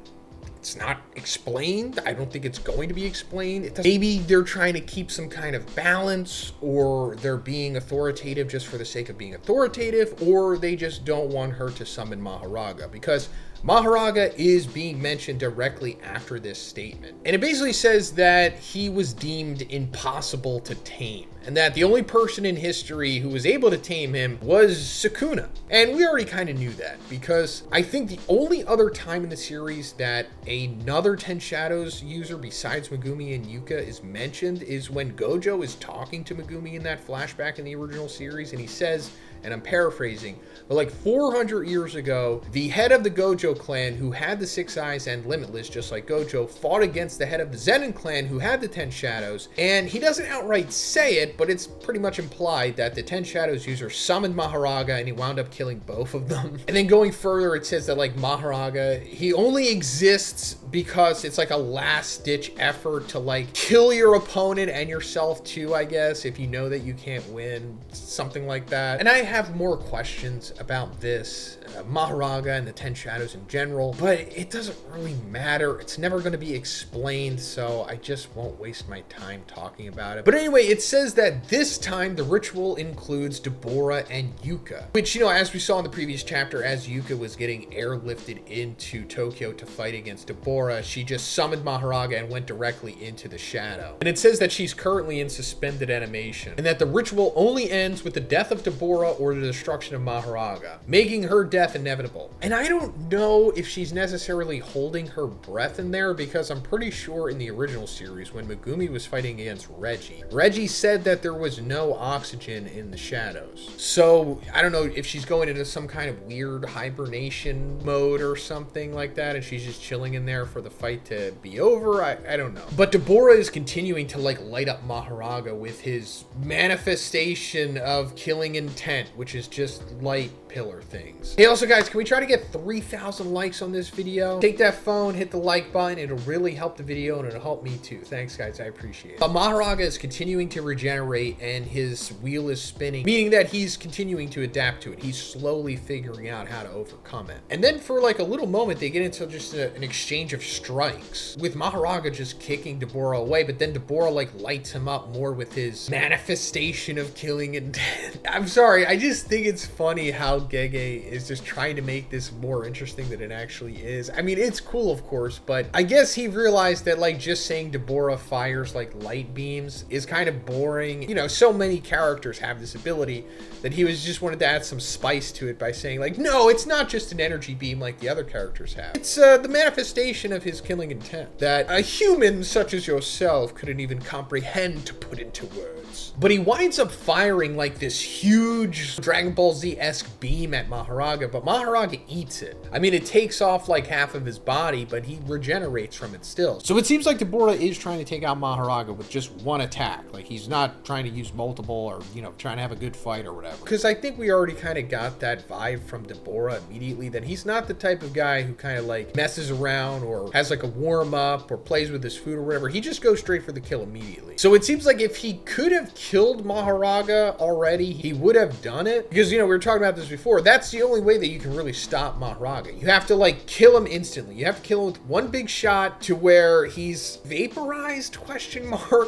it's not explained. I don't think it's going to be explained. Maybe they're trying to keep some kind of balance, or they're being authoritative just for the sake of being authoritative, or they just don't want her to summon Maharaga, because Maharaga is being mentioned directly after this statement. And it basically says that he was deemed impossible to tame, and that the only person in history who was able to tame him was Sukuna. And we already kind of knew that, because I think the only other time in the series that another Ten Shadows user besides Megumi and Yuka is mentioned is when Gojo is talking to Megumi in that flashback in the original series, and he says, and I'm paraphrasing, but like 400 years ago, the head of the Gojo clan, who had the Six Eyes and Limitless, just like Gojo, fought against the head of the Zenin clan, who had the Ten Shadows. And he doesn't outright say it, but it's pretty much implied that the Ten Shadows user summoned Maharaga, and he wound up killing both of them. And then going further, it says that like Maharaga, he only exists because it's like a last-ditch effort to like kill your opponent and yourself too, I guess, if you know that you can't win, something like that. And I have more questions about this, Maharaga and the Ten Shadows in general, but it doesn't really matter. It's never going to be explained, so I just won't waste my time talking about it. But anyway, it says that this time the ritual includes Deborah and Yuka, which, as we saw in the previous chapter, as Yuka was getting airlifted into Tokyo to fight against Deborah, she just summoned Maharaga and went directly into the shadow. And it says that she's currently in suspended animation, and that the ritual only ends with the death of Deborah or the destruction of Maharaga, making her death inevitable. And I don't know if she's necessarily holding her breath in there, because I'm pretty sure in the original series, when Megumi was fighting against Reggie said that there was no oxygen in the shadows. So I don't know if she's going into some kind of weird hibernation mode or something like that, and she's just chilling in there for the fight to be over. I don't know. But Deborah is continuing to like light up Maharaga with his manifestation of killing intent, which is just light pillar things. Hey, also guys, can we try to get 3,000 likes on this video? Take that phone, hit the like button. It'll really help the video, and it'll help me too. Thanks guys, I appreciate it. But Maharaga is continuing to regenerate, and his wheel is spinning, meaning that he's continuing to adapt to it. He's slowly figuring out how to overcome it. And then for like a little moment, they get into just an exchange of strikes, with Maharaga just kicking Deborah away, but then Deborah like lights him up more with his manifestation of killing intent. I'm sorry, I just think it's funny how Gege is just trying to make this more interesting than it actually is. I mean, it's cool, of course, but I guess he realized that like just saying Deborah fires like light beams is kind of boring. So many characters have this ability that he was just wanted to add some spice to it by saying like, no, it's not just an energy beam like the other characters have. It's the manifestation of his killing intent that a human such as yourself couldn't even comprehend to put into words. But he winds up firing like this huge Dragon Ball Z-esque beam at Maharaga, but Maharaga eats it. I mean, it takes off like half of his body, but he regenerates from it still. So it seems like Deborah is trying to take out Maharaga with just one attack. Like, he's not trying to use multiple or, trying to have a good fight or whatever. Because I think we already kind of got that vibe from Deborah immediately, that he's not the type of guy who kind of like messes around or has like a warm up or plays with his food or whatever. He just goes straight for the kill immediately. So it seems like if he could have killed Maharaga already, he would have done it. Because, we were talking about this before. That's the only way that you can really stop Maharaga. You have to like kill him instantly. You have to kill him with one big shot to where he's vaporized, ?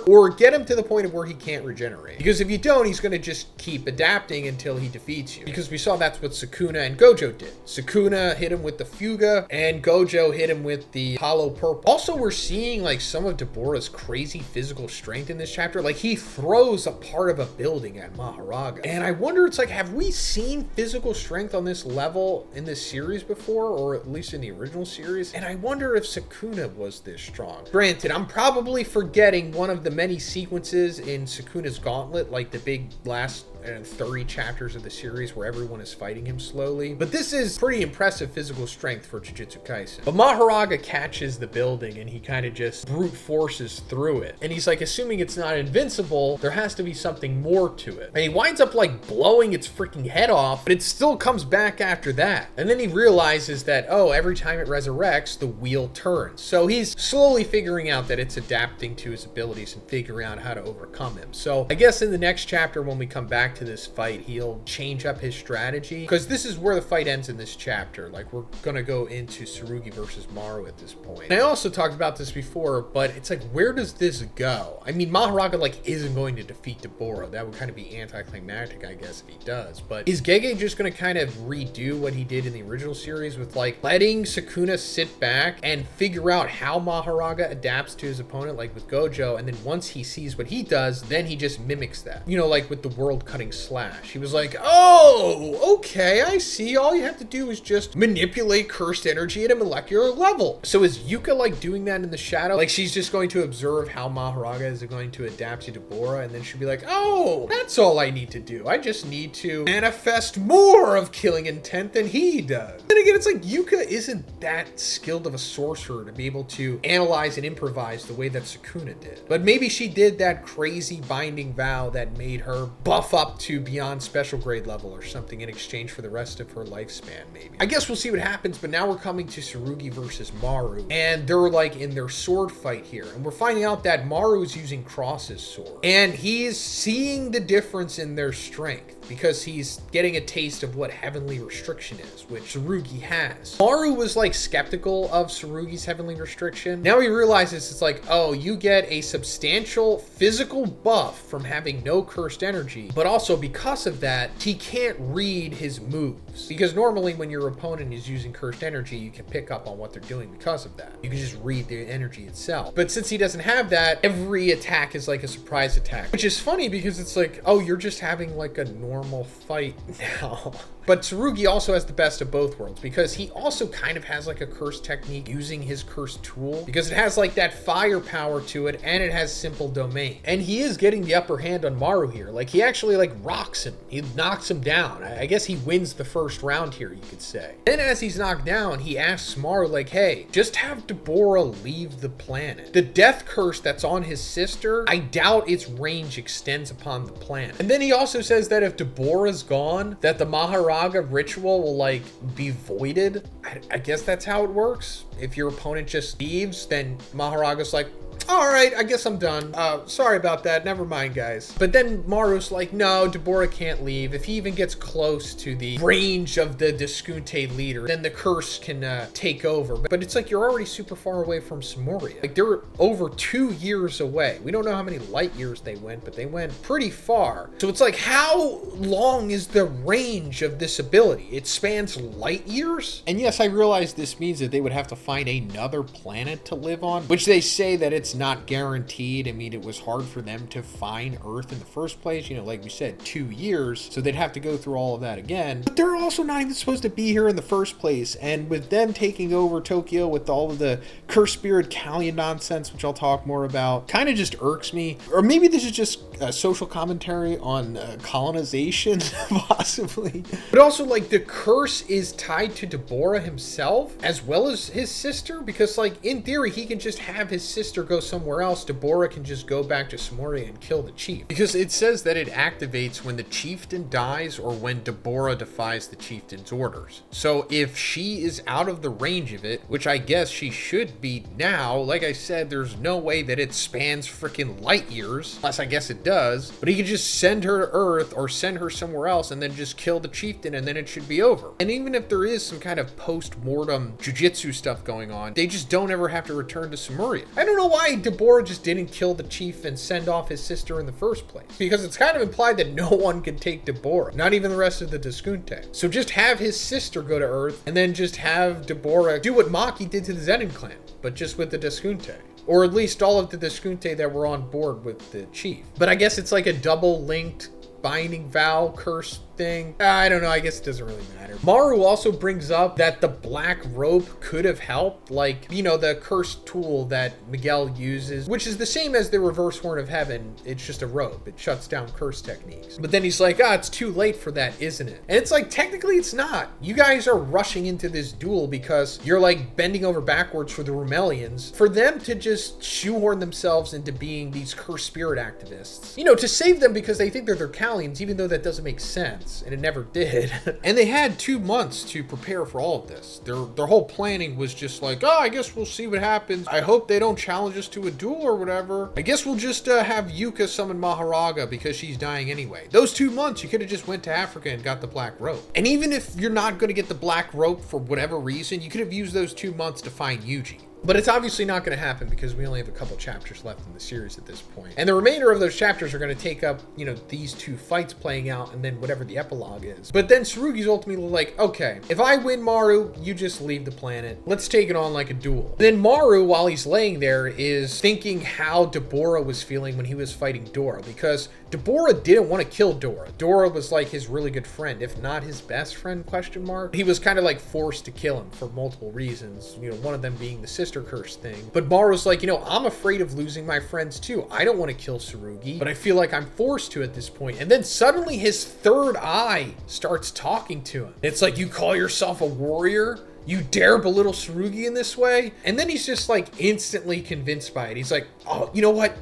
Or get him to the point of where he can't regenerate. Because if you don't, he's going to just keep adapting until he defeats you. Because we saw that's what Sukuna and Gojo did. Sukuna hit him with the Fuga, and Gojo hit him with the Hollow Purple. Also, we're seeing like some of Deborah's crazy physical strength in this chapter. Like, he throws a part of a building at Maharaga. And I wonder, it's like, have we seen physical strength on this level level in this series before, or at least in the original series, and I wonder if Sukuna was this strong. Granted, I'm probably forgetting one of the many sequences in Sukuna's Gauntlet, like the big last 30 chapters of the series where everyone is fighting him slowly. But this is pretty impressive physical strength for Jujutsu Kaisen. But Mahoraga catches the building and he kind of just brute forces through it. And he's like, assuming it's not invincible, there has to be something more to it. And he winds up like blowing its freaking head off, but it still comes back after that. And then he realizes that, oh, every time it resurrects, the wheel turns. So he's slowly figuring out that it's adapting to his abilities and figuring out how to overcome him. So I guess in the next chapter, when we come back to this fight, he'll change up his strategy, because this is where the fight ends in this chapter. Like, we're gonna go into Tsurugi versus Maru at this point. And I also talked about this before, but it's like, where does this go? I mean, Mahoraga like isn't going to defeat Deborah. That would kind of be anticlimactic, I guess, if he does. But is Gege just gonna kind of redo what he did in the original series with like letting Sukuna sit back and figure out how Mahoraga adapts to his opponent, like with Gojo, and then once he sees what he does, then he just mimics that, you know, like with the world cutting slash. He was like, oh, okay, I see. All you have to do is just manipulate cursed energy at a molecular level. So is Yuka like doing that in the shadow? Like, she's just going to observe how Mahoraga is going to adapt to Deborah, and then she'll be like, oh, that's all I need to do. I just need to manifest more of killing intent than he does. Then again, it's like Yuka isn't that skilled of a sorcerer to be able to analyze and improvise the way that Sukuna did. But maybe she did that crazy binding vow that made her buff up to beyond special grade level or something in exchange for the rest of her lifespan, maybe. I guess we'll see what happens, but now we're coming to Tsurugi versus Maru, and they're like in their sword fight here, and we're finding out that Maru is using Cross's sword, and he's seeing the difference in their strength because he's getting a taste of what heavenly restriction is, which Tsurugi has. Maru was like skeptical of Tsurugi's heavenly restriction. Now he realizes it's like, oh, you get a substantial physical buff from having no cursed energy, but also because of that, he can't read his moves. Because normally when your opponent is using cursed energy, you can pick up on what they're doing because of that. You can just read the energy itself. But since he doesn't have that, every attack is like a surprise attack, which is funny because it's like, oh, you're just having like a normal fight now. But Tsurugi also has the best of both worlds because he also kind of has like a cursed technique using his cursed tool, because it has like that firepower to it and it has simple domain. And he is getting the upper hand on Maru here. Like, he actually like rocks him. He knocks him down. I guess he wins the first round here, you could say. Then as he's knocked down, he asks Maru like, hey, just have Deborah leave the planet. The death curse that's on his sister, I doubt its range extends upon the planet. And then he also says that if Deborah's gone, that the Mahoraga ritual will like be voided. I guess that's how it works. If your opponent just leaves, then Mahoraga's like, all right, I guess I'm done. Sorry about that. Never mind, guys. But then Maru's like, no, Deborah can't leave. If he even gets close to the range of the Deskunte leader, then the curse can take over. But it's like, you're already super far away from Samoria. Like, they're over 2 years away. We don't know how many light years they went, but they went pretty far. So it's like, how long is the range of this ability? It spans light years? And yes, I realize this means that they would have to find another planet to live on, which they say that it's not guaranteed. I mean, it was hard for them to find Earth in the first place, you know, like we said, 2 years, so they'd have to go through all of that again. But they're also not even supposed to be here in the first place, and with them taking over Tokyo with all of the cursed spirit Kalyan nonsense, which I'll talk more about, kind of just irks me. Or maybe this is just a social commentary on colonization, possibly. But also, like, the curse is tied to Deborah himself, as well as his sister, because, like, in theory, he can just have his sister go somewhere else. Deborah can just go back to Samoria and kill the chief, because it says that it activates when the chieftain dies or when Deborah defies the chieftain's orders. So if she is out of the range of it, which I guess she should be now, like I said, there's no way that it spans freaking light years, unless I guess it does, but he could just send her to Earth or send her somewhere else and then just kill the chieftain, and then it should be over. And even if there is some kind of post-mortem jujitsu stuff going on, they just don't ever have to return to Samoria. I don't know why Deborah just didn't kill the chief and send off his sister in the first place, because it's kind of implied that no one could take Deborah, not even the rest of the Deskunte. So just have his sister go to Earth and then just have Deborah do what Maki did to the Zenin clan, but just with the Deskunte. Or at least all of the Deskunte that were on board with the chief. But I guess it's like a double-linked binding vow curse thing. I don't know. I guess it doesn't really matter. Maru also brings up that the black rope could have helped, like, you know, the cursed tool that Miguel uses, which is the same as the reverse horn of heaven. It's just a rope. It shuts down curse techniques. But then he's like, it's too late for that, isn't it? And it's like, technically it's not. You guys are rushing into this duel because you're like bending over backwards for the Rumelians, for them to just shoehorn themselves into being these cursed spirit activists, you know, to save them because they think they're Callians, even though that doesn't make sense, and it never did. And they had 2 months to prepare for all of this. Their whole planning was just like, I guess we'll see what happens. I hope they don't challenge us to a duel or whatever. I guess we'll just have Yuka summon Maharaga because she's dying anyway. Those 2 months, you could have just went to Africa and got the black rope. And even if you're not going to get the black rope for whatever reason, you could have used those 2 months to find Yuji. But it's obviously not going to happen because we only have a couple chapters left in the series at this point. And the remainder of those chapters are going to take up, you know, these 2 fights playing out and then whatever the epilogue is. But then Tsurugi's ultimately like, okay, if I win Maru, you just leave the planet. Let's take it on like a duel. Then Maru, while he's laying there, is thinking how Deborah was feeling when he was fighting Dora, because Deborah didn't want to kill Dora. Dora was like his really good friend, if not his best friend, question mark. He was kind of like forced to kill him for multiple reasons, you know, one of them being the sister curse thing. But Maru's like, you know, I'm afraid of losing my friends too. I don't want to kill Tsurugi, but I feel like I'm forced to at this point. And then suddenly his third eye starts talking to him. It's like, you call yourself a warrior? You dare belittle Tsurugi in this way? And then he's just like instantly convinced by it. He's like, oh, you know what?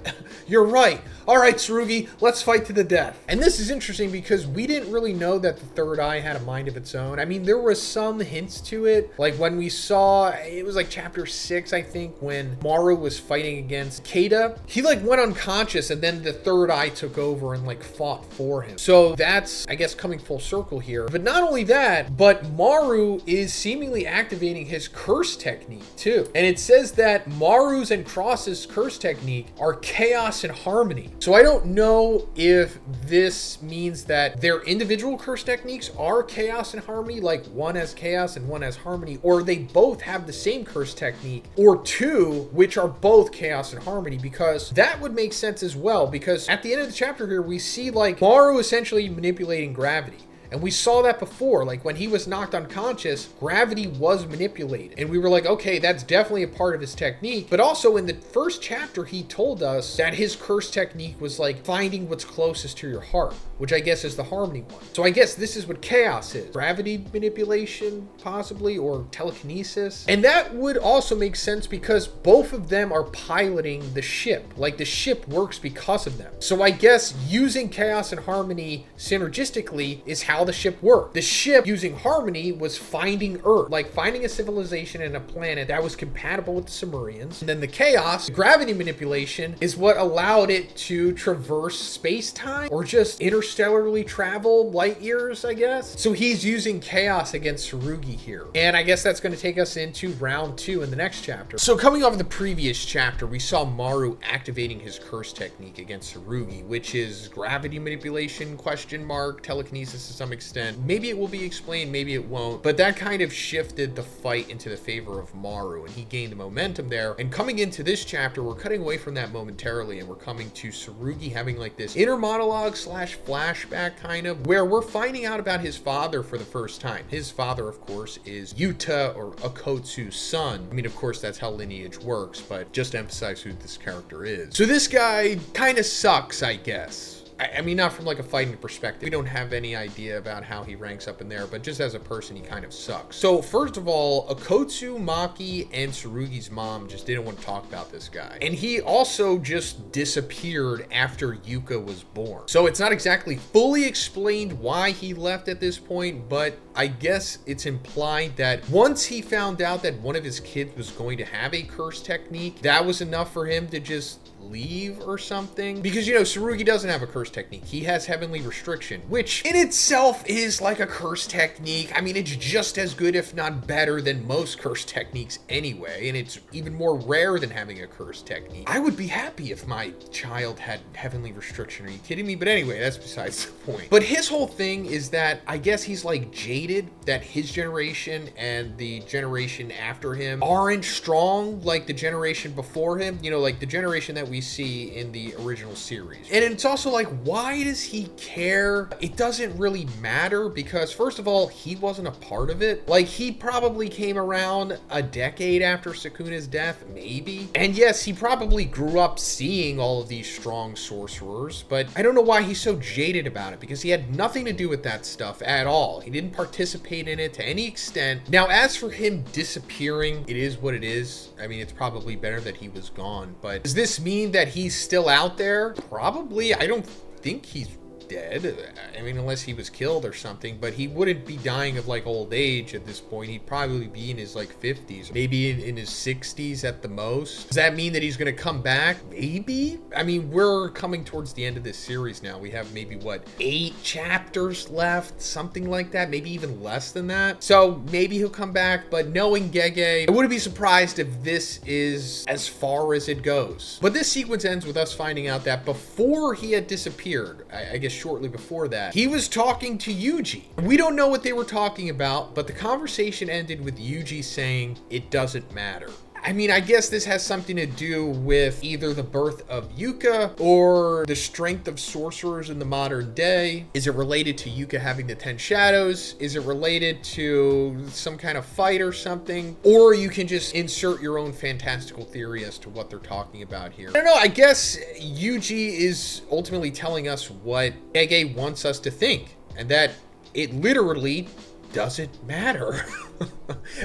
You're right. All right, Tsurugi, let's fight to the death. And this is interesting because we didn't really know that the third eye had a mind of its own. I mean, there was some hints to it. Like when we saw, it was like chapter 6, I think, when Maru was fighting against Keita. He like went unconscious and then the third eye took over and like fought for him. So that's, I guess, coming full circle here. But not only that, but Maru is seemingly activating his curse technique too. And it says that Maru's and Cross's curse technique are chaos and harmony. So I don't know if this means that their individual curse techniques are chaos and harmony, like one has chaos and one has harmony, or they both have the same curse technique, or 2 which are both chaos and harmony, because that would make sense as well, because at the end of the chapter here, we see like Maru essentially manipulating gravity. And we saw that before, like when he was knocked unconscious, gravity was manipulated. And we were like, okay, that's definitely a part of his technique. But also in the first chapter, he told us that his curse technique was like finding what's closest to your heart, which I guess is the harmony one. So I guess this is what chaos is. Gravity manipulation, possibly, or telekinesis. And that would also make sense because both of them are piloting the ship. Like the ship works because of them. So I guess using chaos and harmony synergistically is how the ship worked. The ship, using harmony, was finding Earth, like finding a civilization and a planet that was compatible with the Sumerians. And then the chaos, gravity manipulation, is what allowed it to traverse space-time, or just interstellarly travel light years, I guess. So he's using chaos against Tsurugi here. And I guess that's going to take us into round 2 in the next chapter. So coming off of the previous chapter, we saw Maru activating his curse technique against Tsurugi, which is gravity manipulation, question mark, telekinesis to some extent. Maybe it will be explained, maybe it won't, but that kind of shifted the fight into the favor of Maru, and he gained the momentum there. And coming into this chapter, we're cutting away from that momentarily, and we're coming to Tsurugi having like this inner monologue slash flashback kind of, where we're finding out about his father for the first time. His father, of course, is Yuta, or Akotsu's son. I mean, of course, that's how lineage works, but just to emphasize who this character is. So this guy kind of sucks, I guess. I mean, not from like a fighting perspective. We don't have any idea about how he ranks up in there, but just as a person, he kind of sucks. So first of all, Akotsu, Maki, and Tsurugi's mom just didn't want to talk about this guy. And he also just disappeared after Yuka was born. So it's not exactly fully explained why he left at this point, but I guess it's implied that once he found out that one of his kids was going to have a curse technique, that was enough for him to just leave or something. Because, you know, Tsurugi doesn't have a curse technique. He has heavenly restriction, which in itself is like a curse technique. I mean, it's just as good, if not better, than most curse techniques anyway, and it's even more rare than having a curse technique. I would be happy if my child had heavenly restriction. Are you kidding me? But anyway, that's besides the point. But his whole thing is that I guess he's like jaded that his generation and the generation after him aren't strong like the generation before him. You know, like the generation that that we see in the original series. And it's also like, why does he care? It doesn't really matter because, first of all, he wasn't a part of it. Like, he probably came around a decade after Sukuna's death, maybe. And yes, he probably grew up seeing all of these strong sorcerers, but I don't know why he's so jaded about it, because he had nothing to do with that stuff at all. He didn't participate in it to any extent. Now, as for him disappearing, it is what it is. I mean, it's probably better that he was gone, but does this mean that he's still out there? Probably. I don't think he's dead. I mean, unless he was killed or something, but he wouldn't be dying of like old age at this point. He'd probably be in his like 50s, maybe in his 60s at the most. Does that mean that he's going to come back? Maybe. I mean, we're coming towards the end of this series now. We have maybe what, 8 chapters left, something like that, maybe even less than that. So maybe he'll come back, but knowing Gege, I wouldn't be surprised if this is as far as it goes. But this sequence ends with us finding out that before he had disappeared, I guess shortly before that, he was talking to Yuji. We don't know what they were talking about, but the conversation ended with Yuji saying, "It doesn't matter." I mean, I guess this has something to do with either the birth of Yuka or the strength of sorcerers in the modern day. Is it related to Yuka having the 10 shadows? Is it related to some kind of fight or something? Or you can just insert your own fantastical theory as to what they're talking about here. I don't know, I guess Yuji is ultimately telling us what Gege wants us to think, and that it literally doesn't matter.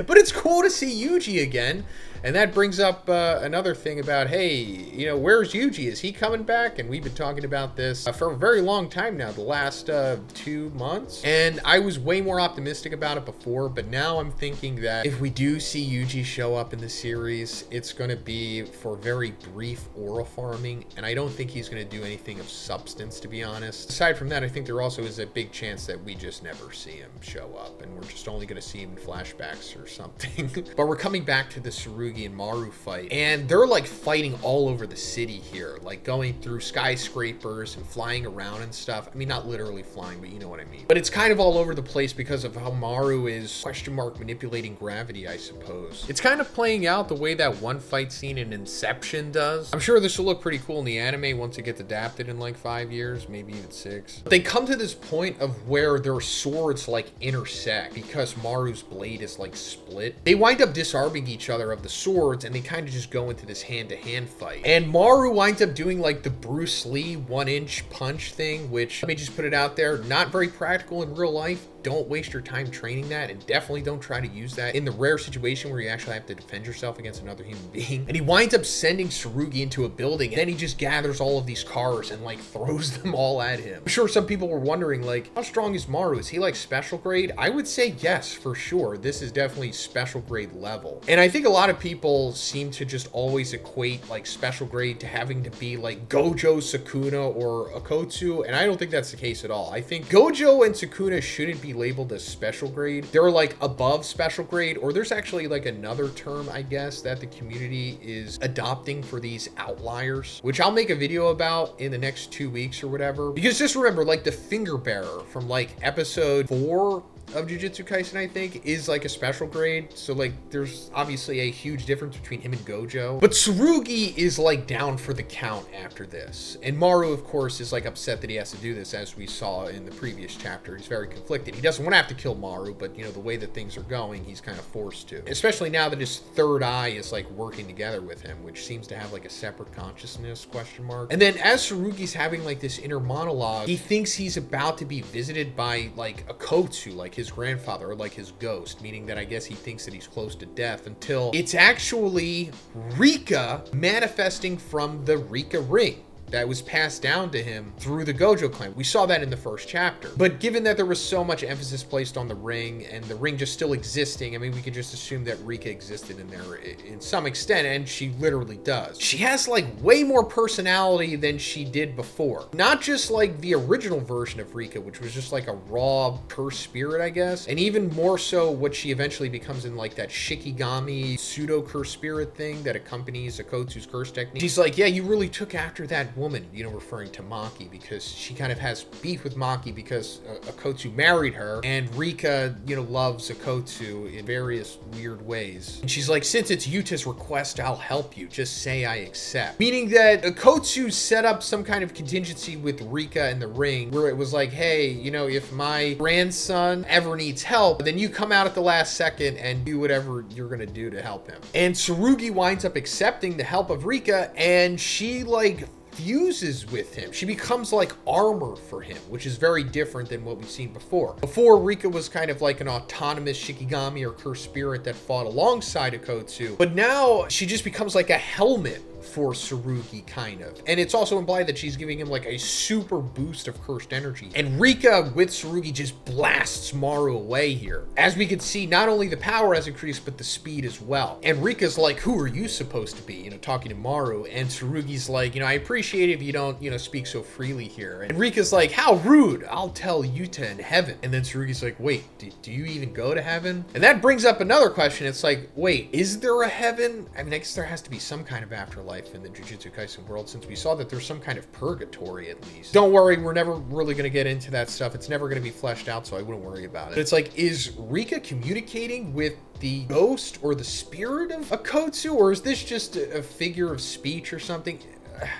But it's cool to see Yuji again. And that brings up another thing about, hey, you know, where's Yuji? Is he coming back? And we've been talking about this for a very long time now, the last 2 months. And I was way more optimistic about it before, but now I'm thinking that if we do see Yuji show up in the series, it's going to be for very brief aura farming. And I don't think he's going to do anything of substance, to be honest. Aside from that, I think there also is a big chance that we just never see him show up. And we're just only going to see him in flashbacks or something. But we're coming back to the Tsurugi and Maru fight, and they're like fighting all over the city here, like going through skyscrapers and flying around and stuff. I mean, not literally flying, but you know what I mean. But it's kind of all over the place because of how Maru is manipulating gravity, I suppose. It's kind of playing out the way that one fight scene in Inception does. I'm sure this will look pretty cool in the anime once it gets adapted in like 5 years, maybe even 6. But they come to this point of where their swords like intersect because Maru's blade is like split. They wind up disarming each other of the swords, and they kind of just go into this hand-to-hand fight. And Maru winds up doing like the Bruce Lee 1-inch punch thing, which, let me just put it out there, not very practical in real life. Don't waste your time training that, and definitely don't try to use that in the rare situation where you actually have to defend yourself against another human being. And he winds up sending Tsurugi into a building, and then he just gathers all of these cars and like throws them all at him. I'm sure some people were wondering, like, how strong is Maru? Is he like special grade? I would say yes, for sure. This is definitely special grade level. And I think a lot of people seem to just always equate like special grade to having to be like Gojo, Sukuna, or Akotsu, and I don't think that's the case at all. I think Gojo and Sukuna shouldn't be labeled as special grade. They're like above special grade, or there's actually like another term, I guess, that the community is adopting for these outliers, which I'll make a video about in the next 2 weeks or whatever. Because just remember, like the finger bearer from like episode 4 of Jujutsu Kaisen, I think, is like a special grade. So like there's obviously a huge difference between him and Gojo. But Tsurugi is like down for the count after this. And Maru, of course, is like upset that he has to do this, as we saw in the previous chapter. He's very conflicted. He doesn't want to have to kill Maru, but you know, the way that things are going, he's kind of forced to. Especially now that his third eye is like working together with him, which seems to have like a separate consciousness, question mark. And then as Tsurugi's having like this inner monologue, he thinks he's about to be visited by like Akotsu, like his grandfather, or like his ghost, meaning that I guess he thinks that he's close to death, until it's actually Rika manifesting from the Rika ring that was passed down to him through the Gojo clan. We saw that in the first chapter. But given that there was so much emphasis placed on the ring, and the ring just still existing, I mean, we could just assume that Rika existed in there in some extent, and she literally does. She has like way more personality than she did before. Not just like the original version of Rika, which was just like a raw cursed spirit, I guess, and even more so what she eventually becomes in like that Shikigami pseudo curse spirit thing that accompanies Akotsu's curse technique. She's like, yeah, you really took after that woman, referring to Maki, because she kind of has beef with Maki because Akotsu married her, and Rika, loves Akotsu in various weird ways. And she's like, since it's Yuta's request, I'll help you. Just say I accept. Meaning that Akotsu set up some kind of contingency with Rika in the ring where it was like, hey, if my grandson ever needs help, then you come out at the last second and do whatever you're going to do to help him. And Tsurugi winds up accepting the help of Rika, and she fuses with him. She becomes like armor for him, which is very different than what we've seen before. Before, Rika was kind of like an autonomous Shikigami or cursed spirit that fought alongside Akotsu, but now she just becomes like a helmet for Tsurugi, kind of. And it's also implied that she's giving him like a super boost of cursed energy. And Rika with Tsurugi just blasts Maru away here. As we can see, not only the power has increased, but the speed as well. And Rika's like, who are you supposed to be? Talking to Maru. And Tsurugi's like, I appreciate it if you don't, speak so freely here. And Rika's like, how rude. I'll tell Yuta in heaven. And then Tsurugi's like, wait, do you even go to heaven? And that brings up another question. It's like, wait, is there a heaven? I mean, I guess there has to be some kind of afterlife in the Jujutsu Kaisen world, since we saw that there's some kind of purgatory at least. Don't worry, we're never really going to get into that stuff. It's never going to be fleshed out, so I wouldn't worry about it. But it's like, is Rika communicating with the ghost or the spirit of Akotsu, or is this just a figure of speech or something?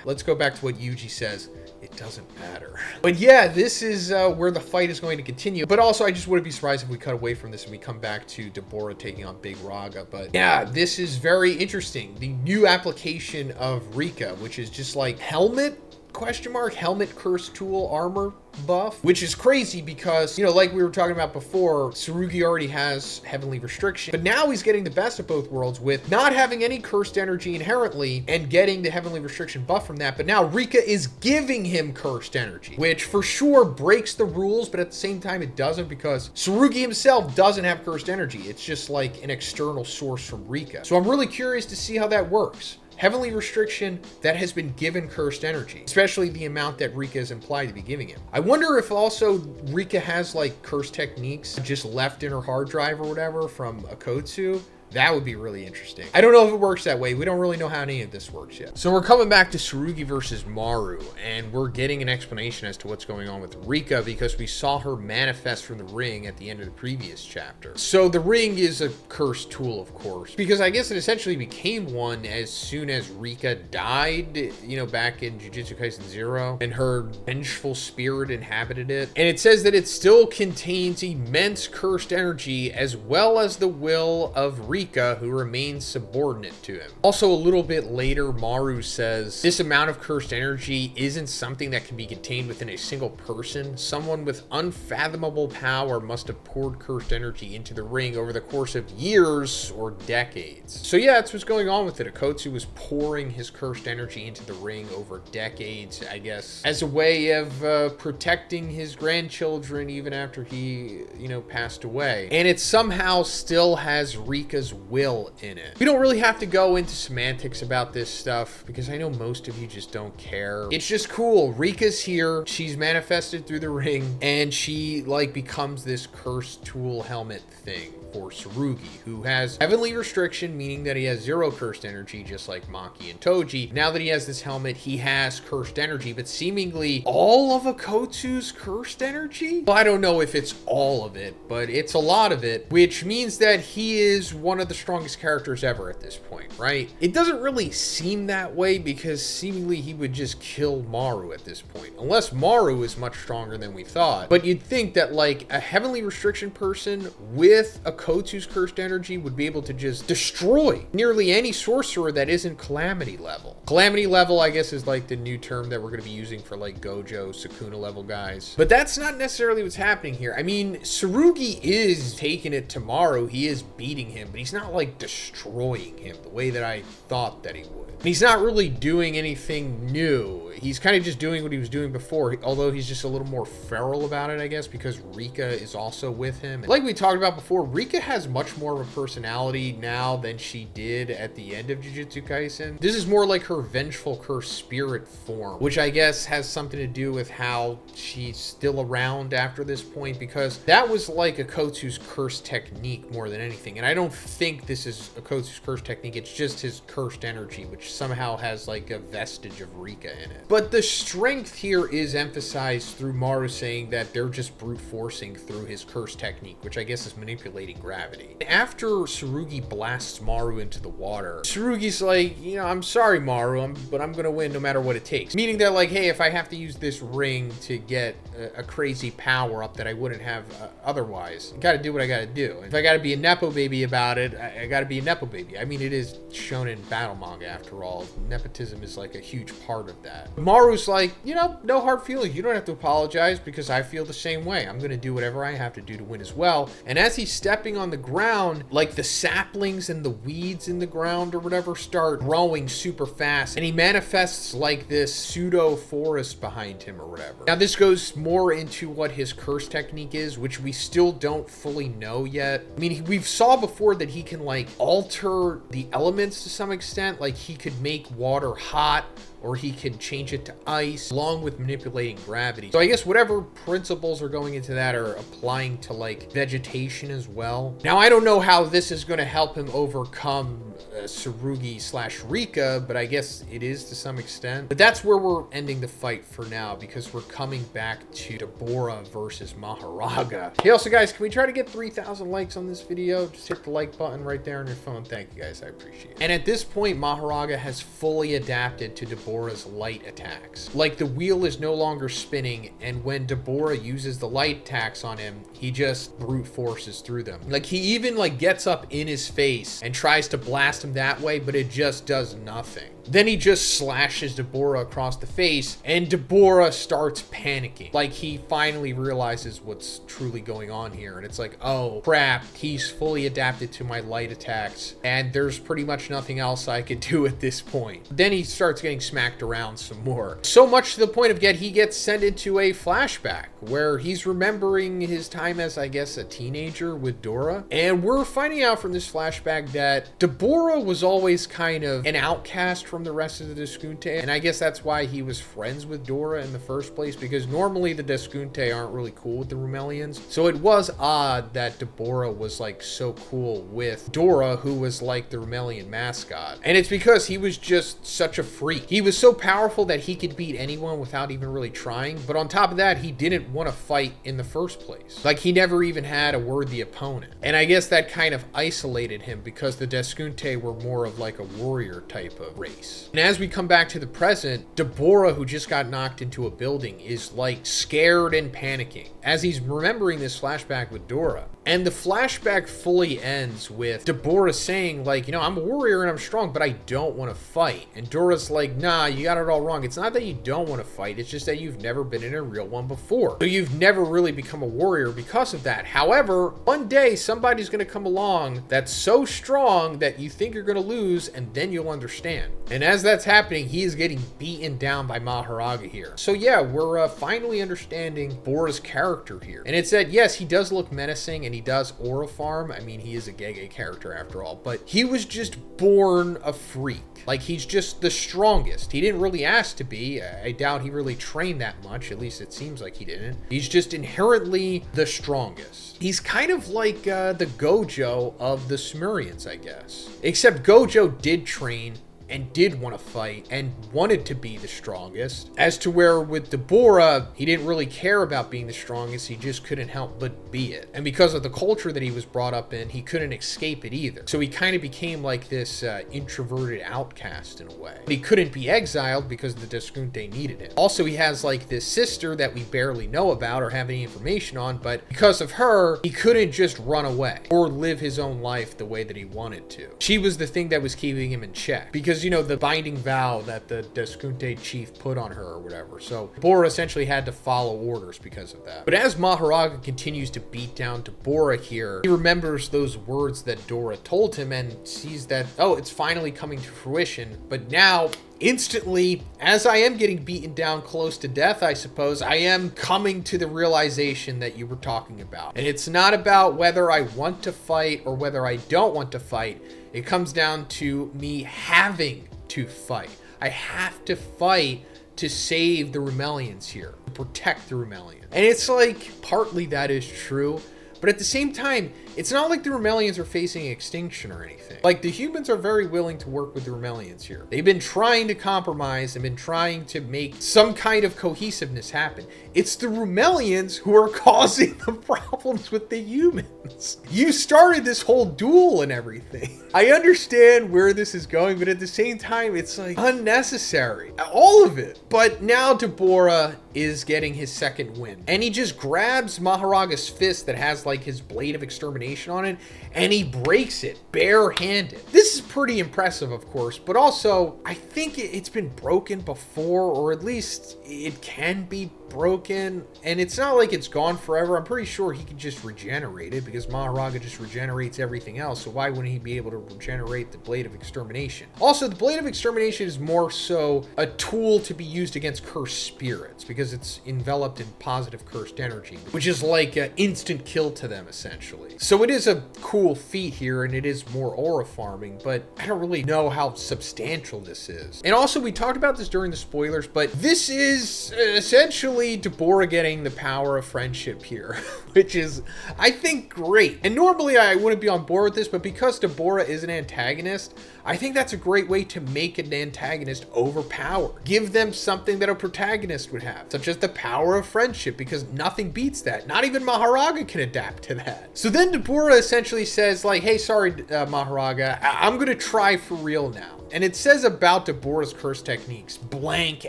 Let's go back to what Yuji says. It doesn't matter. But yeah, this is where the fight is going to continue. But also, I just wouldn't be surprised if we cut away from this and we come back to Deborah taking on Big Raga. But yeah, this is very interesting. The new application of Rika, which is just like helmet curse tool armor buff, which is crazy because, like we were talking about before, Tsurugi already has heavenly restriction, but now he's getting the best of both worlds with not having any cursed energy inherently and getting the heavenly restriction buff from that. But now Rika is giving him cursed energy, which for sure breaks the rules, but at the same time it doesn't, because Tsurugi himself doesn't have cursed energy. It's just like an external source from Rika. So I'm really curious to see how that works. Heavenly restriction that has been given cursed energy, especially the amount that Rika is implied to be giving him. I wonder if also Rika has like cursed techniques just left in her hard drive or whatever from Akotsu. That would be really interesting. I don't know if it works that way. We don't really know how any of this works yet. So we're coming back to Tsurugi versus Maru, and we're getting an explanation as to what's going on with Rika because we saw her manifest from the ring at the end of the previous chapter. So the ring is a cursed tool, of course, because I guess it essentially became one as soon as Rika died, back in Jujutsu Kaisen 0, and her vengeful spirit inhabited it. And it says that it still contains immense cursed energy as well as the will of Rika, who remains subordinate to him. Also, a little bit later, Maru says this amount of cursed energy isn't something that can be contained within a single person. Someone with unfathomable power must have poured cursed energy into the ring over the course of years or decades. So yeah, that's what's going on with it. Akotsu was pouring his cursed energy into the ring over decades, I guess, as a way of protecting his grandchildren even after he, passed away. And it somehow still has Rika's will in it. We don't really have to go into semantics about this stuff because I know most of you just don't care. It's just cool. Rika's here. She's manifested through the ring, and she becomes this cursed tool helmet thing for Tsurugi, who has heavenly restriction, meaning that he has 0 cursed energy, just like Maki and Toji. Now that he has this helmet, he has cursed energy, but seemingly all of Akotsu's cursed energy? Well, I don't know if it's all of it, but it's a lot of it, which means that he is one of the strongest characters ever at this point, right? It doesn't really seem that way because seemingly he would just kill Maru at this point, unless Maru is much stronger than we thought. But you'd think that a heavenly restriction person with Akotsu's cursed energy would be able to just destroy nearly any sorcerer that isn't calamity level. Calamity level, I guess, is the new term that we're going to be using for Gojo, Sukuna level guys. But that's not necessarily what's happening here. I mean, Tsurugi is taking it to Maru. He is beating him, but he's not destroying him the way that I thought that he would. And he's not really doing anything new. He's kind of just doing what he was doing before, although he's just a little more feral about it, I guess, because Rika is also with him. And like we talked about before, Rika has much more of a personality now than she did at the end of Jujutsu Kaisen. This is more like her vengeful cursed spirit form, which I guess has something to do with how she's still around after this point, because that was Akotsu's cursed technique more than anything. And I don't think this is Akotsu's cursed technique. It's just his cursed energy, which somehow has like a vestige of Rika in it. But the strength here is emphasized through Maru saying that they're just brute forcing through his curse technique, which I guess is manipulating gravity. After Tsurugi blasts Maru into the water, Tsurugi's like, you know, I'm sorry, Maru, but I'm gonna win no matter what it takes. Meaning they're like, hey, if I have to use this ring to get a crazy power up that I wouldn't have otherwise, I gotta do what I gotta do. If I gotta be a Nepo baby about it, I gotta be a Nepo baby. I mean, it is shonen battle manga after all. Nepotism is like a huge part of that. Maru's like, you know, no hard feelings. You don't have to apologize because I feel the same way. I'm gonna do whatever I have to do to win as well. And as he's stepping on the ground, like the saplings and the weeds in the ground or whatever start growing super fast, and he manifests like this pseudo forest behind him or whatever. Now this goes more into what his curse technique is, which we still don't fully know yet. I mean, we've saw before that he can like alter the elements to some extent. Like he could make water hot, or he can change it to ice, along with manipulating gravity. So I guess whatever principles are going into that are applying to like vegetation as well. Now I don't know how this is going to help him overcome Tsurugi / Rika, but I guess it is to some extent. But that's where we're ending the fight for now, because we're coming back to Deborah versus Mahoraga. Hey, also guys, can we try to get 3,000 likes on this video? Just hit the like button right there on your phone. Thank you guys, I appreciate it. And at this point, Mahoraga has fully adapted to Deborah's light attacks. Like the wheel is no longer spinning, and when Deborah uses the light attacks on him, he just brute forces through them. Like he even like gets up in his face and tries to blast him that way, but it just does nothing. Then he just slashes Deborah across the face, and Deborah starts panicking. Like he finally realizes what's truly going on here, and it's like, oh crap, he's fully adapted to my light attacks, and there's pretty much nothing else I could do at this point. Then he starts getting smacked around some more. So much to the point of he gets sent into a flashback where he's remembering his time as, I guess, a teenager with Dora. And we're finding out from this flashback that Deborah was always kind of an outcast from the rest of the Deskunte, and I guess that's why he was friends with Dora in the first place, because normally the Deskunte aren't really cool with the Rumelians. So it was odd that Deborah was like so cool with Dora, who was like the Rumelian mascot. And it's because he was just such a freak. He was so powerful that he could beat anyone without even really trying, but on top of that, he didn't want to fight in the first place. Like he never even had a worthy opponent. And I guess that kind of isolated him, because the Deskunte were more of like a warrior type of race. And as we come back to the present, Deborah, who just got knocked into a building, is like scared and panicking as he's remembering this flashback with Dora. And the flashback fully ends with Deborah saying like, you know, I'm a warrior and I'm strong, but I don't want to fight. And Dora's like, nah, you got it all wrong. It's not that you don't want to fight. It's just that you've never been in a real one before. So you've never really become a warrior because of that. However, one day somebody's going to come along that's so strong that you think you're going to lose, and then you'll understand. And as that's happening, he is getting beaten down by Mahoraga here. So yeah, we're finally understanding Bora's character here. And it's that, yes, he does look menacing and he does aura farm. I mean, he is a Gege character after all, but he was just born a freak. Like he's just the strongest. He didn't really ask to be. I doubt he really trained that much. At least it seems like he didn't. He's just inherently the strongest. He's kind of like the Gojo of the Sumerians, I guess. Except Gojo did train and did want to fight and wanted to be the strongest, as to where with Deborah, he didn't really care about being the strongest, he just couldn't help but be it. And because of the culture that he was brought up in, he couldn't escape it either. So he kind of became like this introverted outcast in a way. But he couldn't be exiled because the Deskunte needed him. Also, he has like this sister that we barely know about or have any information on, but because of her, he couldn't just run away or live his own life the way that he wanted to. She was the thing that was keeping him in check, because you know, the binding vow that the Deskunte chief put on her or whatever. So Bora essentially had to follow orders because of that. But as Mahoraga continues to beat down Deborah here, he remembers those words that Dora told him and sees that, oh, it's finally coming to fruition. But now, instantly, as I am getting beaten down close to death, I suppose, I am coming to the realization that you were talking about. And it's not about whether I want to fight or whether I don't want to fight. It comes down to me having to fight. I have to fight to save the Rumelians here, to protect the Rumelians. And it's like, partly that is true, But at the same time, it's not like the Remelians are facing extinction or anything. Like, the humans are very willing to work with the Remelians here. They've been trying to compromise and been trying to make some kind of cohesiveness happen. It's the Remelians who are causing the problems with the humans. You started this whole duel and everything. I understand where this is going, but at the same time, it's like unnecessary. All of it. But now Deborah is getting his second win. And he just grabs Maharaga's fist that has like his blade of extermination on it, and he breaks it barehanded. This is pretty impressive, of course, but also I think it's been broken before, or at least it can be broken, and it's not like it's gone forever. I'm pretty sure he could just regenerate it because Maharaga just regenerates everything else, so why wouldn't he be able to regenerate the Blade of Extermination? Also, the Blade of Extermination is more so a tool to be used against cursed spirits because it's enveloped in positive cursed energy, which is like an instant kill to them essentially. So it is a cool feat here, and it is more aura farming, but I don't really know how substantial this is. And also, we talked about this during the spoilers, but this is essentially Deborah getting the power of friendship here, which is, I think, great. And normally I wouldn't be on board with this, but because Deborah is an antagonist, I think that's a great way to make an antagonist overpowered. Give them something that a protagonist would have, such as the power of friendship, because nothing beats that. Not even Maharaga can adapt to that. So then Deborah essentially says like, hey, sorry, Maharaga, I'm gonna try for real now. And it says about Deborah's curse techniques, blank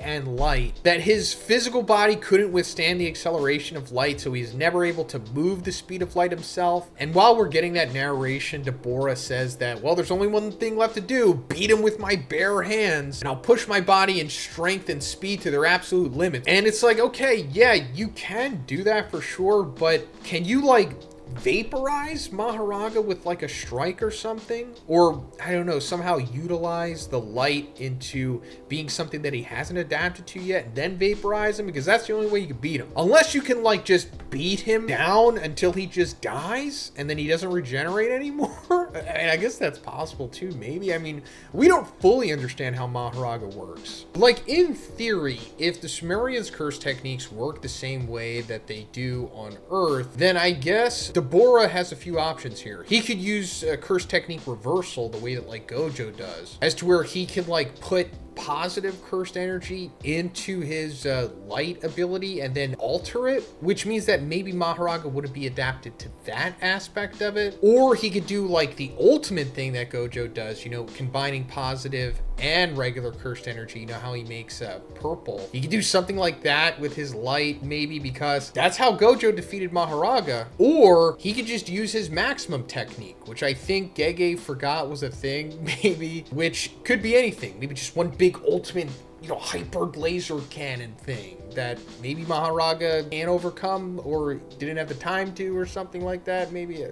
and light, that his physical body couldn't withstand the acceleration of light, so he's never able to move the speed of light himself. And while we're getting that narration, Deborah says that, well, there's only one thing left to do, beat him with my bare hands, and I'll push my body in strength and speed to their absolute limits. And it's like, okay, yeah, you can do that for sure, but can you like vaporize Maharaga with like a strike or something? Or, I don't know, somehow utilize the light into being something that he hasn't adapted to yet and then vaporize him? Because that's the only way you can beat him. Unless you can like just beat him down until he just dies and then he doesn't regenerate anymore. And I guess that's possible too, maybe. I mean, we don't fully understand how Maharaga works. Like, in theory, if the Sumerians' curse techniques work the same way that they do on Earth, then I guess Deborah has a few options here. He could use a curse technique reversal the way that like Gojo does, as to where he can like put positive cursed energy into his light ability and then alter it, which means that maybe Maharaga wouldn't be adapted to that aspect of it. Or he could do like the ultimate thing that Gojo does, you know, combining positive and regular cursed energy. You know how he makes purple. He could do something like that with his light, maybe, because that's how Gojo defeated Maharaga. Or he could just use his maximum technique, which I think Gege forgot was a thing, maybe, which could be anything. Maybe just one big ultimate, you know, hyper laser cannon thing that maybe Maharaga can't overcome or didn't have the time to, or something like that. Maybe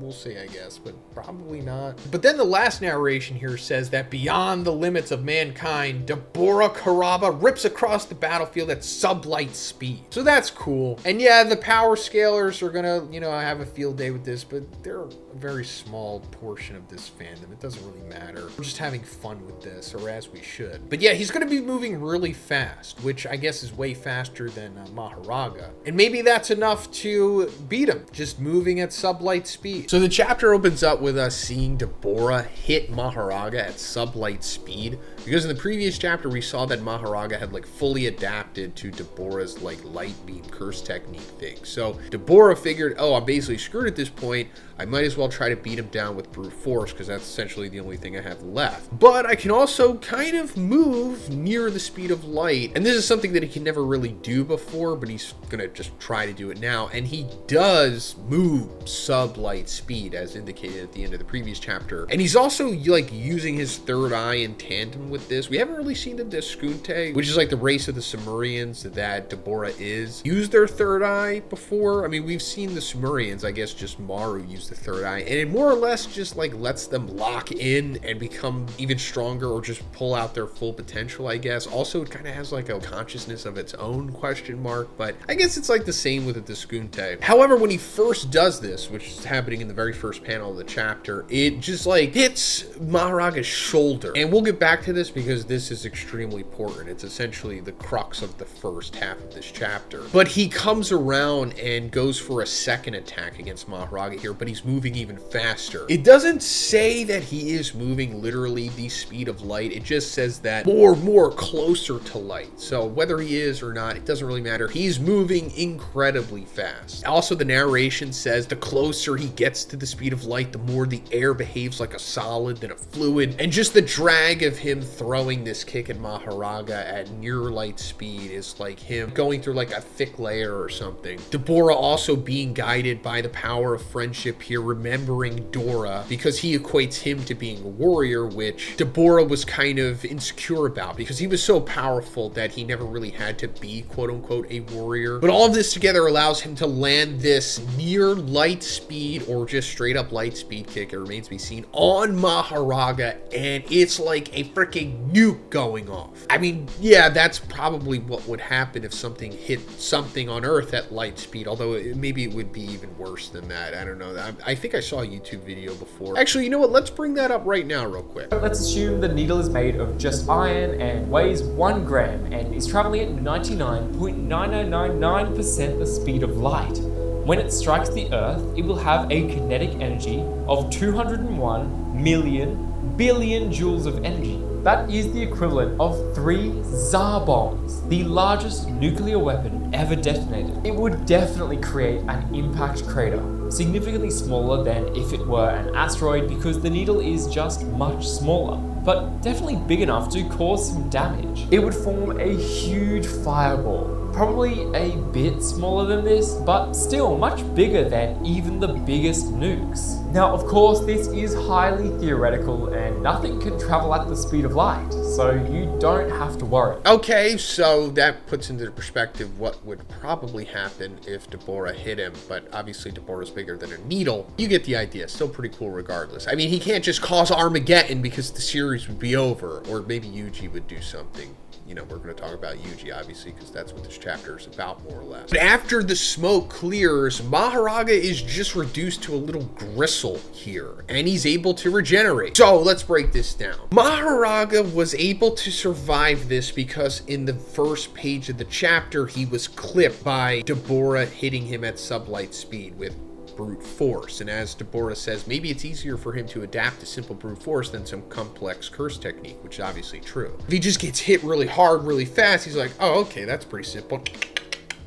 we'll see, I guess, but probably not. But then the last narration here says that beyond the limits of mankind, Deborah Karaba rips across the battlefield at sublight speed. So that's cool. And yeah, the power scalers are gonna, you know, have a field day with this, but they're a very small portion of this fandom. It doesn't really matter. We're just having fun with this, or as we should. But yeah, he's gonna be moving really fast, which I guess is way faster than Maharaga. And maybe that's enough to beat him, just moving at sublight speed. So the chapter opens up with us seeing Deborah hit Maharaga at sublight speed, because in the previous chapter we saw that Maharaga had like fully adapted to Deborah's like light beam curse technique thing. So Deborah figured, oh, I'm basically screwed at this point. I might as well try to beat him down with brute force, because that's essentially the only thing I have left. But I can also kind of move near the speed of light, and this is something that he can never really do before, but he's gonna just try to do it now. And he does move sublight speed, as indicated at the end of the previous chapter. And he's also like using his third eye in tandem with this. We haven't really seen the Deskunte, which is like the race of the Sumerians that Deborah is, use their third eye before. I mean, we've seen the Sumerians, I guess just Maru use the third eye, and it more or less just like lets them lock in and become even stronger, or just pull out their full potential, I guess. Also, it kind of has like a consciousness of its own, question mark, but I guess it's like the same with the Deskunte. However, when he first does this, which is happening in the very first panel of the chapter, it just like hits Maharaga's shoulder. And we'll get back to this because this is extremely important. It's essentially the crux of the first half of this chapter. But he comes around and goes for a second attack against Maharaga here, but he's moving even faster. It doesn't say that he is moving literally the speed of light. It just says that more closer to light. So whether he is or not, it doesn't really matter. He's moving incredibly fast. Also, the narration says the closer he gets to the speed of light, the more the air behaves like a solid than a fluid. And just the drag of him throwing this kick at Maharaga at near light speed is like him going through like a thick layer or something. Dabura also being guided by the power of friendship here, remembering Dora, because he equates him to being a warrior, which Dabura was kind of insecure about because he was so powerful that he never really had to be quote unquote a warrior. But all of this together allows him to land this near light speed or just straight up light speed kick, it remains to be seen, on Maharaga, and it's like a freaking nuke going off. I mean, yeah, that's probably what would happen if something hit something on Earth at light speed, although maybe it would be even worse than that. I don't know. I think I saw a YouTube video before. Actually, you know what? Let's bring that up right now real quick. Let's assume the needle is made of just iron and weighs 1 gram and is traveling at 99.9999% the speed of light. When it strikes the Earth, it will have a kinetic energy of 201 million billion joules of energy. That is the equivalent of 3 Tsar bombs, the largest nuclear weapon ever detonated. It would definitely create an impact crater, significantly smaller than if it were an asteroid because the needle is just much smaller, but definitely big enough to cause some damage. It would form a huge fireball, probably a bit smaller than this, but still much bigger than even the biggest nukes. Now, of course, this is highly theoretical and nothing can travel at the speed of light, so you don't have to worry. Okay, so that puts into perspective what would probably happen if Dabura hit him, but obviously Dabura's bigger than a needle. You get the idea. Still pretty cool regardless. I mean, he can't just cause Armageddon because the series would be over, or maybe Yuji would do something. You know, we're going to talk about Yuji, obviously, because that's what this chapter is about, more or less. But after the smoke clears, Maharaga is just reduced to a little gristle here, and he's able to regenerate. So let's break this down. Maharaga was able to survive this because in the first page of the chapter, he was clipped by Dabura hitting him at sublight speed with brute force. And as Dabura says, maybe it's easier for him to adapt to simple brute force than some complex curse technique, which is obviously true. If he just gets hit really hard, really fast, he's like, oh, okay, that's pretty simple.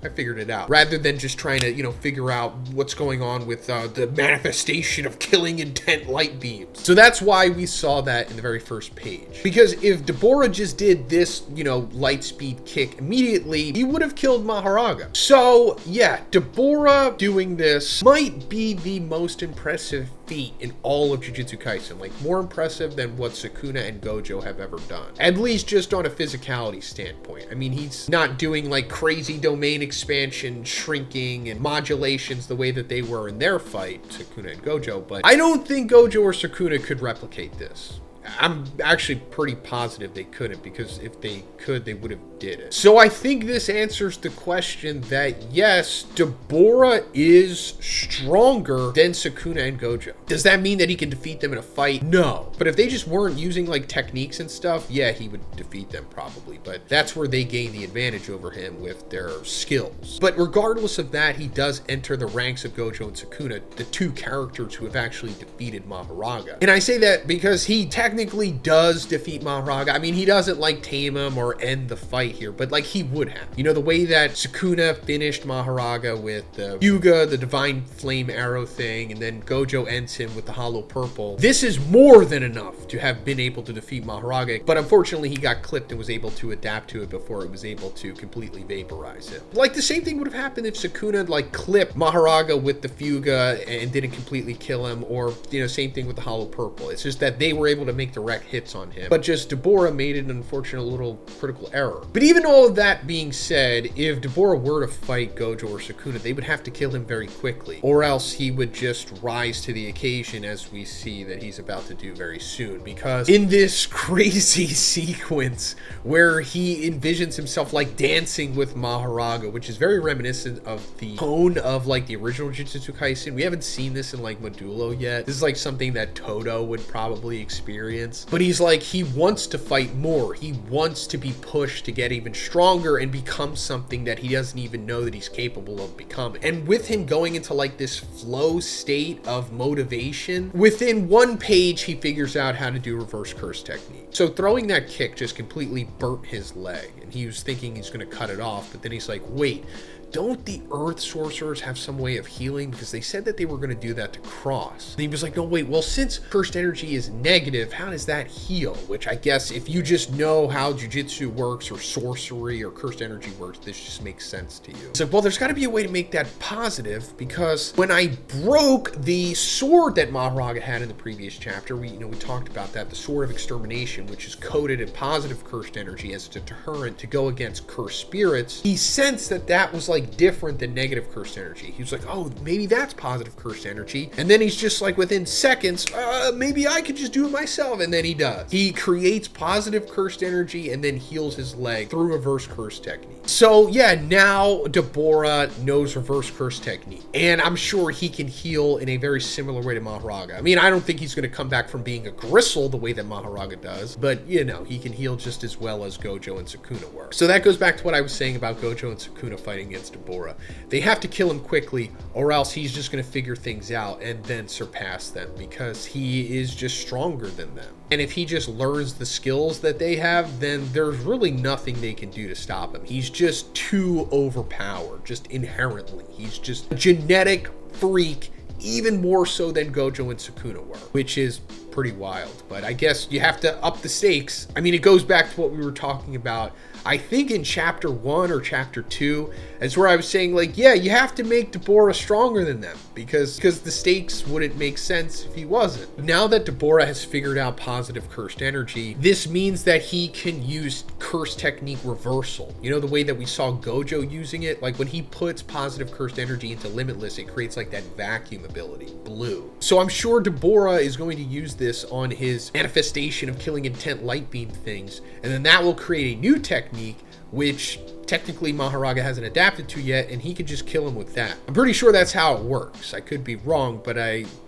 I figured it out. Rather than just trying to, figure out what's going on with the manifestation of killing intent light beams. So that's why we saw that in the very first page. Because if Dabura just did this, light speed kick immediately, he would have killed Maharaga. So yeah, Dabura doing this might be the most impressive feat in all of Jujutsu Kaisen. Like, more impressive than what Sukuna and Gojo have ever done. At least just on a physicality standpoint. I mean, he's not doing like crazy domain expansion, shrinking, and modulations the way that they were in their fight, Sukuna and Gojo, but I don't think Gojo or Sukuna could replicate this. I'm actually pretty positive they couldn't, because if they could, they would have did it. So I think this answers the question that yes, Dabura is stronger than Sukuna and Gojo. Does that mean that he can defeat them in a fight? No. But if they just weren't using like techniques and stuff, yeah, he would defeat them probably. But that's where they gain the advantage over him with their skills. But regardless of that, he does enter the ranks of Gojo and Sukuna, the two characters who have actually defeated Maharaga. And I say that because he technically does defeat Maharaga. I mean, he doesn't like tame him or end the fight here, but like he would have. The way that Sukuna finished Maharaga with the Hyuga, the divine flame arrow thing, and then Gojo ends him with the hollow purple. This is more than enough to have been able to defeat Maharaga, but unfortunately he got clipped and was able to adapt to it before it was able to completely vaporize him. Like, the same thing would have happened if Sukuna like clipped Maharaga with the Fuga and didn't completely kill him, or same thing with the hollow purple. It's just that they were able to make make direct hits on him. But just Deborah made an unfortunate little critical error. But even all of that being said, if Deborah were to fight Gojo or Sukuna, they would have to kill him very quickly, or else he would just rise to the occasion, as we see that he's about to do very soon. Because in this crazy sequence where he envisions himself like dancing with Maharaga, which is very reminiscent of the tone of like the original Jujutsu Kaisen. We haven't seen this in like Modulo yet. This is like something that Todo would probably experience. But he's like, he wants to fight more. He wants to be pushed to get even stronger and become something that he doesn't even know that he's capable of becoming. And with him going into like this flow state of motivation, within one page he figures out how to do reverse curse technique. So throwing that kick just completely burnt his leg, and he was thinking he's going to cut it off, but then he's like, wait, don't the earth sorcerers have some way of healing? Because they said that they were going to do that to Cross. And he was like, no, wait, well, since cursed energy is negative, how does that heal? Which I guess if you just know how jujitsu works or sorcery or cursed energy works, this just makes sense to you. So, well, there's got to be a way to make that positive, because when I broke the sword that Maharaga had in the previous chapter, we talked about that, the sword of extermination, which is coated in positive cursed energy as a deterrent to go against cursed spirits. He sensed that that was like different than negative cursed energy. He was like, oh, maybe that's positive cursed energy. And then he's just like, within seconds, maybe I could just do it myself. And then he does. He creates positive cursed energy and then heals his leg through reverse curse technique. So yeah, now Deborah knows reverse curse technique, and I'm sure he can heal in a very similar way to Maharaga. I mean, I don't think he's going to come back from being a gristle the way that Maharaga does, but he can heal just as well as Gojo and Sukuna were. So that goes back to what I was saying about Gojo and Sukuna fighting against Deborah. They have to kill him quickly, or else he's just going to figure things out and then surpass them, because he is just stronger than them. And if he just learns the skills that they have, then there's really nothing they can do to stop him. He's just too overpowered, just inherently. He's just a genetic freak, even more so than Gojo and Sukuna were, which is pretty wild. But I guess you have to up the stakes. I mean, it goes back to what we were talking about, I think in chapter 1 or chapter 2, is where I was saying, like, yeah, you have to make Deborah stronger than them, because the stakes wouldn't make sense if he wasn't. Now that Deborah has figured out positive cursed energy, this means that he can use curse technique reversal. You know, the way that we saw Gojo using it, like when he puts positive cursed energy into Limitless, it creates like that vacuum ability, blue. So I'm sure Deborah is going to use this on his manifestation of killing intent light beam things, and then that will create a new technique, which technically Maharaga hasn't adapted to yet, and he could just kill him with that. I'm pretty sure that's how it works. I could be wrong, but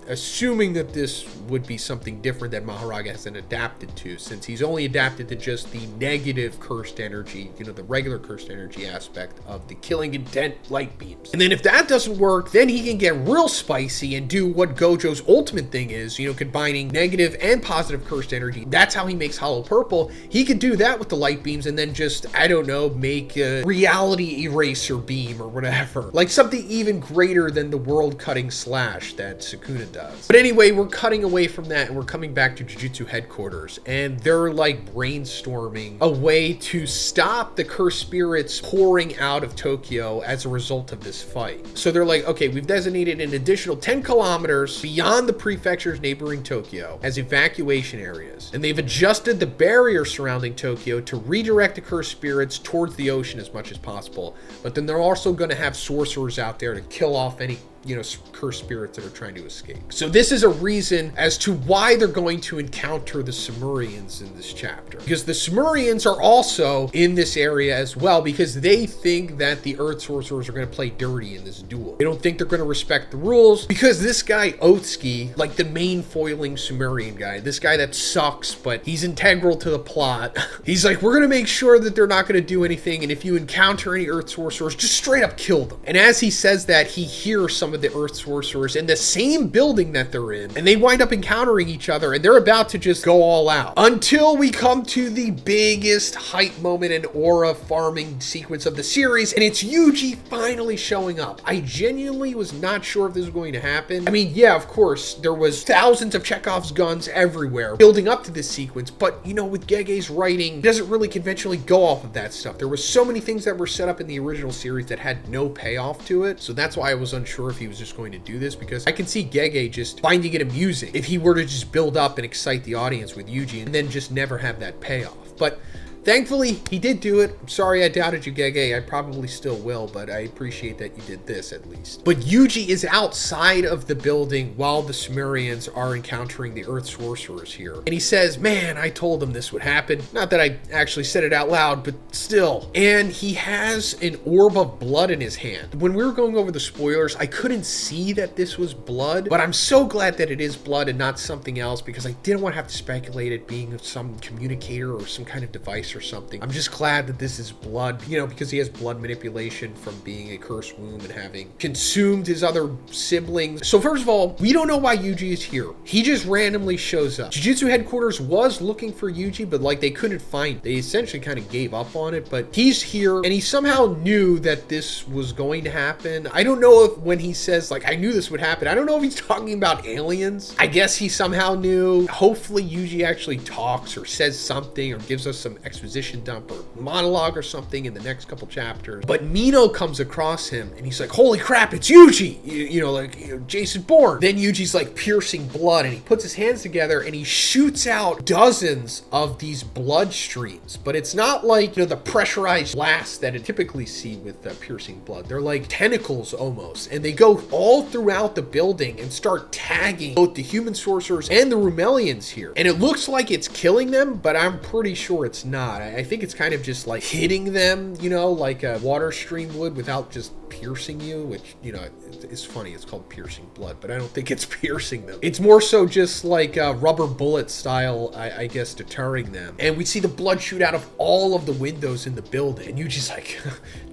assuming that this would be something different that Maharaga hasn't adapted to, since he's only adapted to just the negative cursed energy, the regular cursed energy aspect of the killing intent light beams. And then if that doesn't work, then he can get real spicy and do what Gojo's ultimate thing is, combining negative and positive cursed energy. That's how he makes Hollow Purple. He could do that with the light beams and then just, I don't know, make a reality eraser beam or whatever. Like something even greater than the world-cutting slash that Sukuna does. But anyway, we're cutting away from that and we're coming back to Jujutsu headquarters, and they're like brainstorming a way to stop the cursed spirits pouring out of Tokyo as a result of this fight. So they're like, okay, we've designated an additional 10 kilometers beyond the prefectures neighboring Tokyo as evacuation areas, and they've adjusted the barrier surrounding Tokyo to redirect the cursed spirits towards the ocean as much as possible. But then they're also going to have sorcerers out there to kill off any cursed spirits that are trying to escape. So this is a reason as to why they're going to encounter the Sumerians in this chapter, because the Sumerians are also in this area as well, because they think that the earth sorcerers are going to play dirty in this duel. They don't think they're going to respect the rules, because this guy Otsuki, like the main foiling Sumerian guy, this guy that sucks but he's integral to the plot, he's like, we're going to make sure that they're not going to do anything, and if you encounter any earth sorcerers, just straight up kill them. And as he says that, he hears some of the earth sorcerers in the same building that they're in, and they wind up encountering each other, and they're about to just go all out until we come to the biggest hype moment and aura farming sequence of the series, and it's Yuji finally showing up. I genuinely was not sure if this was going to happen. I mean, yeah, of course, there was thousands of Chekhov's guns everywhere building up to this sequence, but with Gege's writing, it doesn't really conventionally go off of that stuff. There was so many things that were set up in the original series that had no payoff to it, so that's why I was unsure if if he was just going to do this, because I can see Gege just finding it amusing if he were to just build up and excite the audience with Yuji and then just never have that payoff. But thankfully, he did do it. I'm sorry I doubted you, Gege. I probably still will, but I appreciate that you did this at least. But Yuji is outside of the building while the Sumerians are encountering the Earth Sorcerers here. And he says, man, I told them this would happen. Not that I actually said it out loud, but still. And he has an orb of blood in his hand. When we were going over the spoilers, I couldn't see that this was blood, but I'm so glad that it is blood and not something else, because I didn't want to have to speculate it being some communicator or some kind of device or something. I'm just glad that this is blood, you know, because he has blood manipulation from being a cursed womb and having consumed his other siblings. So first of all, we don't know why Yuji is here. He just randomly shows up. Jujutsu headquarters was looking for Yuji, but like they couldn't find it. They essentially kind of gave up on it, but he's here and he somehow knew that this was going to happen. I don't know if when he says like, I knew this would happen, I don't know if he's talking about aliens. I guess he somehow knew. Hopefully Yuji actually talks or says something or gives us some exposition dump or monologue or something in the next couple chapters. But Mino comes across him and he's like, holy crap, it's Yuji! You know, Jason Bourne. Then Yuji's like piercing blood and he puts his hands together and he shoots out dozens of these blood streams. But it's not like, you know, the pressurized blast that I typically see with piercing blood. They're like tentacles almost. And they go all throughout the building and start tagging both the human sorcerers and the Rumelians here. And it looks like it's killing them, but I'm pretty sure it's not. I think it's kind of just like hitting them, you know, like a water stream would without just piercing you, which, you know, it's funny. It's called piercing blood, but I don't think it's piercing them. It's more so just like a rubber bullet style, I guess, deterring them. And we see the blood shoot out of all of the windows in the building. And Yuji's like,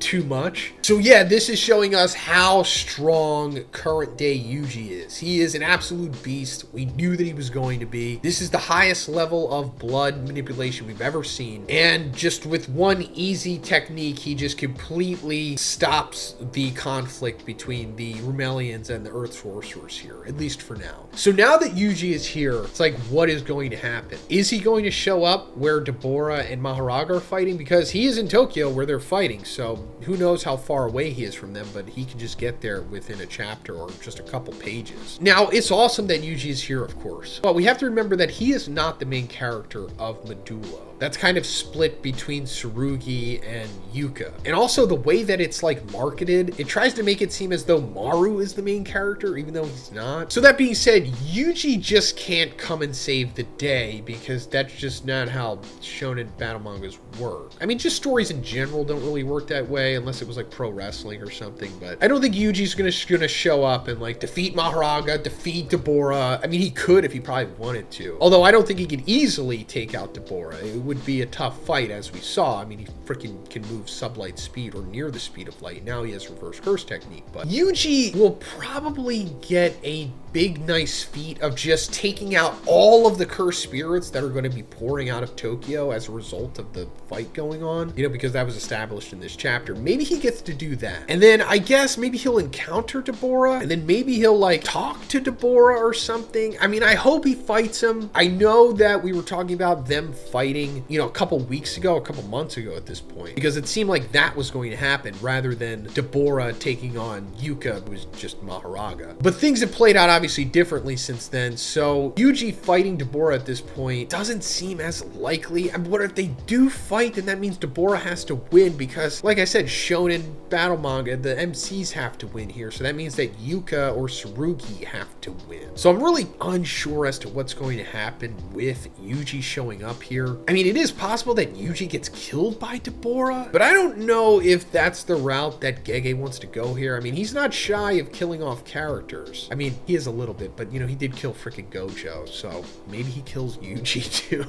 too much? So yeah, this is showing us how strong current day Yuji is. He is an absolute beast. We knew that he was going to be. This is the highest level of blood manipulation we've ever seen. And just with one easy technique, he just completely stops the conflict between the Rumelians and the Earth Sorcerers here, at least for now. So now that Yuji is here, it's like, what is going to happen? Is he going to show up where Deborah and Maharaga are fighting? Because he is in Tokyo where they're fighting, so who knows how far away he is from them, but he can just get there within a chapter or just a couple pages. Now, it's awesome that Yuji is here, of course, but we have to remember that he is not the main character of Modulo. That's kind of split between Tsurugi and Yuka. And also the way that it's like marketed, it tries to make it seem as though Maru is the main character, even though he's not. So that being said, Yuji just can't come and save the day because that's just not how shonen battle mangas work. I mean, just stories in general don't really work that way unless it was like pro wrestling or something, but I don't think Yuji's gonna show up and like defeat Maharaga, defeat Deborah. I mean, he could if he probably wanted to. Although I don't think he could easily take out Deborah. It would be a tough fight, as we saw. I mean, he freaking can move sublight speed or near the speed of light. Now he has reverse curse technique, but Yuji will probably get a big, nice feat of just taking out all of the cursed spirits that are going to be pouring out of Tokyo as a result of the fight going on, you know, because that was established in this chapter. Maybe he gets to do that. And then I guess maybe he'll encounter Deborah and then maybe he'll like talk to Deborah or something. I mean, I hope he fights him. I know that we were talking about them fighting, you know, a couple weeks ago, a couple months ago at this point, because it seemed like that was going to happen rather than Deborah taking on Yuka, who was just Maharaga. But things have played out obviously differently since then, so Yuji fighting Deborah at this point doesn't seem as likely. I mean, what if they do fight, then that means Deborah has to win because, like I said, shonen battle manga, the MCs have to win here, so that means that Yuka or Tsurugi have to win. So I'm really unsure as to what's going to happen with Yuji showing up here. I mean, it is possible that Yuji gets killed by Deborah, but I don't know if that's the route that Gege wants to go here. I mean, he's not shy of killing off characters. I mean, he is a little bit, but you know, he did kill freaking Gojo, so maybe he kills Yuji too.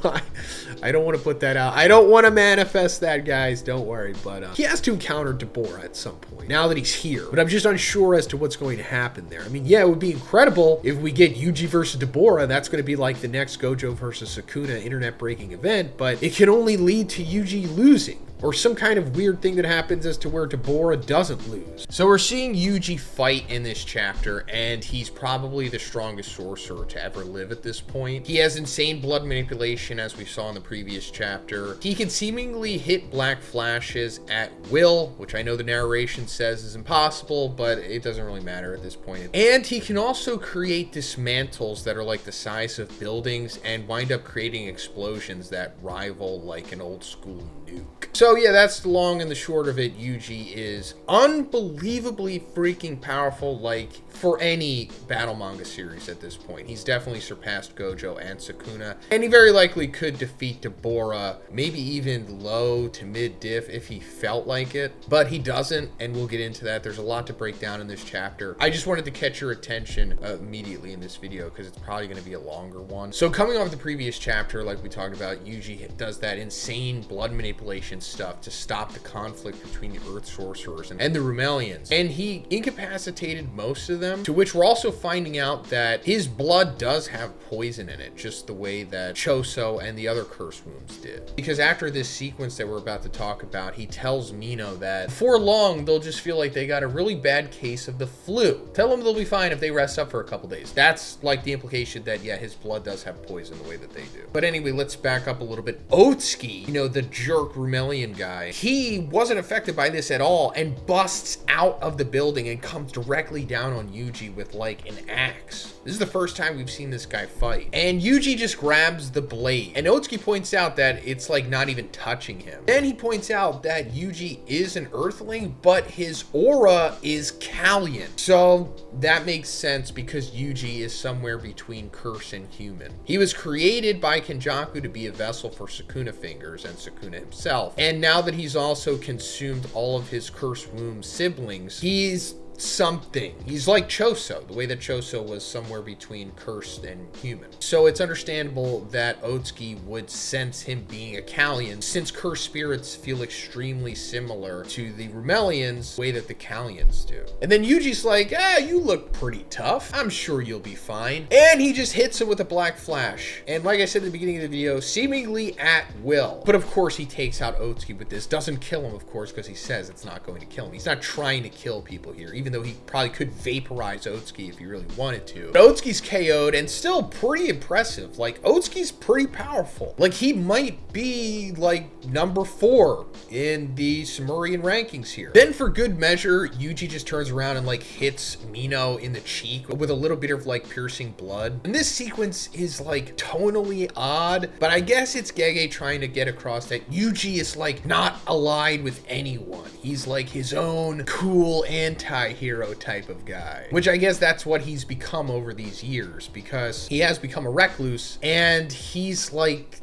I don't want to put that out. I don't want to manifest that, guys. Don't worry, but he has to encounter Deborah at some point now that he's here, but I'm just unsure as to what's going to happen there. I mean, yeah, it would be incredible if we get Yuji versus Deborah. That's going to be like the next Gojo versus Sukuna internet breaking event, but it can only lead to Yuji losing. or some kind of weird thing that happens as to where Deborah doesn't lose. So we're seeing Yuji fight in this chapter, and he's probably the strongest sorcerer to ever live at this point. He has insane blood manipulation, as we saw in the previous chapter. He can seemingly hit black flashes at will, which I know the narration says is impossible, but it doesn't really matter at this point. And he can also create dismantles that are like the size of buildings and wind up creating explosions that rival like an old school nuke. So yeah, that's the long and the short of it. Yuji is unbelievably freaking powerful, like for any battle manga series at this point. He's definitely surpassed Gojo and Sukuna, and he very likely could defeat Deborah, maybe even low to mid diff if he felt like it, but he doesn't, and we'll get into that. There's a lot to break down in this chapter. I just wanted to catch your attention immediately in this video because it's probably going to be a longer one. So coming off the previous chapter, like we talked about, Yuji does that insane blood manipulation stuff to stop the conflict between the Earth Sorcerers and the Rumelians, and he incapacitated most of them, to which we're also finding out that his blood does have poison in it, just the way that Choso and the other curse wounds did. Because after this sequence that we're about to talk about, he tells Mino that before long they'll just feel like they got a really bad case of the flu. Tell them they'll be fine if they rest up for a couple days. That's like the implication that, yeah, his blood does have poison the way that they do. But anyway, let's back up a little bit. Otsuki, you know, the jerk Rumelian guy, he wasn't affected by this at all and busts out of the building and comes directly down on Yuji with like an axe. This is the first time we've seen this guy fight. And Yuji just grabs the blade. And Otsuki points out that it's like not even touching him. Then he points out that Yuji is an earthling, but his aura is Kallian. So that makes sense because Yuji is somewhere between curse and human. He was created by Kenjaku to be a vessel for Sukuna Fingers and Sukuna himself. And now that he's also consumed all of his curse womb siblings, he's something. He's like Choso, the way that Choso was somewhere between cursed and human. So it's understandable that Otsuki would sense him being a Kallian, since cursed spirits feel extremely similar to the Rumelians, the way that the Kallians do. And then Yuji's like, you look pretty tough. I'm sure you'll be fine. And he just hits him with a black flash. And like I said at the beginning of the video, seemingly at will. But of course he takes out Otsuki with this. Doesn't kill him, of course, because he says it's not going to kill him. He's not trying to kill people here, even though he probably could vaporize Otsuki if he really wanted to. But Otsuki's KO'd and still pretty impressive. Like, Otsuki's pretty powerful. Like, he might be like number 4 in the Sumerian rankings here. Then for good measure, Yuji just turns around and like hits Mino in the cheek with a little bit of like piercing blood. And this sequence is like tonally odd, but I guess it's Gege trying to get across that Yuji is like not allied with anyone. He's like his own cool anti-hero type of guy, which I guess that's what he's become over these years, because he has become a recluse and he's like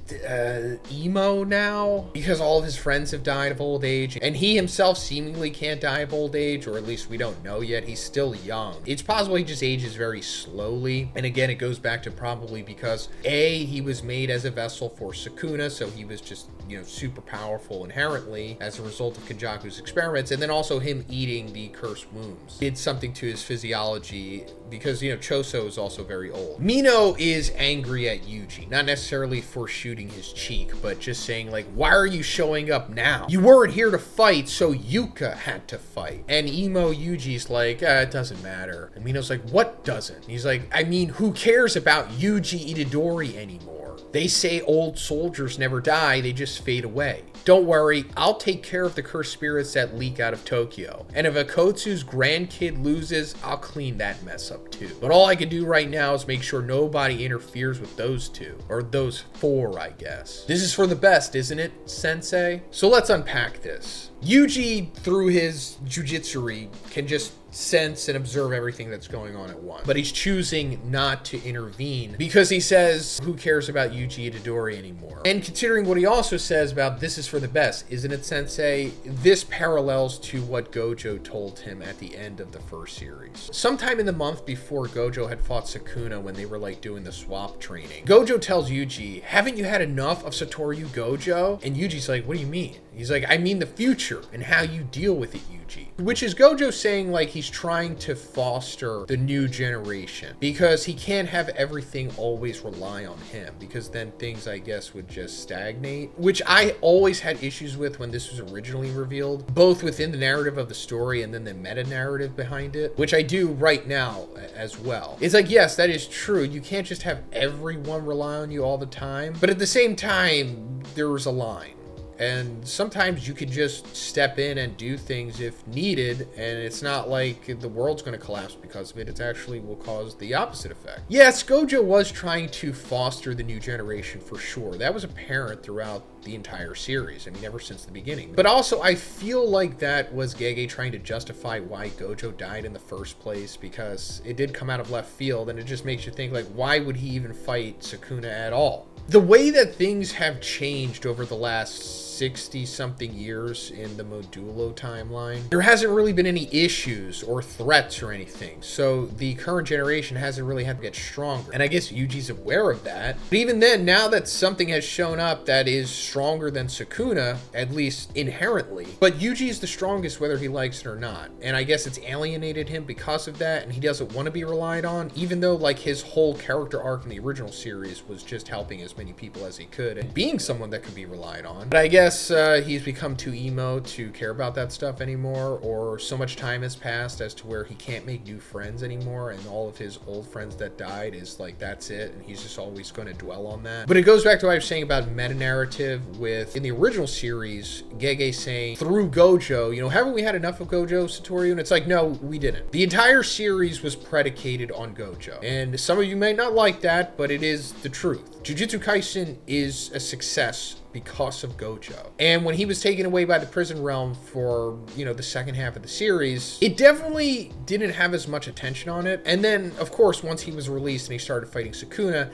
emo now because all of his friends have died of old age, and he himself seemingly can't die of old age, or at least we don't know yet. He's still young. It's possible he just ages very slowly, and again it goes back to probably because he was made as a vessel for Sukuna, so he was just, you know, super powerful inherently as a result of Kenjaku's experiments, and then also him eating the cursed wombs did something to his physiology, because, you know, Choso is also very old. Mino is angry at Yuji, not necessarily for shooting his cheek, but just saying like, why are you showing up now? You weren't here to fight, so Yuka had to fight. And emo Yuji's like, it doesn't matter. And Mino's like, what doesn't? And he's like, I mean, who cares about Yuji Itadori anymore? They say old soldiers never die, they just fade away. Don't worry, I'll take care of the cursed spirits that leak out of Tokyo. And if Akotsu's grandkid loses, I'll clean that mess up too. But all I can do right now is make sure nobody interferes with those 2. Or those 4, I guess. This is for the best, isn't it, sensei? So let's unpack this. Yuji, through his jujitsu, can just sense and observe everything that's going on at once. But he's choosing not to intervene because he says, who cares about Yuji Itadori anymore? And considering what he also says about this is for the best, isn't it, sensei? This parallels to what Gojo told him at the end of the first series. Sometime in the month before Gojo had fought Sukuna, when they were like doing the swap training, Gojo tells Yuji, haven't you had enough of Satoru Gojo? And Yuji's like, what do you mean? He's like, I mean the future and how you deal with it, Yuji. Yuji, which is Gojo saying like he's trying to foster the new generation because he can't have everything always rely on him, because then things, I guess, would just stagnate, which I always had issues with when this was originally revealed, both within the narrative of the story and then the meta narrative behind it, which I do right now as well. It's like, yes, that is true. You can't just have everyone rely on you all the time, but at the same time, there's a line. And sometimes you could just step in and do things if needed, and it's not like the world's going to collapse because of it. It actually will cause the opposite effect. Yes, Gojo was trying to foster the new generation for sure. That was apparent throughout the entire series. I mean, ever since the beginning. But also, I feel like that was Gege trying to justify why Gojo died in the first place, because it did come out of left field, and it just makes you think, like, why would he even fight Sukuna at all? The way that things have changed over the last 60-something years in the Modulo timeline, there hasn't really been any issues or threats or anything. So the current generation hasn't really had to get stronger. And I guess Yuji's aware of that. But even then, now that something has shown up that is stronger than Sukuna, at least inherently, but Yuji is the strongest whether he likes it or not. And I guess it's alienated him because of that, and he doesn't want to be relied on, even though like his whole character arc in the original series was just helping as many people as he could and being someone that could be relied on. But I guess he's become too emo to care about that stuff anymore, or so much time has passed as to where he can't make new friends anymore, and all of his old friends that died is like, that's it, and he's just always going to dwell on that. But it goes back to what I was saying about meta-narrative with, in the original series, Gege saying, through Gojo, you know, haven't we had enough of Gojo, Satoru? And it's like, no, we didn't. The entire series was predicated on Gojo. And some of you may not like that, but it is the truth. Jujutsu Kaisen is a success because of Gojo. And when he was taken away by the prison realm for, you know, the second half of the series, it definitely didn't have as much attention on it. And then, of course, once he was released and he started fighting Sukuna,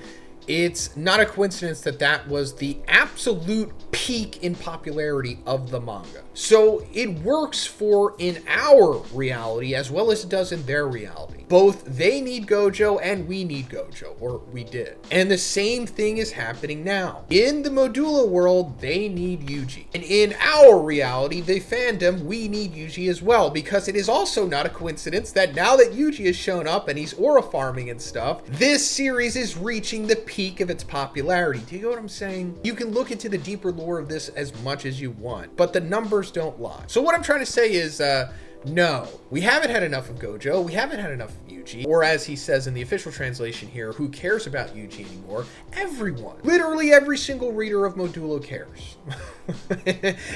it's not a coincidence that that was the absolute peak in popularity of the manga. So it works for in our reality as well as it does in their reality. Both they need Gojo and we need Gojo, or we did. And the same thing is happening now. In the Modulo world, they need Yuji. And in our reality, the fandom, we need Yuji as well, because it is also not a coincidence that now that Yuji has shown up and he's aura farming and stuff, this series is reaching the peak of its popularity. Do you know what I'm saying? You can look into the deeper lore of this as much as you want, but the numbers don't lie. So what I'm trying to say is, no, we haven't had enough of Gojo, we haven't had enough of Yuji, or as he says in the official translation here, who cares about Yuji anymore? Everyone. Literally every single reader of Modulo cares.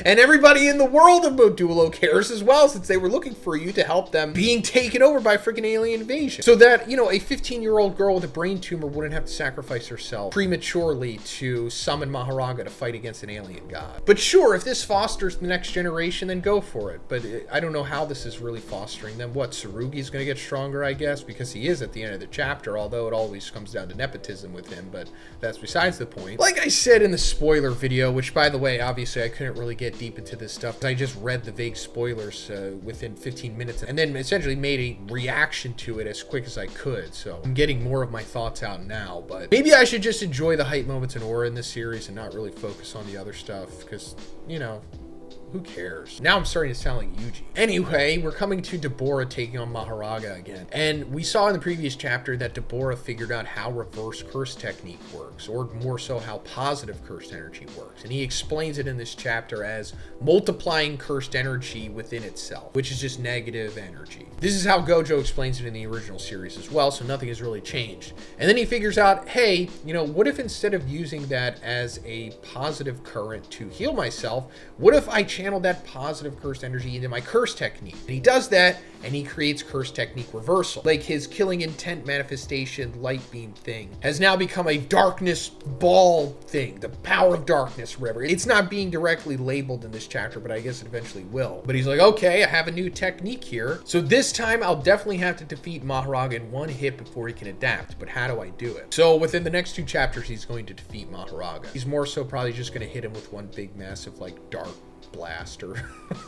And everybody in the world of Modulo cares as well, since they were looking for you to help them being taken over by freaking alien invasion. So that, you know, a 15-year-old girl with a brain tumor wouldn't have to sacrifice herself prematurely to summon Maharaga to fight against an alien god. But sure, if this fosters the next generation, then go for it. But I don't know how this is really fostering them. What, Tsurugi's gonna get stronger, I guess, because he is at the end of the chapter, although it always comes down to nepotism with him, but that's besides the point. Like I said in the spoiler video, which by the way, obviously I couldn't really get deep into this stuff, I just read the vague spoilers within 15 minutes and then essentially made a reaction to it as quick as I could, so I'm getting more of my thoughts out now. But maybe I should just enjoy the hype moments and aura in this series and not really focus on the other stuff, because, you know, who cares? Now I'm starting to sound like Yuji. Anyway, we're coming to Deborah taking on Maharaga again. And we saw in the previous chapter that Deborah figured out how reverse curse technique works, or more so how positive cursed energy works. And he explains it in this chapter as multiplying cursed energy within itself, which is just negative energy. This is how Gojo explains it in the original series as well, so nothing has really changed. And then he figures out, hey, you know, what if instead of using that as a positive current to heal myself, what if I channel that positive cursed energy into my curse technique? And he does that, and he creates curse technique reversal. Like his killing intent manifestation light beam thing has now become a darkness ball thing, the power of darkness, whatever. It's not being directly labeled in this chapter, but I guess it eventually will. But he's like, okay, I have a new technique here. So this time I'll definitely have to defeat Maharaga in one hit before he can adapt. But how do I do it? So within the next 2 chapters, he's going to defeat Maharaga. He's more so probably just going to hit him with one big massive like dark blast or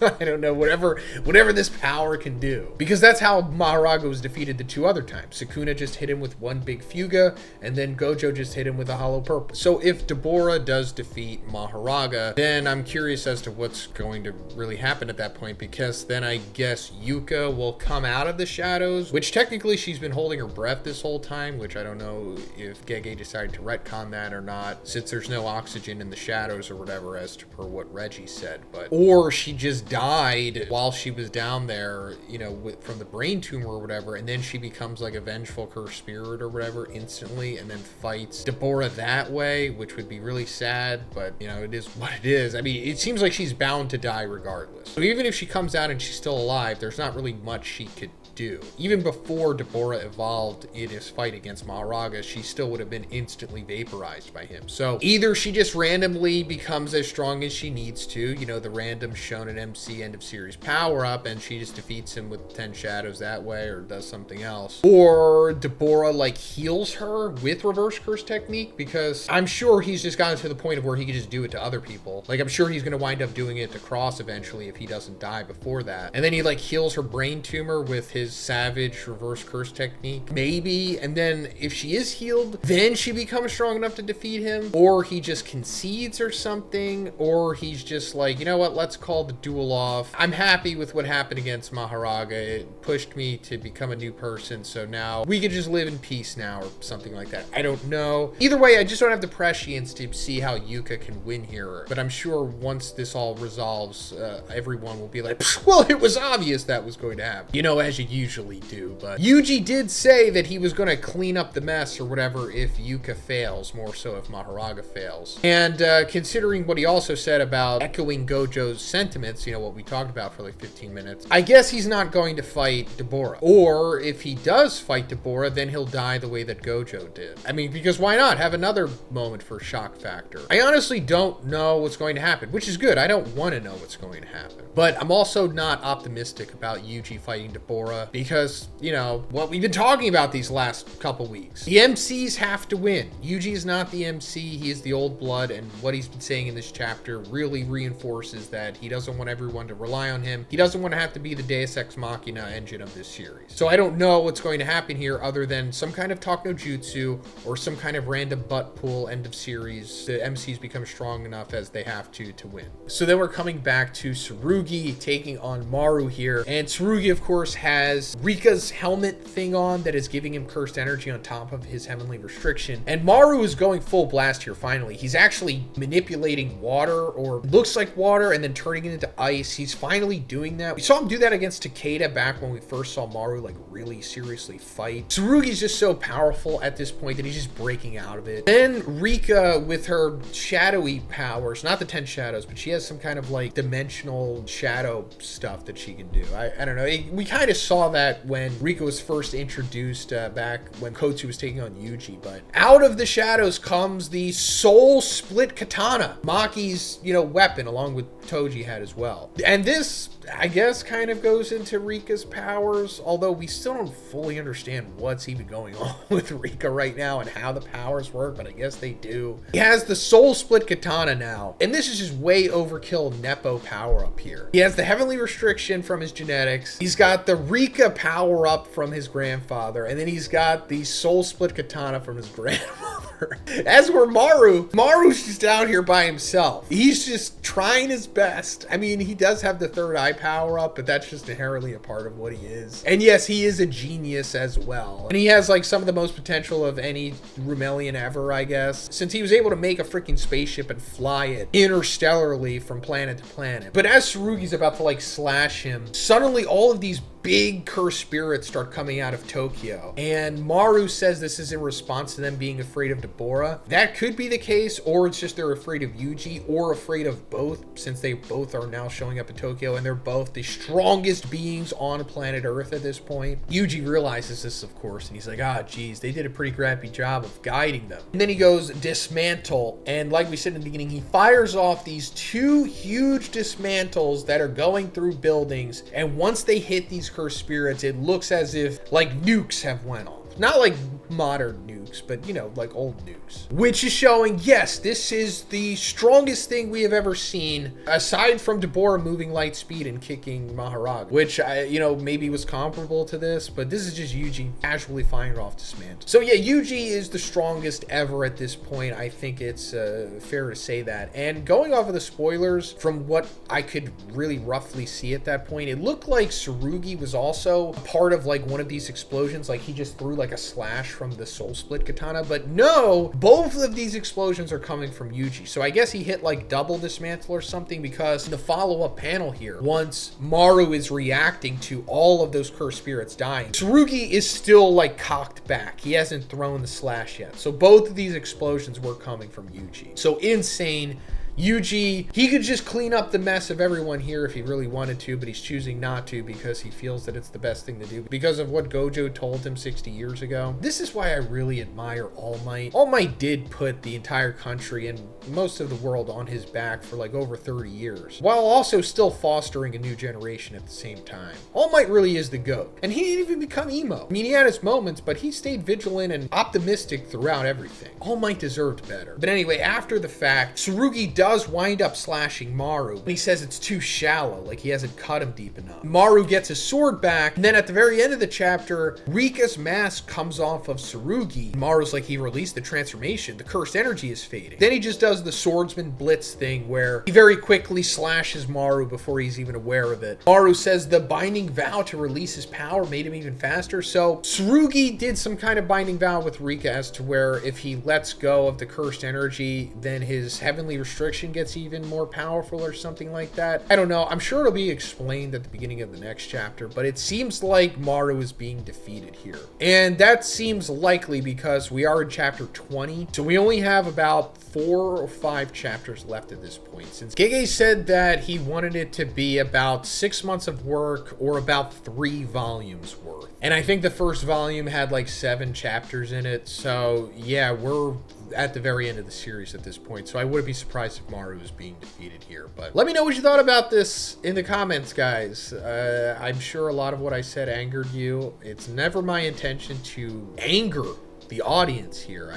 I don't know, whatever this power can do. Because that's how Mahoraga was defeated the 2 other times. Sukuna just hit him with one big Fuga, and then Gojo just hit him with a Hollow Purple. So if Deborah does defeat Mahoraga, then I'm curious as to what's going to really happen at that point, because then I guess Yuka will come out of the shadows, which technically she's been holding her breath this whole time, which I don't know if Gege decided to retcon that or not, since there's no oxygen in the shadows or whatever, as per what Reggie said. But or she just died while she was down there, you know, from the brain tumor or whatever, and then she becomes like a vengeful cursed spirit or whatever instantly, and then fights Deborah that way, which would be really sad, but you know, it is what it is. I mean, it seems like she's bound to die regardless. So even if she comes out and she's still alive, there's not really much she could do. Even before Deborah evolved in his fight against Mahoraga, she still would have been instantly vaporized by him. So either she just randomly becomes as strong as she needs to, you know, the random Shonen MC end of series power up, and she just defeats him with 10 shadows that way, or does something else, or Deborah like heals her with reverse curse technique, because I'm sure he's just gotten to the point of where he could just do it to other people. Like, I'm sure he's going to wind up doing it to Cross eventually if he doesn't die before that. And then he like heals her brain tumor with his savage reverse curse technique, maybe, and then if she is healed, then she becomes strong enough to defeat him, or he just concedes or something, or he's just like, you know what, let's call the duel off. I'm happy with what happened against Mahoraga. It pushed me to become a new person, so now we can just live in peace now, or something like that. I don't know. Either way, I just don't have the prescience to see how Yuka can win here, but I'm sure once this all resolves, everyone will be like, well, it was obvious that was going to happen, you know, as you usually do. But Yuji did say that he was going to clean up the mess or whatever if Yuka fails, more so if Mahoraga fails. And considering what he also said about echoing Gojo's sentiments, you know, what we talked about for like 15 minutes, I guess he's not going to fight Deborah. Or if he does fight Deborah, then he'll die the way that Gojo did. I mean, because why not have another moment for shock factor? I honestly don't know what's going to happen, which is good. I don't want to know what's going to happen. But I'm also not optimistic about Yuji fighting Deborah, because, you know, what we've been talking about these last couple weeks. The MCs have to win. Yuji is not the MC, he is the old blood, and what he's been saying in this chapter really reinforces that he doesn't want everyone to rely on him. He doesn't want to have to be the Deus Ex Machina engine of this series. So I don't know what's going to happen here other than some kind of talk no jutsu or some kind of random butt pull end of series. The MCs become strong enough as they have to win. So then we're coming back to Tsurugi taking on Maru here, and Tsurugi of course has Rika's helmet thing on that is giving him cursed energy on top of his heavenly restriction, and Maru is going full blast here finally. He's actually manipulating water, or looks like water, and then turning it into ice. He's finally doing that. We saw him do that against Takeda back when we first saw Maru like really seriously fight. Tsurugi's just so powerful at this point that he's just breaking out of it. Then Rika with her shadowy powers, not the 10 shadows, but she has some kind of like dimensional shadow stuff that she can do. I don't know. We kind of saw that when Rika was first introduced back when Kotsu was taking on Yuji, but out of the shadows comes the soul split katana, Maki's, you know, weapon, along with Toji had as well. And this, I guess, kind of goes into Rika's powers, although we still don't fully understand what's even going on with Rika right now and how the powers work, but I guess they do. He has the soul split katana now, and this is just way overkill Nepo power up here. He has the heavenly restriction from his genetics, he's got the Rika power up from his grandfather, and then he's got the soul split katana from his grandmother. As for Maru's just down here by himself. He's just trying his best. I mean, he does have the third eye power up, but that's just inherently a part of what he is. And yes, he is a genius as well. And he has like some of the most potential of any Rumelian ever, I guess, since he was able to make a freaking spaceship and fly it interstellarly from planet to planet. But as Tsurugi's about to like slash him, suddenly all of these big cursed spirits start coming out of Tokyo. And Maru says this is in response to them being afraid of Deborah. That could be the case, or it's just they're afraid of Yuji, or afraid of both, since they both are now showing up in Tokyo, and they're both the strongest beings on planet Earth at this point. Yuji realizes this, of course, and he's like, geez, they did a pretty crappy job of guiding them. And then he goes, dismantle, and like we said in the beginning, he fires off these 2 huge dismantles that are going through buildings, and once they hit these cursed spirits, it looks as if like nukes have went off. Not like modern nukes, but, you know, like old nukes. Which is showing, yes, this is the strongest thing we have ever seen, aside from Deborah moving light speed and kicking Maharaga, which, you know, maybe was comparable to this, but this is just Yuji casually firing off dismantle. So yeah, Yuji is the strongest ever at this point. I think it's fair to say that. And going off of the spoilers, from what I could really roughly see at that point, it looked like Tsurugi was also part of like one of these explosions, like he just threw like a slash from the soul split katana, but no, both of these explosions are coming from Yuji. So I guess he hit like double dismantle or something, because in the follow-up panel here, once Maru is reacting to all of those cursed spirits dying, Tsurugi is still like cocked back. He hasn't thrown the slash yet. So both of these explosions were coming from Yuji. So insane. Yuji, he could just clean up the mess of everyone here if he really wanted to, but he's choosing not to because he feels that it's the best thing to do because of what Gojo told him 60 years ago. This is why I really admire All Might. All Might did put the entire country and most of the world on his back for like over 30 years, while also still fostering a new generation at the same time. All Might really is the GOAT. And he didn't even become emo. I mean, he had his moments, but he stayed vigilant and optimistic throughout everything. All Might deserved better. But anyway, after the fact, Tsurugi does wind up slashing Maru. He says it's too shallow, like he hasn't cut him deep enough. Maru gets his sword back, and then at the very end of the chapter, Rika's mask comes off of Tsurugi. Maru's like, he released the transformation, the cursed energy is fading. Then he just does the swordsman blitz thing where he very quickly slashes Maru before he's even aware of it. Maru says the binding vow to release his power made him even faster, so Tsurugi did some kind of binding vow with Rika as to where if he lets go of the cursed energy, then his heavenly restriction gets even more powerful or something like that. I don't know. I'm sure it'll be explained at the beginning of the next chapter, but it seems like Maru is being defeated here. And that seems likely because we are in chapter 20, so we only have about 4 or 5 chapters left at this point. Since Gege said that he wanted it to be about 6 months of work or about 3 volumes worth. And I think the first volume had like 7 chapters in it. So yeah, we're at the very end of the series at this point, so I wouldn't be surprised if Maru is being defeated here. But let me know what you thought about this in the comments, guys. I'm sure a lot of what I said angered you. It's never my intention to anger the audience here.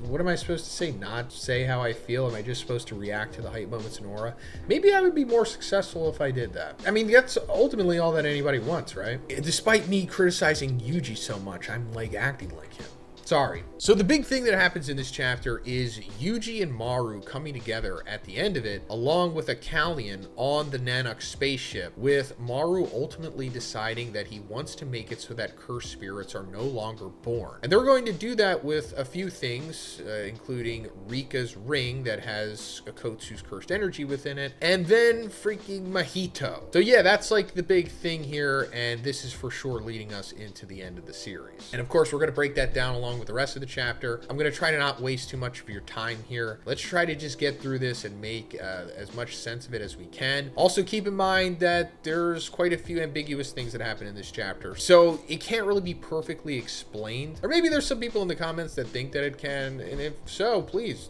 What am I supposed to say? Not say how I feel? Am I just supposed to react to the hype moments in Aura? Maybe I would be more successful if I did that. I mean, that's ultimately all that anybody wants, right? Despite me criticizing Yuji so much, I'm like acting like him. Sorry. So the big thing that happens in this chapter is Yuji and Maru coming together at the end of it, along with a Kallian on the Nanook spaceship, with Maru ultimately deciding that he wants to make it so that cursed spirits are no longer born. And they're going to do that with a few things, including Rika's ring that has Akotsu's cursed energy within it, and then freaking Mahito. So yeah, that's like the big thing here, and this is for sure leading us into the end of the series. And of course, we're going to break that down along with the rest of the chapter. I'm going to try to not waste too much of your time here. Let's try to just get through this and make as much sense of it as we can. Also, keep in mind that there's quite a few ambiguous things that happen in this chapter, so it can't really be perfectly explained. Or maybe there's some people in the comments that think that it can, and if so, please,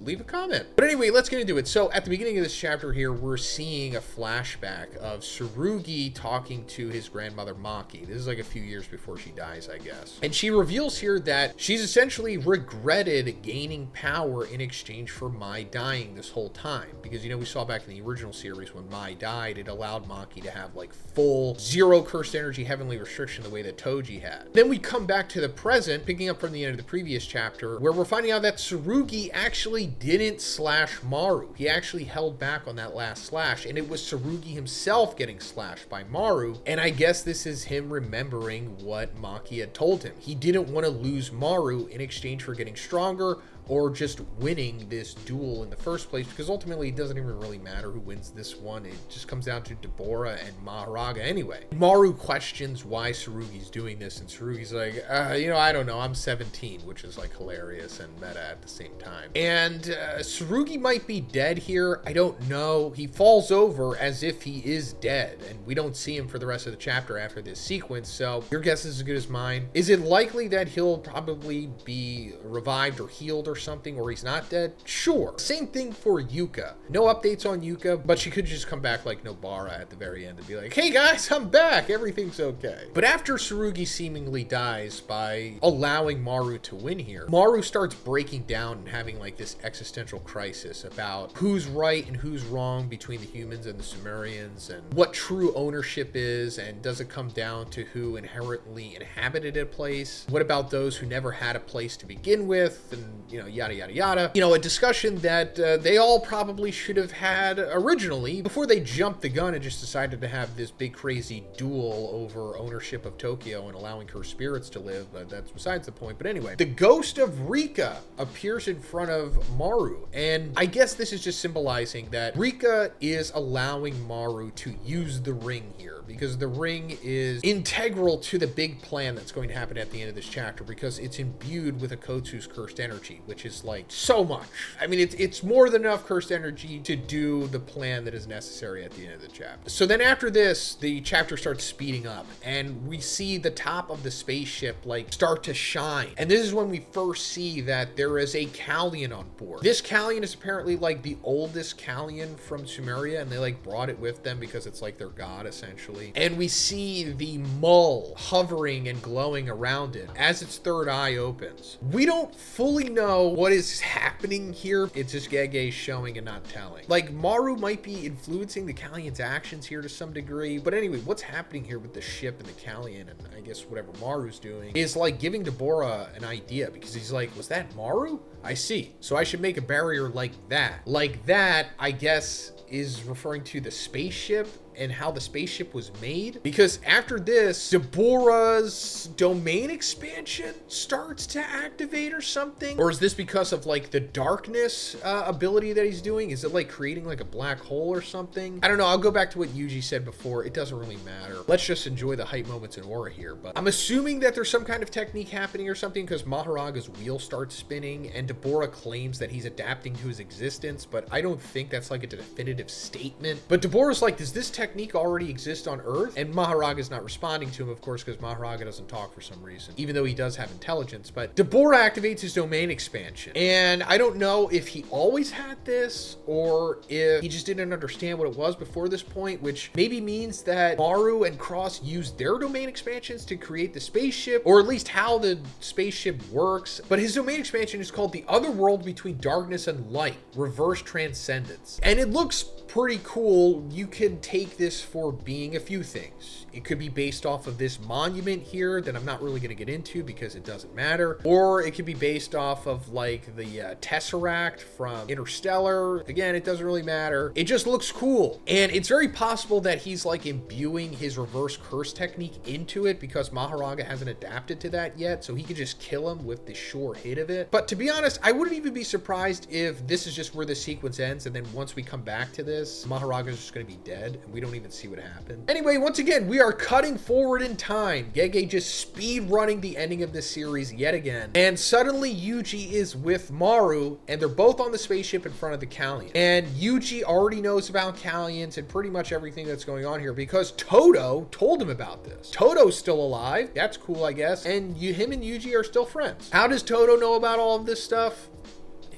leave a comment. But anyway, let's get into it. So at the beginning of this chapter here, we're seeing a flashback of Tsurugi talking to his grandmother Maki. This is like a few years before she dies, I guess. And she reveals here that she's essentially regretted gaining power in exchange for Mai dying this whole time. Because, we saw back in the original series when Mai died, it allowed Maki to have like full 0 cursed energy heavenly restriction the way that Toji had. Then we come back to the present, picking up from the end of the previous chapter, where we're finding out that Tsurugi actually didn't slash Maru. He actually held back on that last slash, and it was Tsurugi himself getting slashed by Maru. And I guess this is him remembering what Maki had told him. He didn't want to lose Maru in exchange for getting stronger or just winning this duel in the first place, because ultimately it doesn't even really matter who wins this one. It just comes down to Deborah and Maharaga anyway. Maru questions why Tsurugi's doing this, and Tsurugi's like, I don't know, I'm 17, which is like hilarious and meta at the same time. And Tsurugi might be dead here. I don't know. He falls over as if he is dead, and we don't see him for the rest of the chapter after this sequence, so your guess is as good as mine. Is it likely that he'll probably be revived or healed or or something, or he's not dead, sure. Same thing for Yuka. No updates on Yuka, but she could just come back like Nobara at the very end and be like, hey guys, I'm back, everything's okay. But after Tsurugi seemingly dies by allowing Maru to win here, Maru starts breaking down and having like this existential crisis about who's right and who's wrong between the humans and the Sumerians, and what true ownership is, and does it come down to who inherently inhabited a place? What about those who never had a place to begin with? And, you know, yada, yada, yada. You know, a discussion that they all probably should have had originally before they jumped the gun and just decided to have this big crazy duel over ownership of Tokyo and allowing her spirits to live. That's besides the point. But anyway, the ghost of Rika appears in front of Maru, and I guess this is just symbolizing that Rika is allowing Maru to use the ring here, because the ring is integral to the big plan that's going to happen at the end of this chapter, because it's imbued with Akotsu's cursed energy, which is like so much. I mean, it's more than enough cursed energy to do the plan that is necessary at the end of the chapter. So then after this, the chapter starts speeding up, and we see the top of the spaceship like start to shine. And this is when we first see that there is a Kallian on board. This Kallian is apparently like the oldest Kallian from Sumeria, and they like brought it with them because it's like their god essentially. And we see the Mull hovering and glowing around it as its third eye opens. We don't fully know what is happening here. It's just Gege showing and not telling. Like, Maru might be influencing the Kallian's actions here to some degree, but anyway, what's happening here with the ship and the Kallian, and I guess whatever Maru's doing, is like giving Deborah an idea, because he's like, was that Maru? I see. So I should make a barrier like that. Like that, I guess, is referring to the spaceship and how the spaceship was made, because after this, Deborah's domain expansion starts to activate or something. Or is this because of like the darkness ability that he's doing? Is it like creating like a black hole or something? I don't know. I'll go back to what Yuji said before. It doesn't really matter. Let's just enjoy the hype moments in Aura here. But I'm assuming that there's some kind of technique happening or something, because Maharaga's wheel starts spinning and Deborah claims that he's adapting to his existence, but I don't think that's like a definitive statement. But Deborah's like, does this technique already exist on Earth? And Maharaga's not responding to him, of course, because Maharaga doesn't talk for some reason, even though he does have intelligence. But Deborah activates his domain expansion, and I don't know if he always had this or if he just didn't understand what it was before this point, which maybe means that Maru and Cross used their domain expansions to create the spaceship, or at least how the spaceship works. But his domain expansion is called the Other World Between Darkness and Light, Reverse Transcendence, and it looks pretty cool. You can take this for being a few things. It could be based off of this monument here that I'm not really going to get into because it doesn't matter. Or it could be based off of like the Tesseract from Interstellar. Again, it doesn't really matter. It just looks cool. And it's very possible that he's like imbuing his reverse curse technique into it, because Maharaga hasn't adapted to that yet. So he could just kill him with the sure hit of it. But to be honest, I wouldn't even be surprised if this is just where the sequence ends, and then once we come back to this, Maharaga's just going to be dead and we don't even see what happened. Anyway, once again, we are cutting forward in time. Gege just speed running the ending of this series yet again. And suddenly Yuji is with Maru, and they're both on the spaceship in front of the Kallian. And Yuji already knows about Kallians and pretty much everything that's going on here, because Todo told him about this. Todo's still alive. That's cool, I guess. And him and Yuji are still friends. How does Todo know about all of this stuff?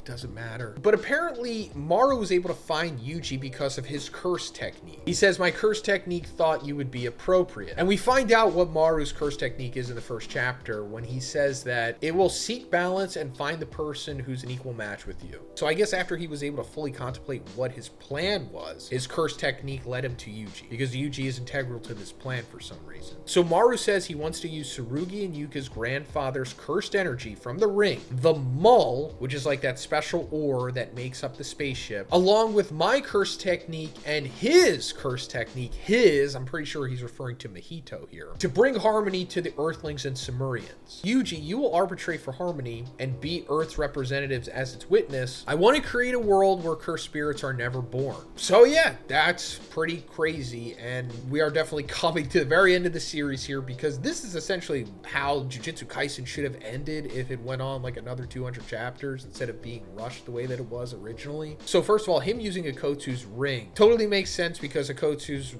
Doesn't matter. But apparently Maru was able to find Yuji because of his curse technique. He says, my curse technique thought you would be appropriate. And we find out what Maru's curse technique is in the first chapter when he says that it will seek balance and find the person who's an equal match with you. So I guess after he was able to fully contemplate what his plan was, his curse technique led him to Yuji, because Yuji is integral to this plan for some reason. So Maru says he wants to use Tsurugi and Yuka's grandfather's cursed energy from the ring, the Mull, which is like that special ore that makes up the spaceship, along with my curse technique and his curse technique, I'm pretty sure he's referring to Mahito here, to bring harmony to the Earthlings and Sumerians. Yuji, you will arbitrate for harmony and be Earth's representatives as its witness. I want to create a world where cursed spirits are never born. So yeah, that's pretty crazy, and we are definitely coming to the very end of the series here, because this is essentially how Jujutsu Kaisen should have ended if it went on like another 200 chapters instead of being rushed the way that it was originally. So first of all, him using Akotsu's ring totally makes sense because Akotsu's,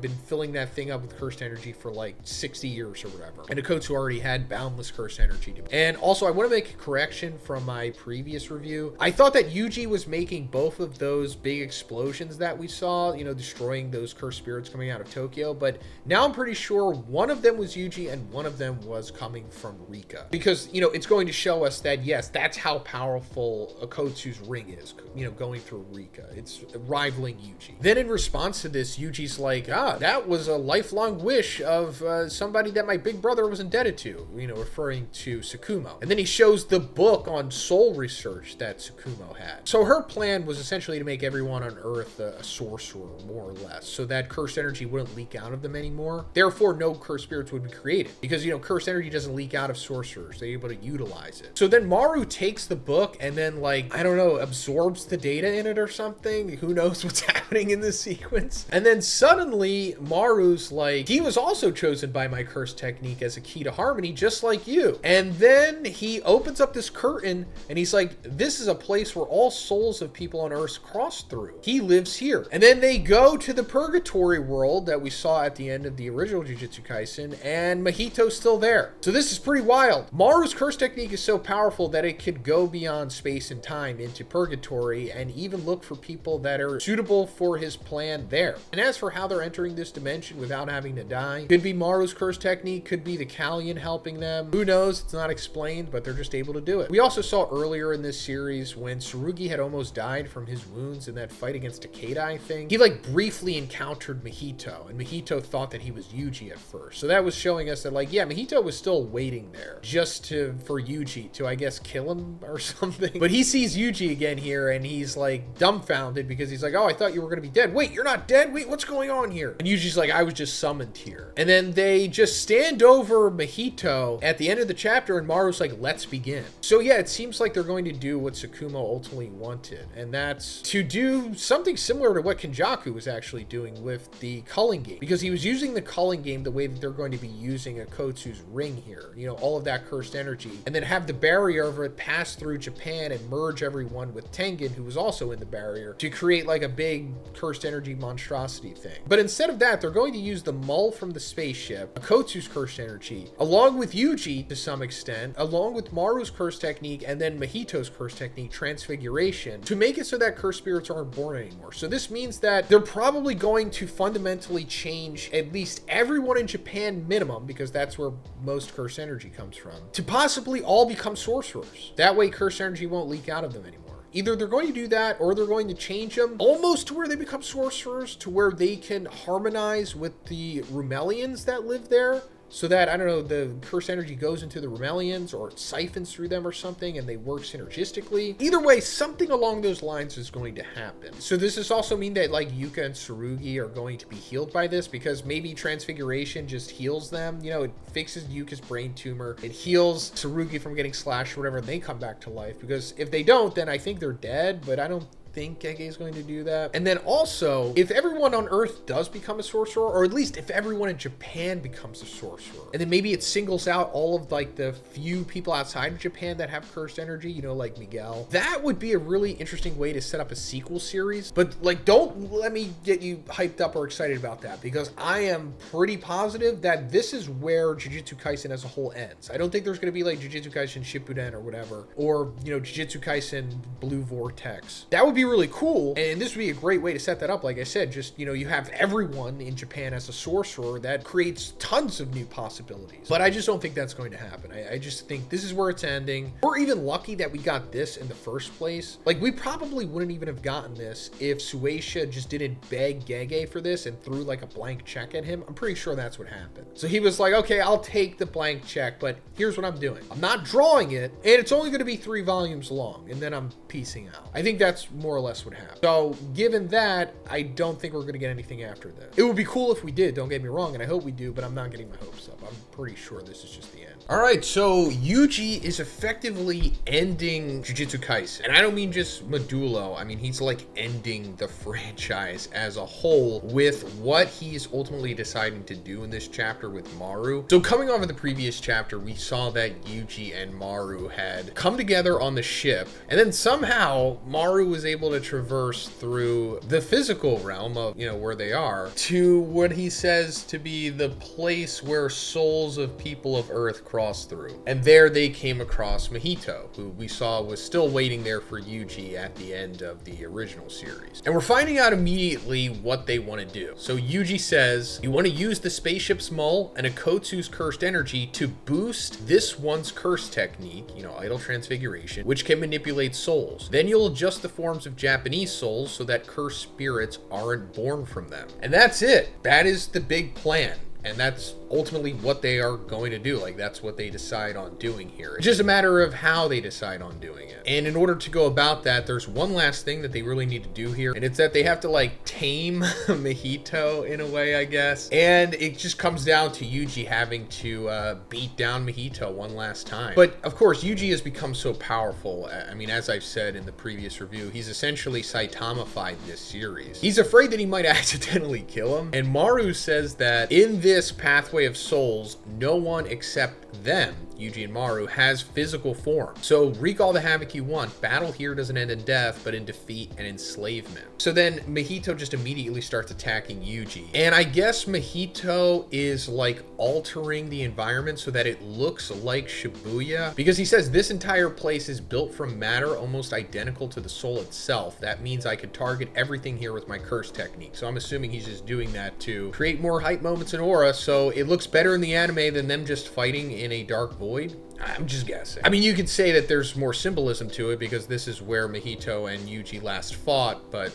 been filling that thing up with cursed energy for like 60 years or whatever. And Akotsu already had boundless cursed energy. And also, I want to make a correction from my previous review. I thought that Yuji was making both of those big explosions that we saw, destroying those cursed spirits coming out of Tokyo. But now I'm pretty sure one of them was Yuji and one of them was coming from Rika. Because, it's going to show us that, yes, that's how powerful Akotsu's ring is, going through Rika. It's rivaling Yuji. Then in response to this, Yuji's like, that was a lifelong wish of somebody that my big brother was indebted to, referring to Tsukumo. And then he shows the book on soul research that Tsukumo had. So her plan was essentially to make everyone on Earth a sorcerer, more or less, so that cursed energy wouldn't leak out of them anymore. Therefore, no cursed spirits would be created. Because, cursed energy doesn't leak out of sorcerers. They're able to utilize it. So then Maru takes the book and then, absorbs the data in it or something. Who knows what's happening in this sequence? And then suddenly, Maru's like, he was also chosen by my curse technique as a key to harmony, just like you. And then he opens up this curtain and he's like, this is a place where all souls of people on Earth cross through. He lives here. And then they go to the purgatory world that we saw at the end of the original Jujutsu Kaisen, and Mahito's still there. So this is pretty wild. Maru's curse technique is so powerful that it could go beyond space and time into purgatory and even look for people that are suitable for his plan there. And as for how they're entering this dimension without having to die, could be Maru's curse technique, could be the Kallion helping them. Who knows? It's not explained, but they're just able to do it. We also saw earlier in this series when Tsurugi had almost died from his wounds in that fight against Takeda thing. He briefly encountered Mahito, and Mahito thought that he was Yuji at first. So that was showing us that Mahito was still waiting there just for Yuji to, I guess, kill him or something. But he sees Yuji again here and he's dumbfounded because he's like, oh, I thought you were going to be dead. Wait, you're not dead? Wait, what's going on here? And Yuji's like, I was just summoned here. And then they just stand over Mahito at the end of the chapter and Maru's like, let's begin. So yeah, it seems like they're going to do what Tsukumo ultimately wanted, and that's to do something similar to what Kenjaku was actually doing with the culling game, because he was using the culling game the way that they're going to be using Akotsu's ring here, all of that cursed energy, and then have the barrier of it pass through Japan and merge everyone with Tengen, who was also in the barrier, to create a big cursed energy monstrosity thing. But instead of that, they're going to use the mull from the spaceship, Akotsu's cursed energy, along with Yuji to some extent, along with Maru's curse technique, and then Mahito's curse technique, transfiguration, to make it so that cursed spirits aren't born anymore. So this means that they're probably going to fundamentally change at least everyone in Japan minimum, because that's where most cursed energy comes from, to possibly all become sorcerers. That way cursed energy won't leak out of them anymore. Either they're going to do that or they're going to change them almost to where they become sorcerers, to where they can harmonize with the Rumelians that live there. So that, I don't know, the cursed energy goes into the Rumelians or it siphons through them or something and they work synergistically. Either way, something along those lines is going to happen. So does this also mean that Yuka and Tsurugi are going to be healed by this? Because maybe transfiguration just heals them. It fixes Yuka's brain tumor. It heals Tsurugi from getting slashed or whatever, and they come back to life. Because if they don't, then I think they're dead, but I don't think Gege is going to do that. And then also, if everyone on Earth does become a sorcerer, or at least if everyone in Japan becomes a sorcerer, and then maybe it singles out all of the few people outside of Japan that have cursed energy, like Miguel, that would be a really interesting way to set up a sequel series. But don't let me get you hyped up or excited about that, because I am pretty positive that this is where Jujutsu Kaisen as a whole ends. I don't think there's going to be Jujutsu Kaisen Shippuden or whatever, or Jujutsu Kaisen Blue Vortex. That would be really cool, and this would be a great way to set that up. Like I said, just you have everyone in Japan as a sorcerer. That creates tons of new possibilities, but I just don't think that's going to happen. I just think this is where it's ending. We're even lucky that we got this in the first place. We probably wouldn't even have gotten this if Sueisha just didn't beg Gege for this and threw a blank check at him. I'm pretty sure that's what happened. So he was like, okay, I'll take the blank check, but here's what I'm doing. I'm not drawing it, and it's only going to be 3 volumes long, and then I'm piecing out. I think that's more more or less what happened. So given that, I don't think we're going to get anything after this. It would be cool if we did, don't get me wrong, and I hope we do, but I'm not getting my hopes up. I'm pretty sure this is just the end. All right, so Yuji is effectively ending Jujutsu Kaisen. And I don't mean just Modulo. I mean, he's like ending the franchise as a whole with what he's ultimately deciding to do in this chapter with Maru. So coming off of the previous chapter, we saw that Yuji and Maru had come together on the ship, and then somehow Maru was able to traverse through the physical realm of, where they are, to what he says to be the place where souls of people of Earth cross through. And there they came across Mahito, who we saw was still waiting there for Yuji at the end of the original series. And we're finding out immediately what they want to do. So Yuji says, you want to use the spaceship's mull and Akotsu's cursed energy to boost this one's curse technique, idle transfiguration, which can manipulate souls. Then you'll adjust the forms of Japanese souls so that cursed spirits aren't born from them. And that's it. That is the big plan. And that's ultimately what they are going to do. Like, that's what they decide on doing here. It's just a matter of how they decide on doing it. And in order to go about that, there's one last thing that they really need to do here. And it's that they have to, like, tame Mahito in a way, I guess. And it just comes down to Yuji having to beat down Mahito one last time. But, of course, Yuji has become so powerful. I mean, as I've said in the previous review, he's essentially Saitama-fied this series. He's afraid that he might accidentally kill him. And Maru says that in this pathway of souls, no one except them, Yuji and Maru, has physical form. So wreak all the havoc you want. Battle here doesn't end in death, but in defeat and enslavement. So then Mahito just immediately starts attacking Yuji. And I guess Mahito is like altering the environment so that it looks like Shibuya, because he says this entire place is built from matter almost identical to the soul itself. That means I could target everything here with my curse technique. So I'm assuming he's just doing that to create more hype moments in aura, so it looks better in the anime than them just fighting in a dark void. I'm just guessing. I mean, you could say that there's more symbolism to it because this is where Mahito and Yuji last fought, but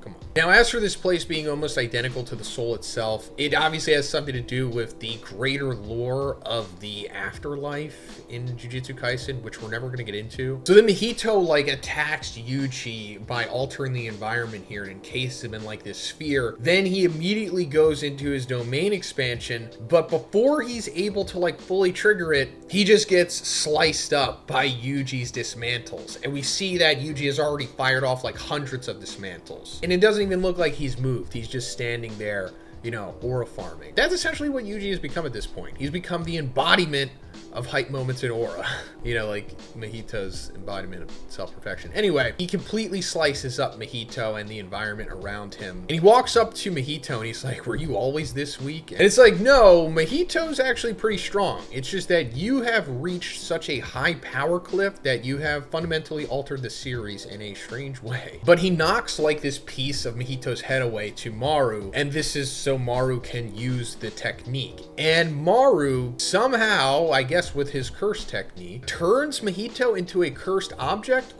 come on. Now, as for this place being almost identical to the soul itself, it obviously has something to do with the greater lore of the afterlife in Jujutsu Kaisen, which we're never going to get into. So then Mahito, like, attacks Yuji by altering the environment here and encases him in, like, this sphere. Then he immediately goes into his domain expansion, but before he's able to, like, fully trigger it, he just gets sliced up by Yuji's dismantles. And we see that Yuji has already fired off, like, hundreds of dismantles. And it doesn't even look like he's moved. He's just standing there, aura farming. That's essentially what Yuji has become at this point. He's become the embodiment of hype moments in aura. Like Mahito's embodiment of self-perfection. Anyway, he completely slices up Mahito and the environment around him. And he walks up to Mahito and he's like, were you always this weak? And it's like, no, Mahito's actually pretty strong. It's just that you have reached such a high power cliff that you have fundamentally altered the series in a strange way. But he knocks like this piece of Mahito's head away to Maru, and this is so Maru can use the technique. And Maru somehow, I guess with his curse technique, turns Mahito into a cursed object, ?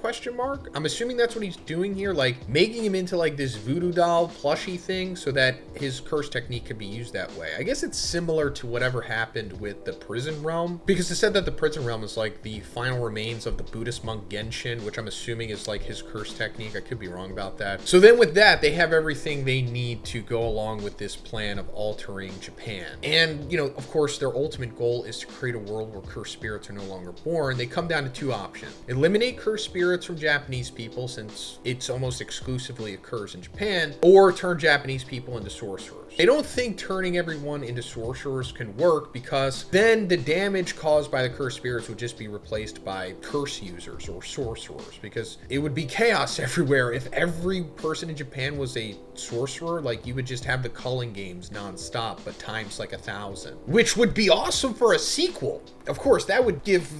I'm assuming that's what he's doing here, like making him into like this voodoo doll plushie thing so that his curse technique can be used that way. I guess it's similar to whatever happened with the prison realm, because it said that the prison realm is like the final remains of the Buddhist monk Genshin, which I'm assuming is like his curse technique. I could be wrong about that. So then with that, they have everything they need to go along with this plan of altering Japan. And, of course, their ultimate goal is to create a world where cursed spirits are no longer born. They come down to two options. Eliminate cursed spirits from Japanese people, since it's almost exclusively a curse in Japan, or turn Japanese people into sorcerers. They don't think turning everyone into sorcerers can work, because then the damage caused by the cursed spirits would just be replaced by curse users or sorcerers, because it would be chaos everywhere. If every person in Japan was a sorcerer, like, you would just have the culling games nonstop, but times like 1,000, which would be awesome for a sequel. Of course, that would give,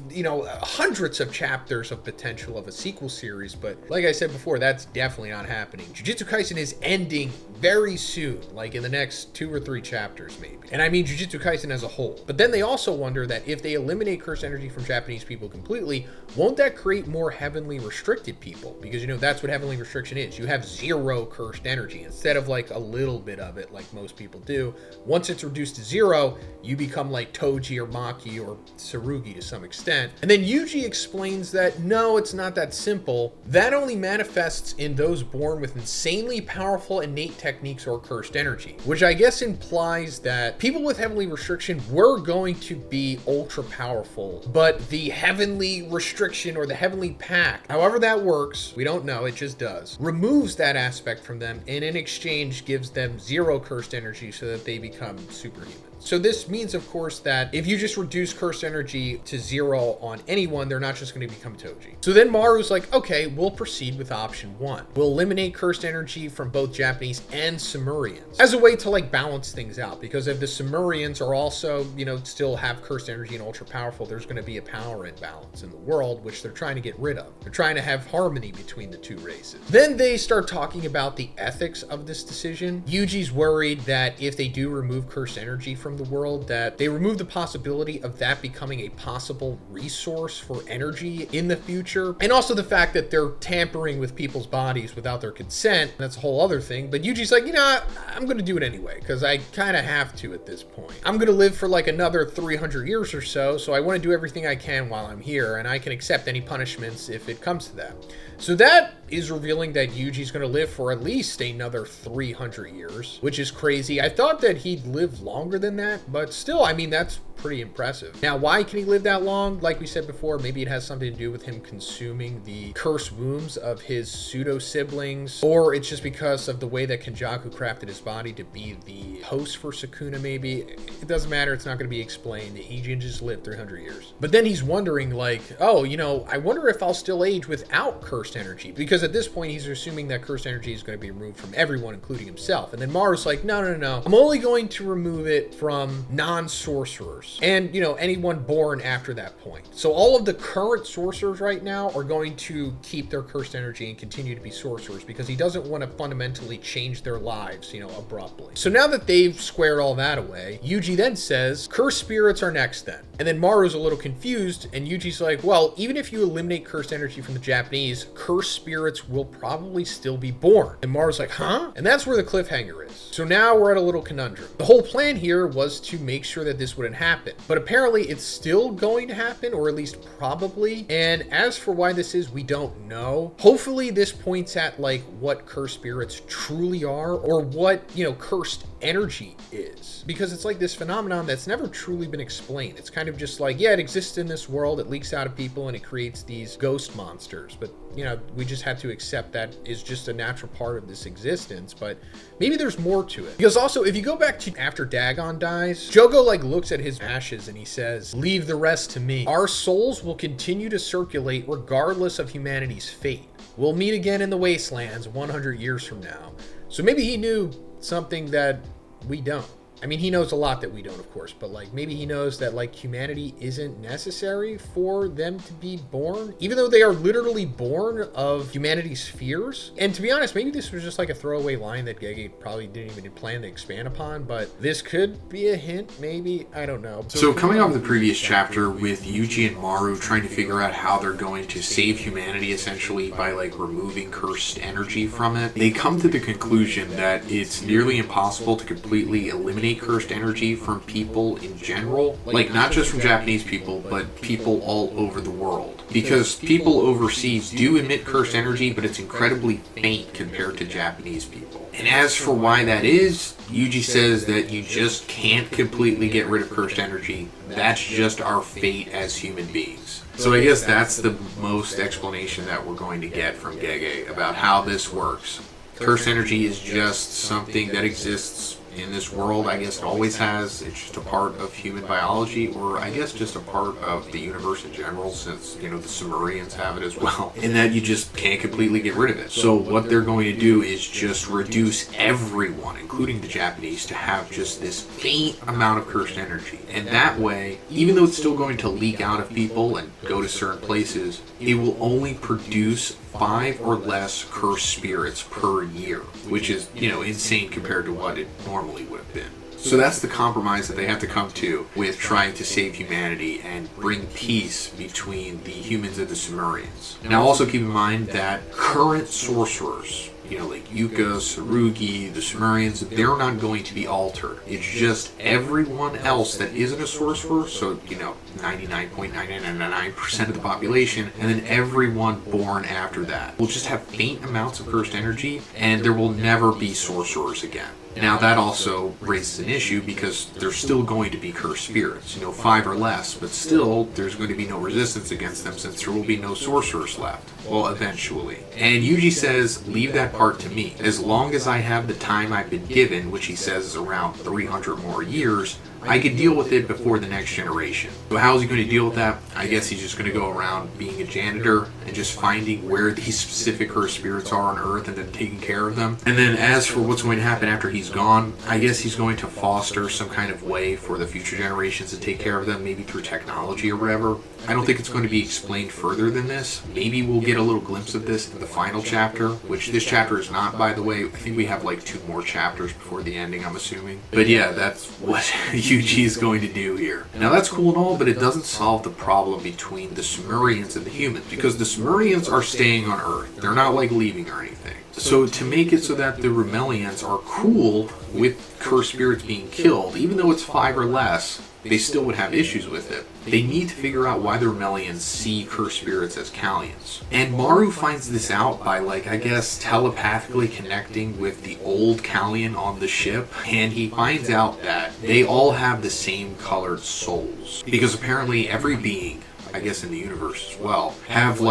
hundreds of chapters of potential of a sequel series, but like I said before, that's definitely not happening. Jujutsu Kaisen is ending very soon, like in the next 2 or 3 chapters maybe. And I mean Jujutsu Kaisen as a whole. But then they also wonder that if they eliminate cursed energy from Japanese people completely, won't that create more heavenly restricted people? Because, that's what heavenly restriction is. You have 0 cursed energy instead of like a little bit of it like most people do. Once it's reduced to 0, you become like Toji or Maki or Tsurugi to some extent. And then Yuji explains that no, it's not that simple. That only manifests in those born with insanely powerful innate techniques or cursed energy, which I guess implies that people with heavenly restriction were going to be ultra powerful, but the heavenly restriction or the heavenly pact, however that works, we don't know, it just does, removes that aspect from them and in exchange gives them 0 cursed energy so that they become superhuman. So this means, of course, that if you just reduce cursed energy to 0 on anyone, they're not just going to become Toji. So then Maru's like, okay, we'll proceed with option 1. We'll eliminate cursed energy from both Japanese and Sumerians as a way to like balance things out, because if the Sumerians are also, you know, still have cursed energy and ultra powerful, there's going to be a power imbalance in the world, which they're trying to get rid of. They're trying to have harmony between the two races. Then they start talking about the ethics of this decision. Yuji's worried that if they do remove cursed energy from the world, that they remove the possibility of that becoming a possible resource for energy in the future, and also the fact that they're tampering with people's bodies without their consent. That's a whole other thing, but Yuji's like, you know, I'm gonna do it anyway because I kind of have to at this point. I'm gonna live for like another 300 years or so I want to do everything I can while I'm here, and I can accept any punishments if it comes to that. So that is revealing that Yuji's going to live for at least another 300 years, which is crazy. I thought that he'd live longer than that, but still, I mean, that's pretty impressive. Now, why can he live that long? Like we said before, maybe it has something to do with him consuming the cursed wombs of his pseudo-siblings, or it's just because of the way that Kenjaku crafted his body to be the host for Sukuna, maybe. It doesn't matter. It's not going to be explained. He can just live 300 years. But then he's wondering, like, oh, you know, I wonder if I'll still age without cursed energy, because at this point, he's assuming that cursed energy is going to be removed from everyone, including himself. And then Maru's like, no. I'm only going to remove it from non-sorcerers and, you know, anyone born after that point. So all of the current sorcerers right now are going to keep their cursed energy and continue to be sorcerers because he doesn't want to fundamentally change their lives, you know, abruptly. So now that they've squared all that away, Yuji then says, cursed spirits are next then. And then Maru's a little confused, and Yuji's like, well, even if you eliminate cursed energy from the Japanese, cursed spirits will probably still be born. And Maru's like, huh? And that's where the cliffhanger is. So now we're at a little conundrum. The whole plan here was to make sure that this wouldn't happen, but apparently it's still going to happen, or at least probably. And as for why this is, we don't know. Hopefully this points at like what cursed spirits truly are, or what, you know, cursed energy is, because it's like this phenomenon that's never truly been explained. It's kind of just like, yeah, it exists in this world, it leaks out of people, and it creates these ghost monsters. But, you know, we just have to accept that is just a natural part of this existence. But maybe there's more to it. Because also, if you go back to after Dagon dies, Jogo like looks at his ashes and he says, leave the rest to me. Our souls will continue to circulate regardless of humanity's fate. We'll meet again in the wastelands 100 years from now. So maybe he knew something that we don't. I mean, he knows a lot that we don't, of course, but like maybe he knows that like humanity isn't necessary for them to be born, even though they are literally born of humanity's fears. And to be honest, maybe this was just like a throwaway line that Gege probably didn't even plan to expand upon, but this could be a hint, maybe, I don't know. So coming off the previous chapter with Yuji and Maru trying to figure out how they're going to save humanity essentially by like removing cursed energy from it, they come to the conclusion that it's nearly impossible to completely eliminate cursed energy from people in general, like not just from Japanese people, but people all over the world. Because people overseas do emit cursed energy, but it's incredibly faint compared to Japanese people. And as for why that is, Yuji says that you just can't completely get rid of cursed energy. That's just our fate as human beings. So I guess that's the most explanation that we're going to get from Gege about how this works. Cursed energy is just something that exists in this world. I guess it always has. It's just a part of human biology, or I guess just a part of the universe in general, since, you know, the Sumerians have it as well, and that you just can't completely get rid of it. So what they're going to do is just reduce everyone, including the Japanese, to have just this faint amount of cursed energy. And that way, even though it's still going to leak out of people and go to certain places, it will only produce 5 or less cursed spirits per year, which is, you know, insane compared to what it normally would have been. So that's the compromise that they have to come to with trying to save humanity and bring peace between the humans and the Sumerians. Now also keep in mind that current sorcerers like Yuka, Tsurugi, the Sumerians, they're not going to be altered. It's just everyone else that isn't a sorcerer, so, 99.999% of the population, and then everyone born after that will just have faint amounts of cursed energy, and there will never be sorcerers again. Now that also raises an issue because there's still going to be cursed spirits, 5 or less, but still there's going to be no resistance against them since there will be no sorcerers left. Well, eventually. And Yuji says, leave that part to me. As long as I have the time I've been given, which he says is around 300 more years, I could deal with it before the next generation. So how is he going to deal with that? I guess he's just going to go around being a janitor and just finding where these specific cursed spirits are on Earth and then taking care of them. And then as for what's going to happen after he's gone, I guess he's going to foster some kind of way for the future generations to take care of them, maybe through technology or whatever. I don't think it's going to be explained further than this. Maybe we'll get a little glimpse of this in the final chapter, which this chapter is not, by the way. I think we have like 2 more chapters before the ending, I'm assuming. But yeah, that's what Yuji is going to do here. Now that's cool and all, but it doesn't solve the problem between the Sumerians and the humans, because the Sumerians are staying on Earth. They're not like leaving or anything. So to make it so that the Rumelians are cool with cursed spirits being killed, even though it's 5 or less, they still would have issues with it. They need to figure out why the Rumelians see cursed spirits as Kallians. And Maru finds this out by, telepathically connecting with the old Kallian on the ship, and he finds out that they all have the same colored souls. Because apparently every being, I guess in the universe as well, have,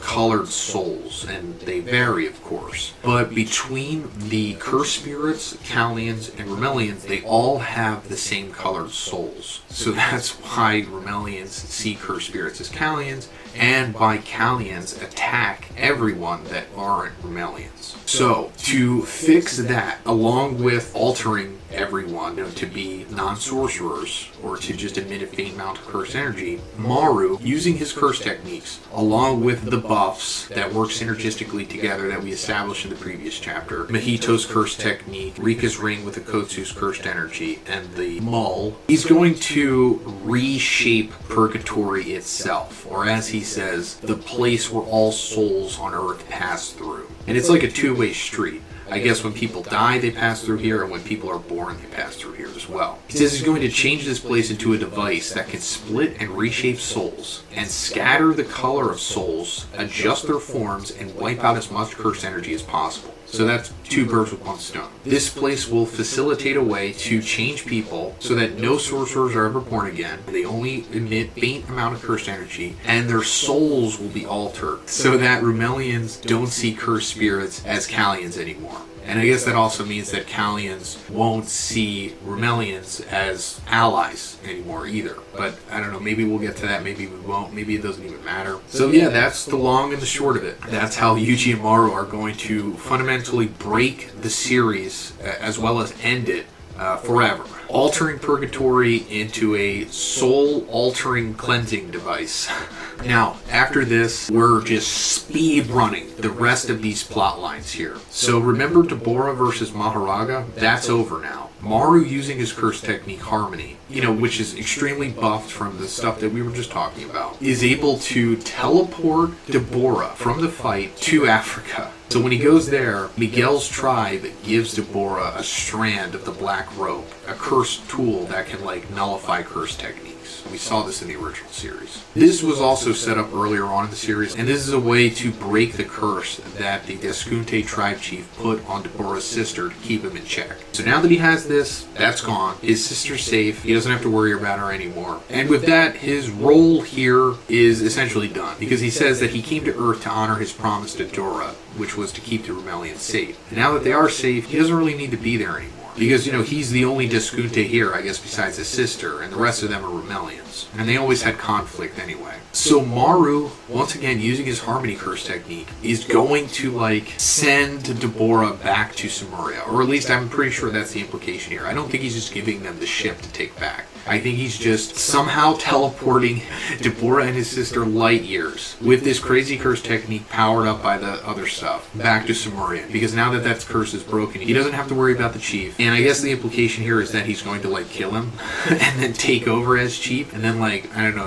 colored souls, and they vary, of course. But between the cursed spirits, Kallians, and Rumelians, they all have the same colored souls. So that's why Rumelians see cursed spirits as Kallians, and why Kallians attack everyone that aren't Rumelians. So, to fix that, along with altering everyone to be non-sorcerers, or to just emit a faint amount of cursed energy, Maru, using his curse techniques, along with the buffs that work synergistically together that we established in the previous chapter, Mahito's curse technique, Rika's ring with the Kotsu's cursed energy, and the Mull, he's going to reshape Purgatory itself, or as he says, the place where all souls on Earth pass through. And it's like a two-way street. I guess when people die, they pass through here, and when people are born, they pass through here as well. He says he's going to change this place into a device that can split and reshape souls, and scatter the color of souls, adjust their forms, and wipe out as much cursed energy as possible. So that's 2 birds with 1 stone. This place will facilitate a way to change people so that no sorcerers are ever born again. They only emit faint amount of cursed energy, and their souls will be altered so that Rumelians don't see cursed spirits as Kallians anymore. And I guess that also means that Kallians won't see Rumelians as allies anymore either. But I don't know, maybe we'll get to that, maybe we won't, maybe it doesn't even matter. So yeah, that's the long and the short of it. That's how Yuji and Maru are going to fundamentally break the series as well as end it forever. Altering Purgatory into a soul-altering cleansing device. Now, after this, we're just speed running the rest of these plot lines here. So remember Deborah versus Maharaga? That's over now. Maru, using his curse technique Harmony, which is extremely buffed from the stuff that we were just talking about, is able to teleport Deborah from the fight to Africa. So when he goes there, Miguel's tribe gives Deborah a strand of the black rope, a cursed tool that can nullify curse techniques. We saw this in the original series. This was also set up earlier on in the series, and this is a way to break the curse that the Deskunte tribe chief put on Deborah's sister to keep him in check. So now that he has this, that's gone. His sister's safe. He doesn't have to worry about her anymore. And with that, his role here is essentially done, because he says that he came to Earth to honor his promise to Dora, which was to keep the Rumelians safe. And now that they are safe, he doesn't really need to be there anymore. Because, he's the only Deskunte here, I guess, besides his sister, and the rest of them are Rumelians. And they always had conflict anyway. So Maru, once again, using his Harmony Curse technique, is going to, send Deborah back to Sumeria. Or at least I'm pretty sure that's the implication here. I don't think he's just giving them the ship to take back. I think he's just somehow teleporting Deborah and his sister light years with this crazy curse technique powered up by the other stuff back to Sumeria. Because now that that curse is broken, he doesn't have to worry about the chief. And I guess the implication here is that he's going to kill him and then take over as chief and then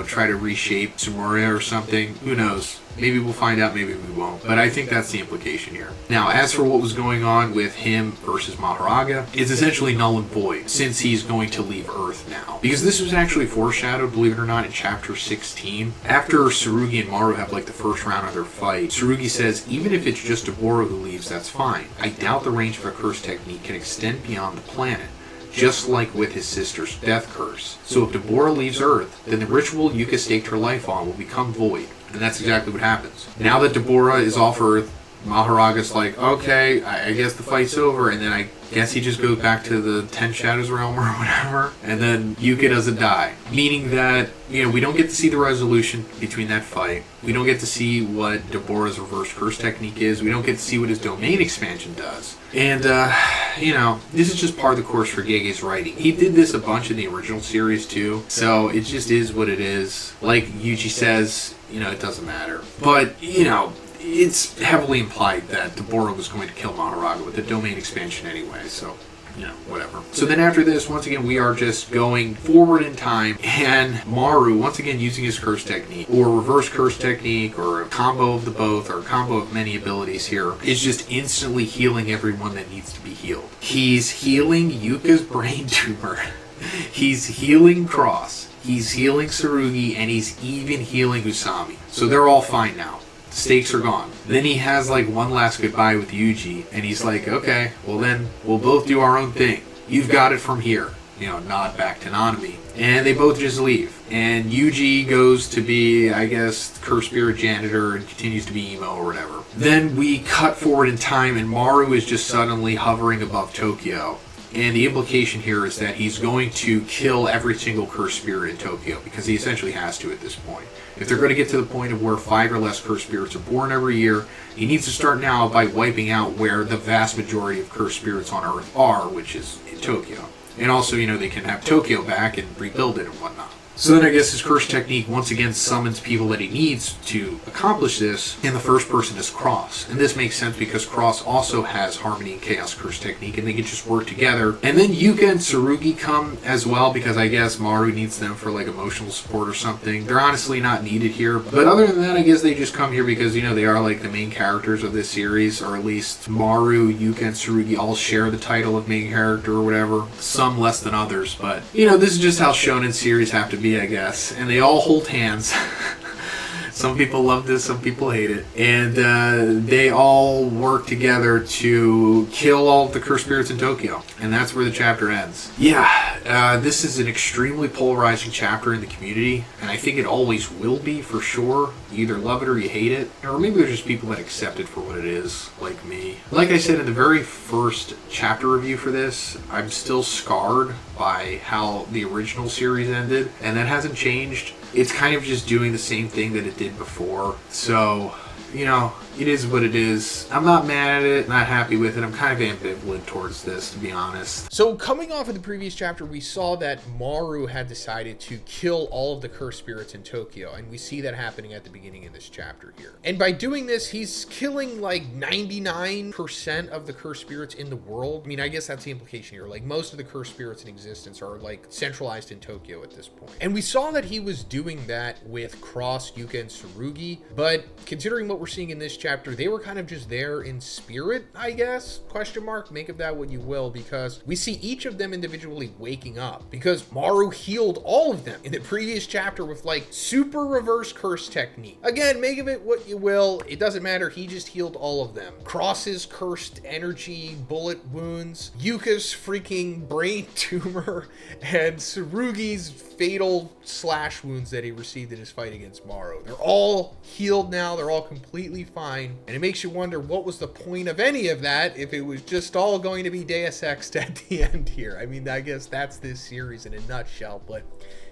try to reshape Sumeria or something. Who knows? Maybe we'll find out, maybe we won't. But I think that's the implication here. Now, as for what was going on with him versus Maharaga, it's essentially null and void since he's going to leave Earth now. Because this was actually foreshadowed, believe it or not, in chapter 16. After Tsurugi and Maru have like the first round of their fight, Tsurugi says, even if it's just Deborah who leaves, that's fine. I doubt the range of a curse technique can extend beyond the planet, just like with his sister's death curse. So if Deborah leaves Earth, then the ritual Yuka staked her life on will become void. And that's exactly what happens. Now that Deborah is off Earth, Maharaga's like, okay, I guess the fight's over, and then I guess he just goes back to the Ten Shadows realm or whatever, and then Yuka doesn't die. Meaning that, we don't get to see the resolution between that fight. We don't get to see what Deborah's reverse curse technique is. We don't get to see what his domain expansion does. And, this is just part of the course for Gege's writing. He did this a bunch in the original series too, so it just is what it is. Like Yuji says, it doesn't matter. But, it's heavily implied that Deborah was going to kill Maharaga with the domain expansion anyway, so, whatever. So then after this, once again, we are just going forward in time, and Maru, once again, using his curse technique, or reverse curse technique, or a combo of the both, or a combo of many abilities here, is just instantly healing everyone that needs to be healed. He's healing Yuka's brain tumor. He's healing Cross. He's healing Tsurugi, and he's even healing Usami. So they're all fine now. Stakes are gone. Then he has like one last goodbye with Yuji, and he's like, okay, well then we'll both do our own thing. You've got it from here. Nod back to Nanami. And they both just leave. And Yuji goes to be, I guess, Curse Spirit Janitor and continues to be emo or whatever. Then we cut forward in time, and Maru is just suddenly hovering above Tokyo. And the implication here is that he's going to kill every single cursed spirit in Tokyo, because he essentially has to at this point. If they're going to get to the point of where 5 or less cursed spirits are born every year, he needs to start now by wiping out where the vast majority of cursed spirits on Earth are, which is in Tokyo. And also, they can have Tokyo back and rebuild it and whatnot. So then I guess his curse technique once again summons people that he needs to accomplish this, and the first person is Cross. And this makes sense because Cross also has Harmony and Chaos curse technique, and they can just work together. And then Yuka and Tsurugi come as well, because I guess Maru needs them for like emotional support or something. They're honestly not needed here, but other than that, I guess they just come here because, they are like the main characters of this series, or at least Maru, Yuka, and Tsurugi all share the title of main character or whatever. Some less than others, but, this is just how shonen series have to be, I guess. And they all hold hands. Some people love this, some people hate it. And they all work together to kill all of the cursed spirits in Tokyo. And that's where the chapter ends. Yeah, this is an extremely polarizing chapter in the community. And I think it always will be, for sure. You either love it or you hate it. Or maybe there's just people that accept it for what it is, like me. Like I said in the very first chapter review for this, I'm still scarred by how the original series ended. And that hasn't changed. It's kind of just doing the same thing that it did before. So, it is what it is. I'm not mad at it, not happy with it. I'm kind of ambivalent towards this, to be honest. So coming off of the previous chapter, we saw that Maru had decided to kill all of the cursed spirits in Tokyo, and we see that happening at the beginning of this chapter here. And by doing this, he's killing like 99% of the cursed spirits in the world. I mean, I guess that's the implication here. Like, most of the cursed spirits in existence are like centralized in Tokyo at this point. And we saw that he was doing that with Cross, Yuka, and Tsurugi, but considering what we're seeing in this chapter, they were kind of just there in spirit, I guess, question mark, make of that what you will, because we see each of them individually waking up, because Maru healed all of them in the previous chapter with like super reverse curse technique. Again, make of it what you will, it doesn't matter, he just healed all of them. Cross's cursed energy bullet wounds, Yuka's freaking brain tumor, and Tsurugi's fatal slash wounds that he received in his fight against Maru. They're all healed now, they're all completely fine, and it makes you wonder what was the point of any of that if it was just all going to be Deus Ex at the end here. I mean, I guess that's this series in a nutshell, but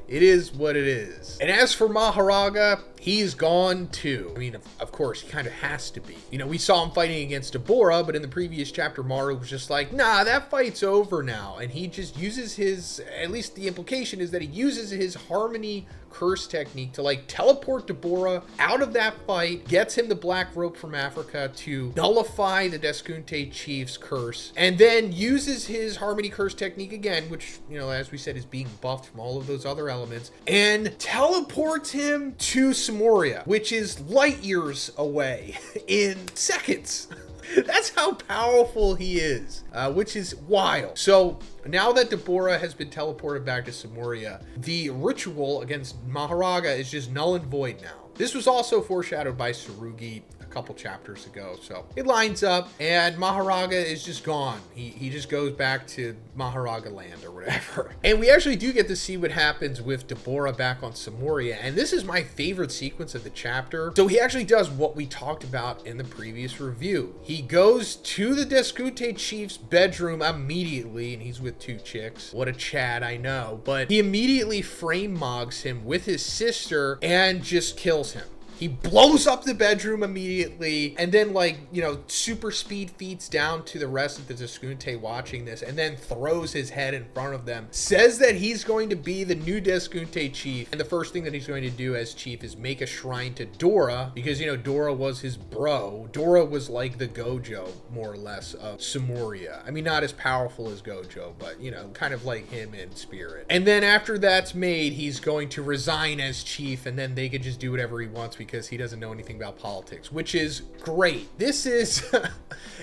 it is what it is. And as for Maharaga, he's gone too. I mean, of course, he kind of has to be. We saw him fighting against Deborah, but in the previous chapter, Maru was just like, nah, that fight's over now. And he just uses his, at least the implication is that he uses his Harmony curse technique to like teleport Deborah out of that fight, gets him the black rope from Africa to nullify the Deskunte chief's curse, and then uses his Harmony curse technique again, which, as we said, is being buffed from all of those other elements, and teleports him to Samoria, which is light years away in seconds. That's how powerful he is, which is wild. So now that Deborah has been teleported back to Samoria, the ritual against Maharaga is just null and void now. This was also foreshadowed by Tsurugi a couple chapters ago, so it lines up, and Maharaga is just gone. He just goes back to Maharaga land or whatever. And we actually do get to see what happens with Deborah back on Samoria, and this is my favorite sequence of the chapter. So he actually does what we talked about in the previous review. He goes to the Deskunte chief's bedroom immediately, and he's with 2 chicks. What a Chad, I know. But he immediately frame mogs him with his sister and just kills him. He blows up the bedroom immediately, and then, like, you know, super speed feeds down to the rest of the Deskunte watching this, and then throws his head in front of them, says that he's going to be the new Deskunte chief, and the first thing that he's going to do as chief is make a shrine to Dora, because, you know, Dora was his bro. Dora was like the Gojo, more or less, of Samoria. I mean, not as powerful as Gojo, but, you know, kind of like him in spirit. And then after that's made, he's going to resign as chief, and then they could just do whatever he wants, because he doesn't know anything about politics, which is great. This is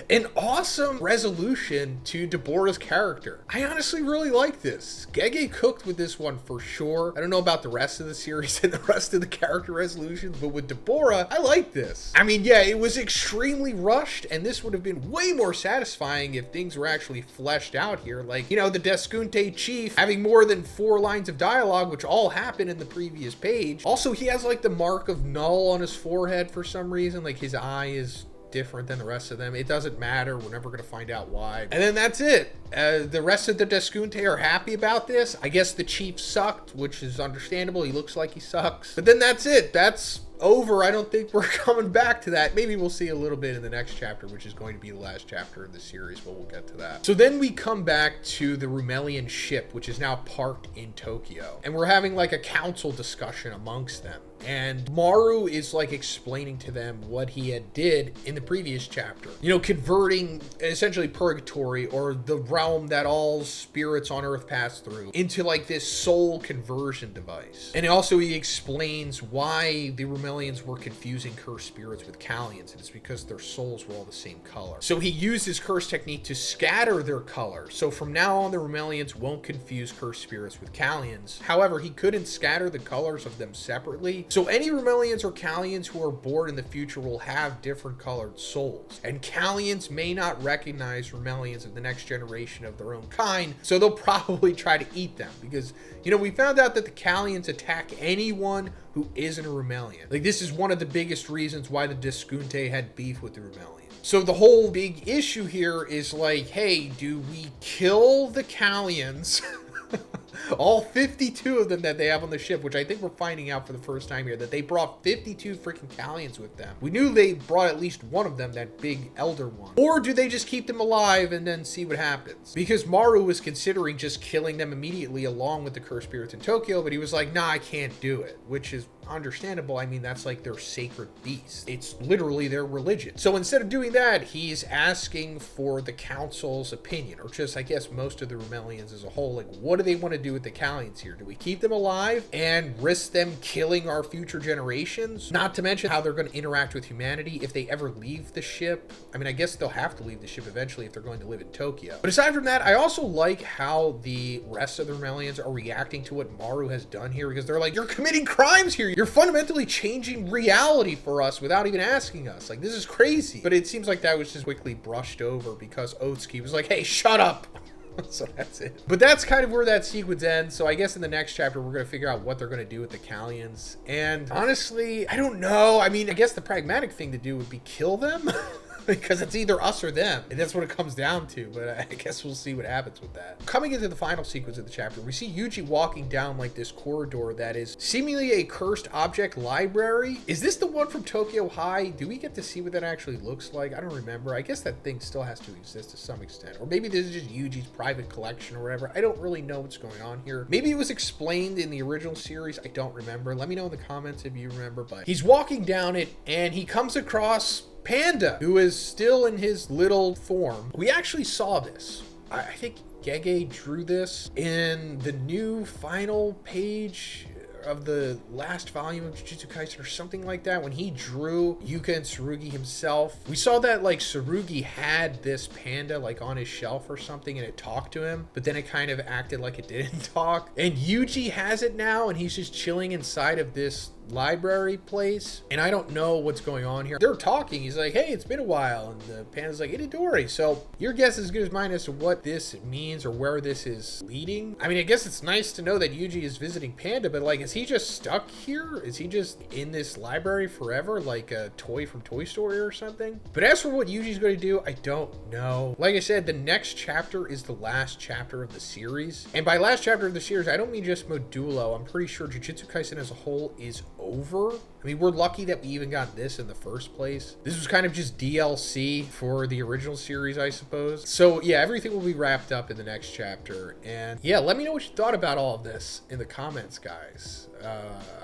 an awesome resolution to Deborah's character. I honestly really like this. Gege cooked with this one for sure. I don't know about the rest of the series and the rest of the character resolutions, but with Deborah, I like this. I mean, yeah, it was extremely rushed, and this would have been way more satisfying if things were actually fleshed out here. Like, you know, the Deskunte chief having more than 4 lines of dialogue, which all happened in the previous page. Also, he has like the mark of null on his forehead for some reason. Like, his eye is different than the rest of them. It doesn't matter. We're never going to find out why. And then that's it. The rest of the Deskunte are happy about this. I guess the chief sucked, which is understandable. He looks like he sucks. But then that's it. That's over. I don't think we're coming back to that. Maybe we'll see a little bit in the next chapter, which is going to be the last chapter of the series, but we'll get to that. So then we come back to the Rumelian ship, which is now parked in Tokyo. And we're having like a council discussion amongst them. And Maru is like explaining to them what he had did in the previous chapter. You know, converting essentially purgatory, or the realm that all spirits on Earth pass through, into like this soul conversion device. And also he explains why the Rumelians were confusing cursed spirits with Callians, and it's because their souls were all the same color. So he used his curse technique to scatter their color. So from now on, the Rumelians won't confuse cursed spirits with Callians. However, he couldn't scatter the colors of them separately. So any Rumelians or Callians who are born in the future will have different colored souls. And Callians may not recognize Rumelians of the next generation of their own kind, so they'll probably try to eat them. Because, you know, we found out that the Callians attack anyone who isn't a Rumelian. Like, this is one of the biggest reasons why the Deskunte had beef with the Rumelians. So the whole big issue here is like, hey, do we kill the Callians? All 52 of them that they have on the ship, which I think we're finding out for the first time here, that they brought 52 freaking Callians with them. We knew they brought at least one of them, that big elder one. Or do they just keep them alive and then see what happens? Because Maru was considering just killing them immediately along with the cursed spirits in Tokyo, but he was like, nah, I can't do it, which is understandable. I mean, that's like their sacred beast. It's literally their religion. So instead of doing that, he's asking for the council's opinion, or just, I guess, most of the Rumelians as a whole. Like, what do they want to do with the Callians here? Do we keep them alive and risk them killing our future generations? Not to mention how they're going to interact with humanity if they ever leave the ship. I mean, I guess they'll have to leave the ship eventually if they're going to live in Tokyo. But aside from that, I also like how the rest of the Rumelians are reacting to what Maru has done here, because they're like, you're committing crimes here. You're fundamentally changing reality for us without even asking us. Like, this is crazy. But it seems like that was just quickly brushed over because Otsuki was like, hey, shut up. So that's it. But that's kind of where that sequence ends. So I guess in the next chapter, we're going to figure out what they're going to do with the Callians. And honestly, I don't know. I mean, I guess the pragmatic thing to do would be kill them. Because it's either us or them, and that's what it comes down to. But I guess we'll see what happens with that. Coming into the final sequence of the chapter, we see Yuji walking down like this corridor that is seemingly a cursed object library. Is this the one from Tokyo High? Do we get to see what that actually looks like? I don't remember. I guess that thing still has to exist to some extent. Or maybe this is just Yuji's private collection or whatever. I don't really know what's going on here. Maybe it was explained in the original series. I don't remember. Let me know in the comments if you remember. But he's walking down it, and he comes across Panda, who is still in his little form. We actually saw this. I think Gege drew this in the new final page of the last volume of Jujutsu Kaisen or something like that, when he drew Yuka and Tsurugi himself, we saw that like Tsurugi had this panda like on his shelf or something and it talked to him, but then it kind of acted like it didn't talk. And Yuji has it now and he's just chilling inside of this library place, and I don't know what's going on here. They're talking. He's like, hey, it's been a while, and the panda's like, Itadori. So your guess is as good as mine as to what this means or where this is leading. I mean, I guess it's nice to know that Yuji is visiting Panda, but like, is he just stuck here? Is he just in this library forever, like a toy from Toy Story or something? But as for what Yuji's going to do, I don't know. Like I said, the next chapter is the last chapter of the series, and by last chapter of the series, I don't mean just Modulo. I'm pretty sure Jujutsu Kaisen as a whole is over. I mean, we're lucky that we even got this in the first place. This was kind of just DLC for the original series, I suppose. So yeah, everything will be wrapped up in the next chapter. And yeah, let me know what you thought about all of this in the comments, guys.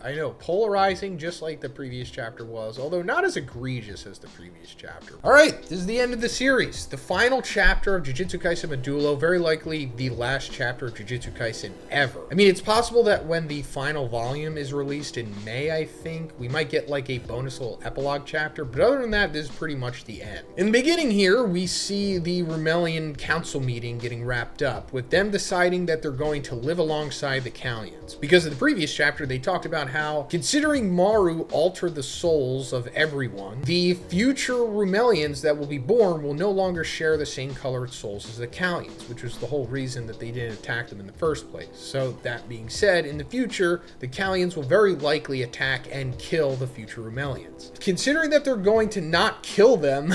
I know, polarizing just like the previous chapter was, although not as egregious as the previous chapter. All right, this is the end of the series. The final chapter of Jujutsu Kaisen Modulo, very likely the last chapter of Jujutsu Kaisen ever. I mean, it's possible that when the final volume is released in May, I think, we might get like a bonus little epilogue chapter, but other than that, this is pretty much the end. In the beginning here, we see the Rumelian council meeting getting wrapped up, with them deciding that they're going to live alongside the Kallians. Because in the previous chapter, they talked about how, considering Maru altered the souls of everyone, the future Rumelians that will be born will no longer share the same colored souls as the Kallians, which was the whole reason that they didn't attack them in the first place. So that being said, in the future, the Kallians will very likely attack and kill the future Rumelians. Considering that they're going to not kill them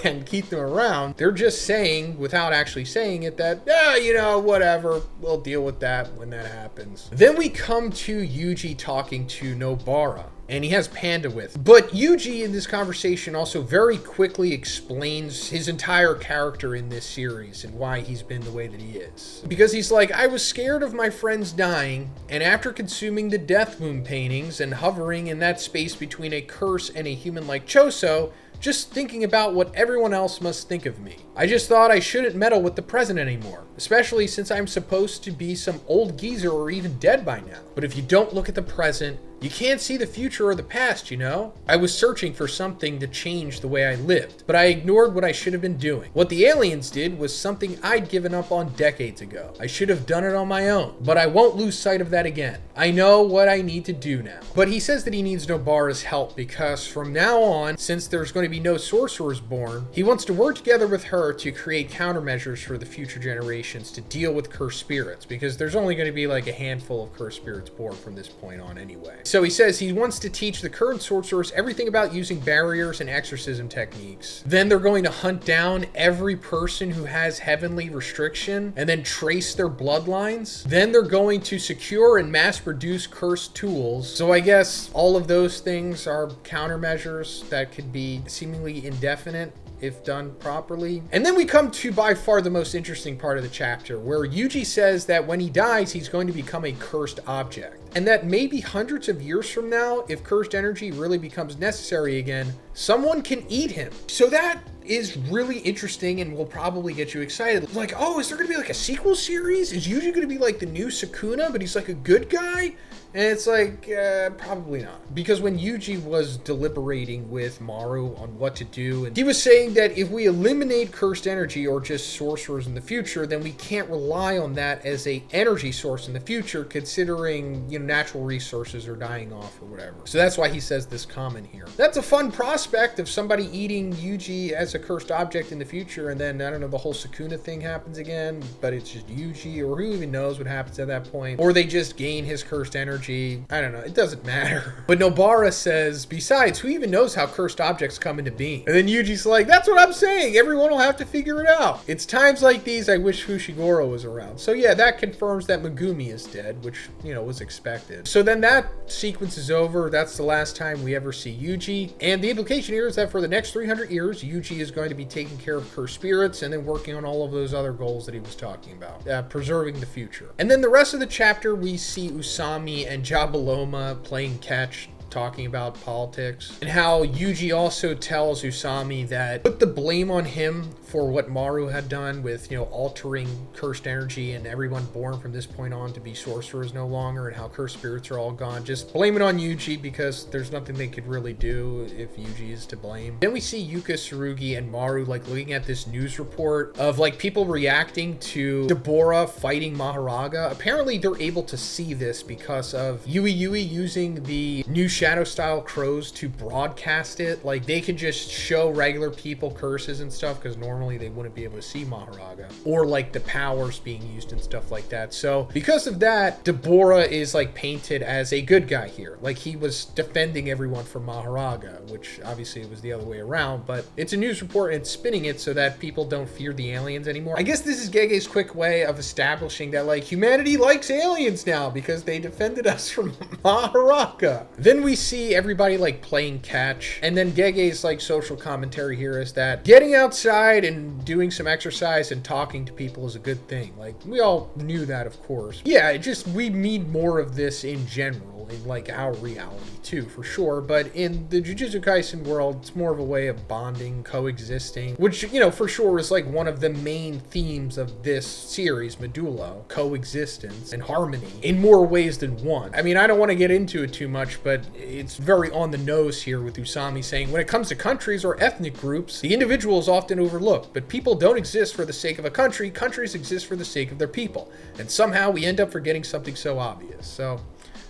and keep them around, they're just saying, without actually saying it, that, you know, whatever, we'll deal with that when that happens. Then we come to Yuji talking to Nobara, and he has Panda with. But Yuji in this conversation also very quickly explains his entire character in this series and why he's been the way that he is. Because he's like, I was scared of my friends dying, and after consuming the Death Moon paintings and hovering in that space between a curse and a human like Choso, just thinking about what everyone else must think of me. I just thought I shouldn't meddle with the present anymore, especially since I'm supposed to be some old geezer or even dead by now. But if you don't look at the present, you can't see the future or the past, you know? I was searching for something to change the way I lived, but I ignored what I should have been doing. What the aliens did was something I'd given up on decades ago. I should have done it on my own, but I won't lose sight of that again. I know what I need to do now. But he says that he needs Nobara's help because from now on, since there's going to be no sorcerers born, he wants to work together with her to create countermeasures for the future generations to deal with cursed spirits, because there's only going to be like a handful of cursed spirits born from this point on anyway. So he says he wants to teach the current sorcerers everything about using barriers and exorcism techniques. Then they're going to hunt down every person who has heavenly restriction and then trace their bloodlines. Then they're going to secure and mass produce cursed tools. So I guess all of those things are countermeasures that could be seemingly indefinite if done properly. And then we come to by far the most interesting part of the chapter, where Yuji says that when he dies, he's going to become a cursed object. And that maybe hundreds of years from now, if cursed energy really becomes necessary again, someone can eat him. So that is really interesting and will probably get you excited. Like, oh, is there going to be like a sequel series? Is Yuji going to be like the new Sukuna, but he's like a good guy? And it's like, probably not. Because when Yuji was deliberating with Maru on what to do, and he was saying that if we eliminate cursed energy or just sorcerers in the future, then we can't rely on that as a energy source in the future, considering, you know, natural resources are dying off or whatever. So that's why he says this comment here. That's a fun prospect of somebody eating Yuji as a cursed object in the future, and then, I don't know, the whole Sukuna thing happens again, but it's just Yuji, or who even knows what happens at that point. Or they just gain his cursed energy. I don't know, it doesn't matter. But Nobara says, besides, who even knows how cursed objects come into being? And then Yuji's like, that's what I'm saying, everyone will have to figure it out. It's times like these I wish Fushiguro was around. So yeah, that confirms that Megumi is dead, which, you know, was expected. So then that sequence is over. That's the last time we ever see Yuji. And the implication here is that for the next 300 years, Yuji is going to be taking care of cursed spirits and then working on all of those other goals that he was talking about, preserving the future. And then the rest of the chapter, we see Usami and Jabaloma playing catch. talking about politics, and how Yuji also tells Usami that put the blame on him for what Maru had done with, you know, altering cursed energy and everyone born from this point on to be sorcerers no longer, and how cursed spirits are all gone. Just blame it on Yuji because there's nothing they could really do if Yuji is to blame. Then we see Yuka, Tsurugi, and Maru like looking at this news report of like people reacting to Deborah fighting Maharaga. Apparently they're able to see this because of Yui using the new shadow style crows to broadcast it. Like they can just show regular people curses and stuff because normally they wouldn't be able to see Maharaga, or like the powers being used and stuff like that. So because of that, Deborah is like painted as a good guy here. Like he was defending everyone from Maharaga, which obviously it was the other way around, but it's a news report and it's spinning it so that people don't fear the aliens anymore. I guess this is Gege's quick way of establishing that like humanity likes aliens now because they defended us from Maharaga. Then we see everybody like playing catch, and then Gege's like social commentary here is that getting outside and doing some exercise and talking to people is a good thing. Like we all knew that, of course. Yeah, it just, we need more of this in general in like our reality too, for sure. But in the Jujutsu Kaisen world, it's more of a way of bonding, coexisting, which, you know, for sure is like one of the main themes of this series, Modulo: coexistence and harmony in more ways than one. I mean, I don't want to get into it too much, but it's very on the nose here with Usami saying, when it comes to countries or ethnic groups, the individual is often overlooked, but people don't exist for the sake of a country, countries exist for the sake of their people. And somehow we end up forgetting something so obvious. So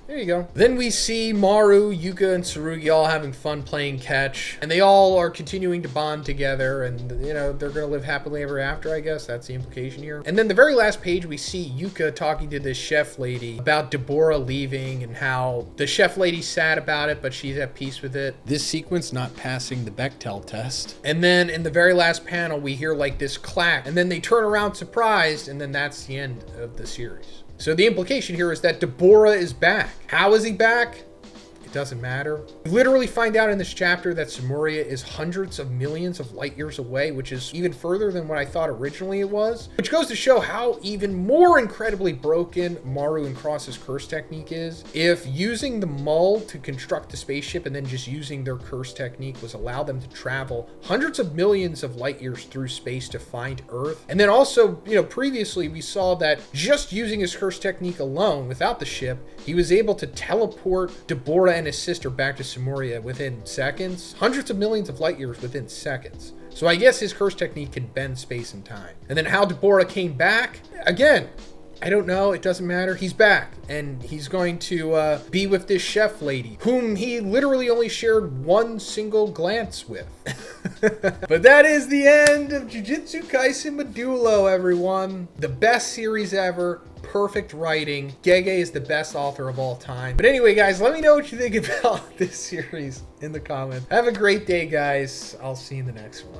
there you go. Then we see Maru, Yuka, and Tsurugi all having fun playing catch, and they all are continuing to bond together, and, you know, they're going to live happily ever after, I guess. That's the implication here. And then the very last page, we see Yuka talking to this chef lady about Deborah leaving and how the chef lady's sad about it, but she's at peace with it. This sequence not passing the Bechdel test. And then in the very last panel, we hear like this clack, and then they turn around surprised, and then that's the end of the series. So the implication here is that Deborah is back. How is he back? It doesn't matter. We literally find out in this chapter that Samuria is hundreds of millions of light years away, which is even further than what I thought originally it was. Which goes to show how even more incredibly broken Maru and Cross's curse technique is. If using the Mull to construct the spaceship and then just using their curse technique was allow them to travel hundreds of millions of light years through space to find Earth. And then also, you know, previously we saw that just using his curse technique alone without the ship, he was able to teleport Deborah and his sister back to Samuria within seconds, hundreds of millions of light years within seconds. So I guess his curse technique can bend space and time. And then how Deborah came back, again, I don't know, it doesn't matter. He's back, and he's going to be with this chef lady, whom he literally only shared one single glance with. But that is the end of Jujutsu Kaisen Modulo, everyone. The best series ever. Perfect writing. Gege is the best author of all time. But anyway, guys, let me know what you think about this series in the comments. Have a great day, guys. I'll see you in the next one.